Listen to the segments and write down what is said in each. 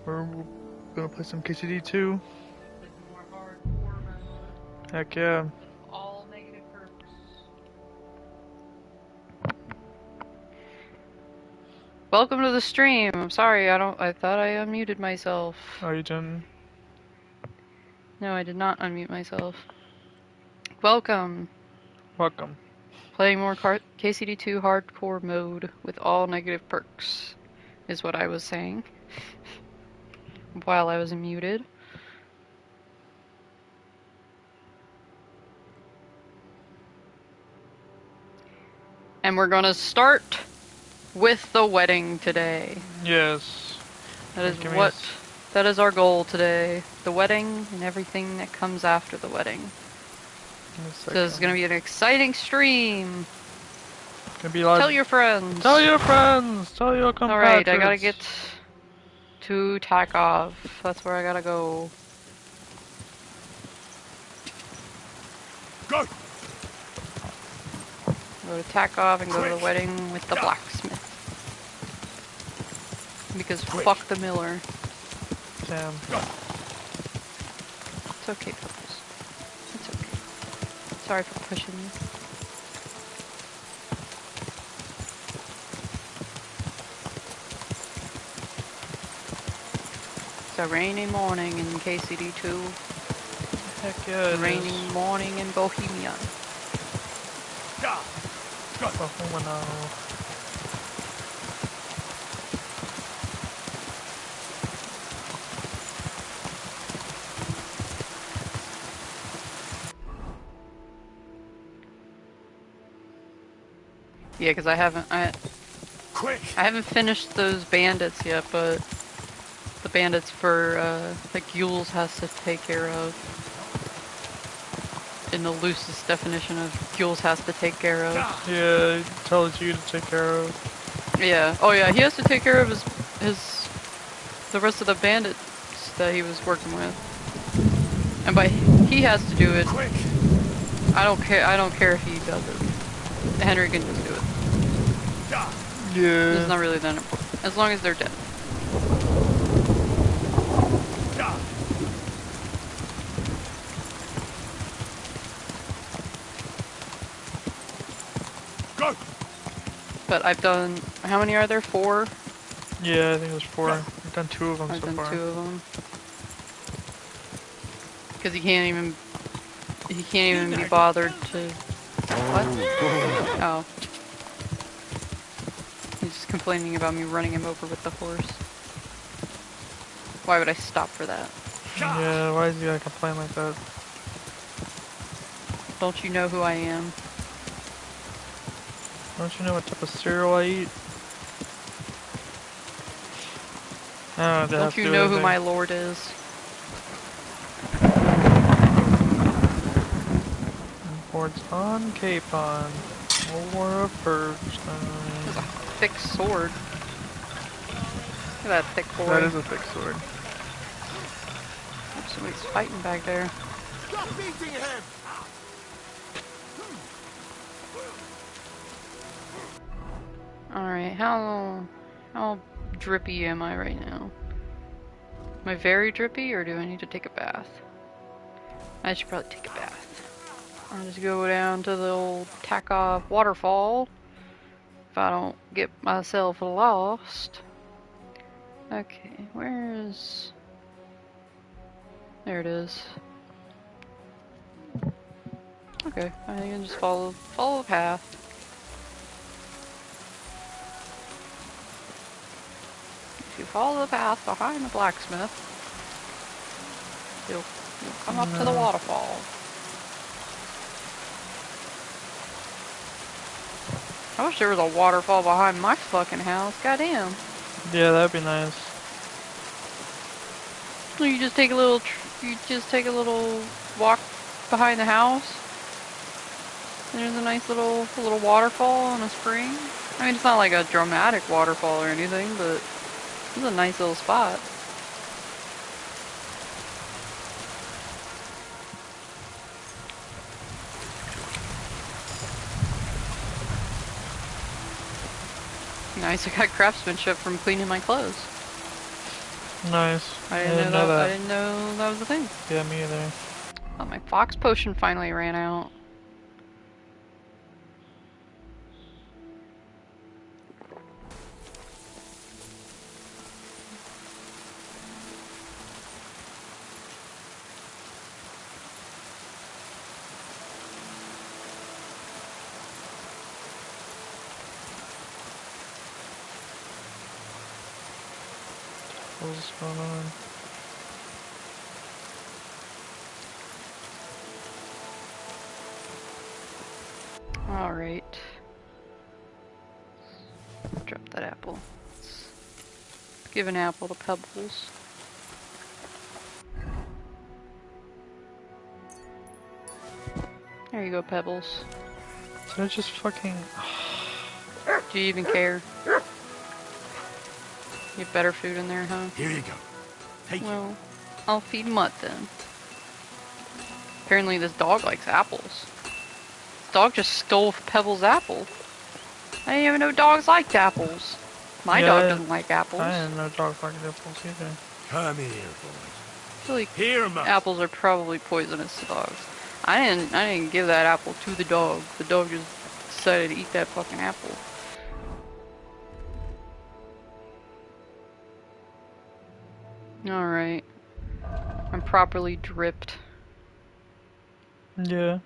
We're gonna play some KCD2. Heck yeah. All negative perks. Welcome to the stream. I'm sorry, I thought I unmuted myself. Oh, you didn't? No, I did not unmute myself. Welcome. Welcome. Playing more KCD2 hardcore mode with all negative perks, is what I was saying while I was muted. And we're gonna start with the wedding today. Yes. That is our goal today. The wedding and everything that comes after the wedding. So this is gonna be an exciting stream. Gonna be like, tell your friends. Tell your friends. Tell your compatriots. Alright, I gotta get to Takov. That's where I gotta go. Go! Go to Takov and go to the wedding with the blacksmith. Because fuck the miller. Damn. It's okay, Purples. It's okay. Sorry for pushing you. It's a rainy morning in KCD2. Heck yeah. It's a rainy morning in Bohemia. Yeah, because I haven't finished those bandits yet, but the bandits for that Gules has to take care of. In the loosest definition of Gules has to take care of. Yeah, he tells you to take care of. Yeah. Oh yeah, he has to take care of the rest of the bandits that he was working with. And by he has to do it. I don't care if he does it. Henry can just do it. Yeah. It's not really that important. As long as they're dead. Go! But I've done, how many are there? 4? Yeah, I think there's 4. I've done 2 of them so far. I've done 2 of them. Because he can't even be bothered to... What? Oh. He's just complaining about me running him over with the horse. Why would I stop for that? Yeah, why is he gonna complain like that? Don't you know who I am? Don't you know what type of cereal I eat? Don't you know who my lord is? Boards on Capon. War of Purge. That's a thick sword. Look at that thick boy. That is a thick sword. Oops, somebody's fighting back there. Stop beating him! Alright, how drippy am I right now? Am I very drippy, or do I need to take a bath? I should probably take a bath. I'll just go down to the old Takov waterfall if I don't get myself lost. Okay, where's... There it is. Okay, I can just follow the path. If you follow the path behind the blacksmith, you'll come up to the waterfall. I wish there was a waterfall behind my fucking house. Goddamn. Yeah, that'd be nice. You just take a little walk behind the house. And there's a nice little waterfall and a spring. I mean, it's not like a dramatic waterfall or anything, but it's a nice little spot. Nice, I got craftsmanship from cleaning my clothes. Nice. I didn't didn't know know that. I that. didn't know that was a thing. Yeah, me either. Oh, my fox potion finally ran out. What's going on? Alright. Drop that apple. Let's give an apple to Pebbles. There you go, Pebbles. Did I just fucking... Do you even care? You have better food in there, huh? Here you go. Take it. Well, I'll feed Mutt then. Apparently this dog likes apples. This dog just stole Pebbles' apple. I didn't even know dogs liked apples. My dog doesn't like apples. I didn't know dogs liked apples either. Come here, boys. I feel like Here, Mutt. apples are probably poisonous to dogs. I didn't give that apple to the dog. The dog just decided to eat that fucking apple. Alright. I'm properly dripped. Yeah.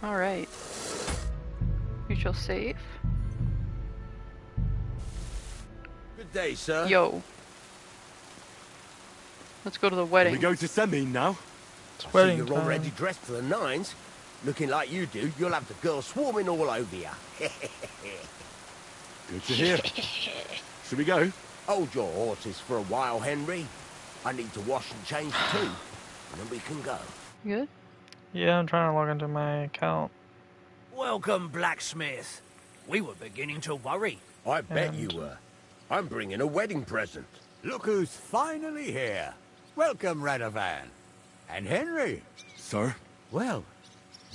Alright. You shall save. Good day, sir. Yo. Let's go to the We wedding. go to Semin now. It's I see wedding you're time. already dressed to the nines. Looking like you do, you'll have the girls swarming all over you. Good to hear. Should we go? Hold your horses for a while, Henry. I need to wash and change too, and then we can go. You good? Yeah, I'm trying to log into my account. Welcome, blacksmith. We were beginning to worry. I bet you were. I'm bringing a wedding present. Look who's finally here. Welcome, Radovan. And Henry. Sir? Well,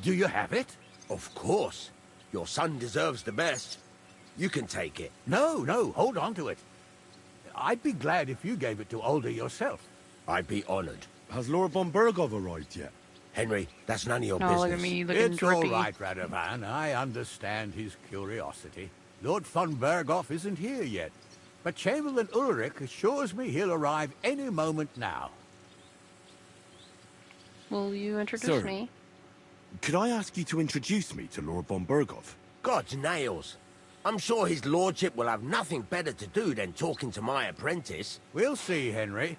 do you have it? Of course. Your son deserves the best. You can take it. No, hold on to it. I'd be glad if you gave it to Older yourself. I'd be honored. Has Laura von Bergov arrived yet? Henry, that's none of your Oh, business. look at me looking It's drippy. all right, Radovan. I understand his curiosity. Lord von Berghoff isn't here yet, but Chamberlain Ulrich assures me he'll arrive any moment now. Will you introduce Sir. me? Could I ask you to introduce me to Laura von Bergov? God's nails. I'm sure his lordship will have nothing better to do than talking to my apprentice. We'll see, Henry.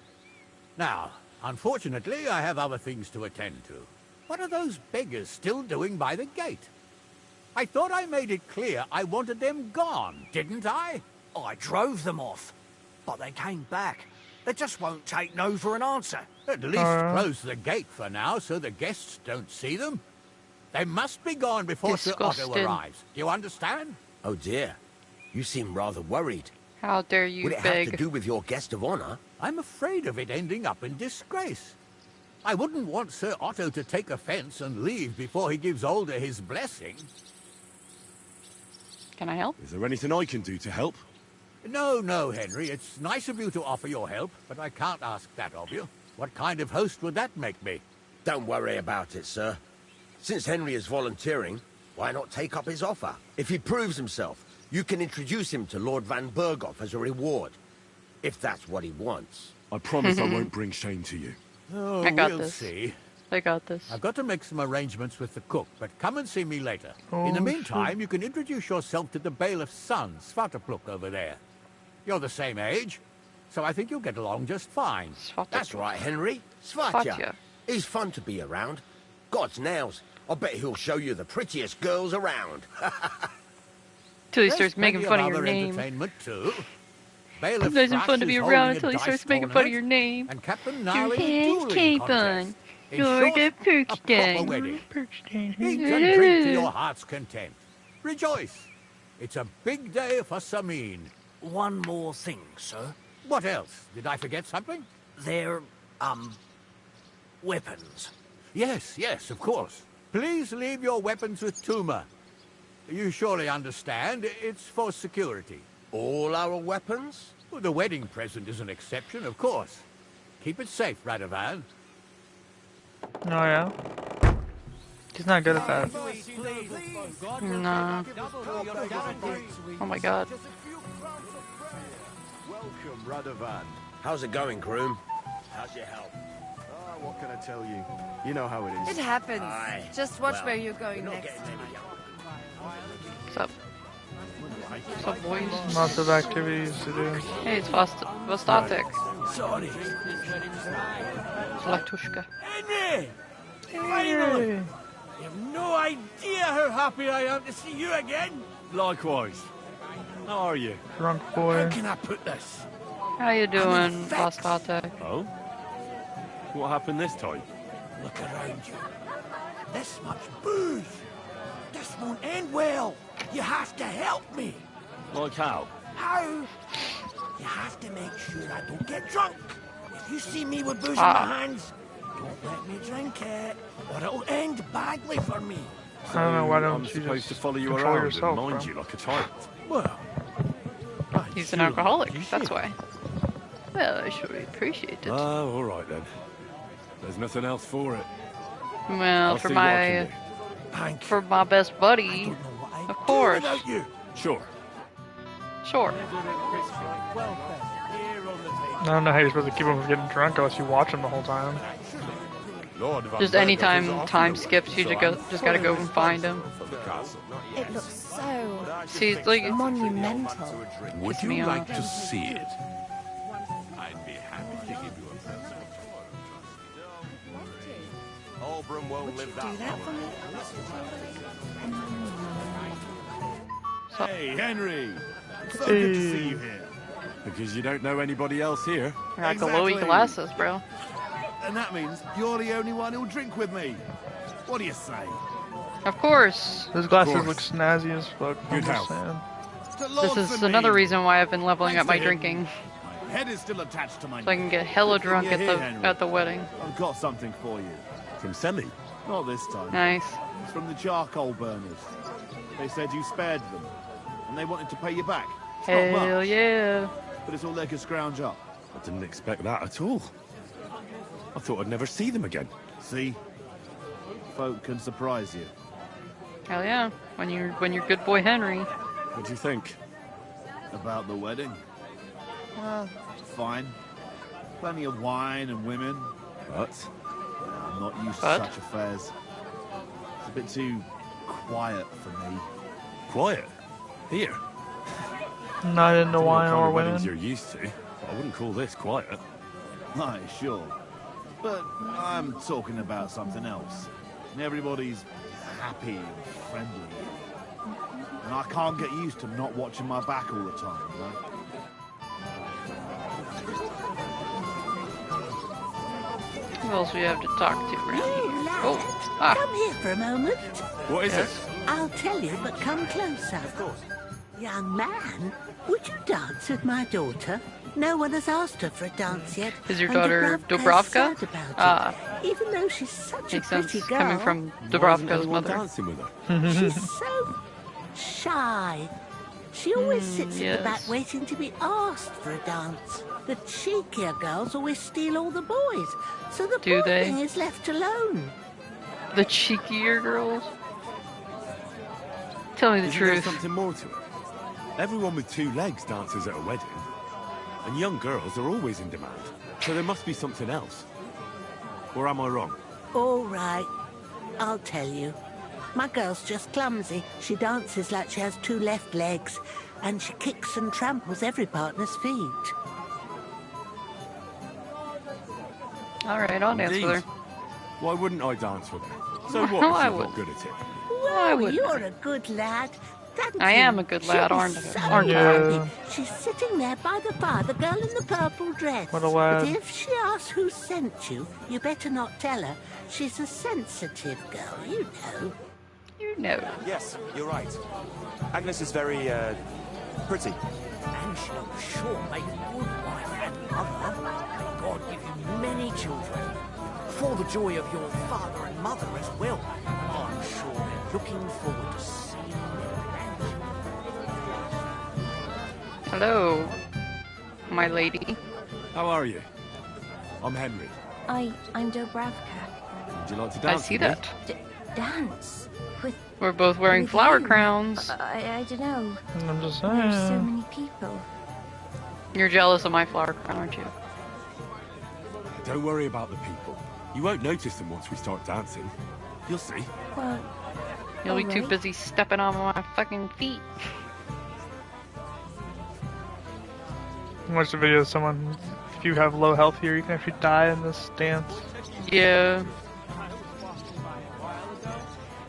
Now, unfortunately, I have other things to attend to. What are those beggars still doing by the gate? I thought I made it clear I wanted them gone, didn't I? I drove them off, but they came back. They just won't take no for an answer. At least close the gate for now so the guests don't see them. They must be gone before Sir Otto Disgusting. arrives. Do you understand? Oh dear. You seem rather worried. How dare you Would it have to beg? do with your guest of honor? I'm afraid of it ending up in disgrace. I wouldn't want Sir Otto to take offense and leave before he gives Older his blessing. Can I help? Is there anything I can do to help? No, Henry. It's nice of you to offer your help, but I can't ask that of you. What kind of host would that make me? Don't worry about it, sir. Since Henry is volunteering, why not take up his offer? If he proves himself, you can introduce him to Lord Van Berghoff as a reward. If that's what he wants. I promise I won't bring shame to you. Oh, I got we'll this. see. I got this. I've got to make some arrangements with the cook, but come and see me later. Oh, In the meantime, you can introduce yourself to the bailiff's son, Svatopluk, over there. You're the same age, so I think you'll get along just fine. That's right, Henry. Svatya. Svatya. He's fun to be around. God's nails. I bet he'll show you the prettiest girls around. Till he There's starts making plenty fun of your other name. entertainment, too. Bailiff It's nice and Thrush fun to is be holding around a until he dice starts making fun of tournament, your name. And Captain Your Gnarly's head's dueling cape on. contest. In Oh, short, the a perch proper gang. wedding. Perch Eat and drink to your heart's content. Rejoice. It's a big day for Samin. One more thing, sir. What else? Did I forget something? They're, weapons. Yes, yes, of course. Please leave your weapons with Tuma. You surely understand, it's for security. All our weapons? Well, the wedding present is an exception, of course. Keep it safe, Radovan. Oh yeah? He's not good at that. No. Oh my god. Welcome, Radovan. How's it going, groom? How's your health? What can I tell you? You know how it is. It happens. Aye. Just watch Well, where you're going You're not next. getting any younger. What's up? What's up, boys? Lots of activities to do. Hey, it's Vostatek. Sorry. Zlatushka. Henry! Hey. You have no idea how happy I am to see you again. Likewise. How are you? Drunk How boy. can I put this? How you doing, fix. Vostatek? Oh? What happened this time? Look around you. This much booze. This won't end well. You have to help me. Like how? How? You have to make sure I don't get drunk. If you see me with booze in Ah. my hands, don't let me drink it, or it'll end badly for me. I don't know, why I'm don't you supposed just to follow you control around yourself, and mind bro? you like a child. Well, He's an alcoholic, that's why. Well, I sure appreciate it. Oh, all right then. There's nothing else for it. Well, I'll for see what I can my thank you. for my best I buddy, don't know what I'd of do course. without you. do. Sure. Sure. I don't know how you're supposed to keep him from getting drunk unless you watch him the whole time. Lord, if Just I'm anytime back, time I'll skips, you just gotta go and find him. from the castle. It looks so See, it's like monumental. Would Piss me you like off. to see it? I'd be happy to give you a present. Albram won't live Do that for me? Hey, Henry! So good to see you here. Because you don't know anybody else here. I got glowy glasses, bro. And that means you're the only one who'll drink with me. What do you say? Of course. His glasses course. look snazzy as fuck. I'm Good just house. saying. This is another reason why I've been leveling up my Thanks to him. drinking, My head is still attached to my so I can get hella drunk You're here, at Henry. the wedding. I've got something for you. From Semi. Not this time. Nice. It's from the charcoal burners. They said you spared them, and they wanted to pay you back. It's not Hell much, yeah. but it's all they could scrounge up. I didn't expect that at all. I thought I'd never see them again. See? Folk can surprise you. Hell yeah. When you're good boy Henry. What do you think? About the wedding? Well, fine. Plenty of wine and women. But I'm not used But? to such affairs. It's a bit too quiet for me. quiet. Here. Not into I don't know what wine kind or of weddings women. you're used to. But I wouldn't call this quiet. Aye, sure. But I'm talking about something else. And everybody's happy and friendly. And I can't get used to not watching my back all the time, you know? Who else we have to talk to around here? You lad, Oh, ah, come here for a moment. What is yes. it? I'll tell you, but come closer. Of course. Young man, would you dance with my daughter? No one has asked her for a dance yet. Is your and daughter Dubravka's Dubravka? sad about it, Ah, even though she's such a makes sense. pretty girl. Coming from Why isn't Dubravka's anyone mother. dancing with her? She's so shy. She always sits at the back yes. waiting to be asked for a dance. The cheekier girls always steal all the boys, so the Do poor they? thing is left alone. The cheekier girls? Tell me the Isn't there truth. something more to it? Everyone with two legs dances at a wedding. And young girls are always in demand. So there must be something else. Or am I wrong? All right, I'll tell you. My girl's just clumsy. She dances like she has two left legs, and she kicks and tramples every partner's feet. Alright, I'll dance with her. Indeed. Why wouldn't I dance with her? So what No, if I she's would. not good at it? I Whoa, wouldn't. you're a good lad. Thank I you. am a good lad, She'll be aren't I? so Aren't I? Yeah. happy. She's sitting there by the fire, the girl in the purple dress. What a But lad. if she asks who sent you, you better not tell her. She's a sensitive girl, you know. You know. Yes, you're right. Agnes is very, pretty. And she'll sure make a good wife and mother. May God give you many children. For the joy of your father and mother as well. I'm sure they're looking forward to seeing their grandchildren. Hello, my lady. How are you? I'm Henry. I'm Dobravka. Would you like to I dance see with me? that. Dance? With... We're both wearing with flower you? crowns. I don't know. I'm just There's so saying. many people. You're jealous of my flower crown, aren't you? Don't worry about the people. You won't notice them once we start dancing. You'll see. Well, You'll be too alright. busy stepping on my fucking feet. Watch the video of someone, if you have low health here, you can actually die in this dance. Yeah.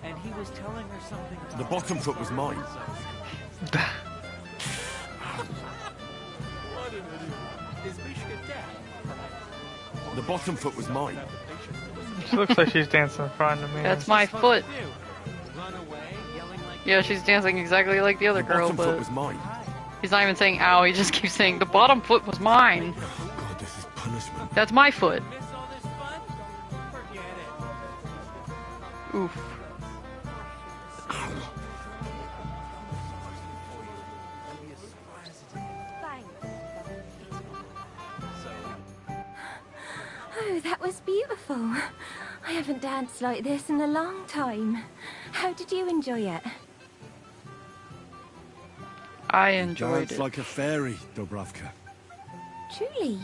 And he was telling her something. The bottom foot was mine. The bottom foot was mine. She looks like she's dancing in front of me. That's my foot. Yeah, she's dancing exactly like the other The girl, bottom foot but was mine. he's not even saying ow, he just keeps saying the bottom foot was mine. Oh God, this is punishment. That's my foot. Oof. Oh, that was beautiful. I haven't danced like this in a long time. How did you enjoy it? I enjoyed Dance it. like a fairy, Dobravka. Truly?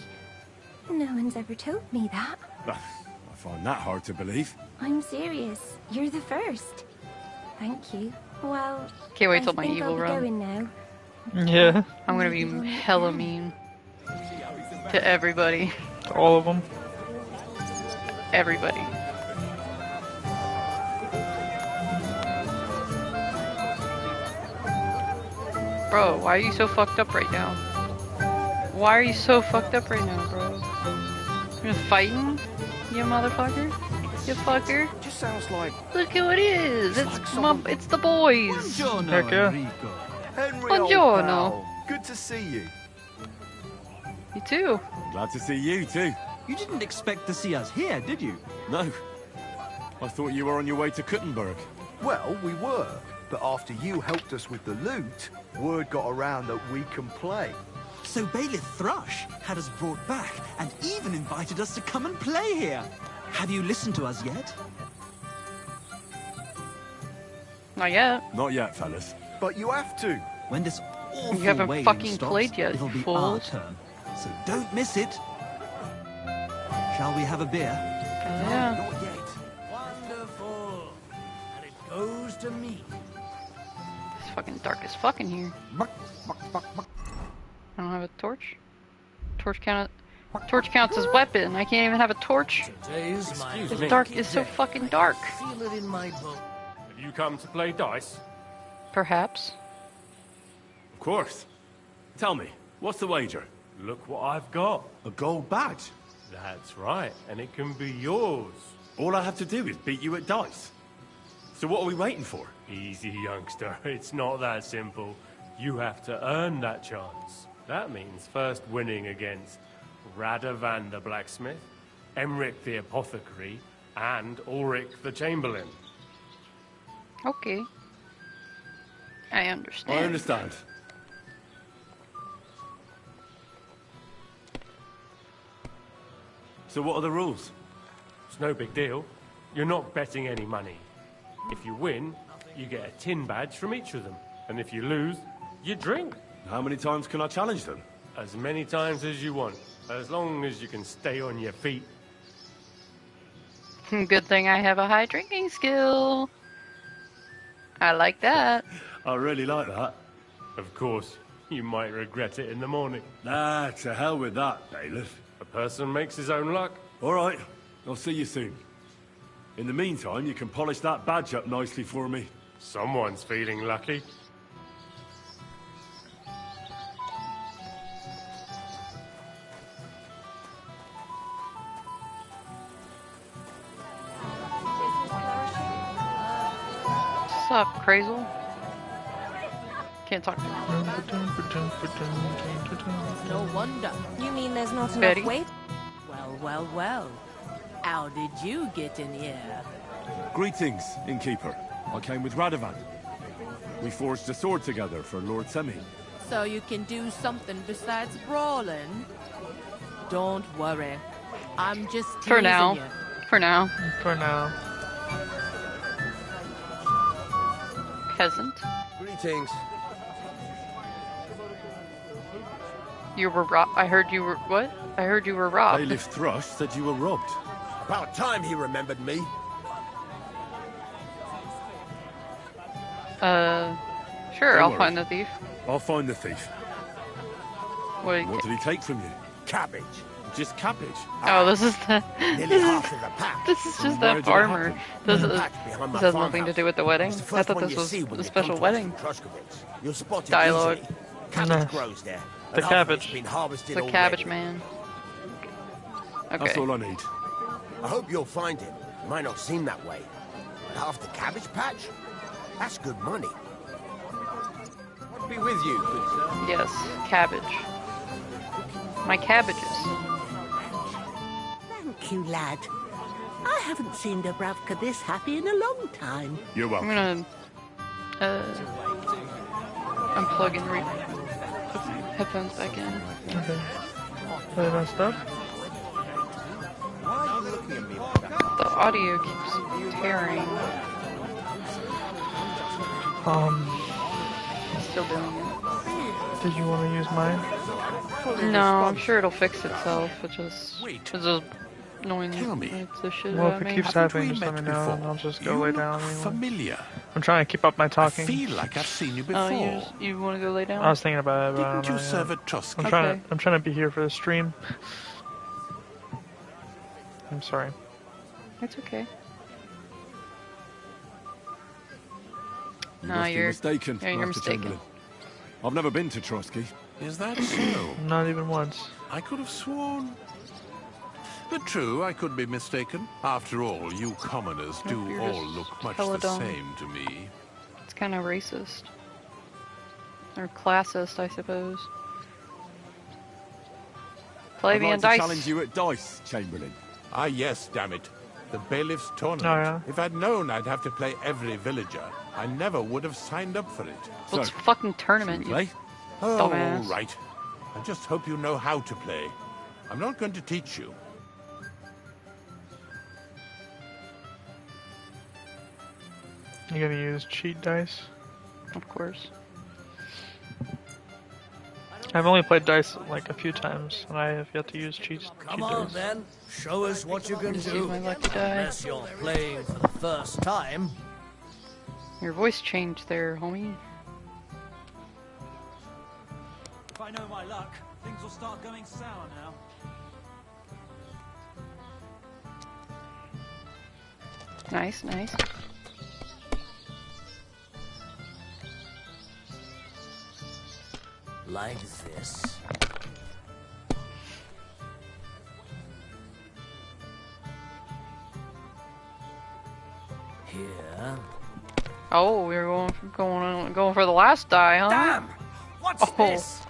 No one's ever told me that. I find that hard to believe. I'm serious. You're the first. Thank you. Well, Can't wait till I my think evil I'll be run. going now. Yeah, I'm gonna be hella mean to everybody. all of them. Everybody. Bro, why are you so fucked up right now? Why are you so fucked up right now, bro? You're fighting? You motherfucker? You fucker? Just sounds like Look who it is! It's the boys! Heck yeah. Henry, Buongiorno. old pal. Good to see you. You too. Glad to see you too. You didn't expect to see us here, did you? No. I thought you were on your way to Kuttenberg. Well, we were, but after you helped us with the loot, word got around that we can play. So Bailiff Thrush had us brought back and even invited us to come and play here. Have you listened to us yet? Not yet. Not yet, fellas. But you have to. When this awful You haven't wailing fucking stops, played yet, it'll you be fools. our turn. So don't miss it. Shall we have a beer? Yeah. Not yet. Wonderful. And it goes to me. It's fucking dark as fuck in here. I don't have a torch. Torch counts as weapon. I can't even have a torch. Today's my It's dark. It's so fucking dark. feel it in my bones. Have you come to play dice? Perhaps. Of course. Tell me, what's the wager? Look what I've got. A gold badge. That's right, and it can be yours. All I have to do is beat you at dice. So what are we waiting for? Easy, youngster. It's not that simple. You have to earn that chance. That means first winning against Radovan the blacksmith, Emric the apothecary, and Ulrich the chamberlain. Okay. I understand. I understand. So what are the rules? It's no big deal. You're not betting any money. If you win, you get a tin badge from each of them. And if you lose, you drink. How many times can I challenge them? As many times as you want, as long as you can stay on your feet. Good thing I have a high drinking skill. I like that. I really like that. Of course, you might regret it in the morning. Ah, to hell with that, bailiff. A person makes his own luck. All right, I'll see you soon. In the meantime, you can polish that badge up nicely for me. Someone's feeling lucky. What's up, Crazel? Can't talk to me. No wonder. You mean there's not Betty? enough weight? Well, well, well. How did you get in here? Greetings, innkeeper. I came with Radovan. We forged a sword together for Lord Semi. So you can do something besides brawling? Don't worry. I'm just teasing For now. you. For now. For now. Peasant. Greetings. You were robbed. I heard you were what? I heard you were robbed. Bailiff Thrush said you were robbed. About time he remembered me. Sure, Don't I'll worry. find the thief. I'll find the thief. What did he take from you? Cabbage. Just cabbage. Oh, this is the. Nearly half of the pack. This is just Where that did it farmer. happen? This The is. patch behind my This has nothing to farmhouse. do with the wedding. It's the I first thought one this you was see when a you special come to us wedding. in Truskowitz. You'll spot it Dialogue. easily. Cabbage No. grows there. The and half of cabbage. it's been harvested The already. cabbage man. That's Okay. all I need. I hope you'll find him. It might not seem that way. But half the cabbage patch? That's good money. I'll be with you, good sir. Yes, cabbage. My cabbages. Thank you, lad. I haven't seen Dubravka this happy in a long time. You're I'm welcome. gonna unplug and put my headphones back in. Okay. They messed up? The audio keeps tearing. Still doing it. Did you want to use mine? No, I'm sure it'll fix itself. It's just annoying. Tell me. It's the shit Well, out if of it me. keeps happening, just let me know and I'll just go lay down. Anyway. Familiar. I'm trying to keep up my talking. Feel like I've seen you before. Oh, you want to go lay down? I was thinking about it, but I Didn't don't you know serve yet. at Trusky? I'm trying to be here for the stream. I'm sorry. It's okay. You No, must be you're mistaken. Yeah, you're Master mistaken. Chamberlain. I've never been to Trusky. Is that so? Not even once. I could have sworn. But true, I could be mistaken. After all, you commoners Nope, do you're all just look much hella the dumb. same to me. It's kind of racist. Or classist, I suppose. Play I'd me like on to dice. challenge you at dice, Chamberlain. Ah, yes, damn it. The bailiff's tournament. Oh, yeah? If I'd known I'd have to play every villager, I never would have signed up for it. Well, it's a fucking tournament, you play? Oh, dumbass. all right. I just hope you know how to play. I'm not going to teach you. You gonna use cheat dice? Of course. I've only played dice like a few times, and I have yet to use cheat Come dice. on then, show us what you can Just do. use my lucky die. Unless you're playing for the first time. Your voice changed there, homie. If I know my luck, things will start going sour now. Nice, nice. Like this. Here. Oh, we were going for the last die, huh? Damn! What's this?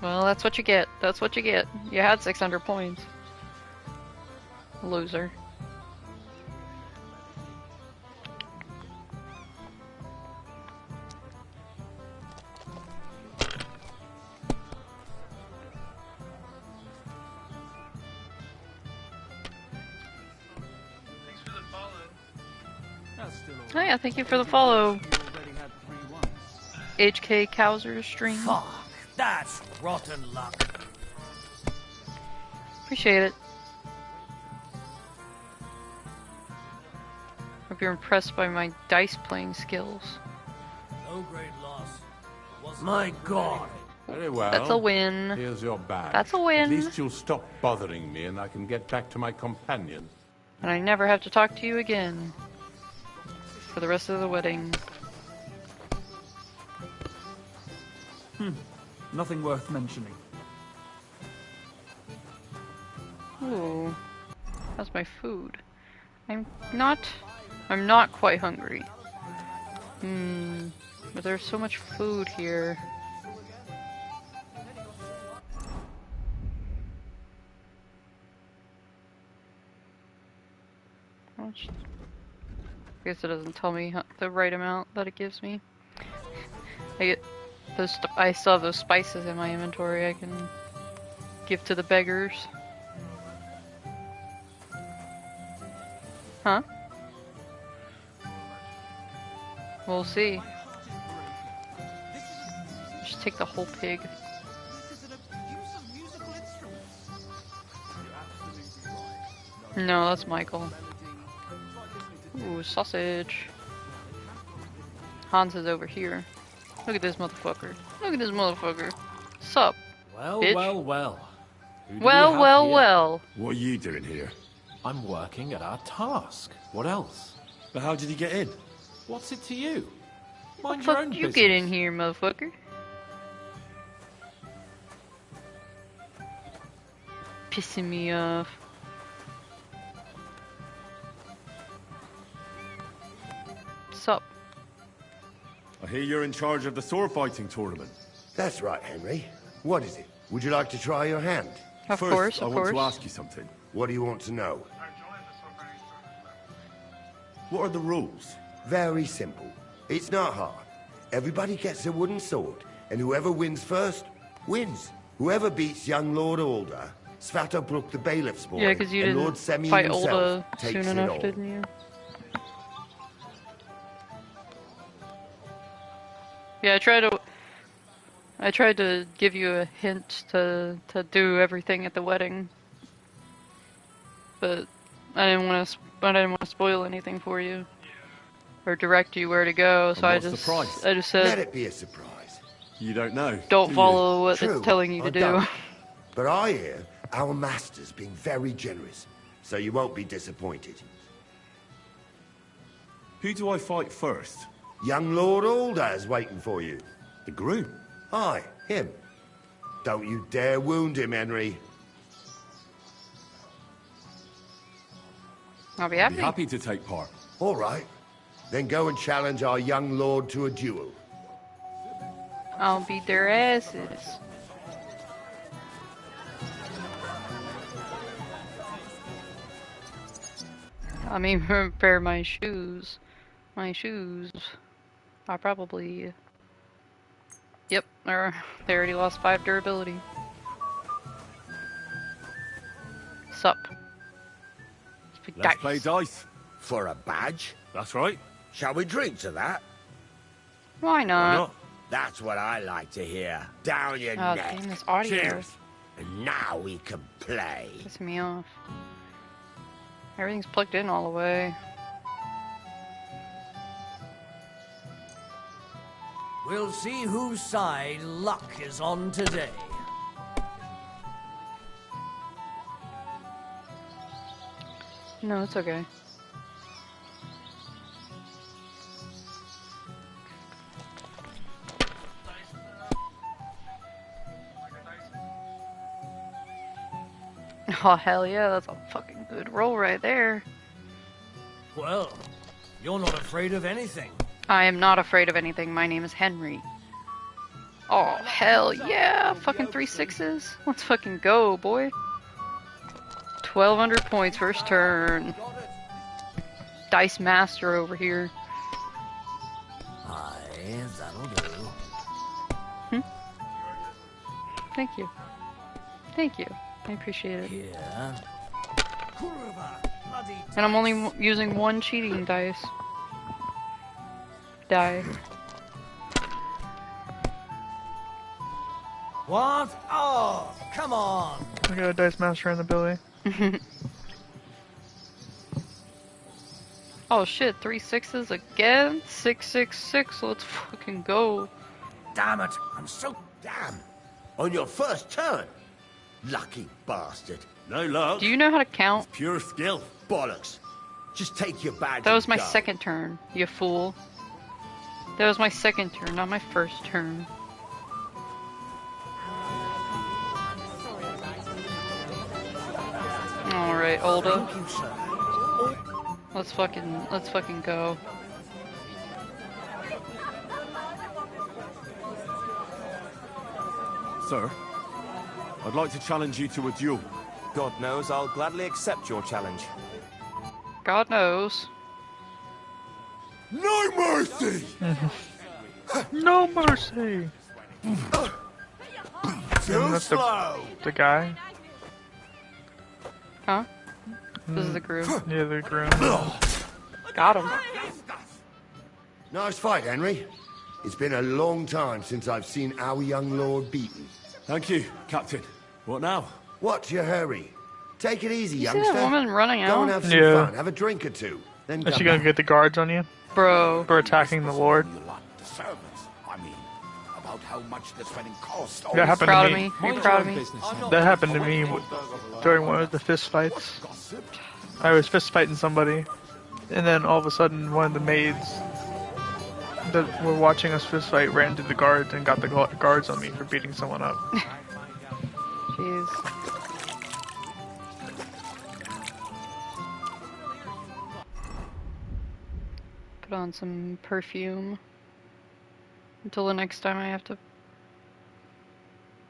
Well, that's what you get. That's what you get. You had 600 points. Loser. Oh yeah, thank you for the follow. HK Cowser stream. Fuck, that's rotten luck. Appreciate it. Hope you're impressed by my dice playing skills. No great loss. My God. Very well. That's a win. Here's your badge. That's a win. At least you'll stop bothering me and I can get back to my companion. And I never have to talk to you again. For the rest of the wedding. Nothing worth mentioning. Ooh. How's my food? I'm not I'm not quite hungry. But there's so much food here. How much? I guess it doesn't tell me the right amount that it gives me. I get those. I still have those spices in my inventory I can give to the beggars. Huh? We'll see. Just take the whole pig. No, that's Michael. Ooh, sausage. Hans is over here. Look at this motherfucker. Look at this motherfucker. Sup? Well, bitch? well, well. Who do Well, we have well, here? well. What are you doing here? I'm working at our task. What else? But how did he get in? What's it to you? What Mind the your fuck own you business. get in here, motherfucker? Pissing me off. Sup? I hear you're in charge of the sword fighting tournament. That's right, Henry. What is it? Would you like to try your hand? Of First, course, I of want course. to ask you something. What do you want to know? What are the rules? Very simple. It's not hard. Everybody gets a wooden sword, and whoever wins first, wins. Whoever beats young Lord Alder, Svatobrook the bailiff's boy, Yeah, because you and didn't Lord Semyon fight himself Olda takes soon it enough, all. didn't you? Yeah, I tried to give you a hint to do everything at the wedding, but I didn't want to spoil anything for you or direct you where to go. So And what's the price? Let I just said it be a surprise. You don't know. don't do follow what True, it's telling you I to do. don't. But I hear our master's being very generous, so you won't be disappointed. Who do I fight first? Young Lord Alder is waiting for you. The groom. Aye, him. Don't you dare wound him, Henry. I'll be I'd happy. be happy to take part. All right. Then go and challenge our young lord to a duel. I'll beat their asses. I mean, repair my shoes. My shoes are probably... Yep, they already lost 5 durability. Sup? Let's play dice. For a badge? That's right. Shall we drink to that? Why not? That's what I like to hear. Down your Oh, neck. damn, this audio. Cheers. And now we can play. Piss me off. Everything's plugged in all the way. We'll see whose side luck is on today. No, it's okay. Oh, hell yeah, that's a fucking good roll right there. Well, you're not afraid of anything. I am not afraid of anything. My name is Henry. Oh, hell yeah. Fucking 3 6s. Let's fucking go, boy. 1,200 points first turn. Dice master over here. Aye, that'll do. Thank you. Thank you. I appreciate it. Here. And I'm only using 1 cheating dice. Die. What? Oh, come on. We got a dice master in the building. Oh shit, 3 6s again? 6 6 6, let's fucking go. Damn it, I'm so... Damn. On your first turn. Lucky bastard. No luck. Do you know how to count? Pure skill. Bollocks. Just take your badge. That was and my go. second turn, you fool. That was my second turn, not my first turn. Alright, Olda. Thank you, sir. Let's fucking go. Sir, I'd like to challenge you to a duel. God knows I'll gladly accept your challenge. God knows. No mercy! No mercy! Too slow! The guy? Huh? This is the groom. Yeah, the groom. Got him. Nice fight, Henry. It's been a long time since I've seen our young lord beaten. Thank you, Captain. What now? What's your hurry? Take it easy, You see youngster. that woman running Go out? and have some Yeah. fun. Have a drink or two. Then Is she come gonna back. get the guards on you? Bro. For attacking the Lord? The servants, I mean, about how much this wedding cost. That happened Proud to of me. me. Are you proud of me? That happened to me during one of the fist fights. I was fist fighting somebody, and then all of a sudden one of the maids that were watching us fist fight ran to the guards and got the guards on me for beating someone up. Jeez. Put on some perfume until the next time I have to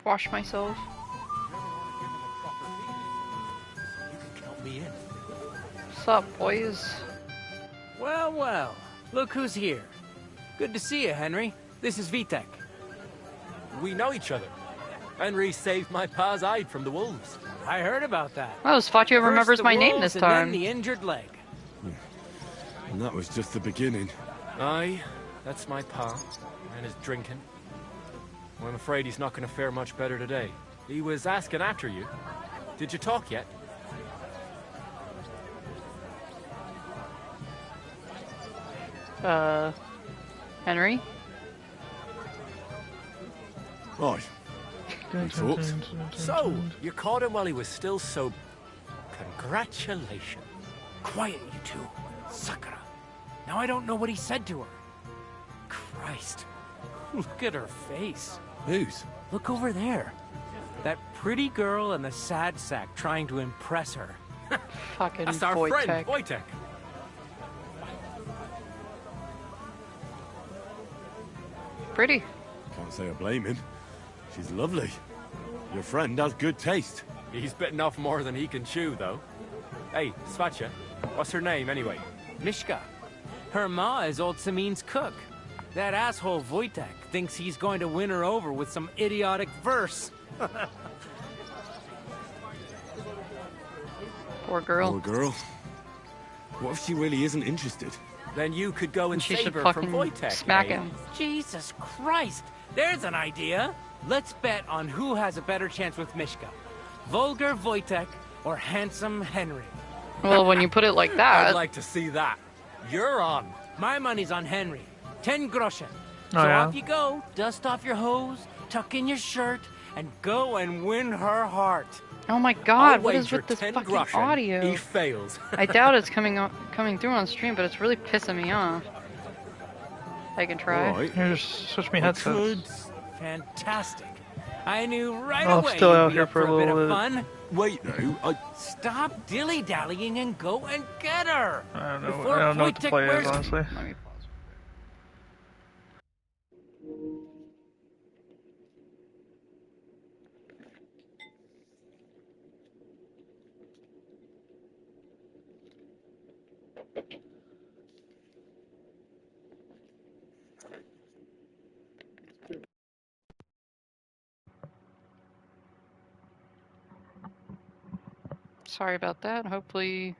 wash myself. Count me in. What's up, boys? Well, well. Look who's here. Good to see you, Henry. This is Vitek. We know each other. Henry saved my pa's hide from the wolves. I heard about that. Oh, Sfatio remembers my name this And then time. the injured leg. And that was just the beginning. Aye, that's my pa, and his drinking. Well, I'm afraid he's not going to fare much better today. He was asking after you. Did you talk yet? Henry? Right. Thoughts? So, you caught him while he was still sober. Congratulations. Quiet, you two. Sakura. Now I don't know what he said to her. Christ. Look at her face. Whose? Look over there. That pretty girl and the sad sack trying to impress her. Fucking That's our Wojtek. friend, Wojtek. Pretty. Can't say I blame him. She's lovely. Your friend has good taste. He's bitten off more than he can chew, though. Hey, Svatcha, what's her name, anyway? Mishka. Her ma is old Samin's cook. That asshole Wojtek thinks he's going to win her over with some idiotic verse. Poor girl. Poor girl. What if she really isn't interested? Then you could go and She save should her fucking from Wojtek. smack eh? him. Jesus Christ! There's an idea! Let's bet on who has a better chance with Mishka. Vulgar Wojtek or handsome Henry. Well, when you put it like I'd that. like to see that. You're on. My money's on Henry. 10 groschen. So Oh, yeah? off you go, dust off your hose, tuck in your shirt, and go and win her heart. Oh my I'll god, what is wager with this 10 fucking groschen audio? He fails. I doubt it's coming through on stream, but it's really pissing me off. I can try. Right. Here, just switch me headsets. Fantastic. I knew right I'm away still you'd out be here up for a bit little of bit. fun. Wait, no. Stop dilly-dallying and go and get her. I don't know. Before I don't know what to Wojtek play as, wears- honestly. Let me pause. Sorry about that. Hopefully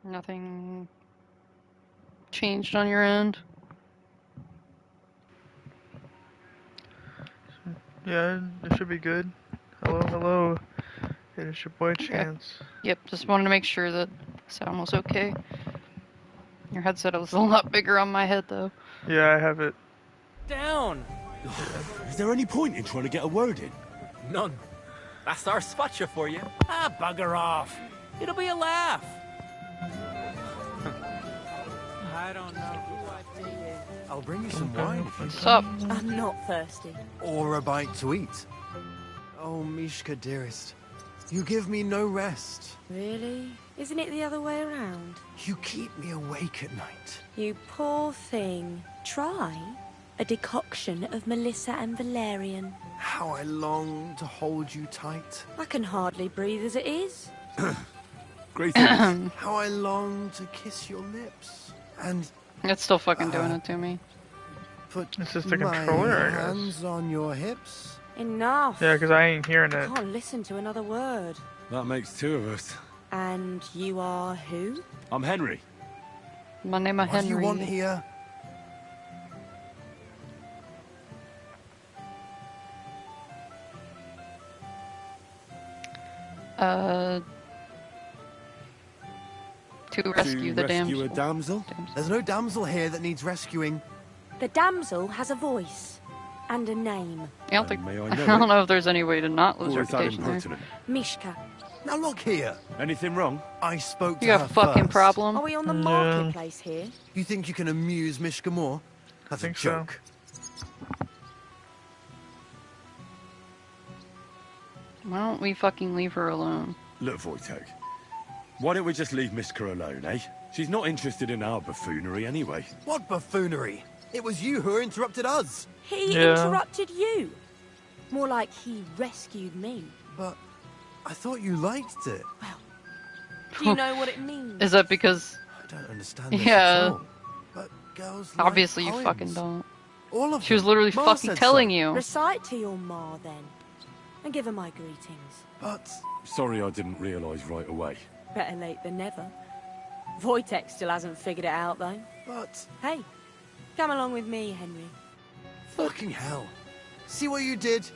nothing changed on your end. Yeah, it should be good. Hello, hello. It is your boy Chance. Yep, just wanted to make sure that sound was okay. Your headset was a lot bigger on my head, though. Yeah, I have it. Down. Is there any point in trying to get a word in? None. That's our Svatcha for you. Ah, bugger off. It'll be a laugh. I don't know who I've taken. I'll bring you some wine if you What's up? I'm not thirsty. Or a bite to eat. Oh, Mishka, dearest. You give me no rest. Really? Isn't it the other way around? You keep me awake at night. You poor thing. Try a decoction of Melissa and Valerian. How I long to hold you tight. I can hardly breathe as it is. Greetings. How I long to kiss your lips. And It's still fucking doing it to me. put This is the my controller, I guess. hands on your hips. Enough. Yeah, because I ain't hearing I it. can't listen to another word. That makes two of us. And you are who? I'm Henry. My name is What do you Henry. want here? To rescue the damsel. a damsel? There's no damsel here that needs rescuing. The damsel has a voice and a name. I don't think. May I I know don't it? know if there's any way to not lose Or is that reputation there. impertinent? Mishka. Now look here. Anything wrong? I spoke to You her got a fucking first. problem? Are we on the No. marketplace here? You think you can amuse Mishka more? That's a think so. joke. Why don't we fucking leave her alone? Look, Wojtek. Why don't we just leave Miska alone, eh? She's not interested in our buffoonery anyway. What buffoonery? It was you who interrupted us. He Yeah. interrupted you. More like he rescued me. But I thought you liked it. Do you know what it means? Is that because? I don't understand this Yeah. at all. But girls like Obviously, you poems. fucking don't. All of She was them. literally Ma fucking said telling so. you. Recite to your ma then. And give her my greetings. But Sorry I didn't realise right away. Better late than never. Wojtek still hasn't figured it out though. But Hey, come along with me, Henry. fucking hell. See what you did?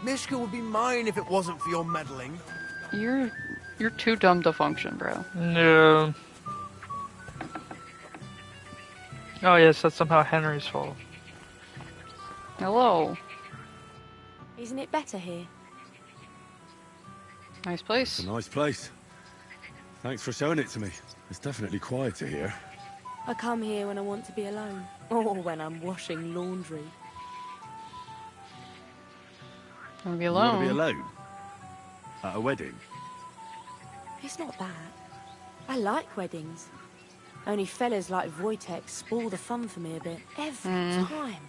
Mishka would be mine if it wasn't for your meddling. You're too dumb to function, bro. No. Oh yes, that's somehow Henry's fault. Hello. Isn't it better here? Nice place. It's a nice place. Thanks for showing it to me. It's definitely quieter here. I come here when I want to be alone. Or when I'm washing laundry. Wanna be You alone? want to be alone? At a wedding? It's not bad. I like weddings. Only fellas like Wojtek spoil the fun for me a bit. Every time.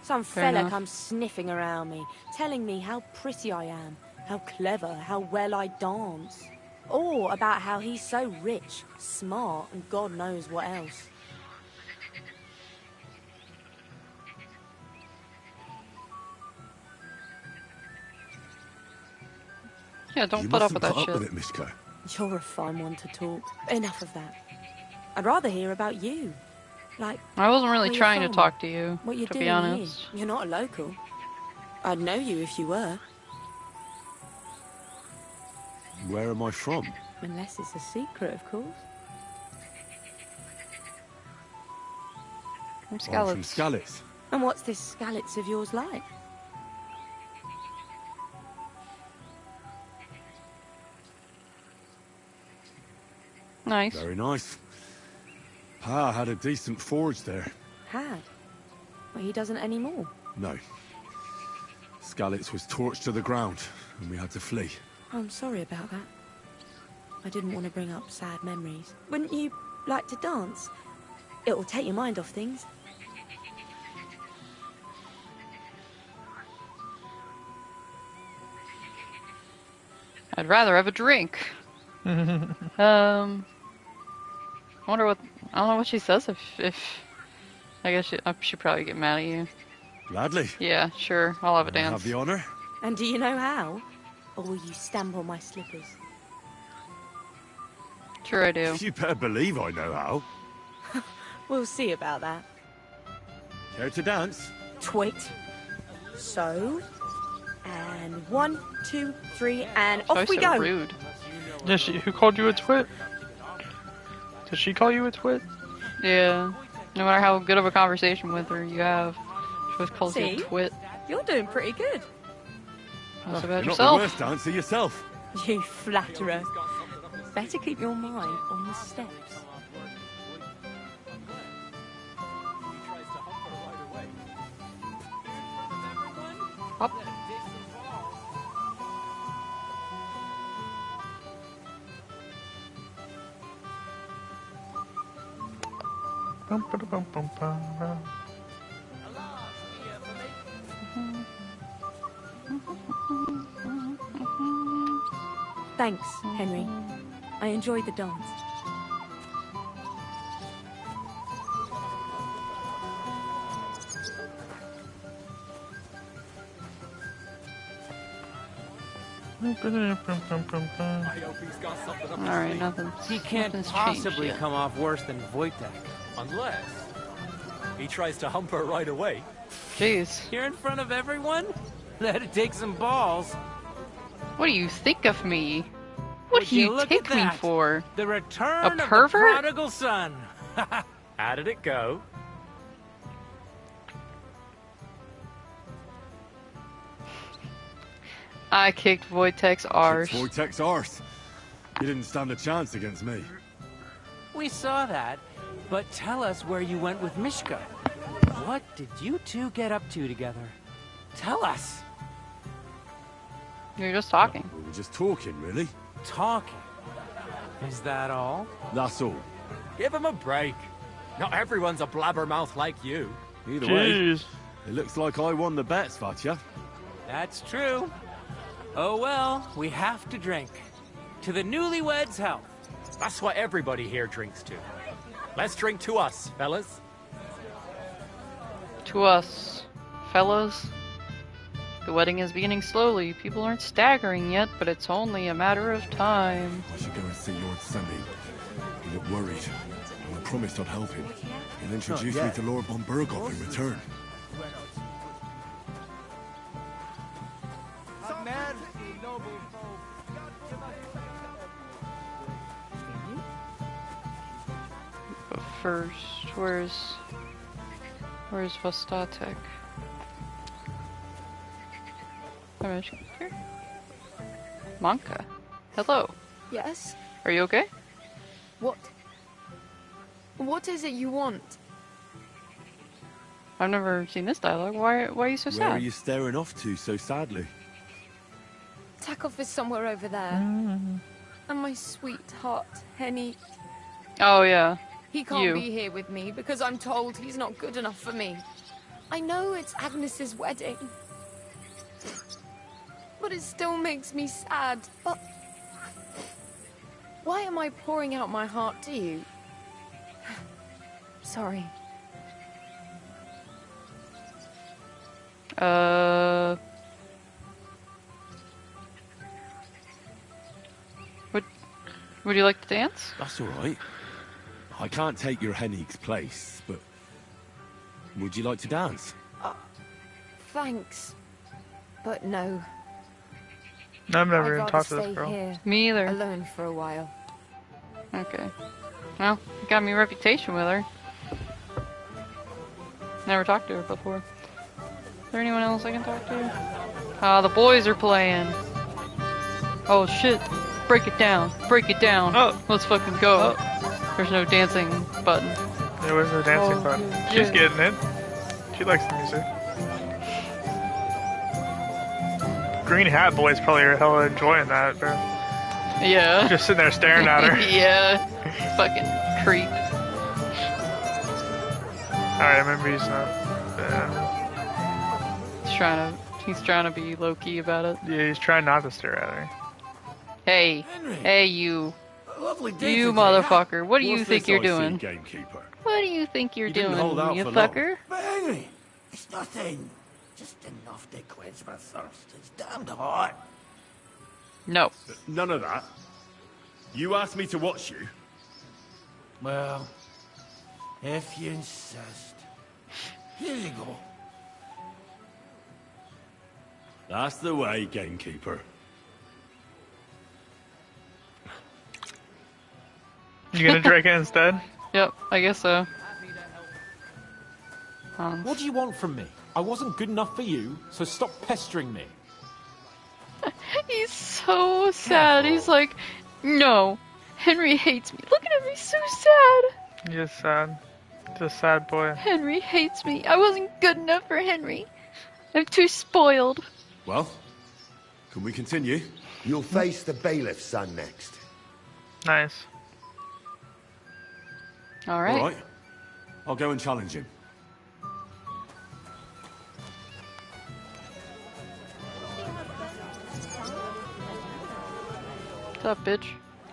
Some Fair fella enough. comes sniffing around me, telling me how pretty I am, how clever, how well I dance. Or about how he's so rich, smart, and God knows what else. Yeah, don't You put up mustn't with that put shit. up with it, Miska. You're a fun one to talk. Enough of that. I'd rather hear about you. Like, I wasn't really where you're trying to from, talk to you, what you're to doing be honest. here. You're not a local. I'd know you if you were. Where am I from? Unless it's a secret, of course. From I'm from Skalitz. Skalitz. And what's this Skalitz of yours like? Nice. Very nice. Pa had a decent forge there. Had. Well, he doesn't anymore. No. Skalitz was torched to the ground, and we had to flee. I'm sorry about that. I didn't want to bring up sad memories. Wouldn't you like to dance? It'll take your mind off things. I'd rather have a drink. I wonder what. I don't know what she says if I guess she'd probably get mad at you. Gladly. Yeah, sure. I'll have a dance. Have the honor. And do you know how? Or will you stamp on my slippers? Sure I do. You better believe I know how. We'll see about that. Care to dance? Twit. So. And 1, 2, 3, and off we so go. Rude. Yeah, who called you a twit? Did she call you a twit? Yeah. No matter how good of a conversation with her you have, she always calls you a See? twit. You're doing pretty good. That's You're about not yourself. the worst dancer yourself. You flatterer. Better keep your mind on the steps. Up. Thanks, Henry. I enjoyed the dance. Alright, nothing. He can't nothing's possibly changed yet. come off worse than Wojtek. Unless he tries to hump her right away. Jeez. Here in front of everyone? That'd take some balls. What do you think of me? What Would do you look take at me that? for? The return A of the pervert? prodigal son. How did it go? I kicked Wojtek's arse. Wojtek's arse. You didn't stand a chance against me. We saw that, but tell us where you went with Mishka. What did you two get up to together? Tell us. You're just talking. We were just talking, really. Talking? Is that all? That's all. Give him a break. Not everyone's a blabbermouth like you. Either way, it looks like I won the bet, Svatya. That's true. Oh well, we have to drink. To the newlyweds' health. That's what everybody here drinks to. Let's drink to us, fellas. To us, fellas. The wedding is beginning slowly. People aren't staggering yet, but it's only a matter of time. I should go and see Lord Semi. He looked worried, and I promised I'd help him. He'll introduce me to Lord von Burghoff in return. But first, where's Vostatek? Manka. Hello. Yes? Are you okay? What? What is it you want? I've never seen this dialogue. Why are you so sad? Where are you staring off to so sadly? Takeoff is somewhere over there. And my sweetheart, Henny, Oh yeah. he can't You. be here with me because I'm told he's not good enough for me. I know it's Agnes's wedding. But it still makes me sad. But why am I pouring out my heart to you? Sorry. Would you like to dance? That's all right. I can't take your Henig's place, but would you like to dance? Thanks. But no. I've never I'd even rather talked to stay this girl. here, Me either. alone for a while. Okay. Well, you got me a reputation with her. Never talked to her before. Is there anyone else I can talk to? The boys are playing. Oh shit. Break it down. Break it down. Oh. Let's fucking go. There's no dancing button. There was no dancing button. She's getting it. She likes the music. Green Hat Boy's probably hella enjoying that, bro. Yeah. Just sitting there staring at her. Yeah. Fucking creep. Alright, I remember he's not. He's trying to be low key about it. Yeah, he's trying not to stare at her. Hey. Henry. Hey, you. Lovely day You today, motherfucker. What do you What's think this you're I see, doing? gamekeeper? What do you think you're You didn't doing, hold out you for long. fucker? But Henry, it's nothing. Just enough to quench my thirst. It's damned hot. No. None of that. You asked me to watch you. Well, if you insist. Here you go. That's the way, gamekeeper. You gonna drink it instead? Yep, I guess so. What do you want from me? I wasn't good enough for you, so stop pestering me. He's so sad. He's like, no, Henry hates me. Look at him, he's so sad. He's sad. He's a sad boy. Henry hates me. I wasn't good enough for Henry. I'm too spoiled. Well, can we continue? You'll face the bailiff's son next. Nice. All right. All right. I'll go and challenge him. What's up, bitch?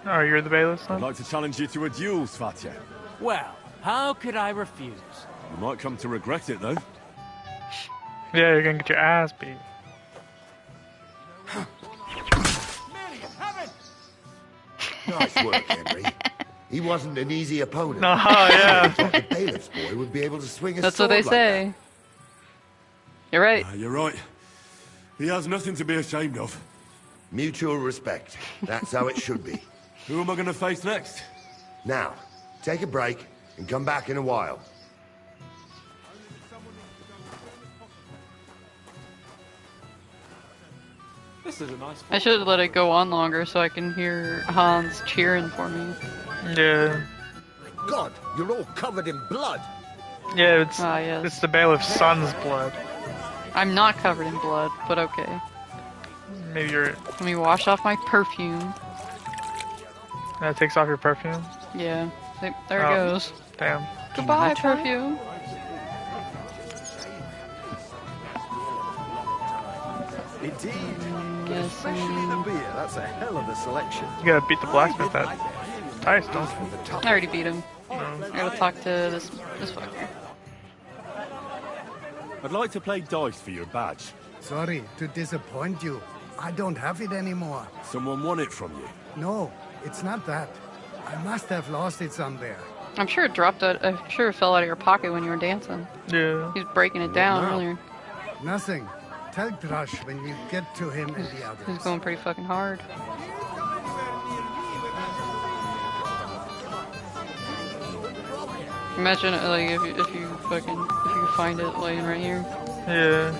Oh, you're the bailiff, I'd son? like to challenge you to a duel, Svatya. Well, how could I refuse? You might come to regret it, though. Yeah, you're gonna get your ass beat. Nice work, Henry. He wasn't an easy opponent. No, yeah. I thought the bailiff's boy would be able to swing a That's sword what they like say. that. You're right. You're right. He has nothing to be ashamed of. Mutual respect. That's how it should be. Who am I going to face next? Now, take a break and come back in a while. This is a nice. I should have let it go on longer so I can hear Hans cheering for me. Yeah. God, you're all covered in blood. Yeah, it's yes. it's the bailiff's son's blood. I'm not covered in blood, but okay. Maybe you're. Let me wash off my perfume. That takes off your perfume. Yeah, there Oh, it goes. Damn. Goodbye, perfume. Indeed. Yes, Especially the beer. That's a hell of a selection. You gotta beat the blacksmith that dice, don't you? I already beat him. I gotta talk to this fucker. I'd like to play dice for your badge. Sorry to disappoint you. I don't have it anymore. Someone won it from you. No, it's not that. I must have lost it somewhere. I'm sure it dropped out. I'm sure it fell out of your pocket when you were dancing. Yeah. He was breaking it down earlier. Nothing. Tell Drush when you get to him and the others. He was going pretty fucking hard. Imagine like if you find it laying right here. Yeah.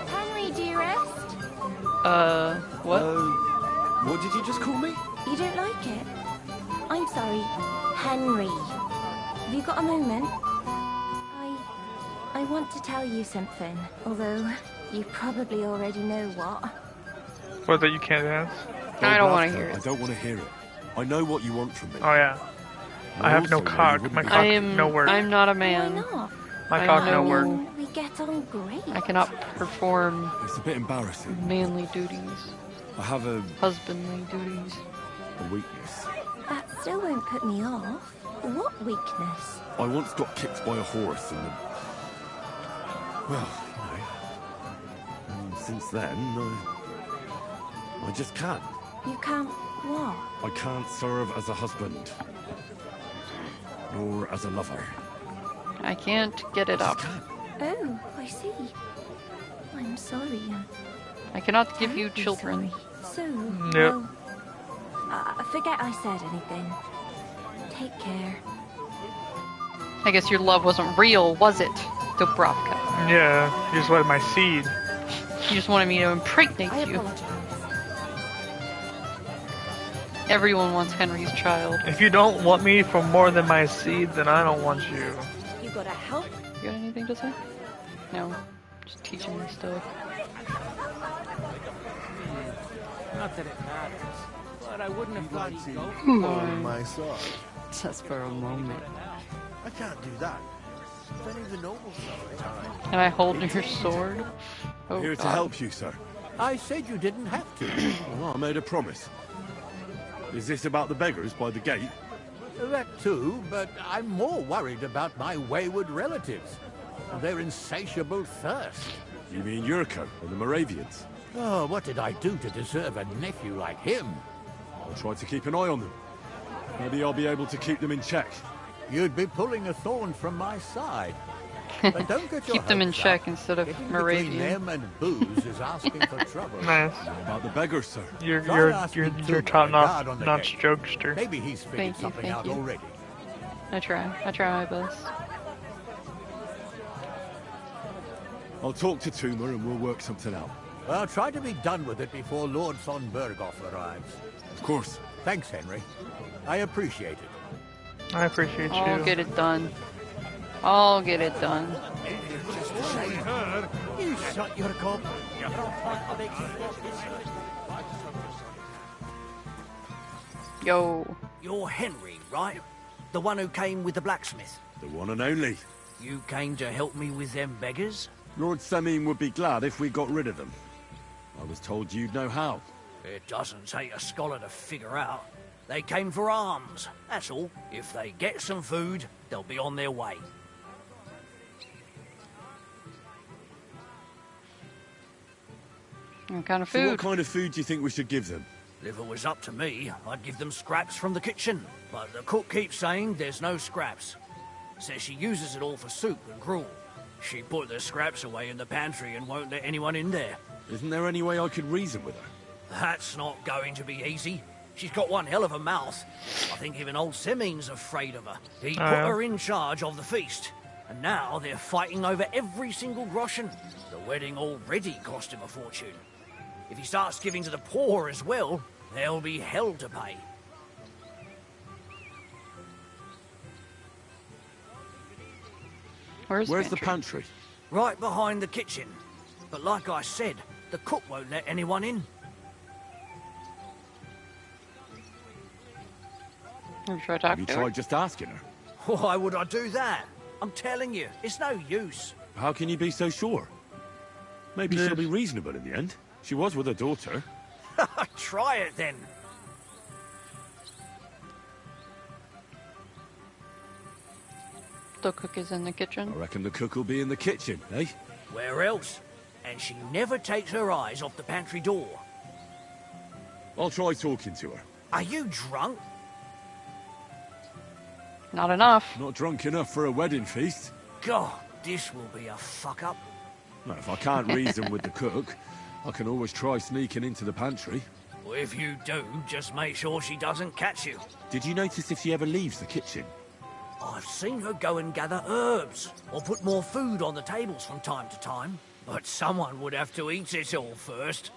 Henry, dearest? What? What did you just call me? You don't like it? I'm sorry. Henry. Have you got a moment? I want to tell you something, although you probably already know what. What, that you can't dance? I don't want to hear it. I don't want to hear it. I know what you want from me. Oh yeah. I have no cock. My cock, no word. I'm not a man. Why not? My cock, no word. We get on great. I cannot perform It's a bit embarrassing. manly duties, I have a husbandly duties. weakness. That still won't put me off. What weakness? I once got kicked by a horse and well, and since then, I just can't. You can't what? I can't serve as a husband. Nor as a lover. I can't get it up. Oh, I see. I'm sorry. I cannot give you children. So, Yep. well, forget I said anything. Take care. I guess your love wasn't real, was it, Dubravka? Yeah, you just wanted my seed. You just wanted me to impregnate you. Everyone wants Henry's child. If you don't want me for more than my seed, then I don't want you. You gotta help. You got anything to say? No. Just teaching me stuff. Not that it matters, but I wouldn't have thought he'd go. On my side. Just for a moment. I can't do that. Only the noble side. Can I hold your sword? Oh, Here to God. help you, sir. I said you didn't have to. Well, I made a promise. Is this about the beggars by the gate? That too, but I'm more worried about my wayward relatives. Their insatiable thirst. You mean Yurko and the Moravians? Oh, what did I do to deserve a nephew like him? I'll try to keep an eye on them. Maybe I'll be able to keep them in check. You'd be pulling a thorn from my side. But don't get your Keep them in hopes check up. instead of Getting Moravian. between them and booze is asking for trouble. Nice. What about the beggars, sir? You're Try asking you're Tuma, top the guard on the notch gate. jokester. Maybe he's figured something out already. I try my best. I'll talk to Tuma and we'll work something out. Well, try to be done with it before Lord von Berghoff arrives. Of course. Thanks, Henry. I appreciate it. I appreciate I'll you. get it done. I'll get it done. You shut your gob. Yo. You're Henry, right? The one who came with the blacksmith? The one and only. You came to help me with them beggars? Lord Semine would be glad if we got rid of them. I was told you'd know how. It doesn't take a scholar to figure out. They came for alms, that's all. If they get some food, they'll be on their way. What kind of So food? what kind of food do you think we should give them? If it was up to me, I'd give them scraps from the kitchen. But the cook keeps saying there's no scraps. Says she uses it all for soup and gruel. She put the scraps away in the pantry and won't let anyone in there. Isn't there any way I could reason with her? That's not going to be easy. She's got one hell of a mouth. I think even old Semine's afraid of her. He put her in charge of the feast. And now they're fighting over every single groschen. The wedding already cost him a fortune. If he starts giving to the poor as well, there'll be hell to pay. Where's the pantry? Right behind the kitchen. But like I said, the cook won't let anyone in. Have you tried just asking her? Why would I do that? I'm telling you, it's no use. How can you be so sure? Maybe she'll be reasonable in the end. She was with her daughter. Try it then. The cook is in the kitchen. I reckon the cook will be in the kitchen, eh? Where else? And she never takes her eyes off the pantry door. I'll try talking to her. Are you drunk? Not enough. Not drunk enough for a wedding feast. God, this will be a fuck-up. No, if I can't reason with the cook, I can always try sneaking into the pantry. Well, if you do, just make sure she doesn't catch you. Did you notice if she ever leaves the kitchen? I've seen her go and gather herbs, or put more food on the tables from time to time. But someone would have to eat it all first.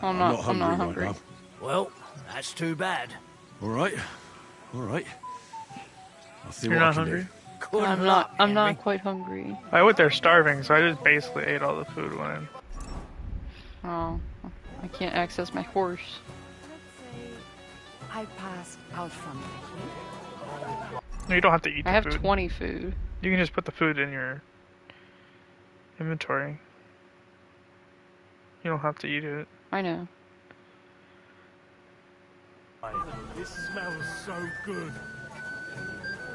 I'm not hungry. Right now. Well, that's too bad. All right. I'll see You're what I not can hungry? do. I'm not quite hungry. I went there starving, so I just basically ate all the food when Oh, I can't access my horse. I passed out from here. No, you don't have to eat the I have food. 20 food. You can just put the food in your inventory. You don't have to eat it. I know. This smells so good.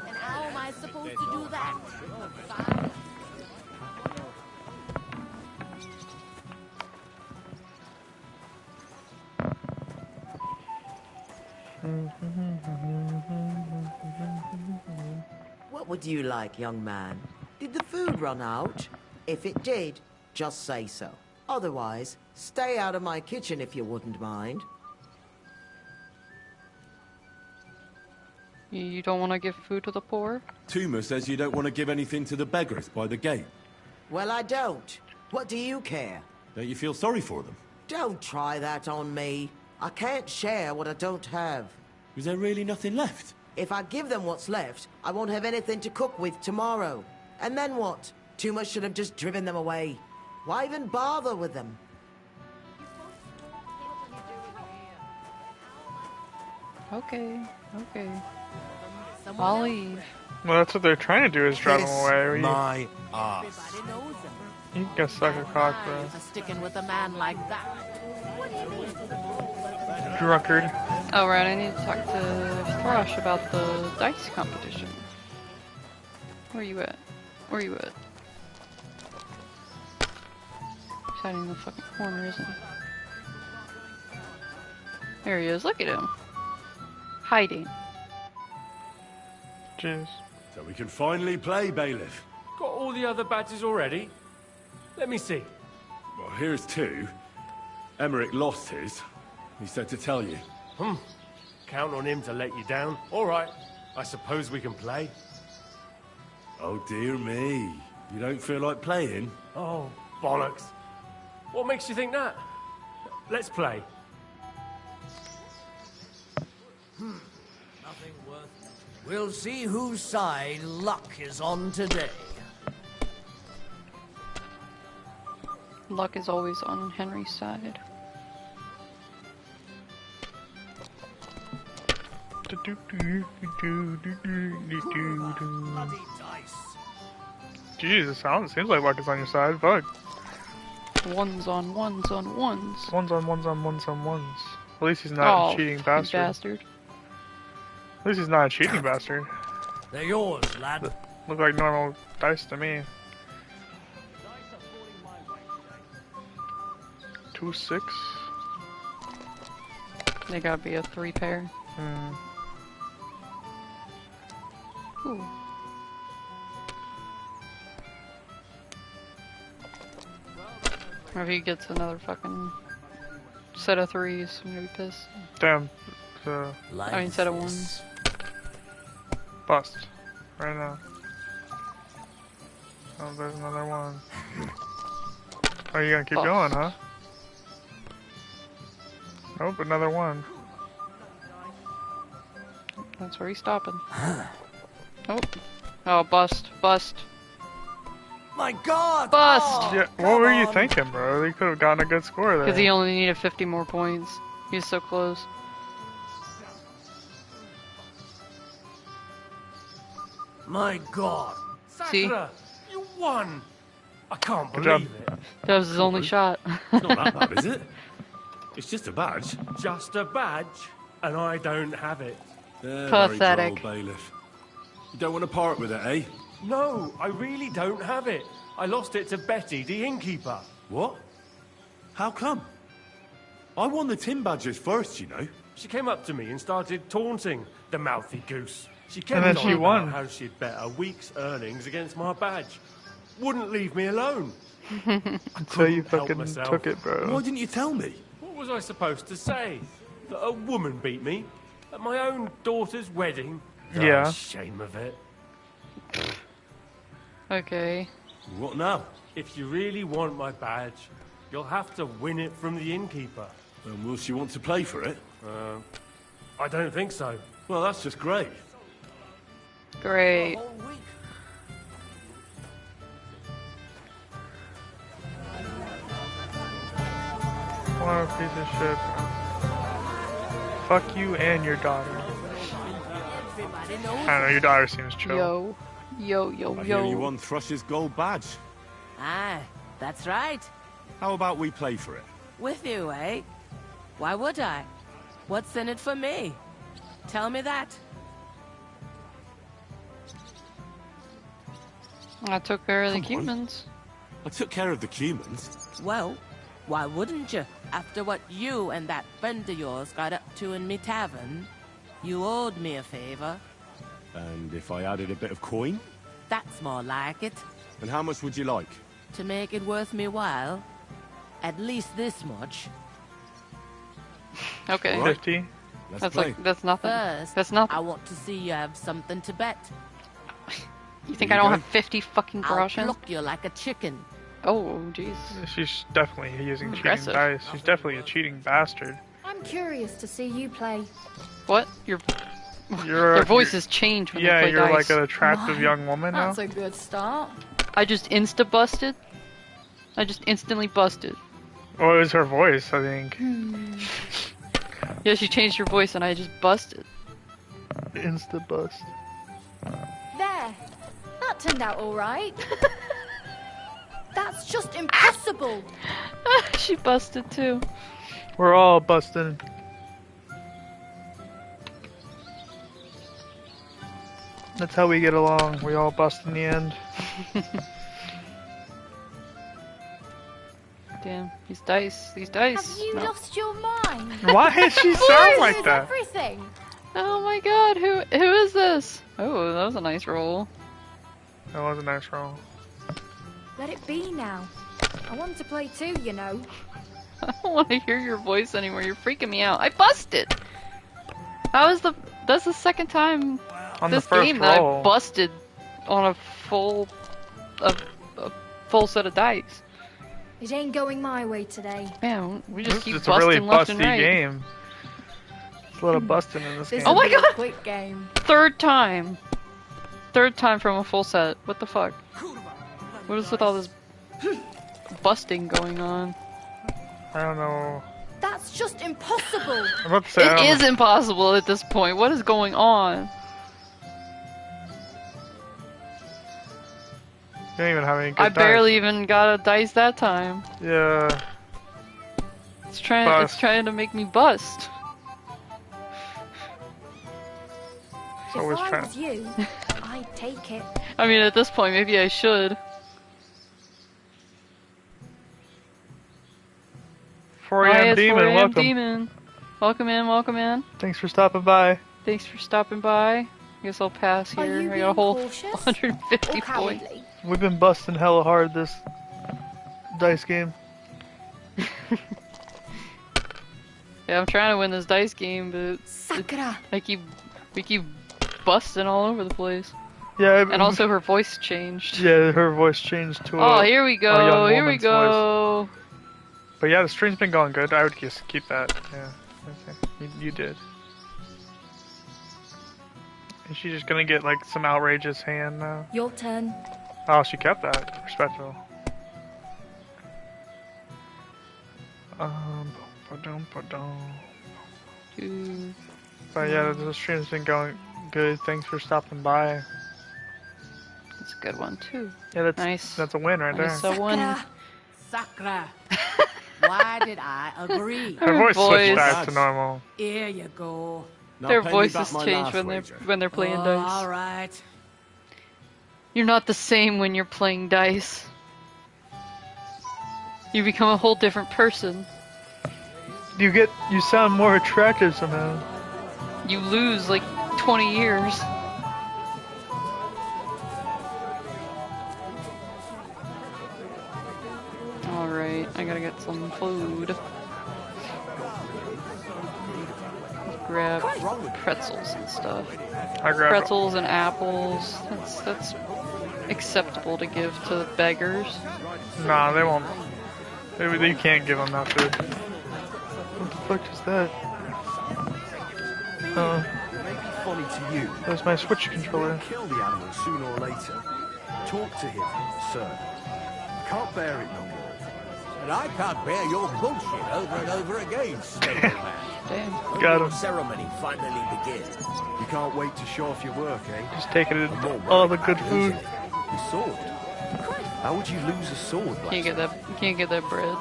And how am I supposed to do that? What would you like, young man? Did the food run out? If it did, just say so. Otherwise, stay out of my kitchen if you wouldn't mind. You don't want to give food to the poor? Tuma says you don't want to give anything to the beggars by the gate. Well, I don't. What do you care? Don't you feel sorry for them? Don't try that on me. I can't share what I don't have. Is there really nothing left? If I give them what's left, I won't have anything to cook with tomorrow. And then what? Tuma should have just driven them away. Why even bother with them? Okay. I'll leave. Well, that's what they're trying to do, is drive them away. My ass. You can suck a cock, bro. For sticking with a man like that. Drunkard. Oh, right, I need to talk to Thrush about the dice competition. Where you at? He's hiding in the fucking corner, isn't he? There he is, look at him. Hiding. Jeez. So we can finally play, Bailiff. Got all the other badges already? Let me see. Well, here's two. Emmerich lost his. He said to tell you. Count on him to let you down. All right. I suppose we can play. Oh, dear me. You don't feel like playing? Oh, bollocks. What makes you think that? Let's play. Nothing worth. We'll see whose side luck is on today. Luck is always on Henry's side. Jesus, seems like luck is on your side. Fuck. Ones on ones on ones. Ones on ones on ones on ones. At least he's not a cheating bastard. At least he's not a cheating bastard. They're yours, lad. Look like normal dice to me. 2, 6. They gotta be a 3 pair. Ooh. Or if he gets another fucking set of 3s, I'm gonna be pissed. Damn. I mean, set of 1s. Bust. Right now. Oh, there's another one. Oh, you gonna keep going, huh? Nope, another one. That's where he's stopping. Oh. Oh, bust. Bust. My God! Bust! Oh, yeah, what were you thinking, bro? You could have gotten a good score there. Because he only needed 50 more points. He was so close. My God. See? Sakura, you won! I can't believe it. That was his only shot. It's not that bad, is it? It's just a badge. Just a badge, and I don't have it. Pathetic. Very droll, bailiff. You don't want to part with it, eh? No, I really don't have it. I lost it to Betty, the innkeeper. What? How come? I won the tin badges first, you know. She came up to me and started taunting the mouthy goose. She And kept then on she about won. how she'd bet a week's earnings against my badge. Wouldn't leave me alone. Until you help fucking myself. took it, bro. Why didn't you tell me? What was I supposed to say? That a woman beat me? At my own daughter's wedding? Yeah. Oh, shame of it. Okay. What now? If you really want my badge, you'll have to win it from the innkeeper. And will she want to play for it? I don't think so. Well, that's just great. Great. What a piece of shit, bro. Fuck you and your daughter. I don't know, your daughter seems chill. Yo. Yo, yo, I yo. hear you won Thrush's gold badge. Ah, that's right. How about we play for it? With you, eh? Why would I? What's in it for me? Tell me that. I took care of the Come on. humans. I took care of the humans. Well, why wouldn't you? After what you and that friend of yours got up to in me tavern, you owed me a favor. And if I added a bit of coin? That's more like it. And how much would you like? To make it worth me while, at least this much. Okay. Right. 50. Let's That's play. like, that's nothing. First, That's nothing. I want to see you have something to bet. You think Here I you don't go. have 50 fucking I'll groschen? pluck you like a chicken. Oh, jeez. She's definitely using Aggressive. cheating dice. She's definitely a cheating bastard. I'm curious to see you play. What? Your voice has changed when Yeah, they play you're dice. like an attractive young woman now. That's a good start. I just insta-busted. I just instantly busted. Oh, it was her voice, I think. Yeah, she changed her voice and I just busted. Insta bust. There. That turned out all right. That's just impossible. She busted too. We're all busting. That's how we get along. We all bust in the end. Damn, these dice. These dice. Have you No. lost your mind? Why does she sound Voice like is that? everything. Oh my god, who is this? Oh, that was a nice roll. That was a nice roll. Let it be now. I want to play too, you know. I don't want to hear your voice anymore. You're freaking me out. I busted. That's the second time On this the first game that I roll. busted on a full set of dice. It ain't going my way today. Man, we just keep It's a busting really left and busty right. game. There's a lot of busting in this game. Oh my This is a god! quick game. Third time from a full set. What the fuck? What is with all this busting going on? I don't know. That's just impossible. I'm about to say, It is impossible at this point. What is going on? You don't even have any good I dice. barely even got a dice that time. Yeah. It's trying to make me bust. If I was you, I'd take it. I mean, at this point, maybe I should. 4 a.m. Demon, 4 a.m. welcome. Demon. Welcome in, welcome in. Thanks for stopping by. Thanks for stopping by. I guess I'll pass Are here. you I got a whole being cautious 150 or points. cowardly? We've been busting hella hard this dice game. Yeah, I'm trying to win this dice game, but Sakura. we keep busting all over the place. Yeah, and also her voice changed. Yeah, her voice changed to Oh, here we a young go. Here we woman's go. voice. But yeah, the stream's been going good. I would just keep that. Yeah, okay. You did. Is she just gonna get like some outrageous hand now? Your turn. Oh, she kept that. Respectful. But yeah, the stream's been going good. Thanks for stopping by. That's a good one too. Yeah, that's nice. That's a win right there. So one. Sakura. Why did I agree? Her voice switched back to normal. Here you go. Their voices change when they're playing dice. All right. You're not the same when you're playing dice. You become a whole different person. You sound more attractive somehow. You lose like 20 years. Alright, I gotta get some food. Grab pretzels and stuff. I grabbed pretzels and apples. That's acceptable to give to beggars. Nah, they won't. You can't give them that food. What the fuck is that? Maybe funny to you. That's my Switch controller. Kill the animal sooner or later. Talk to him, sir. I can't bear it no more. And I can't bear your bullshit over and over again, stable man. Damn. Got him. Ceremony finally begins. You can't wait to show off your work, eh? Just taking it all the good food. Your sword. How would you lose a sword like You can't get that bread.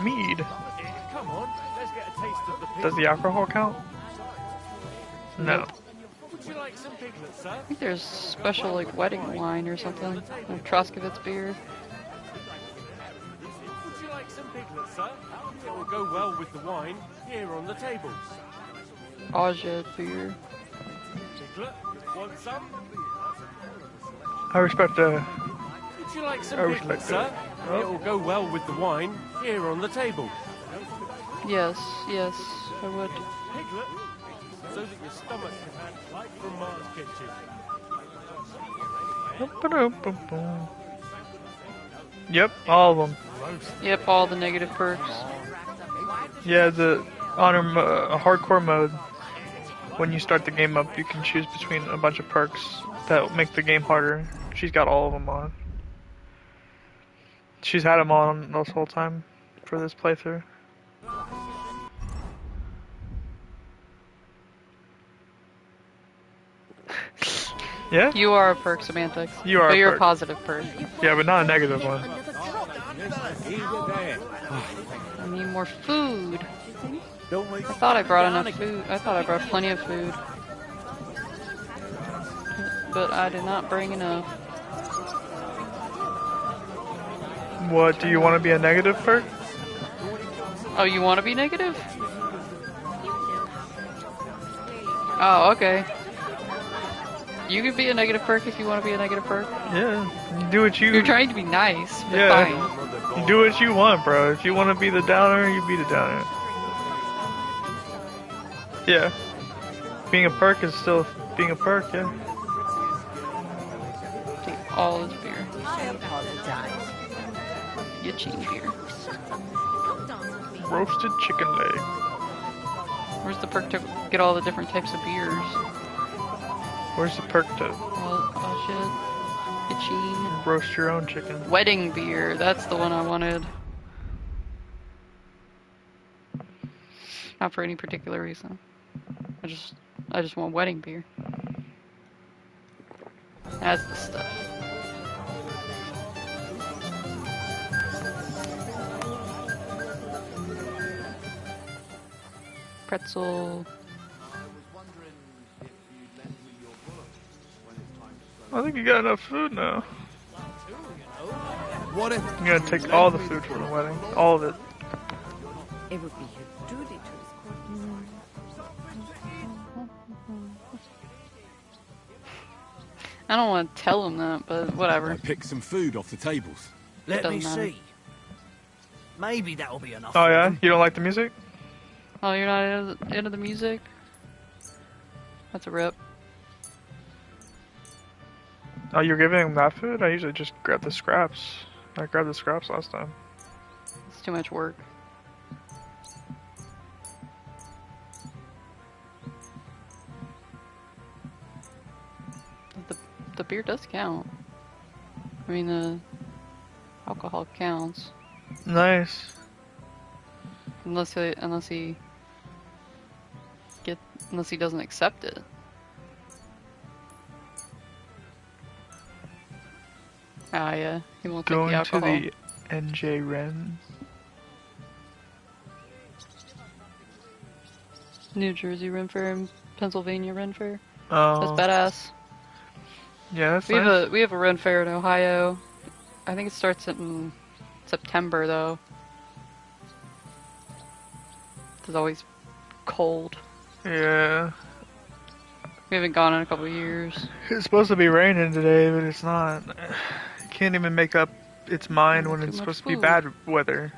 Mead. Come on, let's get a taste of the Does the alcohol count? No. Would you like some piglets, sir? I think there's special like wedding wine or something. Like Troskowitz beer. Would you like some piglets, sir? It will go well with the wine here on the tables. Ajit beer. Piglet, want some? I respect Would you like some I piglets, respect sir? it. It will go well with the wine here on the table. Yes, I would. Piglet, so that your stomach can act like from Mars Kitchen. Yep, all of them. Yep, all the negative perks. Yeah, the honor hardcore mode. When you start the game up, you can choose between a bunch of perks that make the game harder. She's got all of them on. She's had them on this whole time for this playthrough. Yeah? You are a perk, Semantics. You are but a you're perk. a positive perk. Yeah, but not a negative one. I need more food. I thought I brought enough food. I thought I brought plenty of food. But I did not bring enough. What, do you want to be a negative perk? Oh, you want to be negative? Oh, okay. You can be a negative perk if you want to be a negative perk. Yeah, do what you... You're trying to be nice, but Yeah, fine. do what you want, bro. If you want to be the downer, you be the downer. Yeah. Being a perk is still being a perk, yeah. Take all this beer. I apologize. Get cheating beer. Roasted chicken leg. Where's the perk to get all the different types of beers? Where's the perk to Oh shit. Itching. roast your own chicken? Wedding beer. That's the one I wanted. Not for any particular reason. I just want wedding beer. That's the stuff. Pretzel. I think you got enough food now. What if You're gonna take all the food from the wedding. All of it. It would be your duty to I don't want to tell him that, but whatever. I picked some food off the tables. Let me matter. see. Maybe that'll be enough. Oh for yeah? them. You don't like the music? Oh, you're not into the music? That's a rip. Oh, you're giving him that food? I usually just grab the scraps. I grabbed the scraps last time. It's too much work. The beer does count. I mean, the alcohol counts. Nice. Unless he doesn't accept it. Ah, yeah, he won't take Going the to alcohol. the NJ Ren. New Jersey Ren Fair and Pennsylvania Ren Fair. Oh. That's badass. Yeah, that's We nice. have a Ren Fair in Ohio. I think it starts in September though. It's always cold. Yeah. We haven't gone in a couple of years. It's supposed to be raining today, but it's not. You can't even make up its mind when Too it's much supposed to be food. bad weather.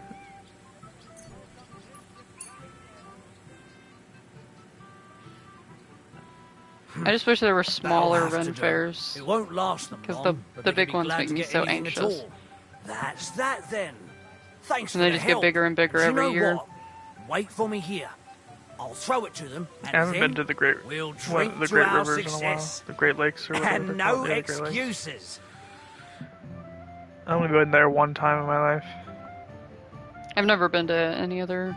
I just wish there were smaller That'll have to Ren do. Fairs. It won't last them Because long, but the they can big be ones glad make to me get so anything at anxious. all. That's that then. Thanks And for they the just get help. bigger and bigger Do you every know year. What? Wait for me here. I'll throw it to them, and I haven't then been to the Great, we'll the drink to Great our Rivers in a while. success. The Great Lakes or whatever And they're no called. Yeah, the Great Lakes. excuses. I've only been there one time in my life. I've never been to any other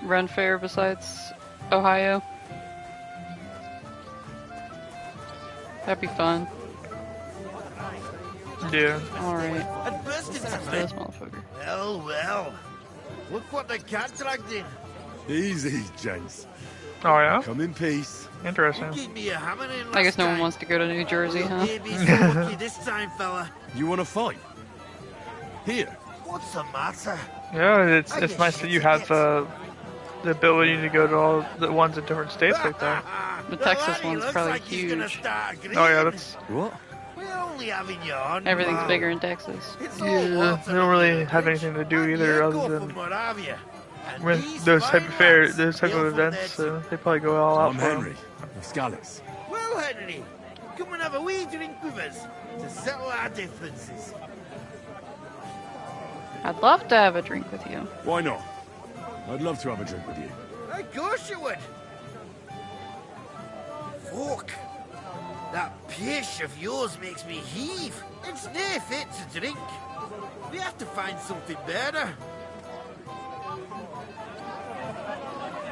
Ren Fair besides Ohio. That'd be fun. Yeah. Alright. And burst into This motherfucker. Well, well. Look what the cat dragged in. Easy, gents. Oh yeah? Come in peace. Interesting. Give me a hammer in I guess last no one time. wants to go to New Jersey, huh? You'll be so lucky this time, fella. You want to fight? Here. What's the matter? Yeah, it's I it's get nice that you have the ability to go to all the ones in different states like that. The Texas one's probably huge. Oh yeah, that's What? We're only having you on. Everything's pal. bigger in Texas. It's all yeah. water They don't under really the have bridge. anything to do And either you other go than for Moravia. And with these those type fine of fair, lads, those type they'll of from events. there So they probably go all out I'm for 'em. Henry. Of Scallis. Well, Henry, come and have a wee drink with us to settle our differences. I'd love to have a drink with you. Why not? I'd love to have a drink with you. Of course you would. Fuck. That pish of yours makes me heave. It's near fit to drink. We have to find something better.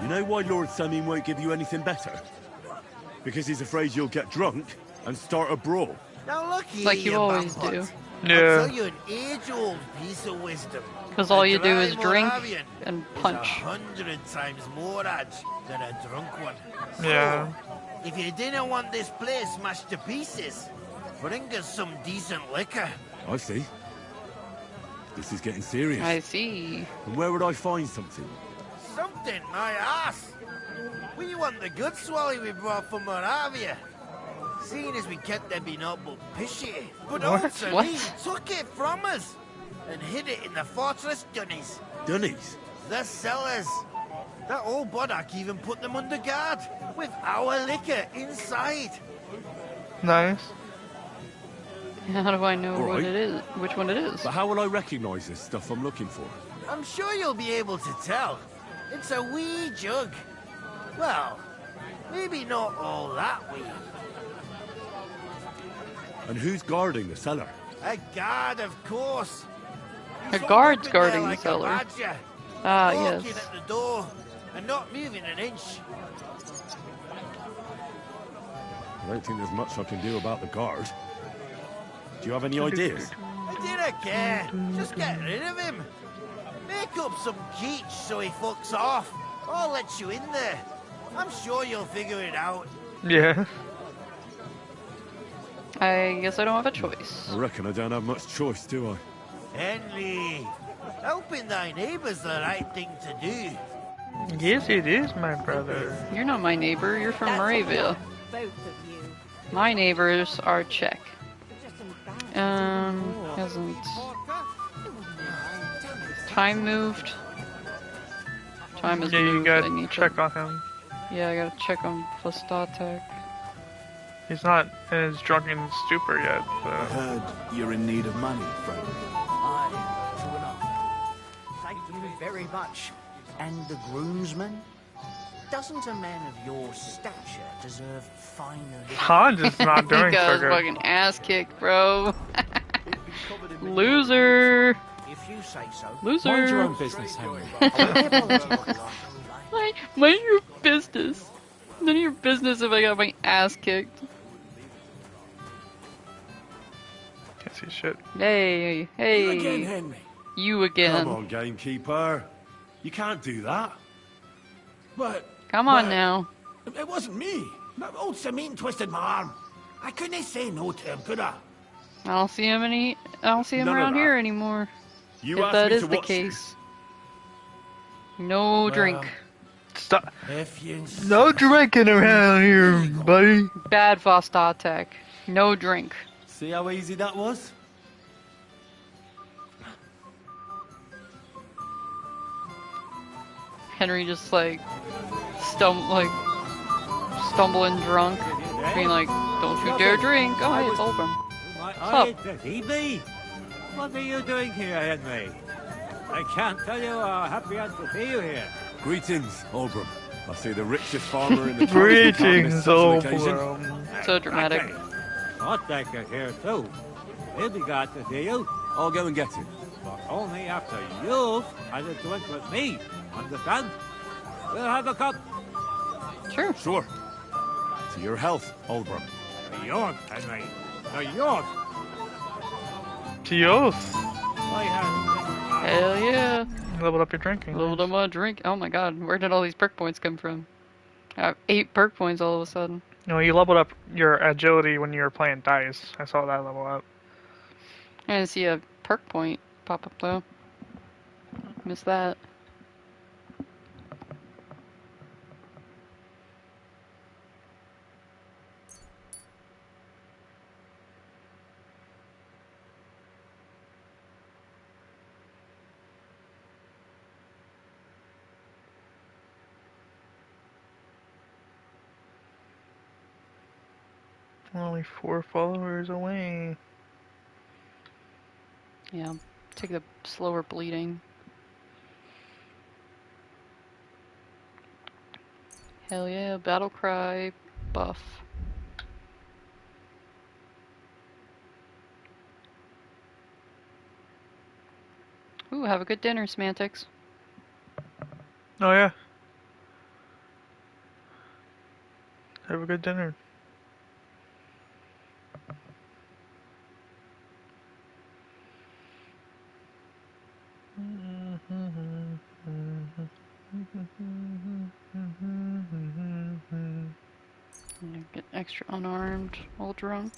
You know why Lord Samin won't give you anything better? Because he's afraid you'll get drunk and start a brawl. Now look here, Like you always Bambot. do. I'll Yeah. tell you an age-old piece of wisdom. Because all A you do dry is drink Moravian and is punch. 100 times more edge than a drunk one. Yeah. So, if you didn't want this place smashed to pieces, bring us some decent liquor. I see. This is getting serious. I see. And where would I find something? Something, my ass. We want the good swally we brought from Moravia. Seeing as we kept them being up but pishy. But What? old Sir What? Lee took it from us and hid it in the fortress dunnies. Dunnies? The cellars. That old Boddock even put them under guard with our liquor inside. Nice. How do I know All what right. it is? Which one it is? But how will I recognise this stuff I'm looking for? I'm sure you'll be able to tell. It's a wee jug. Well, maybe not all that wee. And who's guarding the cellar? A guard, of course. A He's guard's up in there guarding the like a cellar. badger, Ah, walking yes. at the door, and not moving an inch. I don't think there's much I can do about the guard. Do you have any ideas? I didn't care. Just get rid of him. Make up some geech so he fucks off. I'll let you in there. I'm sure you'll figure it out. Yeah. I guess I don't have a choice. I reckon I don't have much choice, do I? Henry, helping thy neighbour's the right thing to do. Yes, it is, my brother. You're not my neighbor, you're from Moravia. Both of you. My neighbors are Czech. Hasn't time moved? Time has Yeah, you moved. I gotta need check to... on him. Yeah, I gotta check on Vlastatek. He's not in his drunken stupor yet. I heard you're in need of money, friend. Aye, true enough. Thank you very much. And the groomsman? Doesn't a man of your stature deserve finer... Hans is not doing He got his sugar. fucking ass kicked, bro. Loser. If you say so. Loser. Mind your own business, Henry. Mind your business. None of your business if I got my ass kicked. Can't see shit. Hey, hey. You again, Henry. You again. Come on, gamekeeper. You can't do that. But... Come on but now. It wasn't me. That old Samine twisted my arm. I couldn't say no to him, could I? I don't see him None of around that. here anymore. You if asked that me is to the watch you. case. No drink. Stop. If you... No drinking around here, buddy. Bad Vlastatek. No drink. See how easy that was? Henry just like stumbling drunk, being like, "Don't you dare drink!" Oh, hey, it's Oldham. What's up? Evie? What are you doing here, Henry? I can't tell you how happy I'm to see you here. Greetings, Oldham. I see the richest farmer in the town. Greetings, Oldham. So dramatic. Otek is here too. He'll be glad to see you. I'll go and get him. But only after you've had a drink with me. Understand? We'll have a cup. Sure. Sure. To your health, Oldham. To yours, Henry. To yours. To yours. My hand. Hell yeah. Leveled up your drinking. Leveled up my drink. Oh my god, where did all these perk points come from? I have 8 perk points all of a sudden. No, you leveled up your agility when you were playing dice. I saw that level up. I didn't see a perk point pop up though. Missed that. Only 4 followers away. Yeah, take the slower bleeding. Hell yeah, battle cry buff. Ooh, have a good dinner, Semantics. Oh yeah. Have a good dinner. Get extra unarmed, all drunk.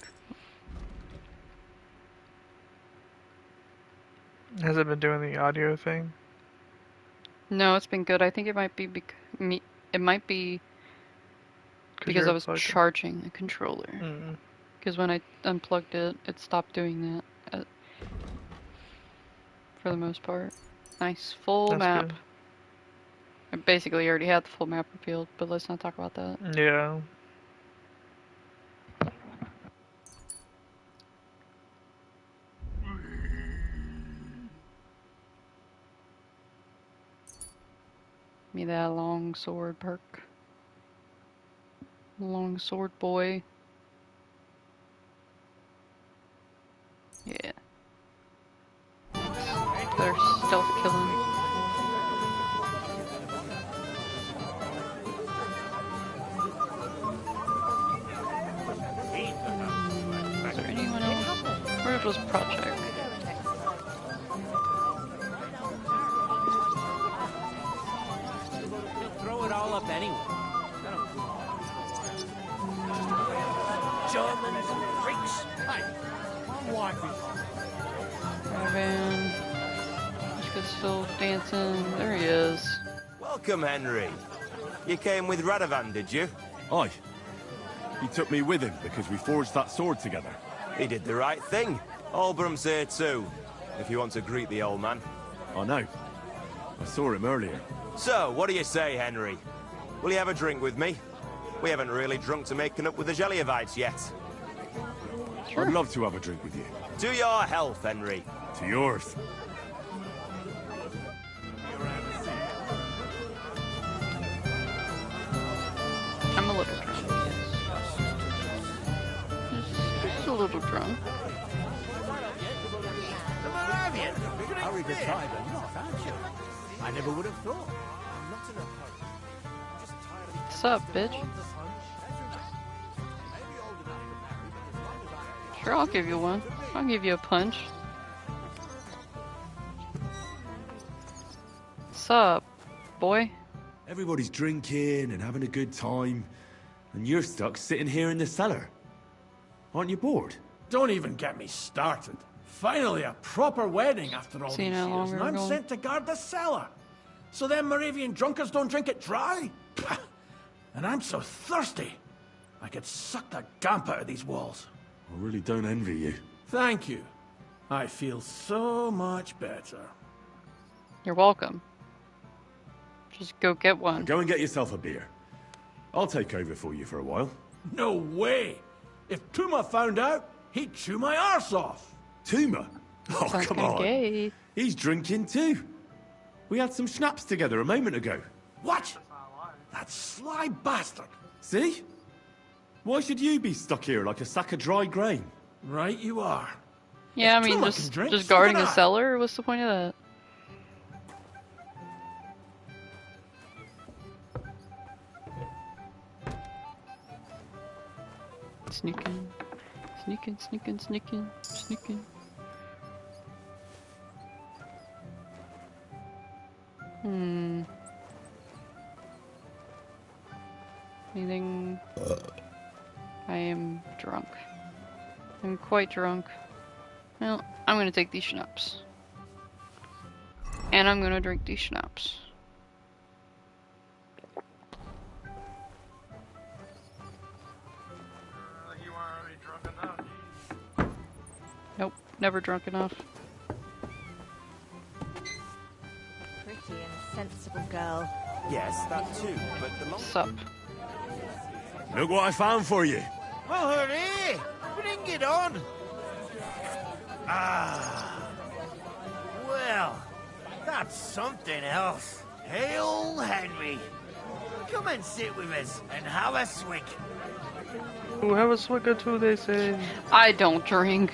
Has it been doing the audio thing? No, it's been good. I think it might be because you're I was unplugged. charging the controller. Because when I unplugged it, it stopped doing that. For the most part. Nice full That's map. good. I basically already had the full map revealed, but let's not talk about that. Yeah. Me that long sword perk. Long sword boy. Yeah. Better stealth killing. was project? He'll throw it all up anyway. Germans and freaks. Hey, my wife is on. Caravan. He's still dancing. There he is. Welcome, Henry. You came with Radovan, did you? Aye. He took me with him because we forged that sword together. He did the right thing. Olbram's here too, if you want to greet the old man. I know. I saw him earlier. So, what do you say, Henry? Will you have a drink with me? We haven't really drunk to making up with the Geliovites yet. I'd love to have a drink with you. To your health, Henry. To yours. I'm a little drunk, yes. Just a little drunk. Hurry to try them not, aren't you? I never would have thought. I'm not in a hurry. What's up, bitch? Sure, I'll give you one. I'll give you a punch. What's up, boy? Everybody's drinking and having a good time, and you're stuck sitting here in the cellar. Aren't you bored? Don't even get me started. Finally, a proper wedding after all See these how long years, and we're I'm going? sent to guard the cellar. So them Moravian drunkards don't drink it dry? Pah! And I'm so thirsty, I could suck the gamp out of these walls. I really don't envy you. Thank you. I feel so much better. You're welcome. Just go get one. Go and get yourself a beer. I'll take over for you for a while. No way! If Tuma found out, he'd chew my arse off. Tuma? Oh, Sounds come kinda on. gay. He's drinking too. We had some schnapps together a moment ago. What? That sly bastard. See? Why should you be stuck here like a sack of dry grain? Right you are. Yeah, I If mean, Tuma just can drink, just so guarding can the I. cellar. What's the point of that? Sneaking, sneaking, sneaking, sneaking, sneaking. Anything? I am drunk. I'm quite drunk. Well, I'm gonna take these schnapps. And I'm gonna drink these schnapps. Nope, never drunk enough. Pretty and a sensible girl. Yes, that too, but the long... Sup? Look what I found for you. Well, hurry! Bring it on! Ah. Well, that's something else. Hail, Henry. Come and sit with us and have a swig. Whoever swigger too, they say. I don't drink.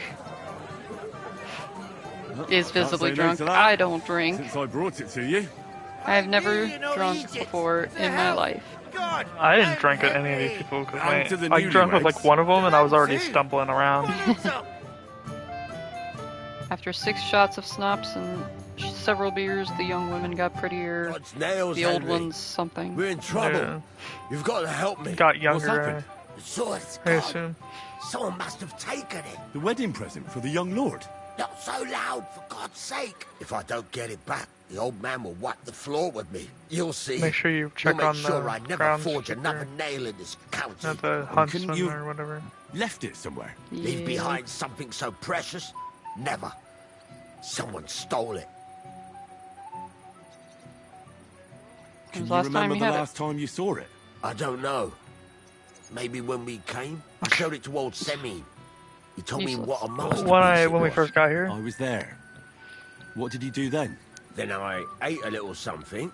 Is Can't visibly say no drunk. to that. I don't drink. Since I brought it to you. I've never drunk before in my life. I didn't drink at any of these people because And to the I drank with newlyweds. like one of them and I was already stumbling around. After 6 shots of schnapps and several beers, the young women got prettier. God's nails, The old Henry. ones something. We're in trouble. Yeah. You've got to help me. Got What's younger. happened? The sword's I gone. assume. Someone must have taken it. The wedding present for the young lord. Not so loud, for God's sake. If I don't get it back, the old man will wipe the floor with me. You'll see. Make sure you check He'll make on sure the I never grounds forge checker. another nail in this county. Not the couldn't huntsman you- or whatever. Left it somewhere. Leave Yeah. behind something so precious? Never. Someone stole it. Can was you last time remember you the had it? last time you saw it? I don't know. Maybe when we came, I showed it to old Semi. He told me Useless. what a masterpiece When we it was. first got here. I was there. What did you do then? Then I ate a little something,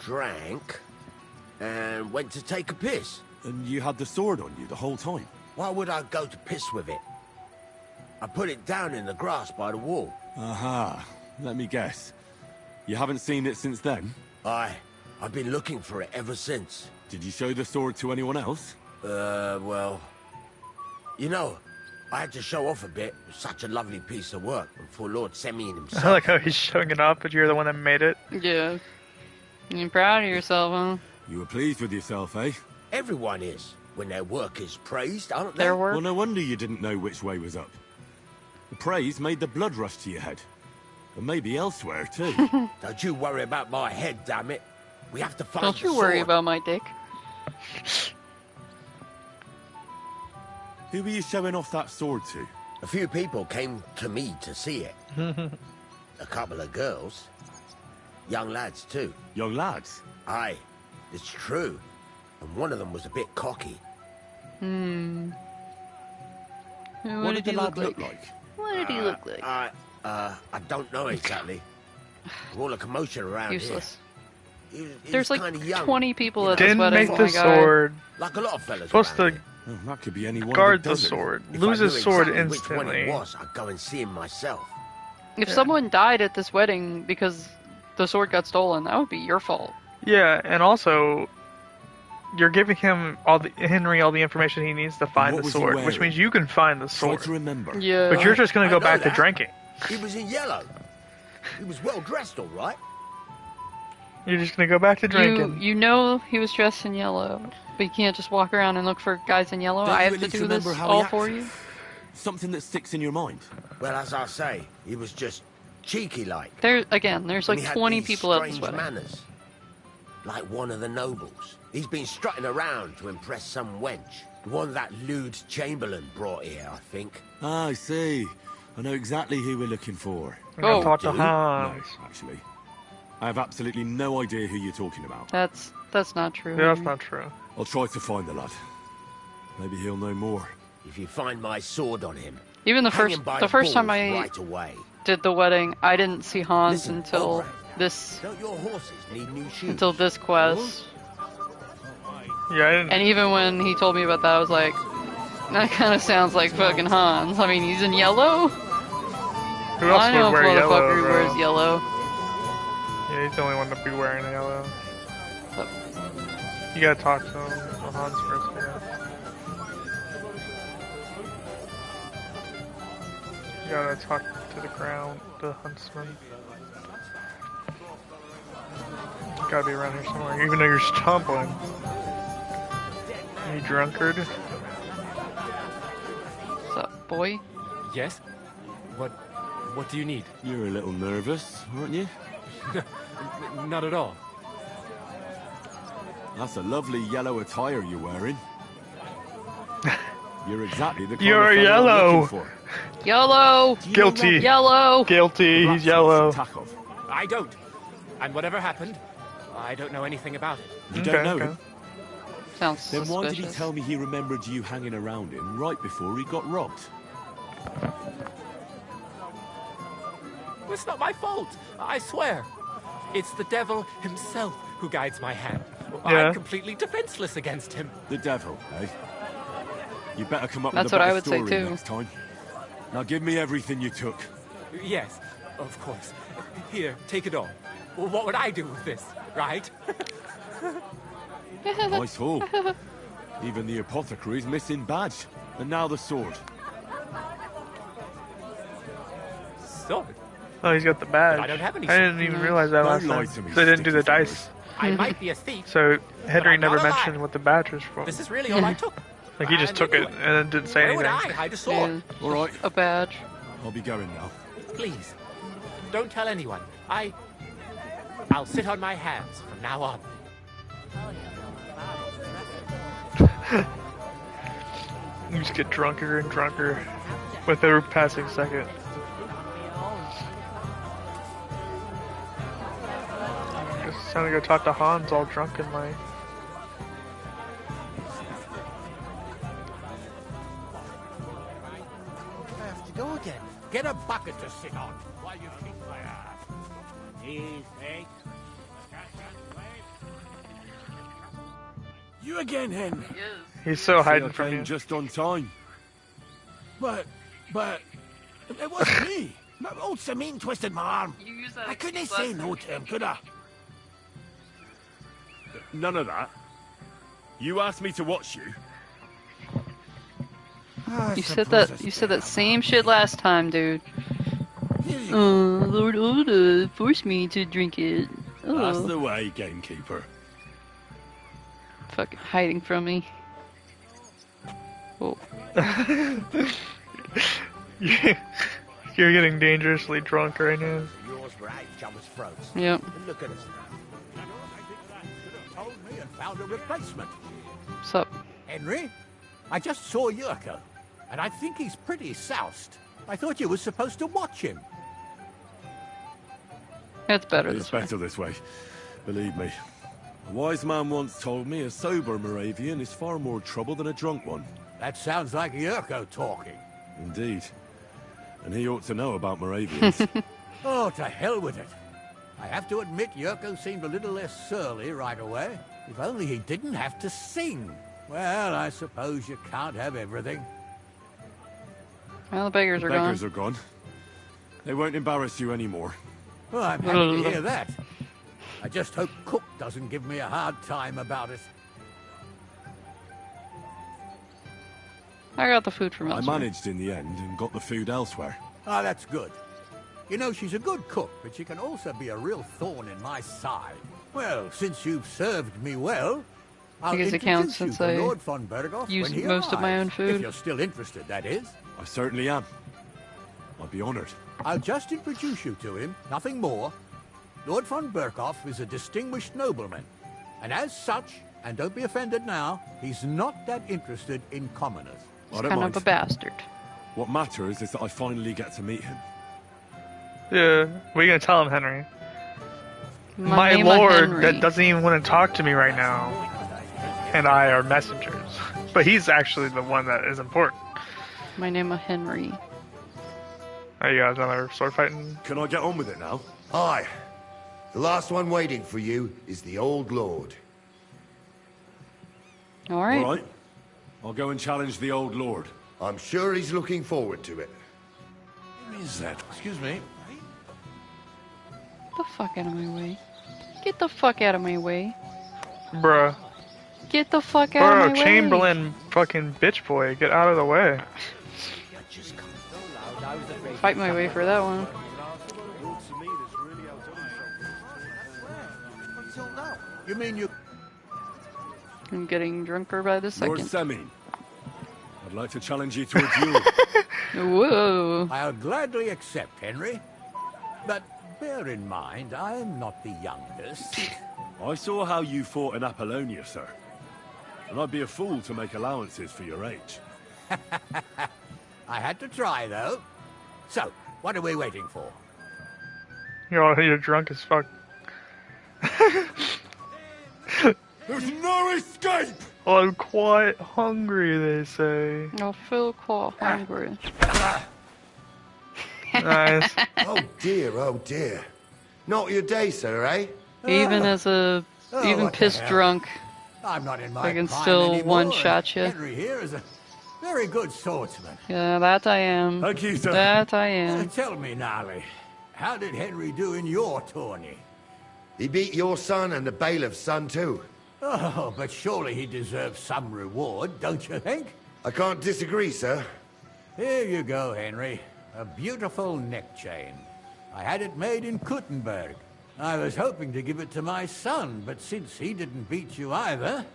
drank, and went to take a piss. And you had the sword on you the whole time? Why would I go to piss with it? I put it down in the grass by the wall. Aha. Let me guess. You haven't seen it since then? I've been looking for it ever since. Did you show the sword to anyone else? Well... You know, I had to show off a bit. It was such a lovely piece of work before Lord Semyon himself. I like how he's showing it off, but you're the one that made it. Yeah. You're proud of yourself, huh? You were pleased with yourself, eh? Everyone is, when their work is praised, aren't they? Their work? Well, no wonder you didn't know which way was up. The praise made the blood rush to your head. And maybe elsewhere, too. Don't you worry about my head, damn it. We have to find Don't you worry about my dick. Who were you showing off that sword to? A few people came to me to see it. A couple of girls. Young lads, too. Young lads? Aye, it's true. And one of them was a bit cocky. Hmm. What did the lad look like? What did he look like? I don't know exactly. All the commotion around Useless. here. He There's was like kinda young, 20 people you at know. this Didn't wedding. make Oh the my God. sword. Like a lot of fellas Supposed around to Oh, that could be any one guard of the a dozen. sword. If Lose I his knew sword exactly which one instantly. it was, I'd go and see him myself. If someone died at this wedding because the sword got stolen, that would be your fault. Yeah, and also, you're giving him Henry all the information he needs to find what the was he sword, which wearing? means you can find the Try sword. to remember. Yeah. But you're just gonna I go know back to that. drinking. He was in yellow. He was well dressed, all right. You're just gonna go back to drinking. You know he was dressed in yellow, but you can't just walk around and look for guys in yellow. Don't I you have at to least do remember this how all he for acted? you. Something that sticks in your mind. Well, as I say, he was just cheeky-like. There's And like he had 20 these people at this strange wedding. manners. Like one of the nobles. He's been strutting around to impress some wench. One that lewd Chamberlain brought here, I think. Ah, I see. I know exactly who we're looking for. I'm gonna talk to Do? Hans. No, actually. I have absolutely no idea who you're talking about. That's not true. Yeah, that's not true. I'll try to find the lad. Maybe he'll know more. If you find my sword on him, Even the hang him by the first time balls I right away. did the wedding, I didn't see Hans Listen, until Old this Don't your horses need new shoes? until this quest. Yeah, I didn't. And even when he told me about that, I was like, that kind of sounds like fucking Hans. I mean, he's in yellow. Who else I know would a wear yellow, motherfucker who bro? wears yellow. Yeah, he's the only one to be wearing yellow. You gotta talk to him, to Hans first, yeah. You gotta talk to the ground, the huntsman. You gotta be around here somewhere, even though you're stumbling. You drunkard? What's up, boy? Yes? What do you need? You're a little nervous, aren't you? Not at all. That's a lovely yellow attire you're wearing. You're exactly the kind You're of fella I'm yellow. looking for. Yellow! Guilty. Yellow! Guilty, he's yellow. Takov. I don't. And whatever happened, I don't know anything about it. You don't know okay. him? Sounds Then why did he suspicious. tell me he remembered you hanging around him right before he got robbed? It's not my fault, I swear. It's the devil himself who guides my hand. Yeah. I'm completely defenseless against him. The devil, eh? You better come up That's with a what I better would say, story too. next time. Now give me everything you took. Yes, of course. Here, take it all. Well, what would I do with this, right? Nice haul. Even the apothecary's missing badge. And now the sword. Sword? Oh, he's got the badge. But I don't have any I didn't sword. even realize that Don't last lie time. to me, They didn't do the sticky dice. I might be a thief. So Henry I'm not never alive. mentioned what the badge was for. This is really all I took. Like he just took it and then didn't say Where would anything. I hide a sword? All right, A badge. I'll be going now. Please, don't tell anyone. I'll sit on my hands from now on. You just get drunker and drunker with every passing second. Just time to go talk to Hans all drunkenly. I have to go again. Get a bucket to sit on while you kick my ass. You again, Henry. He's so See, hiding I from came you. just on time. But, it wasn't me. No, old Samin twisted my arm. I couldn't say no to him, could I? None of that. You asked me to watch you. You said that same shit last time, dude. Lord Oda forced me to drink it. That's the way, gamekeeper. Fucking hiding from me. Oh. You're getting dangerously drunk right now. Yep. Look at us now. Told me and found a replacement. What's up? Henry, I just saw Yurko, and I think he's pretty soused. I thought you were supposed to watch him. It's better It's better this way. Believe me. A wise man once told me a sober Moravian is far more trouble than a drunk one. That sounds like Yurko talking. Indeed. And he ought to know about Moravians. Oh, to hell with it. I have to admit Yurko seemed a little less surly right away. If only he didn't have to sing. Well, I suppose you can't have everything. Well, the beggars are gone. Beggars are gone. They won't embarrass you anymore. Well, I'm happy to hear that. I just hope Cook doesn't give me a hard time about it. I got the food from elsewhere. I managed in the end and got the food elsewhere. Ah, that's good. You know, she's a good cook, but she can also be a real thorn in my side. Well, since you've served me well, I'll I guess it counts introduce you since to I Lord von Berghoff used when he most of my arrives. own food. If you're still interested, that is. I certainly am. I'd be honored. I'll just introduce you to him, nothing more. Lord von Berghoff is a distinguished nobleman, and as such, and don't be offended now, he's not that interested in commoners. He's kind of a bastard. What matters is that I finally get to meet him. Yeah, what are you gonna tell him, Henry? My name lord Henry. that doesn't even want to talk to me right now, and I are messengers. But he's actually the one that is important. My name is Henry. Oh, you guys another sword fighting? Can I get on with it now? Aye. The last one waiting for you is the Old Lord. Alright. All right. I'll go and challenge the Old Lord. I'm sure he's looking forward to it. Who is that? Excuse me. Get the fuck out of my way. Get the fuck out of my way. Bruh. Get the fuck out of my way. Chamberlain fucking bitch boy, get out of the way. Fight my way for that one. You mean you... I'm getting drunker by the Lord second. Semin, I'd like to challenge you to a duel. Whoa. I'll gladly accept, Henry. But bear in mind, I am not the youngest. I saw how you fought in Apollonia, sir. And I'd be a fool to make allowances for your age. I had to try, though. So, what are we waiting for? You're drunk as fuck. There's no escape! I'm quite hungry, they say. I feel quite hungry. Nice. Oh dear. Not your day, sir, eh? Even as a even what the pissed hell? drunk, I'm not in my I can prime still anymore, one-shot you. and Henry here is a very good swordsman. Yeah, that I am. Thank you, sir. That I am. Tell me, Nolly, how did Henry do in your tourney? He beat your son and the bailiff's son too. Oh, but surely he deserves some reward, don't you think? I can't disagree, sir. Here you go, Henry. A beautiful neck chain. I had it made in Kuttenberg. I was hoping to give it to my son, but since he didn't beat you either,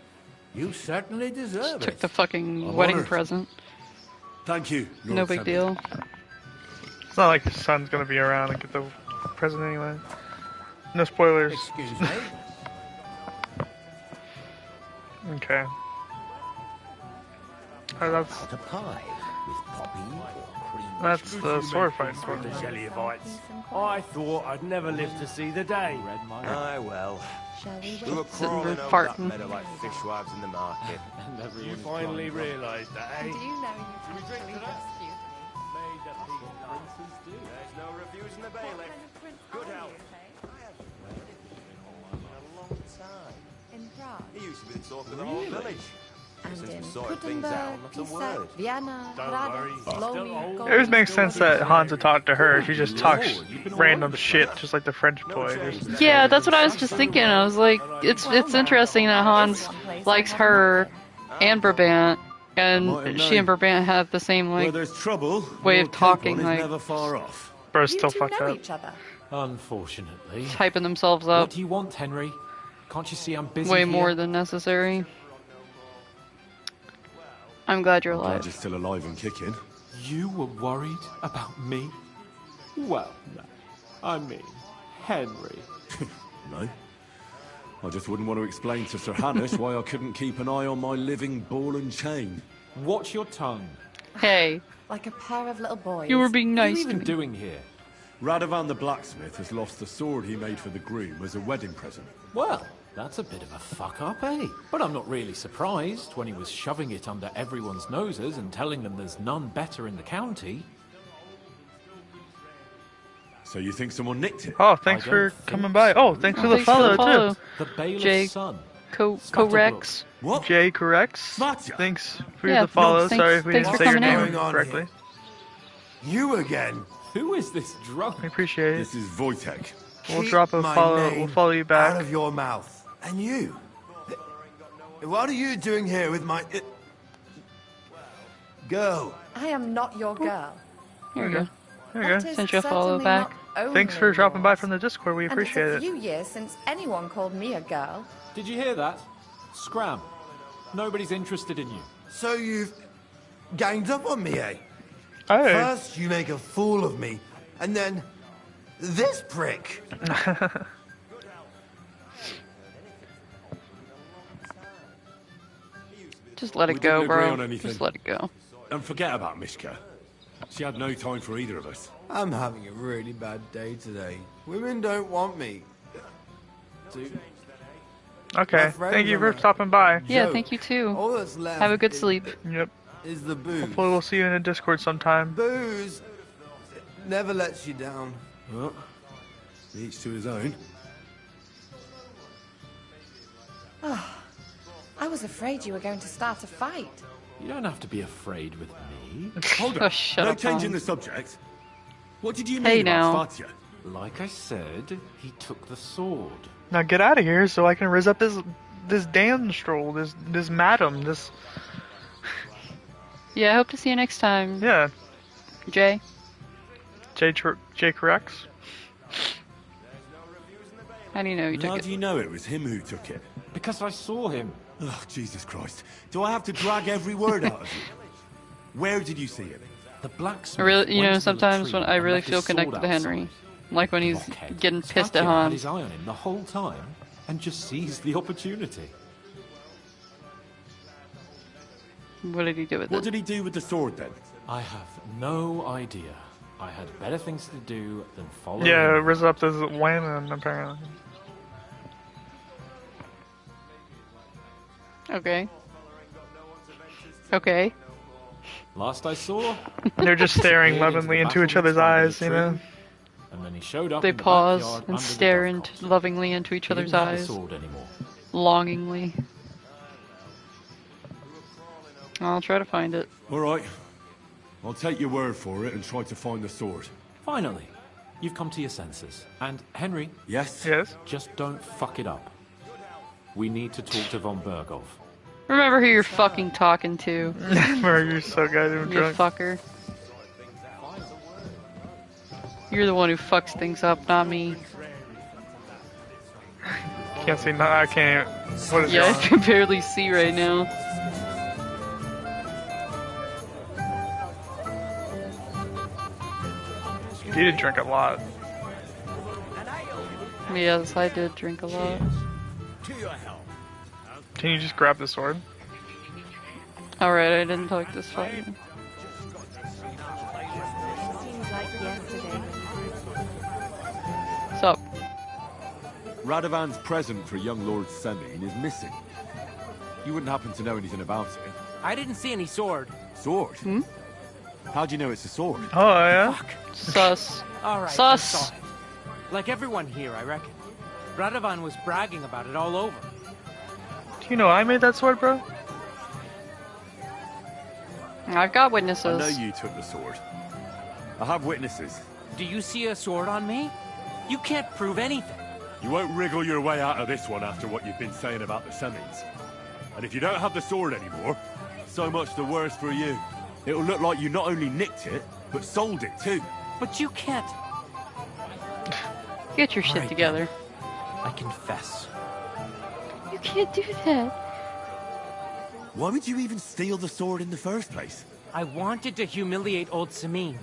you certainly deserve Took it. the fucking I'm wedding honored. present. Thank you. Lord No big Semin. deal. It's not like the son's gonna be around and get the present anyway. No spoilers. Excuse me? Okay. Oh, that's Pot of pie with poppy or cream. that's the sword fight. The Jellyvites. I thought I'd never live to see the day. Aye, well. Shall we We were wait? crawling over farting. that meadow like fishwives in the market. You finally realised that, eh? Do you know you've actually rescued me? There's no refusing the bailiff. Good help. A long time. In Prague. He used to be the talk of the whole village. And Since we in sorted things Kuttenberg, out, not a word. Pisak, Vienna, Don't Graz, worry, he's still Lomé, old. It always makes sense that Hans would talk to her if he just talks random shit, just like the French boy. Just, Yeah, that's what I was just thinking. I was like, it's interesting that Hans likes her and Brabant, And she and Brabant have the same Where like there's trouble, way Lord of talking, Capon is like never far off. Bro's still fucked up. Unfortunately. hyping themselves up What do you want, Henry? Can't you see I'm busy way here? more than necessary. I'm glad you're I'm glad alive. you're still alive and kicking. You were worried about me? Well, no. I mean, Henry. No. I just wouldn't want to explain to Sir Hannes why I couldn't keep an eye on my living ball and chain. Watch your tongue. Hey. Like a pair of little boys. You were being nice What are you to even me. doing here? Radovan the blacksmith has lost the sword he made for the groom as a wedding present. Well, that's a bit of a fuck-up, eh? But I'm not really surprised when he was shoving it under everyone's noses and telling them there's none better in the county. So you think someone nicked it? Oh, thanks for coming by. Oh, thanks for the follow, too. The bailiff's Jay son. Corrects. What? Jay corrects. Thanks for Yeah, the follow. no, thanks- Sorry if we thanks didn't for say your coming name in. Going on correctly. You again? Who is this drunk? I appreciate it. This is Wojtek. We'll Keep drop a my follow. name We'll follow you back. out of your mouth. And you? What are you doing here with my... girl? I am not your girl. Here we go. There you That go. is Sent you a follow certainly back. not only Thanks for dropping by yours. from the Discord. We appreciate and it. it's a few years since anyone called me a girl. Did you hear that? Scram. Nobody's interested in you. So you've ganged up on me, eh? Hey. First you make a fool of me, and then this prick. Just let We it go, didn't agree bro. on anything. Just let it go. And forget about Mishka. She had no time for either of us. I'm having a really bad day today. Women don't want me. Okay. Thank you for stopping by. Yeah, thank you too. All that's left Have a good sleep. Yep. is the booze. Hopefully we'll see you in a Discord sometime. Booze never lets you down. Well, each to his own. Oh, I was afraid you were going to start a fight. You don't have to be afraid with me. Hold Oh, on. shut No up, changing Hans. the subject. What did you mean Hey, about now. Svatya? Like I said, he took the sword. Now get out of here so I can raise up this Dan stroll, this madam, this. Yeah, I hope to see you next time. Yeah. Jay. Jay corrects. How do you know you How took do it? you know it was him who took it? Because I saw him. Oh, Jesus Christ. Do I have to drag every word out of you? Where did you see him? The blacksmith. I really, you went know, to the sometimes when latrine I and really left his feel sword connected to Henry, outside. like when he's Blockhead. getting pissed at Svatya had Hans. his eye on him the whole time and just seized the opportunity. What did he do with What it? did he do with the sword then? I have no idea. I had better things to do than follow Yeah, him. raise up this women apparently. Okay. Okay. Last I saw, They're just staring disappeared lovingly the into each battlements other's by the eyes, you know. latrine, and then he showed up They in the pause backyard and under the stare dovecot. lovingly into each He other's didn't have a eyes, sword anymore. longingly. I'll try to find it. All right. I'll take your word for it and try to find the sword. Finally, you've come to your senses. And Henry, Yes? Yes. just don't fuck it up. We need to talk to von Berghoff. Remember who you're fucking talking to. You're so goddamn You drunk. fucker. You're the one who fucks things up, not me. Can't see. No, I can't. What is Yeah, I wrong? can barely see right now. You did drink a lot. Yes, I did drink a lot. Can you just grab the sword? Alright, I didn't talk this far. Seems like yesterday. What's up? Radovan's present for young Lord Semine is missing. You wouldn't happen to know anything about it. I didn't see any sword. Sword? How do you know it's a sword? Oh, yeah? Sus. All right. Sus. I'm sorry. Like everyone here, I reckon. Radovan was bragging about it all over. Do you know I made that sword, bro? I've got I witnesses. know you took the sword. I have witnesses. Do you see a sword on me? You can't prove anything. You won't wriggle your way out of this one after what you've been saying about the Semines. And if you don't have the sword anymore, So much the worse for you. It'll look like you not only nicked it, but sold it too. But you can't... Get your shit together. I confess. You can't do that. Why would you even steal the sword in the first place? I wanted to humiliate old Samin.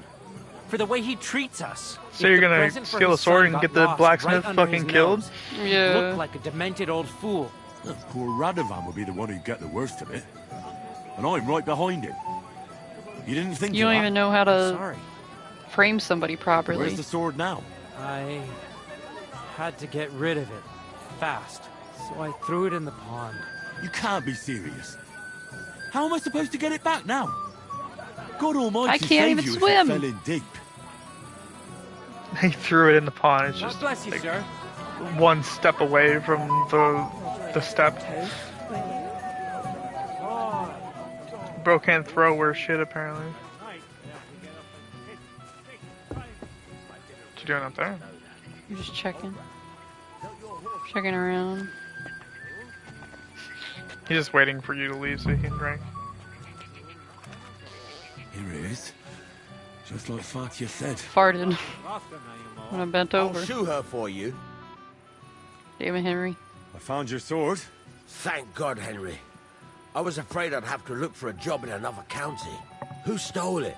For the way he treats us. So you're gonna steal a sword and get the blacksmith fucking killed? Yeah. Look like a demented old fool. Poor Radovan would be the one who'd get the worst of it. And I'm right behind him. You didn't think you don't even know how to frame somebody properly. Where's the sword now? I had to get rid of it fast, so I threw it in the pond. You can't be serious. How am I supposed to get it back now? God Almighty, I can't even swim. If it fell in deep. He threw it in the pond. It's God just bless you, like sir. one step away from the step. Bro can't throw worse shit apparently. What you doing up there? I'm just checking. Checking around. He's just waiting for you to leave so he can drink. Here it is. Just like Fatia said. Farted. When I bent over. I'll shoot her for you. Damn it, Henry. I found your sword. Thank God, Henry. I was afraid I'd have to look for a job in another county. Who stole it?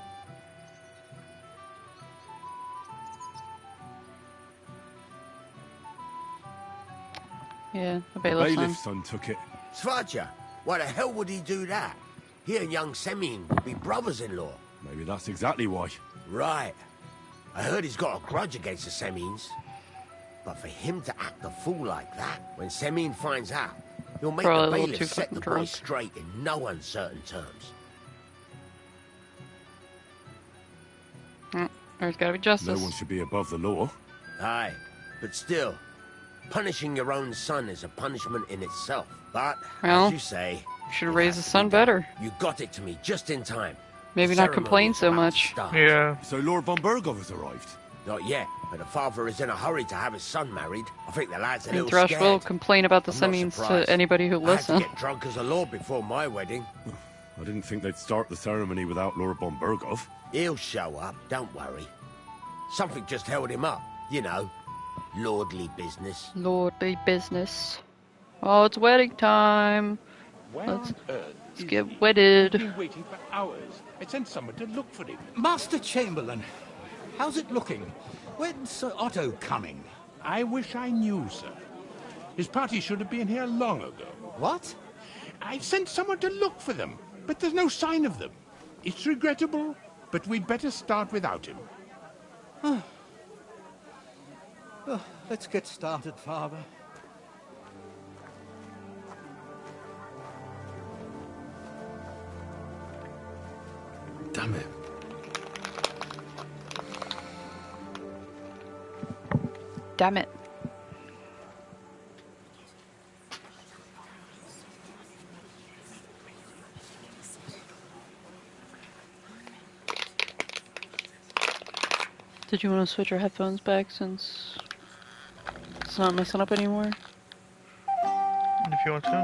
Yeah, the bailiff's son took it. Svatja, why the hell would he do that? He and young Semin would be brothers-in-law. Maybe that's exactly why. Right. I heard he's got a grudge against the Semins. But for him to act a fool like that, when Semin finds out, he'll make the bailiff set the boy straight in no uncertain terms. There's gotta be justice. No one should be above the law. Aye, but still, punishing your own son is a punishment in itself. But, as you say... Should have raised his son better. You got it to me just in time. Maybe not complain so much. Yeah. So Lord von Burgov has arrived? Not yet, but the father is in a hurry to have his son married. I think the lad's a little Thrush scared. will complain about the Semins to anybody who listens. I had to get drunk as a lord before my wedding. I didn't think they'd start the ceremony without Lord von Burgov. He'll show up, don't worry. Something just held him up, you know. Lordly business. Lordly business. Oh, it's wedding time. Let's get wedded. I've been waiting for hours. I sent someone to look for him. Master Chamberlain, how's it looking? When's Sir Otto coming? I wish I knew, sir. His party should have been here long ago. What? I sent someone to look for them, but there's no sign of them. It's regrettable, but we'd better start without him. Let's get started, Father. Damn it. Damn it. Did you want to switch your headphones back since it's not messing up anymore? If you want to.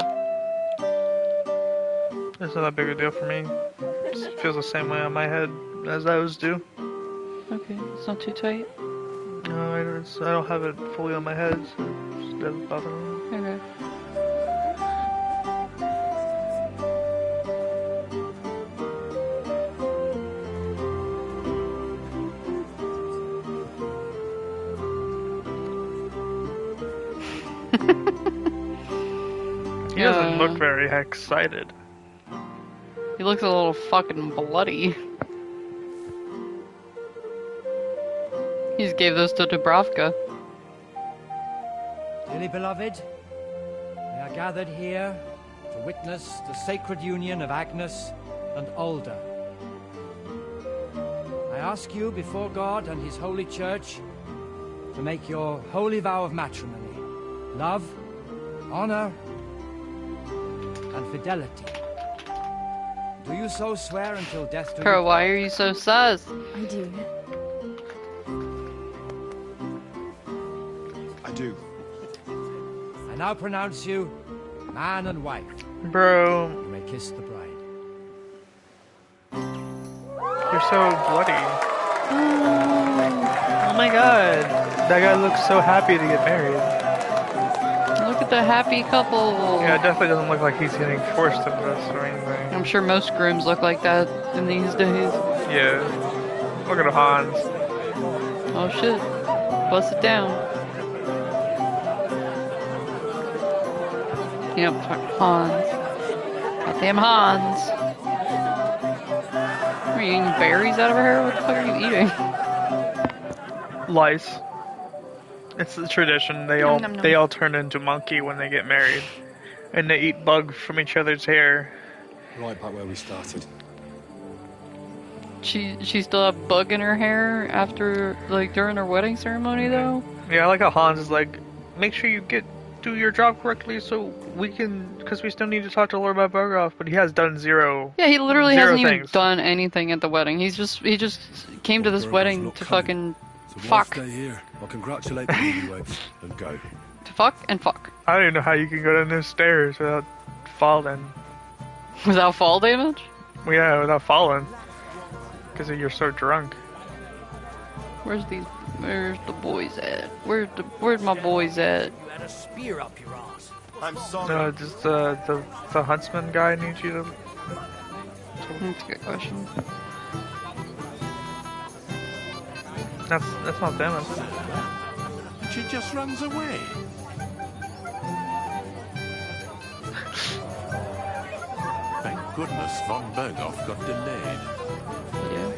It's not that big a deal for me. It feels the same way on my head as those do. Okay, it's not too tight. No, I don't have it fully on my head, so it just doesn't bother me. Okay. He doesn't look very excited. He looks a little fucking bloody. He just gave those to Dubravka. Dearly beloved, we are gathered here to witness the sacred union of Agnes and Alda. I ask you before God and His holy church to make your holy vow of matrimony, love, honor, and fidelity. Do you so swear until death do Girl, you... why are you so sus? I do. I do. I now pronounce you man and wife. Bro. You may kiss the bride. You're so bloody. Oh my god. That guy looks so happy to get married. Look at the happy couple. Yeah, it definitely doesn't look like he's getting forced into this or anything. I'm sure most grooms look like that in these days. Yeah. Look at Hans. Oh shit. Bust it down. Yep, Hans. Goddamn Hans. Are you eating berries out of her hair? What the fuck are you eating? Lice. It's the tradition. They all turn into monkey when they get married. And they eat bugs from each other's hair. Right back where we started. She still have bug in her hair after, like, during her wedding ceremony, though? Yeah, I like how Hans is like, make sure you do your job correctly so we can, because we still need to talk to Lord Bergoff, but he has done zero. Yeah, he literally zero hasn't things. even done anything at the wedding. He just came to this wedding to fucking So fuck. stay here. I'll congratulate the newlyweds and go. To fuck and fuck. I don't even know how you can go down those stairs without falling. Without fall damage? Yeah, without falling. Because you're so drunk. Where's the boys at? Where's my boys at? You had a spear up your ass. I'm sorry. No, just the huntsman guy needs you to... That's a good question. That's not them. She just runs away. Thank goodness Von Berghoff got delayed. Yeah.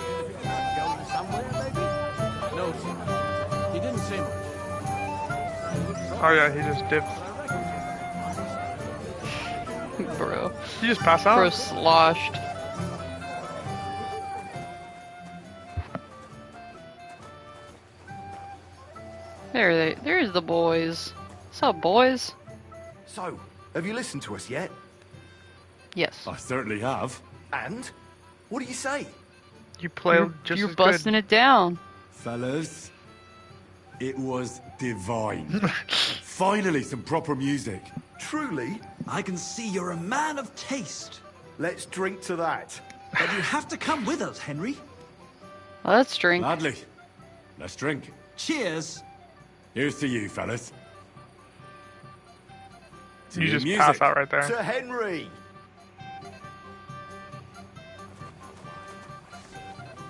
Going somewhere, maybe? No, sir. He didn't say much. Oh yeah, he just dipped. Bro. You just pass out? Bro sloshed. There's the boys. What's up, boys? So, have you listened to us yet? Yes. I certainly have. And? What do you say? You play just You're as busting good. it down. Fellas, it was divine. Finally, some proper music. Truly? I can see you're a man of taste. Let's drink to that. But you have to come with us, Henry. Well, let's drink. Gladly. Let's drink. Cheers. Here's to you, fellas. To You your just music. pass out right there. To Henry!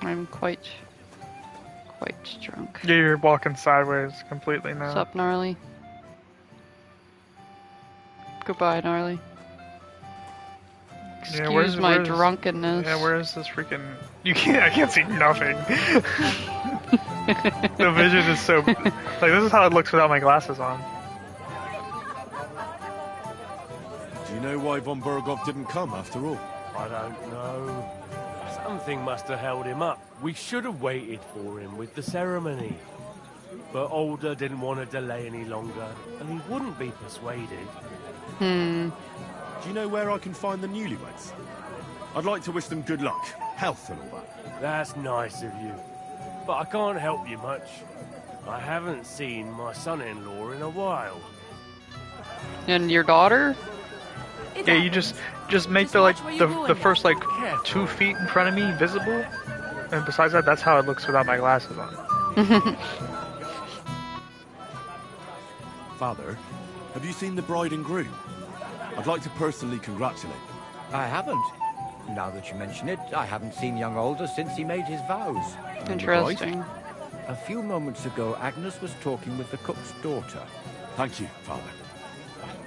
I'm quite drunk. Yeah, you're walking sideways completely now. What's up, Gnarly? Goodbye, Gnarly. Excuse my drunkenness. Yeah, where is this freaking... I can't see nothing. The vision is so... Like, this is how it looks without my glasses on. Do you know why Von Berghoff didn't come after all? I don't know. Something must have held him up. We should have waited for him with the ceremony. But Alder didn't want to delay any longer, and he wouldn't be persuaded. Do you know where I can find the newlyweds? I'd like to wish them good luck, health and all that. That's nice of you. But I can't help you much. I haven't seen my son-in-law in a while. And your daughter? Yeah, you just make the first 2 feet in front of me visible, and besides that, that's how it looks without my glasses on. Father, have you seen the bride and groom? I'd like to personally congratulate them. I haven't. Now that you mention it, I haven't seen young Alder since he made his vows. Interesting. A few moments ago, Agnes was talking with the cook's daughter. Thank you, Father.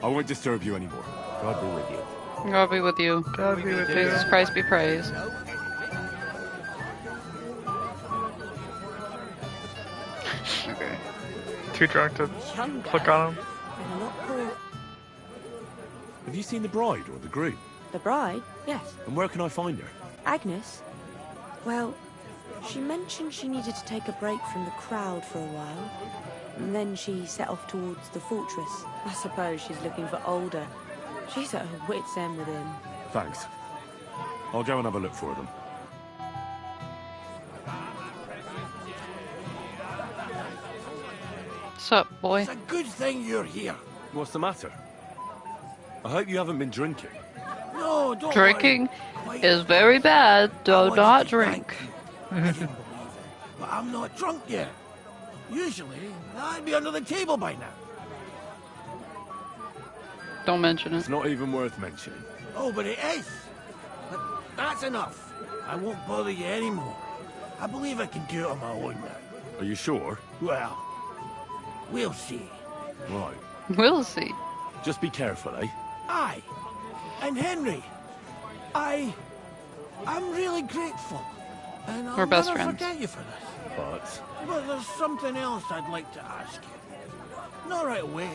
I won't disturb you anymore. God be with you. God be with you. God be with you. Jesus Christ be praised. Okay. Too drunk to click on him. Have you seen the bride or the groom? The bride? Yes. And where can I find her? Agnes? Well, she mentioned she needed to take a break from the crowd for a while. And then she set off towards the fortress. I suppose she's looking for Alder. She's at her wit's end with him. Thanks. I'll go and have a look for them. What's up, boy? It's a good thing you're here. What's the matter? I hope you haven't been drinking. No, don't Drinking worry. is very bad. Do not drink. I didn't believe it, but I'm not drunk yet. Usually, I'd be under the table by now. Don't mention it. It's not even worth mentioning. Oh, but it is. But that's enough. I won't bother you anymore. I believe I can do it on my own now. Are you sure? Well, we'll see. Right. We'll see. Just be careful, eh? Aye. And Henry, I'm really grateful. And I'll We're best never friends. forget you for this. But But there's something else I'd like to ask you. Not right away.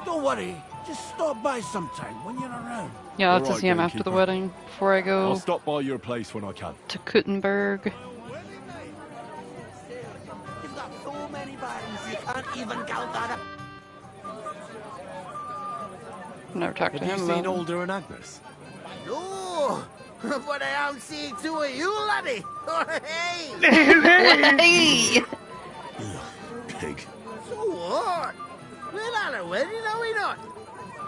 Don't worry. Just stop by sometime when you're around. Yeah, I'll have to Alright, see him after the gatekeeper. wedding before I go I'll stop by your place when I can. to Kuttenberg. You've got so many buttons, you can't even count that up. Never talked to Have him you seen about Alder and Agnes? No, but I am seeing two of you, laddie. Hey! Hey! Pig. So what? We're at a wedding, are we not?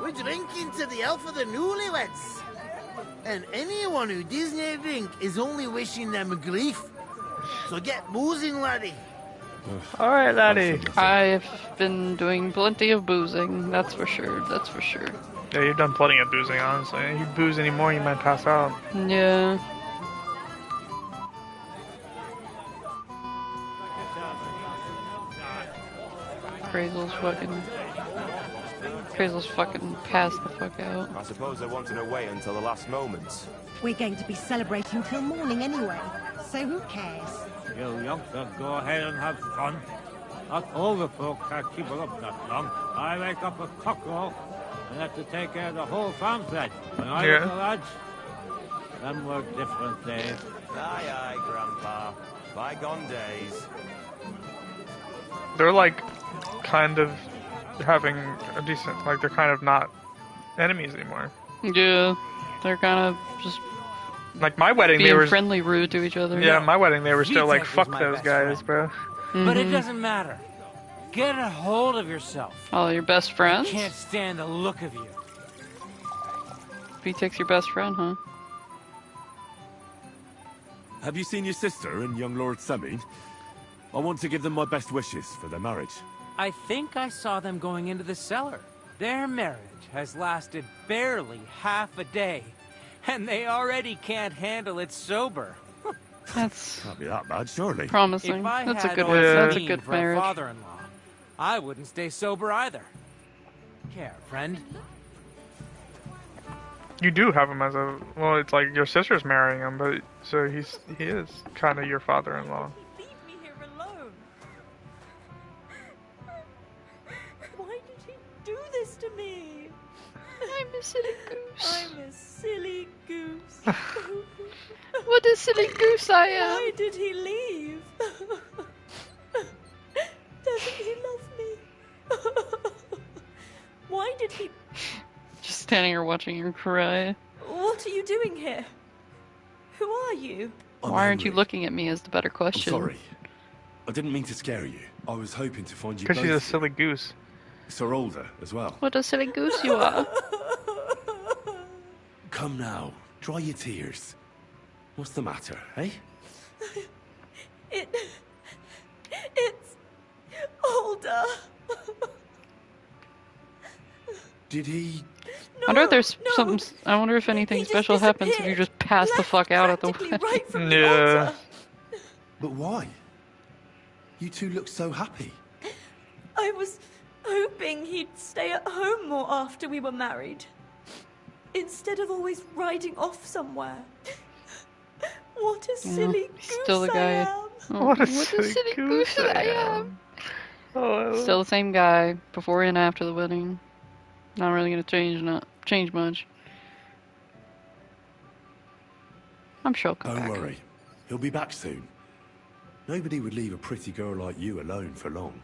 We're drinking to the health of the newlyweds. And anyone who doesn't drink is only wishing them grief. So get boozing, laddie. Alright, laddie. I've been doing plenty of boozing, that's for sure, that's for sure. Yeah, you've done plenty of boozing, honestly. If you booze anymore, you might pass out. Yeah. Crazel's fucking passed the fuck out. I suppose they wanted to wait until the last moment. We're going to be celebrating till morning anyway, so who cares? You youngsters go ahead and have fun. Us older folk can't keep it up that long. I wake up a cockerel and have to take care of the whole farm set. When I was a lad, them were different days. Aye, aye, Grandpa. Bygone days. They're like kind of having a decent, like they're kind of not enemies anymore. Yeah, they're kind of just like my wedding. being They were friendly, rude to each other. Yeah, my wedding they were still like Vitek was fuck my those best guys, friend. bro. But it doesn't matter. Get a hold of yourself. Oh, your best friends? I can't stand the look of you. Vitek's your best friend, huh? Have you seen your sister and young Lord Semin? I want to give them my best wishes for their marriage. I think I saw them going into the cellar. Their marriage has lasted barely half a day, and they already can't handle it sober. That's Can't be that bad, surely. promising. If I That's a had good old one. That's a Sabine good for marriage. a father-in-law, I wouldn't stay sober either. Care, friend. You do have him as a well. It's like your sister's marrying him, but so he is kind of your father-in-law. Why did he do this to me? I'm a silly goose. I'm a silly goose. What a silly goose I am. Why did he leave? Doesn't he love me? Why did he... Just standing here watching her cry. What are you doing here? Who are you? Why aren't you looking at me is the better I'm question. sorry. I didn't mean to scare you. I was hoping to find you Because she's a both. silly goose. Sir Alder as well. What a silly goose you are. Come now, dry your tears. What's the matter, eh? It's older. Did he... I wonder if there's something. I wonder if anything special happens if you just pass the fuck out at the wedding. Yeah. But why? You two look so happy. I was hoping he'd stay at home more after we were married. Instead of always riding off somewhere. What a silly goose Still the I guy. am. Oh, What a silly goose I am. Oh, Still the same guy before and after the wedding. Not really gonna change much. I'm sure he'll come Don't back. worry. He'll be back soon. Nobody would leave a pretty girl like you alone for long.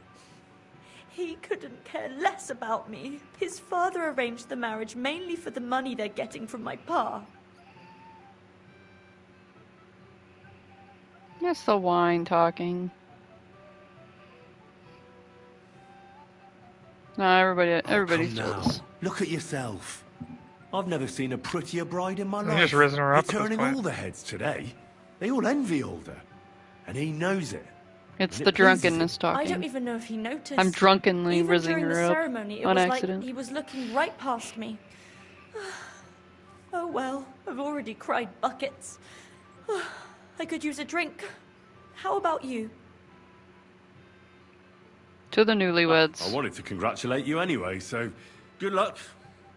He couldn't care less about me. His father arranged the marriage mainly for the money they're getting from my pa. That's the wine talking. No, everybody's Come now. jealous. Look at yourself. I've never seen a prettier bride in my He's life. just risen her up at You're this turning point. all the heads today. They all envy Alder. and he knows it. It's And the it pleases drunkenness him. I talking. don't even know if he noticed. I'm drunkenly Even rizzing during the her up ceremony, it on was accident. like he was looking right past me. Oh well, I've already cried buckets. I could use a drink. How about you? To the newlyweds. I wanted to congratulate you anyway, so good luck,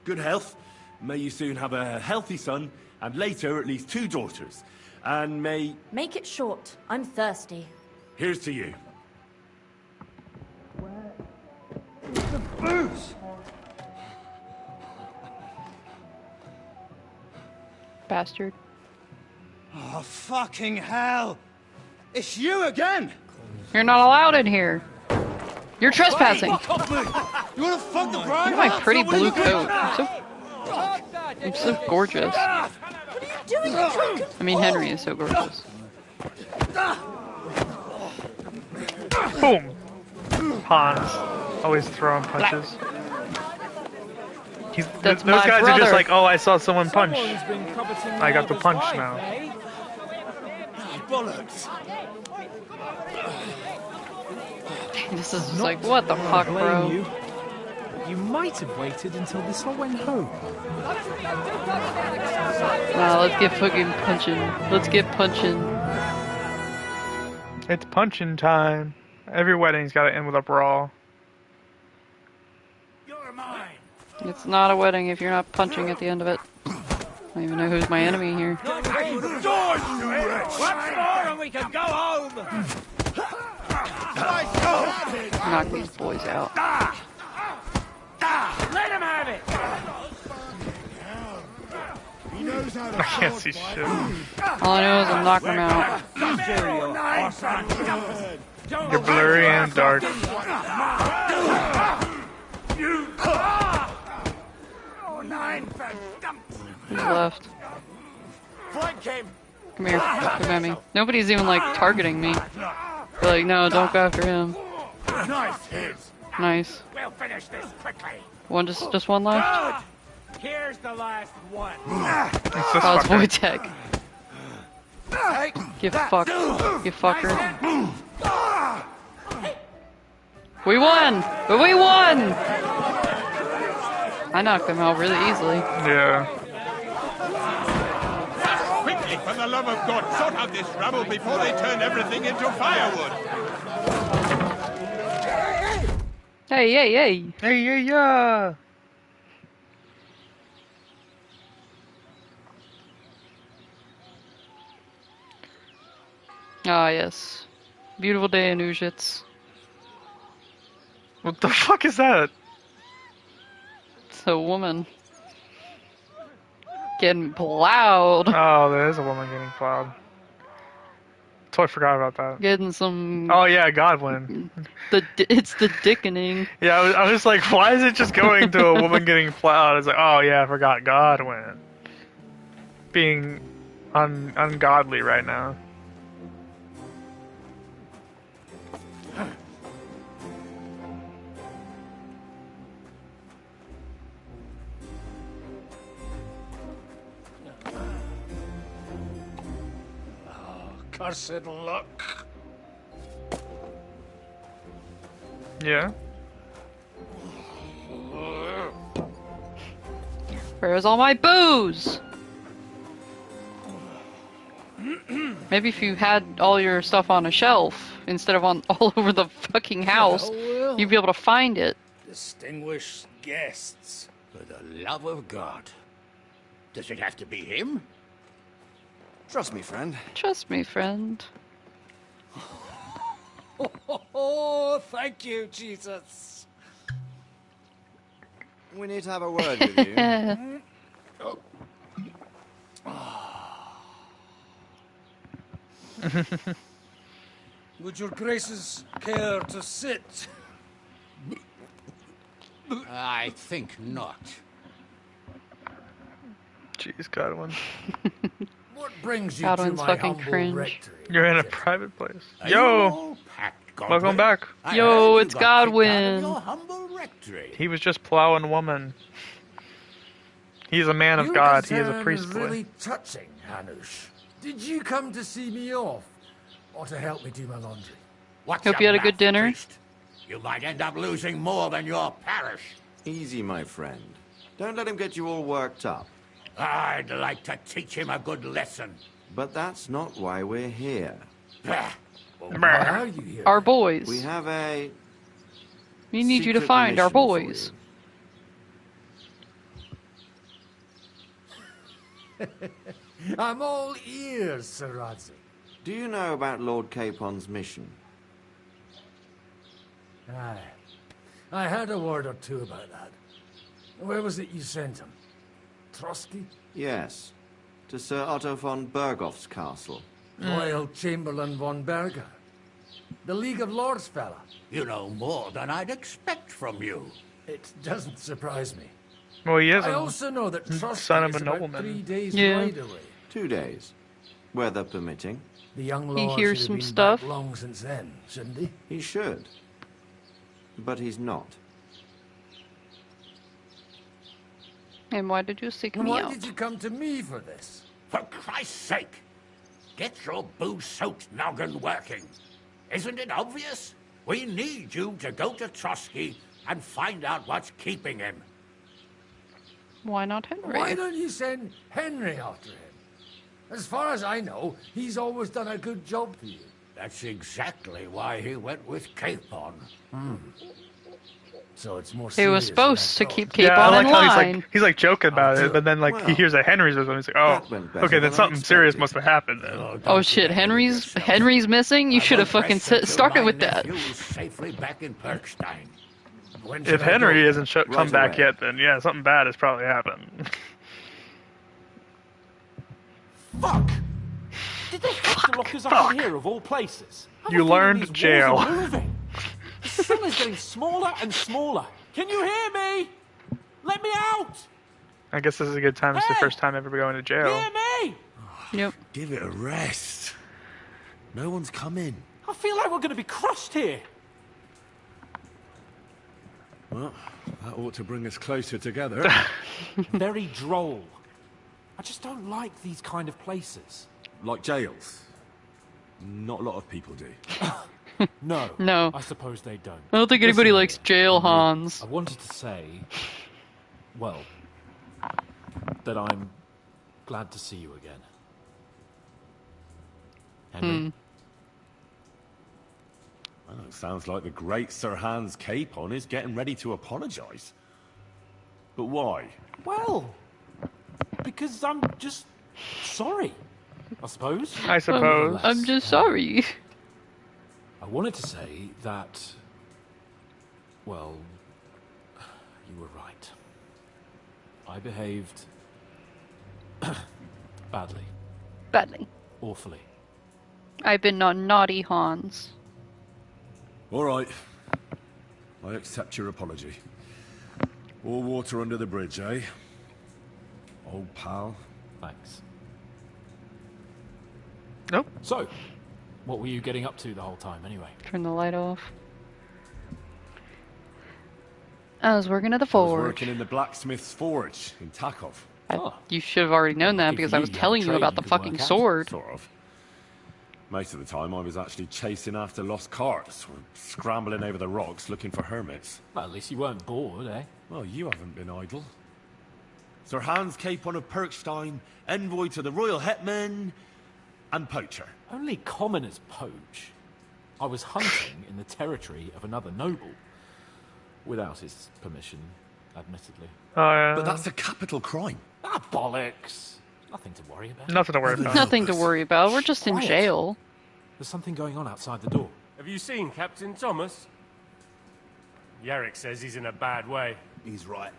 good health. May you soon have a healthy son, and later at least 2 daughters. And may... Make it short. I'm thirsty. Here's to you. The booze! Bastard. Oh, fucking hell! It's you again! You're not allowed in here. You're trespassing. Fuck off me! You wanna fuck the bride? Look at my pretty blue coat. I'm so gorgeous. What are you doing, you drunken I mean, Henry is so gorgeous. Boom! Hans. Always throwing punches. Those my guys are brother. just like, oh, I saw someone punch. Someone's been coveting I got the neighbour's punch wife, now. eh? Bollocks! This is just like, what the fuck, bro? You might have waited until this all went home. Nah, let's get fucking punching. Let's get punching. It's punching time. Every wedding's got to end with a brawl. It's not a wedding if you're not punching at the end of it. I don't even know who's my enemy here. Once more and we can go home! Knock these boys out. Let him have it! I can't see shit. All I know is I'm knocking them out. You're blurry and dark. Who's left? Flank him! Come here. Come at me. Nobody's even like targeting me. They're like, no, don't go after him. Nice hit! Nice. We'll finish this quickly. Just one left? Good! Here's the last one. Oh, it's Wojtek. Get fucked. You fucker. We won! But we won! I knocked them out really easily. Yeah. Quickly, for the love of God, sort out this rabble before they turn everything into firewood. Hey, hey, hey. Hey, yeah, yeah. Ah, yes. Beautiful day in Ujits. What the fuck is that? It's a woman. Getting plowed. Oh, there is a woman getting plowed. Totally forgot about that. Getting some... Oh yeah, Godwin. It's the dickening. Yeah, I was like, why is it just going to a woman getting plowed? It's like, oh yeah, I forgot Godwin. Being ungodly right now. Cursed luck. Yeah. Where's all my booze? Maybe if you had all your stuff on a shelf instead of on all over the fucking house, Well. you'd be able to find it. Distinguished guests. For the love of God. Does it have to be him? Trust me, friend. Trust me, friend. Oh, thank you, Jesus. We need to have a word with you. Would your graces care to sit? I think not. Jeez, Godwin. What brings you Godwin's to my fucking humble cringe. rectory? You're in a private place. Are you Yo! all packed, Welcome Godwin? back. I Yo, heard you it's got kicked out of Godwin. your humble rectory. He was just plowing a woman. He's a man of Your God. He is a concern priest is boy. really touching, Hanush. Did you come to see me off? or to help me do my laundry? What's Hope you had a good dinner. Priest? You might end up losing more than your parish. Easy, my friend. Don't let him get you all worked up. I'd like to teach him a good lesson. But that's not why we're here. Why are you here? Our boys. We have a... We need you to secret find our mission for boys. I'm all ears, Sir Radzi. Do you know about Lord Capon's mission? Aye. I heard a word or two about that. Where was it you sent him? Trotsky? Yes. To Sir Otto von Bergoff's castle. Royal Chamberlain von Berger. The League of Lords fella. You know more than I'd expect from you. It doesn't surprise me. Well, he is I a also know that Trotsky son of is a about nobleman. 3 days Yeah. ride away. 2 days. Weather permitting. The young He lord hears should some have been stuff. back long since then, shouldn't he? He should. But he's not. And why did you seek And me why out? did you come to me for this? For Christ's sake, get your booze-soaked noggin working. Isn't it obvious? We need you to go to Trotsky and find out what's keeping him. Why not Henry? Why don't you send Henry after him? As far as I know, he's always done a good job for you. That's exactly why he went with Capon. So it's more He was serious supposed to than I keep thought. Capon I like in how line. he's like joking about it, but then like he Well, hears that Henry's with him. He's like, oh, that went better okay, then than I something serious expected. must have happened then. Oh shit, Henry's missing? You should have fucking started with that. Safely back in Perkstein. When If should I Henry go? hasn't come Right back away. yet, then yeah, something bad has probably happened. Fuck! Did they have to lock us up in here of all places? I have a You feeling learned these walls jail. are moving. The cell is getting smaller and smaller. Can you hear me? Let me out! I guess this is a good time. It's the Hey! first time ever going to jail. Hear me? Yep. Give it a rest. No one's coming. I feel like we're going to be crushed here. Well, that ought to bring us closer together. Very droll. I just don't like these kind of places. Like jails. Not a lot of people do. No. No. I suppose they don't. I don't think anybody Listen, likes jail Hans. I wanted to say, well, that I'm glad to see you again. Henry? Well, it sounds like the great Sir Hans Capon is getting ready to apologise. But why? Well, because I'm just sorry, I suppose. I suppose. I'm just sorry. I wanted to say that, well, you were right. I behaved badly. Badly. Awfully. I've been on naughty Hans. All right. I accept your apology. All water under the bridge, eh? Old pal. Thanks. Nope. So, what were you getting up to the whole time, anyway? Turn the light off. I was working at the I was forge. working in the blacksmith's forge in Takov. You should have already known that because I was telling you about the fucking sword. Sort of. Most of the time I was actually chasing after lost carts, or scrambling over the rocks looking for hermits. Well, at least you weren't bored, eh? Well, you haven't been idle. Sir Hans Capon of Perkstein, envoy to the royal hetman, and poacher. Only commoners poach. I was hunting in the territory of another noble. Without his permission, admittedly. But that's a capital crime. Ah, bollocks! Nothing to worry about. Nothing to worry about. Nothing to worry about. We're just in Quiet. jail. There's something going on outside the door. Have you seen Captain Thomas? Yarrick says he's in a bad way. He's right.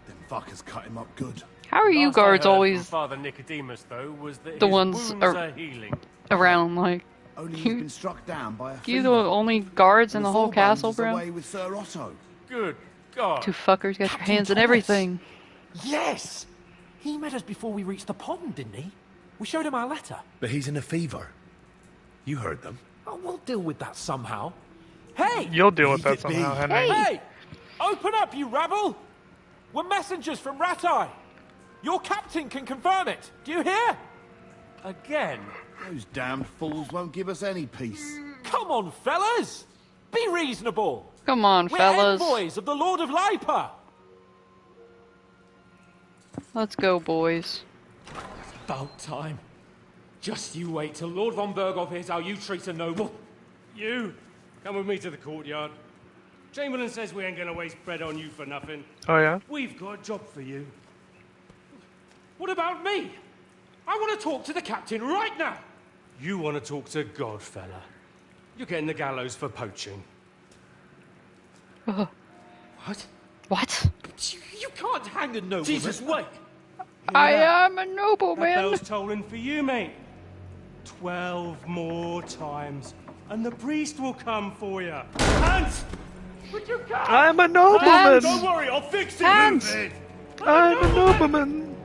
Them fuckers cut him up good. How are you Last I guards heard from always Father Nicodemus, though, was that the his ones wounds are are healing. around? Like, Only he's been struck down by a you the fever. only guards in And the whole Thorbones castle, is bro? away with Sir Otto. Good God. Two fuckers got your hands in Thomas. everything. Yes! He met us before we reached the pond, didn't he? We showed him our letter. But he's in a fever. You heard them. Oh, we'll deal with that somehow. Hey! You'll deal with that somehow, Henry. Hey! Open up, you rabble! We're messengers from Ratai. Your captain can confirm it. Do you hear? Again? Those damned fools won't give us any peace. Come on, fellas! Be reasonable! Come on, We're fellas. envoys of the Lord of Lipa! Let's go, boys. About time. Just you wait till Lord von Berghoff hears how you treat a noble. You, come with me to the courtyard. Chamberlain says we ain't gonna waste bread on you for nothing. Oh, yeah? We've got a job for you. What about me? I want to talk to the captain right now! You want to talk to God, fella. You're getting the gallows for poaching. What? What? You can't hang a nobleman. Jesus, wait! I am a That nobleman. bell's tolling for you, mate. 12 more times, and the priest will come for you. Hands! Would you come? I'm a nobleman. Don't worry, I'll fix it. Hands. Move it. I'm a nobleman.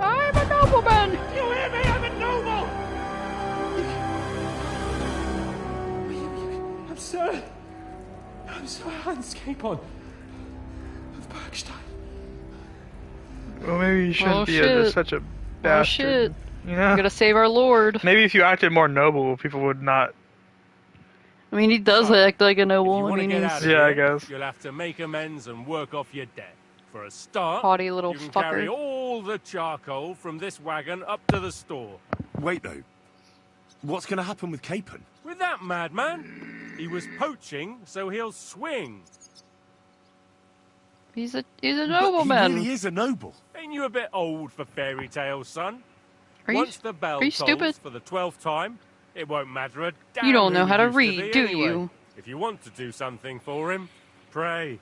I'm a nobleman. You hear me? I'm a noble. I'm Sir Hans Capon of Bergstein. Well, maybe you shouldn't Oh, be shit. such a Oh bastard. shit. You know? We gotta save our lord. Maybe if you acted more noble, people would not. I mean, he does act like a If you noble. I want to mean, get he's out of Yeah, I here, guess. you'll have to make amends and work off your debt. For a start, haughty little you can fucker. carry all the charcoal from this wagon up to the store. Wait, though. What's going to happen with Capon? With that madman, he was poaching, so he'll swing. He's a But he nobleman. really is a noble. Ain't you a bit old for fairy tales, son? Are you- Once the bell are you tolls stupid? for the 12th time, it won't matter a damn You don't know who how to used read, be do anyway. you? If you want to do something for him, pray.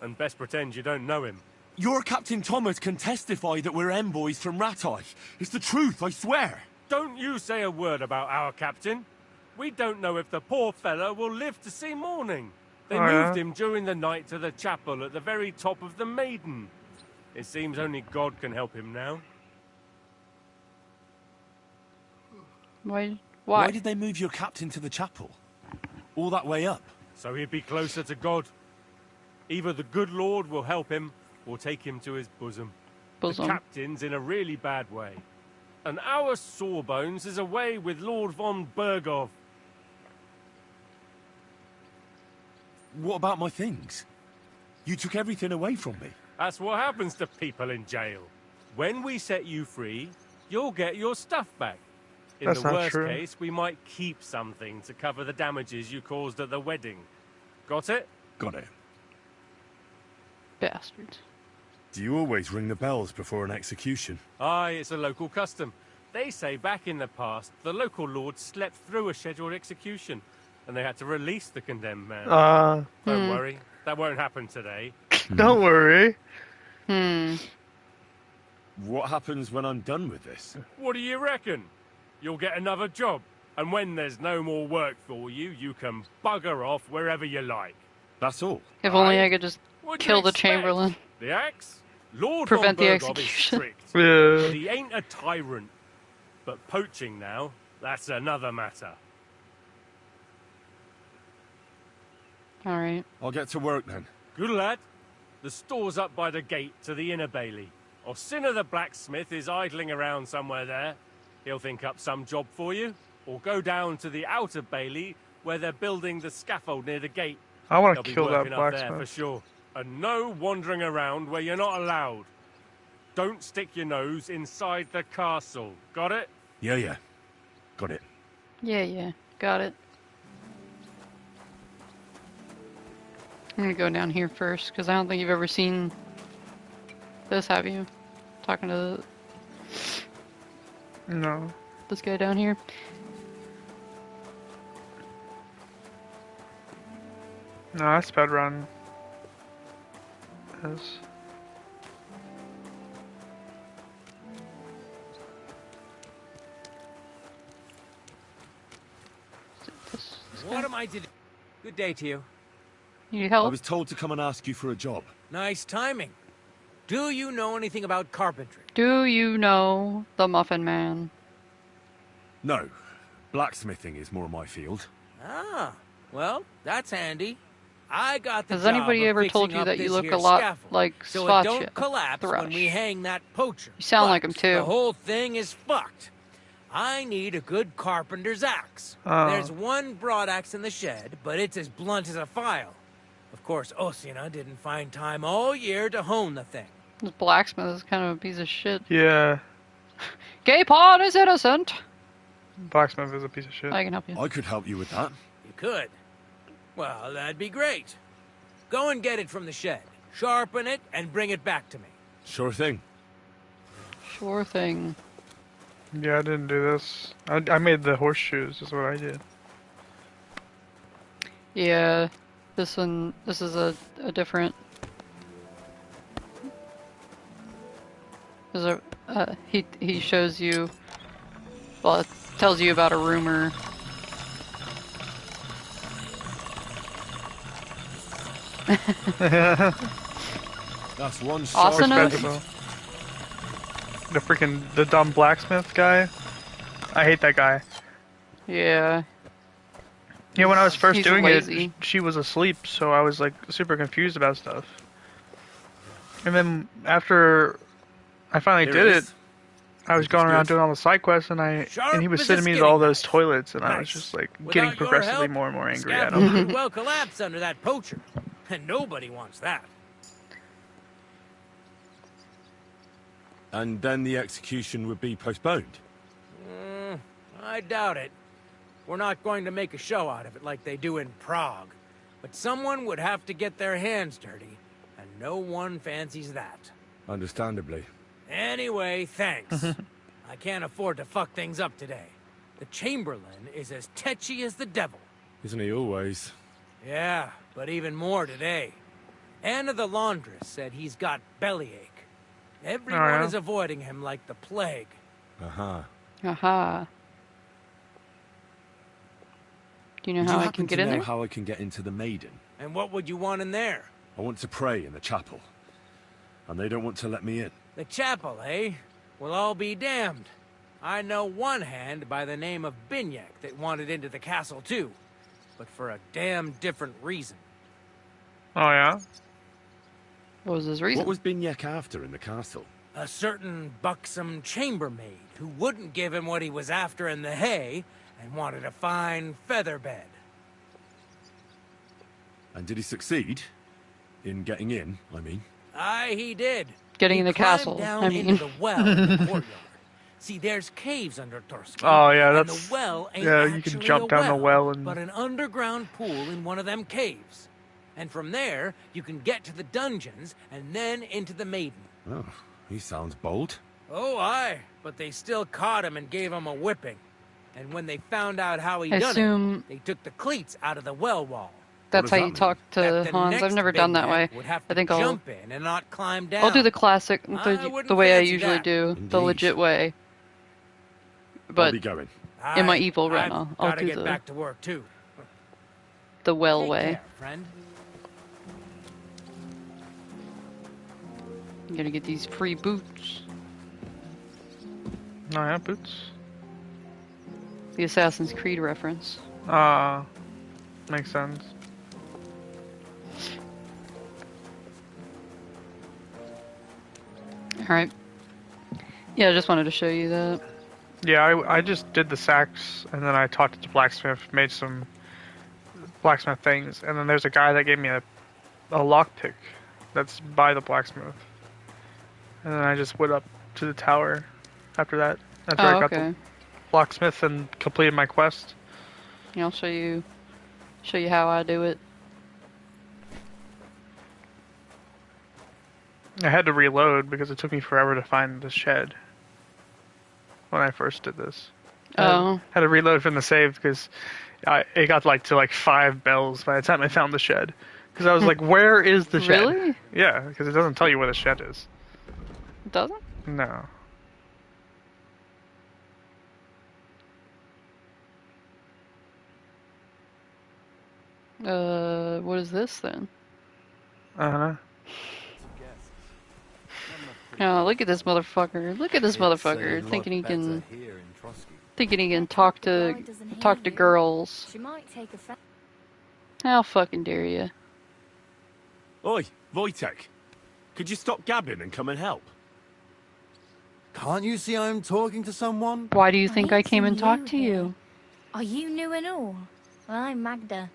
And best pretend you don't know him. Your Captain Thomas can testify that we're envoys from Ratai. It's the truth, I swear. Don't you say a word about our captain. We don't know if the poor fella will live to see morning. They Oh, yeah? moved him during the night to the chapel at the very top of the Maiden. It seems only God can help him now. Why? Why did they move your captain to the chapel? All that way up? So he'd be closer to God. Either the good Lord will help him, or take him to his bosom. Bosom. The captain's in a really bad way. And our Sawbones is away with Lord von Berghoff. What about my things? You took everything away from me. That's what happens to people in jail. When we set you free, you'll get your stuff back. In That's the not worst true. case, we might keep something to cover the damages you caused at the wedding. Got it? Got it. Bastards. Do you always ring the bells before an execution? Aye, it's a local custom. They say back in the past, the local lord slept through a scheduled execution, and they had to release the condemned man. Don't worry, that won't happen today. Don't worry. What happens when I'm done with this? What do you reckon? You'll get another job, and when there's no more work for you, you can bugger off wherever you like. That's all. If only I could just What'd you kill the expect? Chamberlain. The axe? Lord Prevent von the Berghoff is execution. strict. Yeah. But he ain't a tyrant. But poaching now, that's another matter. Alright. I'll get to work then. Good lad. The store's up by the gate to the inner bailey. Orsina the blacksmith is idling around somewhere there. He'll think up some job for you. Or go down to the outer bailey where they're building the scaffold near the gate. I want They'll to be kill that working up there for blacksmith. sure. And no wandering around where you're not allowed. Don't stick your nose inside the castle. Got it? Yeah. Got it. Yeah. Got it. I'm gonna go down here first, because I don't think you've ever seen this, have you? Talking to No. this guy down here. No, I sped run. Yes. What am I to do? Good day to you. You help? I was told to come and ask you for a job. Nice timing. Do you know anything about carpentry? Do you know the Muffin Man? No. Blacksmithing is more my field. Ah, well, that's handy. I got the Has job anybody of ever told fixing you up that you this look here a lot scaffold, like so Svatcha it don't collapse Thrush? when we hang that poacher. You sound But like him too. The whole thing is fucked. I need a good carpenter's axe. Oh. There's one broadaxe in the shed, but it's as blunt as a file. Of course, Osina didn't find time all year to hone the thing. This blacksmith is kind of a piece of shit. Yeah. Gay pawn is innocent. Blacksmith is a piece of shit. I can help you. I could help you with that. You could? Well, that'd be great. Go and get it from the shed. Sharpen it and bring it back to me. Sure thing. Sure thing. Yeah, I didn't do this. I made the horseshoes, is what I did. Yeah, this is a different... There's a, he shows you, well, it tells you about a rumor. That's one Asuna? The dumb blacksmith guy. I hate that guy. Yeah. Yeah, when I was first He's doing lazy. it, she was asleep, so I was like super confused about stuff. And then after I finally There it did is. it, I was going around doing all the side quests, and he was sending me to all those toilets, and I was just like getting Without your progressively help, more and more angry the at scaffold him. could well collapse under that poacher, and nobody wants that. And then the execution would be postponed. I doubt it. We're not going to make a show out of it like they do in Prague. But someone would have to get their hands dirty, and no one fancies that. Understandably. Anyway, thanks. I can't afford to fuck things up today. The Chamberlain is as tetchy as the devil. Isn't he always? Yeah, but even more today. Anna the laundress said he's got bellyache. Everyone Oh, yeah? is avoiding him like the plague. Uh-huh. Aha. Do you know Do how you I happen can get to in know there? how I can get into the Maiden? And what would you want in there? I want to pray in the chapel. And they don't want to let me in. The chapel, eh? Well, I'll be damned. I know one hand by the name of Binyek that wanted into the castle too. But for a damn different reason. Oh yeah? What was his reason? What was Binyek after in the castle? A certain buxom chambermaid who wouldn't give him what he was after in the hay and wanted a fine feather bed. And did he succeed? In getting in, I mean. Aye, he did. Getting in the climbed castle, down I mean. into the well in the courtyard. See, there's caves under Torsk. Oh yeah, and that's the well ain't yeah. You actually can jump a down the well and but an underground pool in one of them caves. And from there, you can get to the dungeons and then into the Maiden. Oh, he sounds bold. Oh, aye, but they still caught him and gave him a whipping. And when they found out how he I done assume- it, they took the cleats out of the well wall. That's how you talk to That the Hans. I've next never done that way. Binyek would have I to think I'll jump in and not climb down. I'll do the classic, I wouldn't the way I fancy usually that. do, the Indeed. legit way. I'll But be going. in my Aye, evil run, I've I'll gotta do get the back to work too. well Take way. care, friend. I'm gonna get these free boots. oh yeah, boots. The Assassin's Creed reference. Makes sense. Alright. Yeah, I just wanted to show you that. Yeah, I just did the sacks, and then I talked to the blacksmith, made some blacksmith things, and then there's a guy that gave me a lockpick that's by the blacksmith. And then I just went up to the tower after that. After I got okay. the blacksmith and completed my quest. Yeah, I'll show you how I do it. I had to reload because it took me forever to find the shed when I first did this. Oh. I had to reload from the save because it got to 5 bells by the time I found the shed. Because I was like, where is the shed? Really? Yeah, because it doesn't tell you where the shed is. It doesn't? No. What is this then? Uh-huh. Oh, look at this motherfucker. Look at this motherfucker thinking he can talk to girls. She might take a How fucking dare you? Oi, Wojtek. Could you stop gabbing and come and help? Can't you see I'm talking to someone? Why do you think I came and talked to you? Are you new and all? Well, I'm Magda.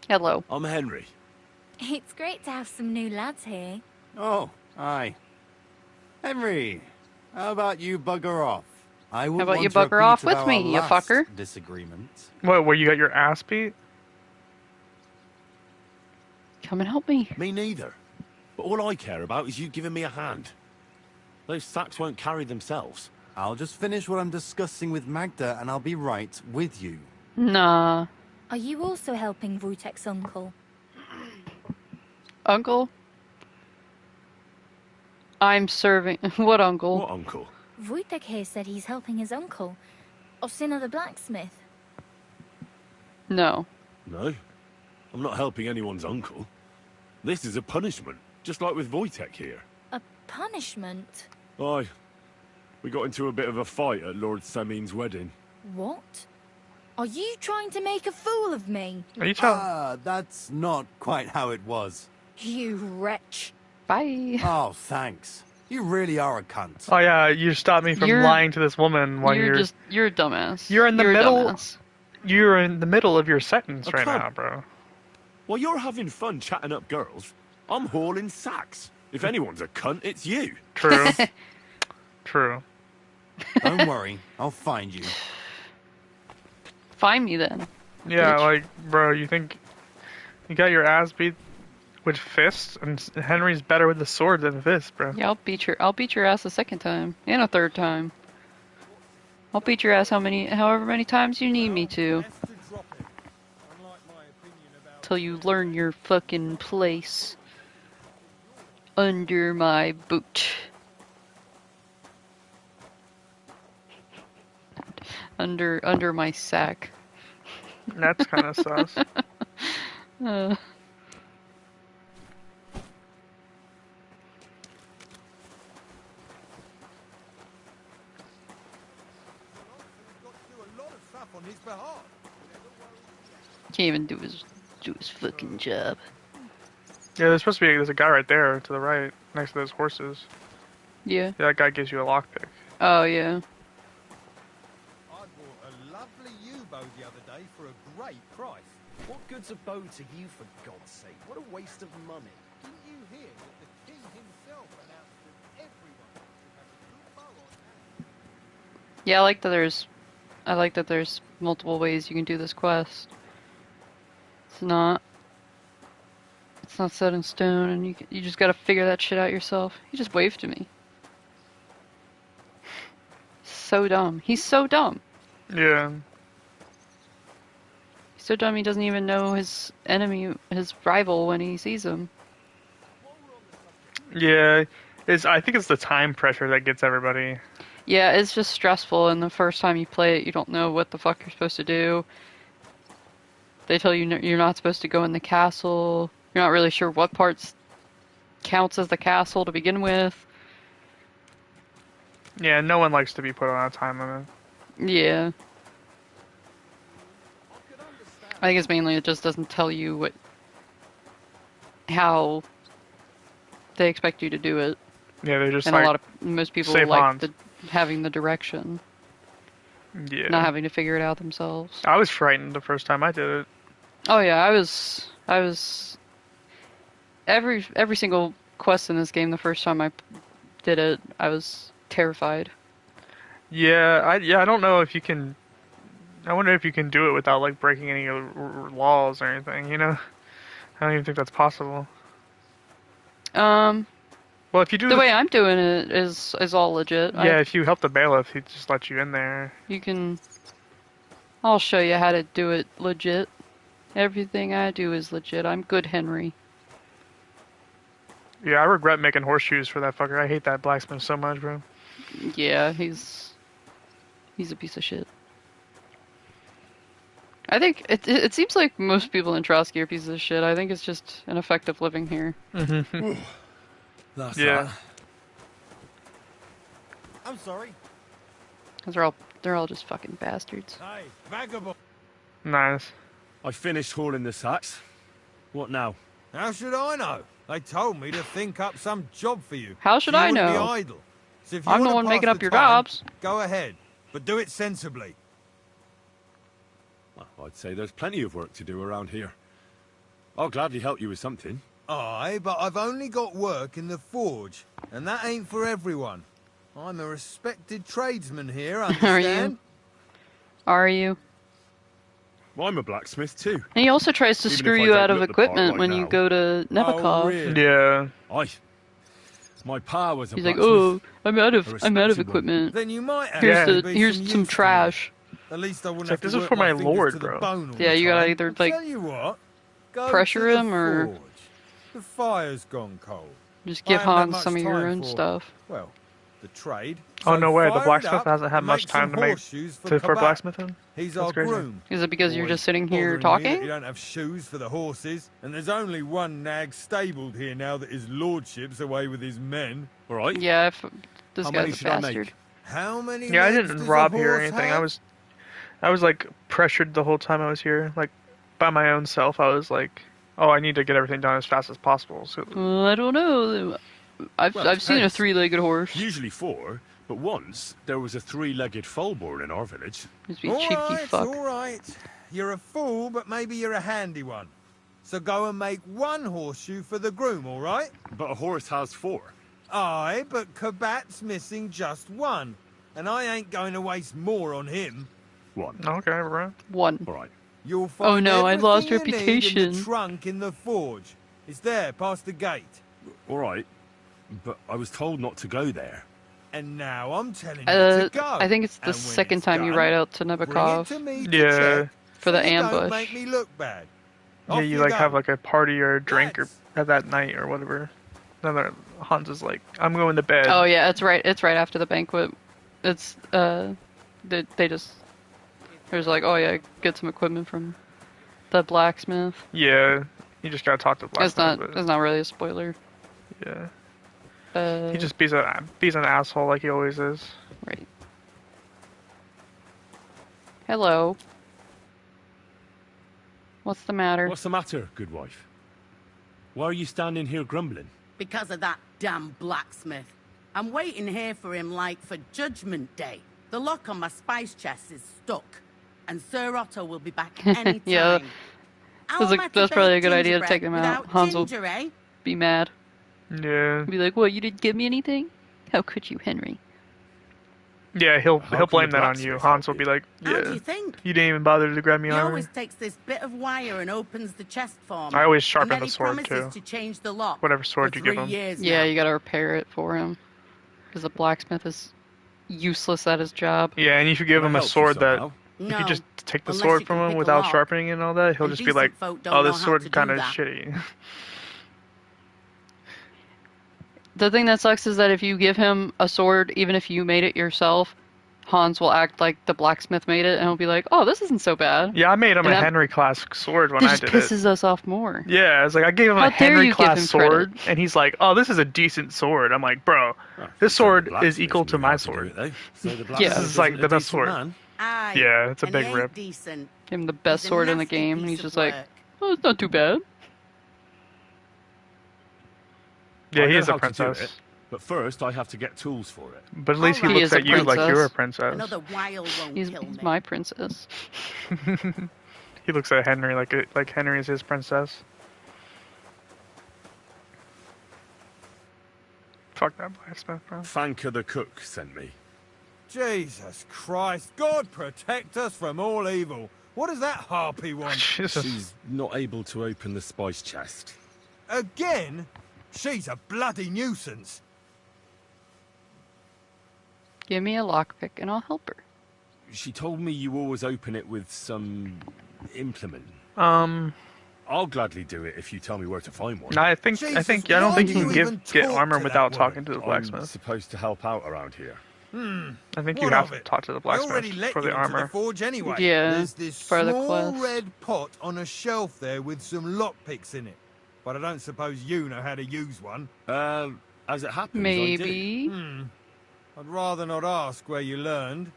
Hello. I'm Henry. It's great to have some new lads here. Oh, aye. Henry, how about you bugger off? I How about you bugger off with me, you fucker? Disagreement. What, where you got your ass beat? Come and help me. Me neither. But all I care about is you giving me a hand. Those sacks won't carry themselves. I'll just finish what I'm discussing with Magda and I'll be right with you. Nah. Are you also helping Vutek's uncle? Uncle? I'm serving... What uncle? What uncle? Vutek here said he's helping his uncle. Osina the blacksmith. No. No. I'm not helping anyone's uncle. This is a punishment, just like with Wojtek here. A punishment? Aye. We got into a bit of a fight at Lord Semin's wedding. What? Are you trying to make a fool of me? Are you telling? That's not quite how it was. You wretch. Bye. Oh, thanks. You really are a cunt. Oh yeah, you stopped me from lying to this woman while you're you're a dumbass. You're in the You're a middle. dumbass. You're in the middle of your sentence right cunt. now, bro. While you're having fun chatting up girls, I'm hauling sacks. If anyone's a cunt, it's you. True. True. Don't worry, I'll find you. Find me then. Yeah, bitch. like, bro, you think you got your ass beat with fists, and Henry's better with the sword than fists, bro. Yeah, I'll beat your ass a second time and a third time. I'll beat your ass however many times you need me to. Till you learn your fucking place under my boot. Under my sack. That's kind of sus. Can't even do his fucking job. Yeah, there's a guy right there to the right, next to those horses. Yeah. Yeah, that guy gives you a lockpick. Oh yeah. I bought a lovely U-bow the other day for a great price. What good's a bow to you, for God's sake? What a waste of money. Didn't you hear that the king himself announced that everyone should have a good bow on hand? Yeah, I like that there's multiple ways you can do this quest. It's not set in stone, and you just gotta figure that shit out yourself. He just waved to me. So dumb. He's so dumb. Yeah. He's so dumb he doesn't even know his enemy, his rival, when he sees him. Yeah, I think it's the time pressure that gets everybody. Yeah, it's just stressful, and the first time you play it, you don't know what the fuck you're supposed to do. They tell you you're not supposed to go in the castle. You're not really sure what parts counts as the castle to begin with. Yeah, no one likes to be put on a time limit. Yeah. I think it's mainly it just doesn't tell you how they expect you to do it. Yeah, they're just and like, most people save like Hans. having the direction. Yeah. Not having to figure it out themselves. I was frightened the first time I did it. Oh yeah, I was every single quest in this game the first time I did it, I was terrified. Yeah, I don't know if you can. I wonder if you can do it without like breaking any laws or anything. You know, I don't even think that's possible. Well, if you do the way I'm doing it is all legit. Yeah, if you help the bailiff, he'd just let you in there. You can. I'll show you how to do it legit. Everything I do is legit. I'm good, Henry. Yeah, I regret making horseshoes for that fucker. I hate that blacksmith so much, bro. Yeah, he's a piece of shit. I think it seems like most people in Trotsky are pieces of shit. I think it's just an effect of living here. Mm-hmm. That's yeah. that. I'm sorry. Cause they're all just fucking bastards. Hey, vagabond. Nice. I finished hauling the sacks. What now? How should I know? They told me to think up some job for you. How should so you I wouldn't know? Be idle. So if you I'm the wanna one pass making up the your time, jobs. Go ahead, but do it sensibly. Well, I'd say there's plenty of work to do around here. I'll gladly help you with something. Aye, but I've only got work in the forge, and that ain't for everyone. I'm a respected tradesman here, understand? Are you? Well, I'm a blacksmith too. And he also tries to Even screw if I you don't out of look the part equipment right when now. you go to Nebakov. Yeah. Aye. My pa was a He's like, blacksmith. oh, I'm out A of respected one. equipment. Then you might Here's some trash. At least I wouldn't It's like, have to this is work for my my fingers lord, to the bro. bone all Yeah, the you gotta time. either I'll like tell you what, go pressure to the him or forge. The fire's gone cold. just I give haven't had Hans much some of your time own for, stuff. Well, the trade. Oh So no way! The fire it blacksmith up hasn't had and much make time some to make horseshoes for Kabat. blacksmithing. He's That's our crazy. groom. Is it because you're Always just sitting here bothering me that talking? You don't have shoes for the horses, and there's only one nag stabled here now that his lordship's away with his men. All right. Yeah, this How guy's many a should I bastard. make? How many? Yeah, I legs didn't does rob a here or horse anything. have? I was like pressured the whole time I was here. Like by my own self, I was like, oh, I need to get everything done as fast as possible. So Well, I don't know. I've seen a depends. 3-legged horse. Usually 4, but once there was a 3-legged foal-born in our village. Just be a cheeky fuck. All right. You're a fool, but maybe you're a handy one. So go and make one horseshoe for the groom, all right? But a horse has 4. Aye, but Kabat's missing just one. And I ain't going to waste more on him. 1. okay, bro. 1. All right. You'll find Oh no, I lost everything you need in reputation. the trunk in the forge. It's there, past the gate. All right. But I was told not to go there. And now I'm telling you to go. I think it's the And when second it's time you done, ride out to bring it Nebakov to me to Yeah. check, for the so you ambush. Don't make me look bad. Yeah, Off you you like go. have like a party or a drink or at that night or whatever. Then Hans is like, I'm going to bed. Oh yeah, it's right after the banquet. It's they just there's like, oh yeah, get some equipment from the blacksmith. Yeah, you just gotta talk to the blacksmith. That's not really a spoiler. Yeah. He just be's an asshole like he always is. Right. Hello. What's the matter? What's the matter, good wife? Why are you standing here grumbling? Because of that damn blacksmith. I'm waiting here for him like for Judgment Day. The lock on my spice chest is stuck, and Sir Otto will be back any time. Yeah. How am I to That's probably a bake good idea to gingerbread take him out. without Hans will ginger, eh? be mad. Yeah. Be like, what, you didn't give me anything? How could you, Henry? Yeah, he'll can blame the that on you. blacksmith Hans will be like, How do yeah, you think? you didn't even bother to grab me He armor. always takes this bit of wire and opens the chest for me. I always and sharpen then the he sword, promises too. to change the lock. Whatever sword for you give 3 him. years Yeah, now. you gotta repair it for him. Because the blacksmith is useless at his job. Yeah, and if you give Can I him a help you sword that, somehow? if No, you just take the unless sword you from can him pick a without lock. sharpening it and all that, he'll And just be like, decent folk don't oh, know this how sword to do kind of that. shitty. The thing that sucks is that if you give him a sword, even if you made it yourself, Hans will act like the blacksmith made it, and he'll be like, oh, this isn't so bad. Yeah, I made him And a that- Henry class sword when This I just did pisses it. us off more. Yeah, it's like I gave him How a dare Henry you give class him sword, credit? and he's like, "Oh, this is a decent sword." I'm like, "Bro, this sword is equal to my sword." So the This blacksmith is like isn't the a best decent sword. man? Aye. Yeah, it's a and big he ain't rip. decent. Give him the best He's a sword in the nasty game, and piece he's of just like, work. oh, it's not too bad. Yeah, I he know is a how to do princess. it, but first I have to get tools for it. But at least he Alright. looks He at is a you like you're a princess. princess. Another while won't He's kill me. my princess. He looks at Henry like Henry is his princess. Fuck that blacksmith, bro. Fanka the cook sent me. Jesus Christ, God protect us from all evil. What does that harpy want? She's not able to open the spice chest. Again? She's a bloody nuisance. Give me a lockpick, and I'll help her. She told me you always open it with some implement. I'll gladly do it if you tell me where to find one. No, I don't think you can get armor without talking to the I'm blacksmith. supposed to help out around here. I think you What have of to it? talk to the I already blacksmith let for you the into armor. the forge anyway. Yeah, There's this for the small quest. red pot on a shelf there with some lockpicks in it. But I don't suppose you know how to use one. As it happens, Maybe. I'd rather not ask where you learned.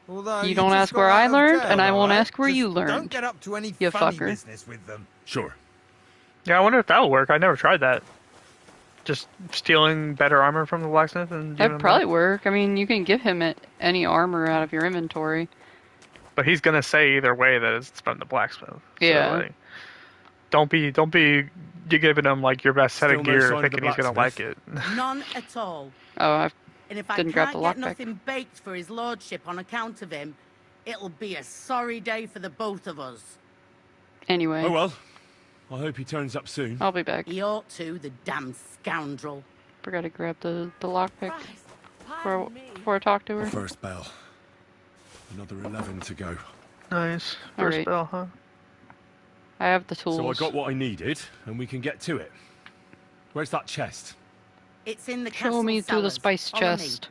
Although You you don't just ask got where out I of learned, jail, and I won't alright? ask where you Just learned. Don't get up to any You funny fucker. business with them. Sure. Yeah, I wonder if that'll work. I never tried that. Just stealing better armor from the blacksmith and giving That'd him probably that. work. I mean, you can give him any armor out of your inventory. But he's gonna say either way that it's from the blacksmith. Yeah. So, like, don't be you giving him like your best set Still of no gear sign of thinking the he's gonna like it. blacksmith? None at all. Oh, I And if I didn't grab can't the get lockpick. nothing baked for his lordship on account of him, it'll be a sorry day for the both of us. Anyway. Oh well. I hope he turns up soon. I'll be back. He ought to, the damn scoundrel. Forgot to grab the lockpick before I talk to her. First bell. Another 11 to go. Nice. First Alright. bell, huh? I have the tools. So I got what I needed, and we can get to it. Where's that chest? It's in the Show castle me through the cellars. spice Follow me. chest.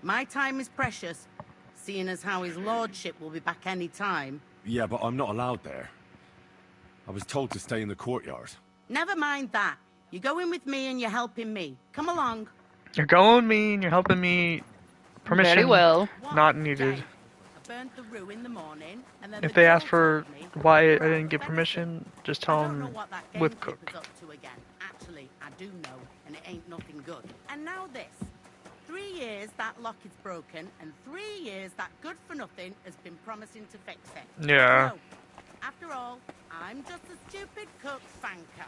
My time is precious, seeing as how his lordship will be back any time. Yeah, but I'm not allowed there. I was told to stay in the courtyard. Never mind that. You go in with me and you're helping me. Come along. You're going with me and you're helping me. Permission Very well. not needed. I burned the rue in the morning, and then If the they ask girl for told me why I didn't get permission, just tell I don't know them what that with gamekeeper's cook. up to again. Actually, I do know, and it ain't nothing good. And now this. 3 years that lock is broken, and 3 years that good-for-nothing has been promising to fix it. Yeah. So, after all, I'm just a stupid cook fanker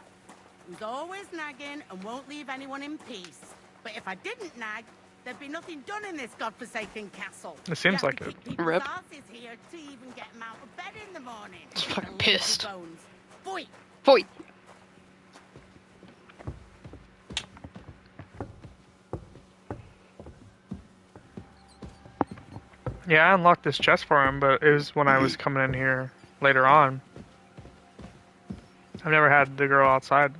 who's always nagging and won't leave anyone in peace. But if I didn't nag, there'd be nothing done in this godforsaken castle. It seems You have like to it. kick people's Rip. asses here to even get them out of bed in the morning. It's fucking The lazy pissed. bones. Boy, Void. Yeah, I unlocked this chest for him, but it was when I was coming in here later on. I've never had the girl outside.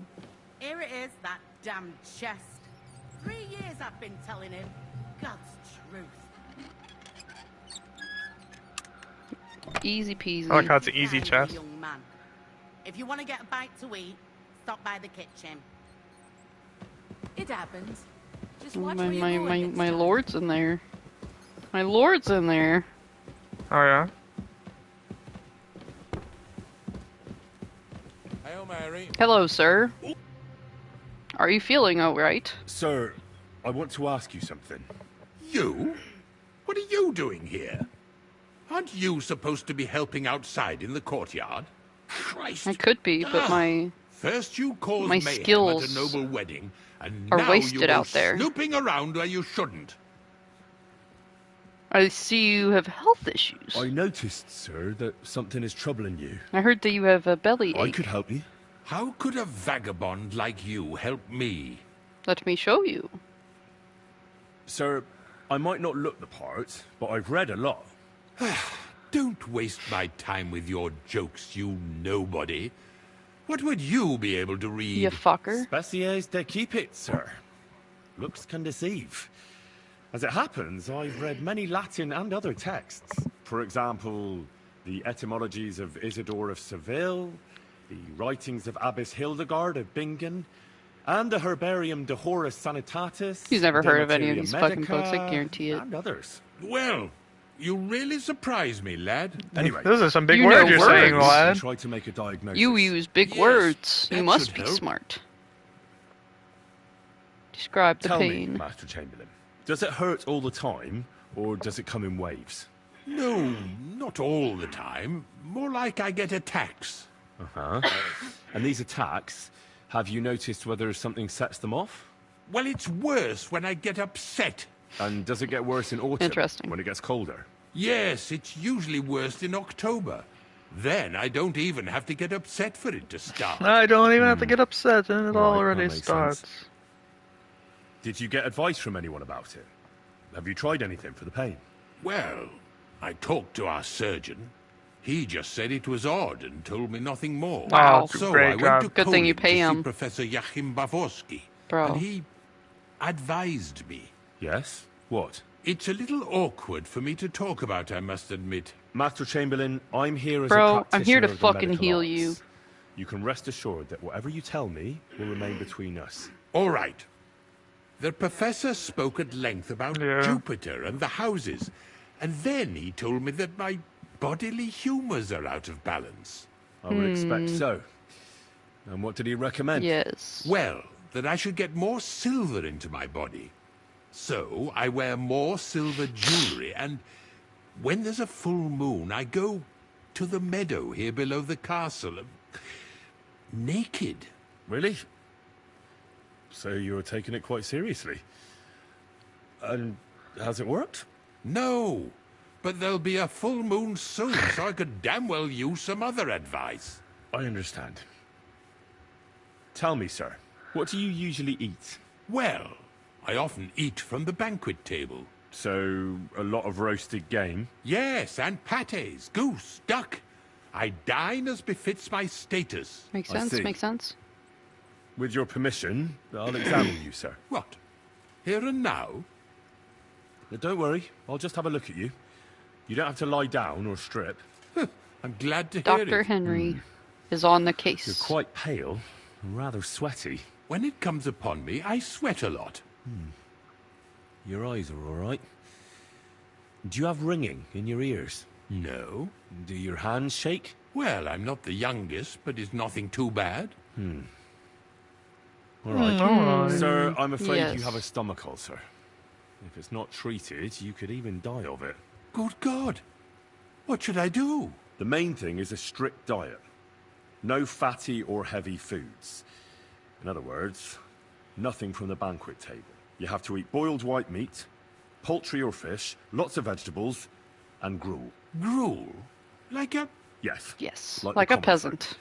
here it is, that damn chest. 3 years I've been telling him. God's truth. Easy peasy. I like how it's an easy Kindly, chest. young man. If you want to get a bite to eat, stop by the kitchen. It happens. Just My watch where you're going next my time. lord's in there. My lord's in there. Oh yeah. Hail Mary. Hello, sir. Are you feeling alright? Sir, I want to ask you something. You? What are you doing here? Aren't you supposed to be helping outside in the courtyard? Christ. I could be, but my First you caused my mayhem skills at a noble wedding, and are now wasted you go out there. snooping around where you shouldn't. I see you have health issues. I noticed, sir, that something is troubling you. I heard that you have a belly I ache. could help you. How could a vagabond like you help me? Let me show you. Sir, I might not look the part, but I've read a lot. Don't waste my time with your jokes, you nobody. What would you be able to read? You fucker. Spéciés de keep it, sir. Looks can deceive. As it happens, I've read many Latin and other texts. For example, the etymologies of Isidore of Seville, the writings of Abbess Hildegard of Bingen, and the Herbarium de Horis Sanitatis. He's never De heard of any of Materia these fucking books, I Medica, guarantee it. And others. Well, you really surprise me, lad. Anyway, Those are some big You words know you're words. saying, I lad. tried to make a diagnosis. You use big Yes, words. You that must should be help. smart. Describe the Tell pain. me, Master Chamberlain, does it hurt all the time, or does it come in waves? No, not all the time. More like I get attacks. Uh-huh. And these attacks, have you noticed whether something sets them off? Well, it's worse when I get upset. And does it get worse in autumn? Interesting. When it gets colder? Yes, it's usually worst in October. Then I don't even have to get upset for it to start. I don't even have to get upset, and it Right, already that makes starts. sense. Did you get advice from anyone about it? Have you tried anything for the pain? Well, I talked to our surgeon. He just said it was odd and told me nothing more. Wow. So Great I job. went to Good thing you Poland pay to see him. Professor Joachim Bavorski. Bro. And he advised me. Yes? What? It's a little awkward for me to talk about, I must admit. Master Chamberlain, I'm here as Bro, a I'm practitioner here to of the fucking medical heal arts. you. You can rest assured that whatever you tell me will remain between us. All right. The professor spoke at length about Yeah. Jupiter and the houses, and then he told me that my bodily humours are out of balance. I would expect so. And what did he recommend? Yes. Well, that I should get more silver into my body. So I wear more silver jewelry, and when there's a full moon, I go to the meadow here below the castle, naked. Really? So you're taking it quite seriously. And has it worked? No, but there'll be a full moon soon, so I could damn well use some other advice. I understand. Tell me, sir, what do you usually eat? Well, I often eat from the banquet table. So, a lot of roasted game? Yes, and pâtés, goose, duck. I dine as befits my status. Makes sense, makes sense. With your permission, I'll examine you, sir. What? Here and now? Don't worry, I'll just have a look at you. You don't have to lie down or strip. I'm glad to hear it. Dr. Henry is on the case. You're quite pale and rather sweaty. When it comes upon me, I sweat a lot. Your eyes are all right. Do you have ringing in your ears? No. Do your hands shake? Well, I'm not the youngest, but it's nothing too bad. All right. Sir, I'm afraid Yes. you have a stomach ulcer. If it's not treated, you could even die of it. Good God. What should I do? The main thing is a strict diet. No fatty or heavy foods. In other words, nothing from the banquet table. You have to eat boiled white meat, poultry or fish, lots of vegetables, and gruel. Gruel? Like a... Yes. Yes, Like like the a common peasant.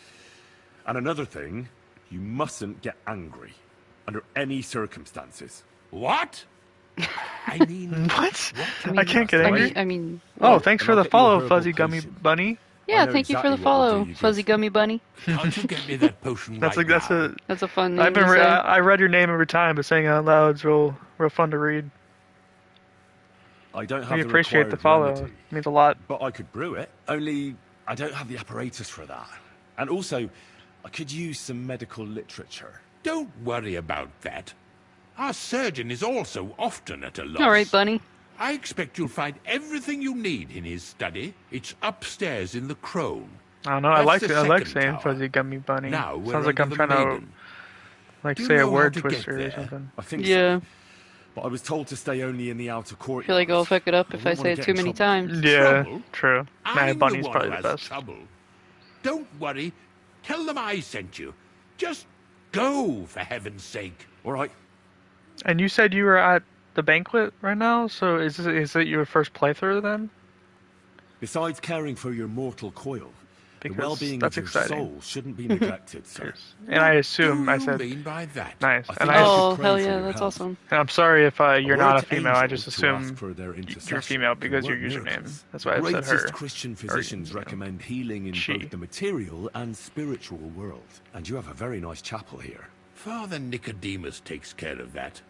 And another thing, you mustn't get angry. Under any circumstances. What? I mean... What? I, mean, I can't get angry. I mean, Oh, thanks and for I'll the get you a follow, herbal Fuzzy Gummy potion. Bunny. yeah, know thank you for the exactly what will follow, do you Fuzzy good. Gummy Bunny. Can't you get me that potion That's right that's now? a. That's a fun name I've been. to say. I read your name every time, but saying it out loud is real fun to read. I don't have We the appreciate the required follow. remedy, It means a lot. but I could brew it. Only I don't have the apparatus for that. And also, I could use some medical literature. Don't worry about that. Our surgeon is also often at a loss. All right, Bunny. I expect you'll find everything you need in his study. It's upstairs in the Crone. I don't know. I That's like the it. I like second saying tower. Fuzzy Gummy Bunny. Now we're Sounds like under I'm the trying to Maiden. like Do you say a know how word to get twister or there? something. I think Yeah. so. But I was told to stay only in the outer I courtyard. feel like I'll fuck it up if I wouldn't say wanna it get too in many trouble. times. Yeah, Trouble? true. Nah, I'm Bunny's the one probably who the has best. trouble. Don't worry. Tell them I sent you. Just go, for heaven's sake. All right. And you said you were at the banquet right now, so is it your first playthrough then? Besides caring for your mortal coil, Because the well-being that's of your exciting. soul shouldn't be neglected, sir. And I assume What I do said you mean by that? nice. I And think I I should Oh, pray hell for yeah, your that's health. awesome. and I'm sorry if you're not a word to female. I angels just to ask assume for their you're intercession female because can your work username. miracles. That's why I said Greatest her. Christian Or, physicians you know, recommend healing in she. both the material and spiritual world. And you have a very nice chapel here. Father Nicodemus takes care of that.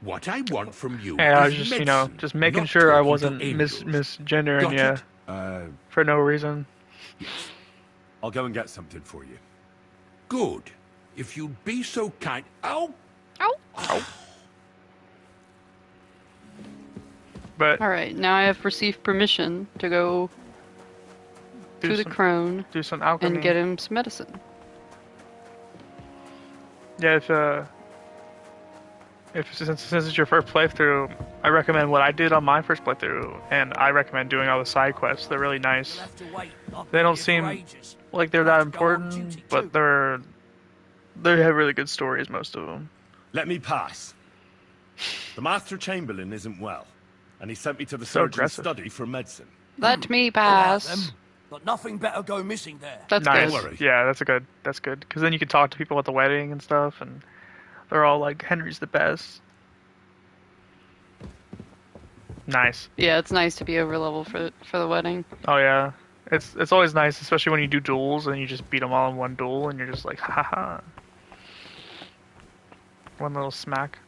What I want from you Hey, I was is just medicine, just making not sure I talking to wasn't angels. misgendering Got you it? for no reason. Yes. I'll go and get something for you. Good. If you'd be so kind... Ow! Ow! But All right, now I have received permission to go Do to the some- crone do some alchemy. and get him some medicine. Yeah, if since it's your first playthrough, I recommend what I did on my first playthrough, and I recommend doing all the side quests. They're really nice. They don't seem like they're that important, but they have really good stories, most of them. Let me pass. The Master Chamberlain isn't well, and he sent me to the So surgeon's aggressive. study for medicine. Let me pass. But nothing better go missing there. That's Nice. good. Yeah, that's good. Because then you can talk to people at the wedding and stuff, and they're all like, "Henry's the best." Nice. Yeah, it's nice to be over level for the wedding. Oh yeah, it's always nice, especially when you do duels and you just beat them all in one duel, and you're just like, ha ha. One little smack.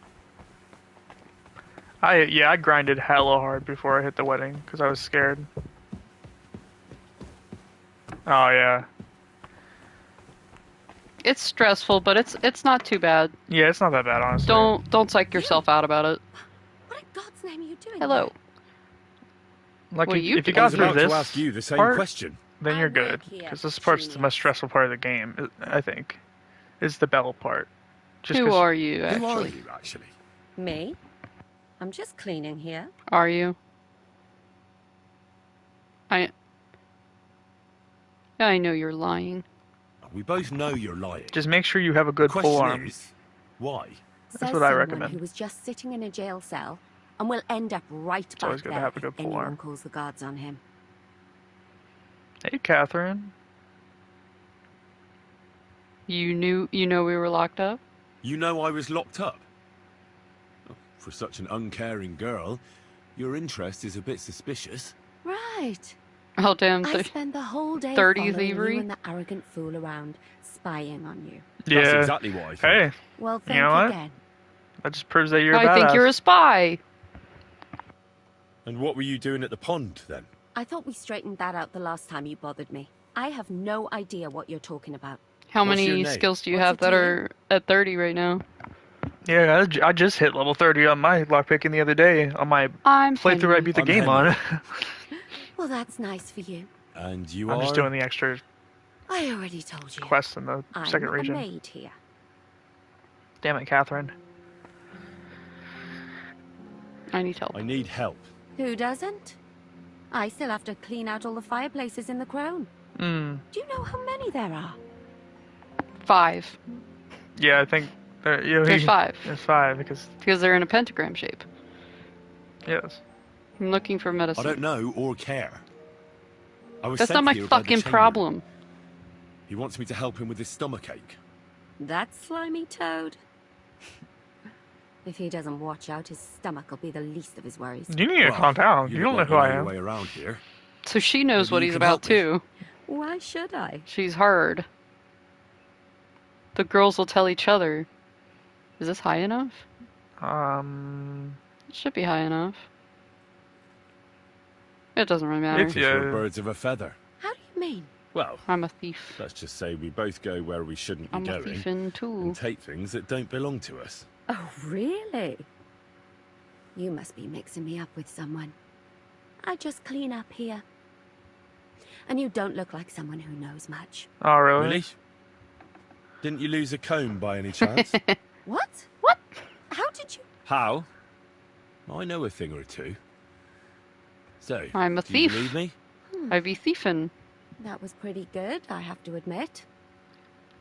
I grinded hella hard before I hit the wedding because I was scared. Oh yeah. It's stressful, but it's not too bad. Yeah, it's not that bad, honestly. Don't psych yourself out about it. What in God's name are you doing? Hello. Like What are you if you doing? got I was through about this to ask you the same part, question. then you're good. Because this part's the most stressful part of the game, I think. is the bell part. Just Who 'cause- are you, Who are actually? you, actually? Me? I'm just cleaning here. Are you? I know you're lying. We both know you're lying. Just make sure you have a good The pole question arm. is, why? That's Says what I someone recommend. who was just sitting in a jail cell and will end up right always back good to there have a if good pole anyone arm. calls the guards on him. Hey, Catherine. You know we were locked up? You know I was locked up? For such an uncaring girl, your interest is a bit suspicious. Right. Oh, damn. I spend the whole day 30 following thievery? you and the arrogant fool around, spying on you. Yeah. That's exactly what I think. Hey. Well, you think know what? again. That just proves that you're a I badass. think you're a spy. And what were you doing at the pond, then? I thought we straightened that out the last time you bothered me. I have no idea what you're talking about. How What's your many name? skills do you What's have it that to you? are at 30 right now? Yeah, I just hit level 30 on my lockpicking the other day on my I'm playthrough I Henry. beat the I'm game Henry. on. Well, that's nice for you. And you I'm are? just doing the extra I already told you. quests in the I'm second a region. maid here. Damn it, Catherine. I need help. I need help. Who doesn't? I still have to clean out all the fireplaces in the Crown. Hmm. Do you know how many there are? 5. Yeah, I think There's 5. There's 5 because They're in a pentagram shape. yes. I'm looking for medicine. I don't know or care. I was That's sent not my here by the fucking chamberlain. problem. He wants me to help him with his stomachache. That slimy toad. If he doesn't watch out, his stomach will be the least of his worries. You need to calm down. You look don't know like who you I your am. way around here. So she knows Maybe what you he's can about help me. too. Why should I? She's heard. The girls will tell each other. Is this high enough? It should be high enough. It doesn't really matter. It's for birds of a feather. How do you mean? Well, I'm a thief. let's just say we both go where we shouldn't be I'm a going thiefin' too. and take things that don't belong to us. Oh, really? You must be mixing me up with someone. I just clean up here. And you don't look like someone who knows much. Oh, really? Really? Didn't you lose a comb by any chance? What? What? How did you... How? I know a thing or two. So, I'm a do you thief. believe me? I be thiefin'. That was pretty good, I have to admit.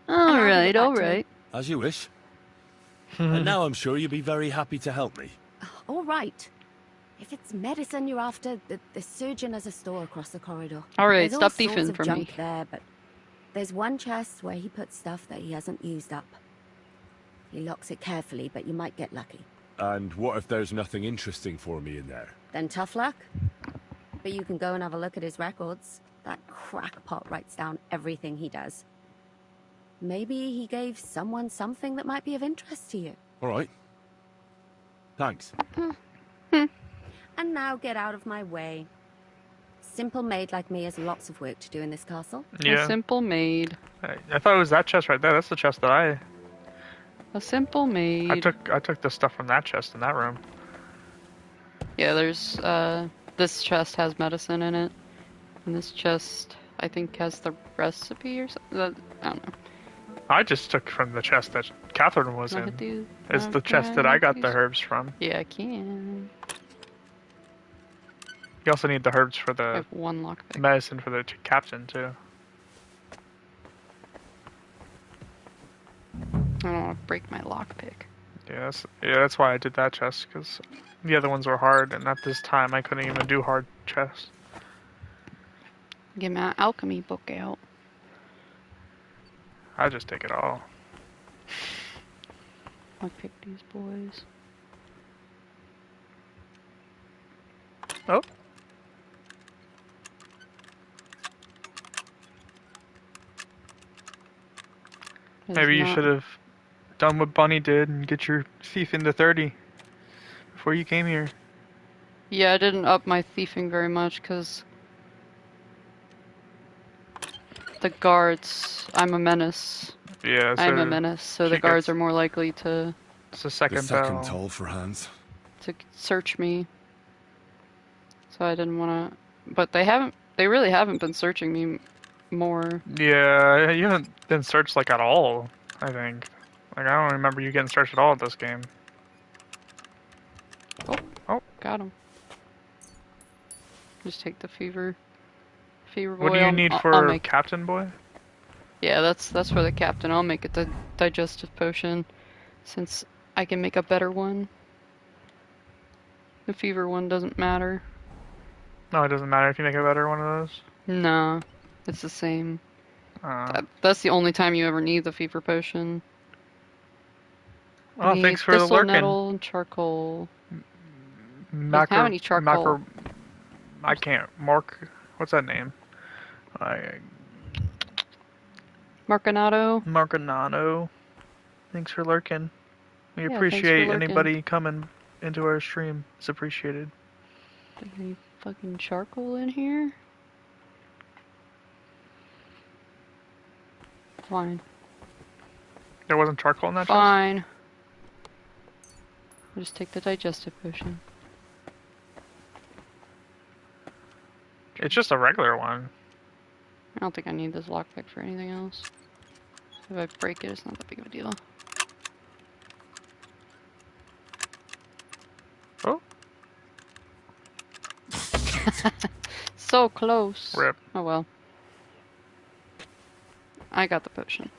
Alright, back to alright. As you wish. And now I'm sure you'll be very happy to help me. All right. If it's medicine you're after, the surgeon has a store across the corridor. Alright, There's stop all thieving sorts of from junk me. there, but there's one chest where he puts stuff that he hasn't used up. He locks it carefully, but you might get lucky. And what if there's nothing interesting for me in there? Then tough luck. But you can go and have a look at his records. That crackpot writes down everything he does. Maybe he gave someone something that might be of interest to you. All right. Thanks. And now get out of my way. Simple maid like me has lots of work to do in this castle. Yeah. A simple maid. I thought it was that chest right there. That's the chest that I A simple maid. I took the stuff from that chest in that room. Yeah, there's, this chest has medicine in it. And this chest, I think, has the recipe or something. I don't know. I just took from the chest that Catherine was Look in. at these. It's the chest that I got the herbs from. Yeah, I can. You also need the herbs for I the have one lockpick. medicine for the captain too. I don't want to break my lockpick. Yeah, that's why I did that chest, because the other ones were hard, and at this time I couldn't even do hard chests. Get my alchemy book out. I just take it all. I'll pick these boys. Oh. Maybe you should have done what Bunny did and get your thief into 30 before you came here. Yeah, I didn't up my thieving very much because the guards. I'm a menace. Yeah, so I'm a menace, so the she guards gets- are more likely to It's the second The second bell. toll for Hans. to search me. So I didn't want to. But they haven't. They really haven't been searching me more. Yeah, you haven't been searched like at all. I think. Like, I don't remember you getting stretched at all at this game. Oh, got him. Just take the fever boy. What do you need I'll for make... Captain Boy? Yeah, that's for the captain. I'll make it the digestive potion, since I can make a better one. The fever one doesn't matter. No, it doesn't matter if you make a better one of those. No, it's the same. That's the only time you ever need the fever potion. Oh, thanks for the thistle, lurking. nettle, and charcoal. Doesn't have any charcoal. I can't. What's that name? Marcanato. Thanks for lurking. We Yeah, appreciate thanks for lurking. anybody coming into our stream. It's appreciated. Any fucking charcoal in here? Fine. There wasn't charcoal in that chest? Fine. I'll just take the digestive potion. It's just a regular one. I don't think I need this lockpick for anything else. If I break it, it's not that big of a deal. Oh. So close. Rip. Oh well. I got the potion.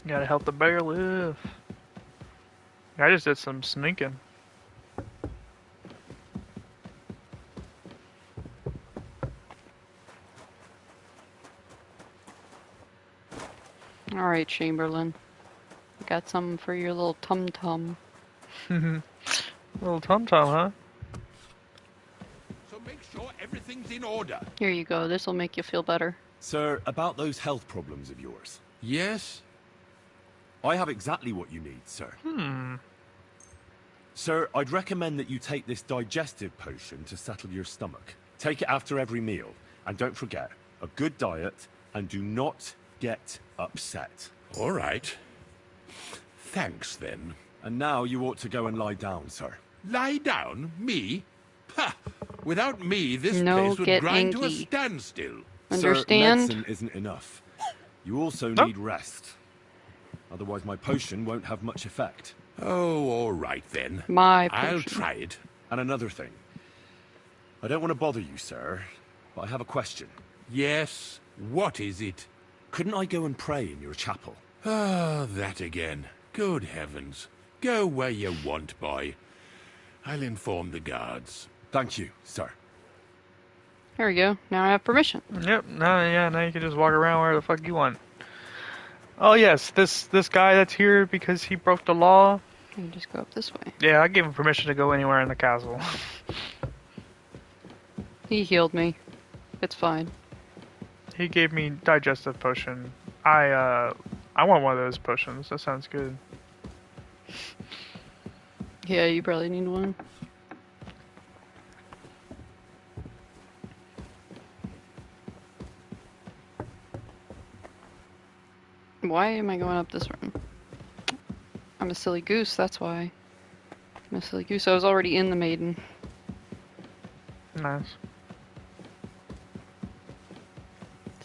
Gotta help the bear live. I just did some sneaking. Alright, Chamberlain. I got some for your little tum-tum. Little tum-tum, huh? So make sure everything's in order. Here you go. This'll make you feel better. Sir, about those health problems of yours. Yes? I have exactly what you need, sir. Sir, I'd recommend that you take this digestive potion to settle your stomach. Take it after every meal. And don't forget, a good diet, and do not get upset. All right. Thanks, then. And now you ought to go and lie down, sir. Lie down? Me? Ha! Without me, this No, place would get grind to a anky. standstill. Understand? Sir, medicine isn't enough. You also need rest. Otherwise my potion won't have much effect. Oh, all right then. My I'll potion. try it. And another thing. I don't want to bother you, sir, but I have a question. Yes? What is it? Couldn't I go and pray in your chapel? Ah, that again. Good heavens. Go where you want, boy. I'll inform the guards. Thank you, sir. There we go. Now I have permission. Yep. Now you can just walk around where the fuck you want. Oh yes, this guy that's here because he broke the law. You can just go up this way. Yeah, I gave him permission to go anywhere in the castle. He healed me. It's fine. He gave me digestive potion. I want one of those potions. That sounds good. Yeah, you probably need one. Why am I going up this room? I'm a silly goose, that's why. I'm a silly goose. I was already in the maiden. Nice.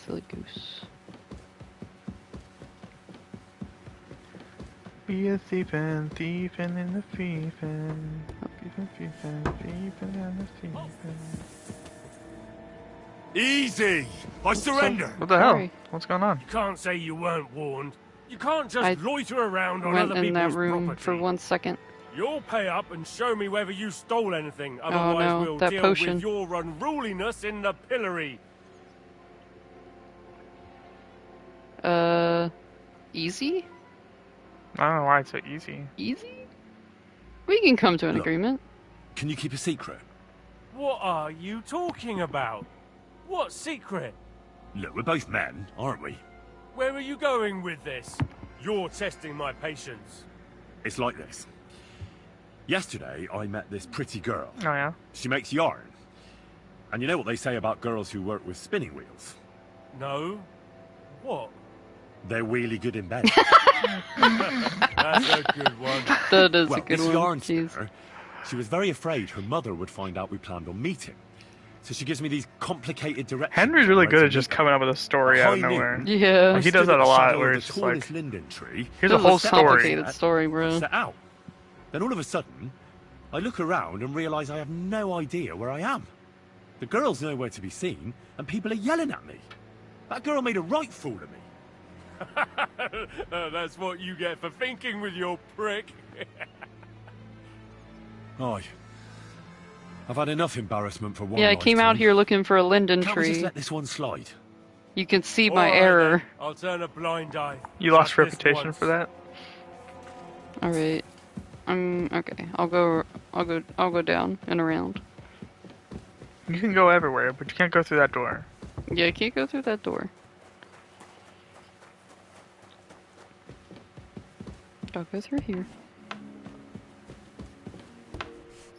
Silly goose. Be a thiefin', thiefin' in the thiefin'. Thiefin', thiefin' in the thiefin'. Easy! I surrender! What the hell? What's going on? You can't say you weren't warned. You can't just I loiter around on went other in that people's room property. for 1 second. You'll pay up and show me whether you stole anything. Otherwise no, we'll that deal potion. with your unruliness in the pillory. Easy? I don't know why it's so easy. Easy? We can come to an agreement. Can you keep a secret? What are you talking about? What secret? Look, we're both men, aren't we? Where are you going with this? You're testing my patience. It's like this. Yesterday, I met this pretty girl. Oh, yeah? She makes yarn. And you know what they say about girls who work with spinning wheels? No. What? They're really good in bed. That's a good one. That is well, a good this one. yarnster, she was very afraid her mother would find out we planned on meeting. So she gives me these complicated directions. Henry's really on good where at to just meet coming up with a story her. out of High nowhere. noon, Yeah. I He stood does that at a the lot, shadow where of it's the just like, tallest linden tree. here's a This whole is a story. complicated story, bro. Set out. Then all of a sudden, I look around and realise I have no idea where I am. The girl's nowhere to be seen, and people are yelling at me. That girl made a right fool of me. That's what you get for thinking with your prick. Aye. I've had enough embarrassment for one Yeah, I came out lifetime. here looking for a linden Can't we just tree. let this one slide? You can see my All right, error. then. I'll turn a blind eye. You lost Just this reputation once. for that? Alright. Okay. I'll go down and around. You can go everywhere, but you can't go through that door. Yeah, I can't go through that door. I'll go through here.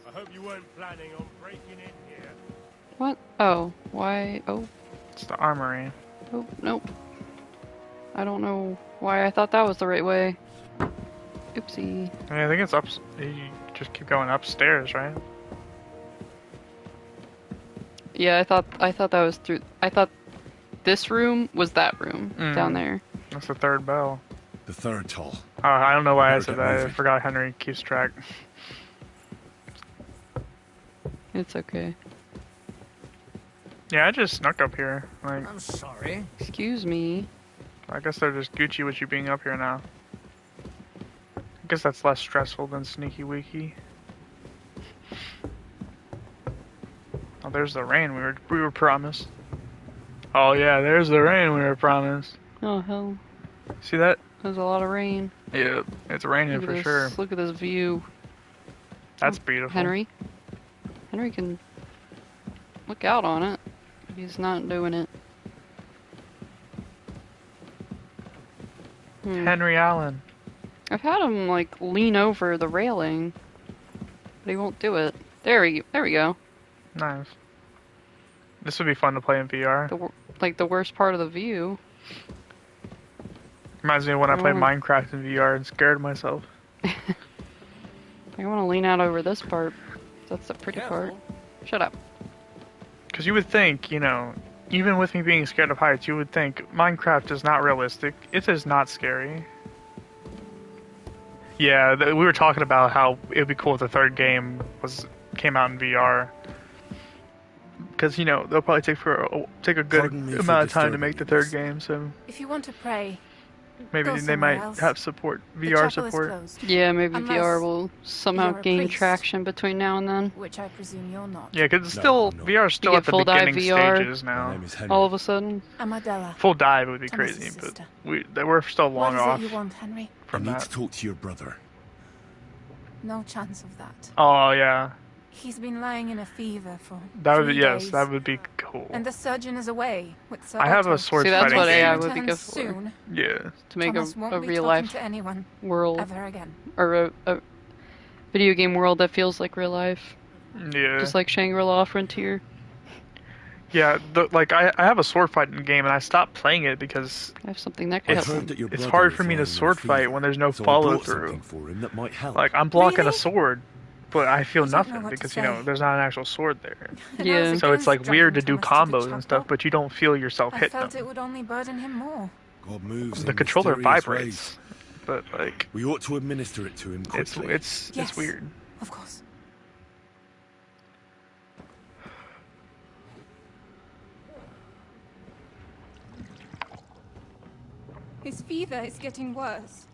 I hope you weren't planning on breaking in here. What? Oh, why? Oh, It's the armory. oh, nope. I don't know why I thought that was the right way. Oopsie. I think it's up. You just keep going upstairs, right? Yeah, I thought that was through. I thought this room was that room down there. That's the third bell. The third toll. Oh, I don't know why I Better said get that. I moving. forgot Henry keeps track. It's okay. Yeah, I just snuck up here. Like, I'm sorry. Excuse me. I guess they're just Gucci with you being up here now. I guess that's less stressful than Sneaky Weaky. Oh, there's the rain we were promised. Oh yeah, there's the rain we were promised. Oh hell. See that? There's a lot of rain. Yeah, it's raining Look at for this, sure. Look at this view. That's beautiful. Henry can look out on it. He's not doing it. Henry Allen. I've had him like lean over the railing, but he won't do it. There we go. Nice. This would be fun to play in VR. The worst part of the view. Reminds me of when I played Minecraft in VR and scared myself. I want to lean out over this part. That's the pretty part. Shut up. Because you would think, you know, even with me being scared of heights, you would think Minecraft is not realistic. It is not scary. Yeah, we were talking about how it would be cool if the third game came out in VR. Because, you know, they'll probably take a good amount of time to make the third game, so If you want to pray, maybe go they somewhere might else. have support, The VR chapel is support. closed. Yeah, maybe Unless VR will somehow you're a gain priest, traction between now and then. which I presume you're not. Yeah, because VR is still You at get the full dive beginning VR stages now. all of a sudden. I'm Adela. Full dive would be Thomas's crazy, but sister. we're still long What is off it you want, Henry? from I need that. to talk to your brother. No chance of that. Oh yeah, He's been lying in a fever for that would 3 yes, days. that would be cool. And the surgeon is away with Sir I have a Otto. sword See, that's fighting what game. AI would be good Returns for. soon. Yeah, To make Thomas won't a be real talking life to anyone world. ever again. Or a video game world that feels like real life. Yeah. Just like Shangri-La Frontier. Yeah, I have a sword fighting game and I stopped playing it because I have something that can it's, help. that your it's brother hard is for me to lying in a sword fight fever, when there's no so I follow brought through. something for him that might help. Like I'm blocking Really? a sword, but I feel I don't know nothing what to because say. you know there's not an actual sword there. And I was So it's like against weird to dragging do Thomas to the combos and stuff, chapel. but you don't feel yourself I hit felt them. it would only burden him more. God moves The in controller mysterious vibrates, ways. but like We ought to administer it to him quickly. it's Yes. weird. Of course. His fever is getting worse.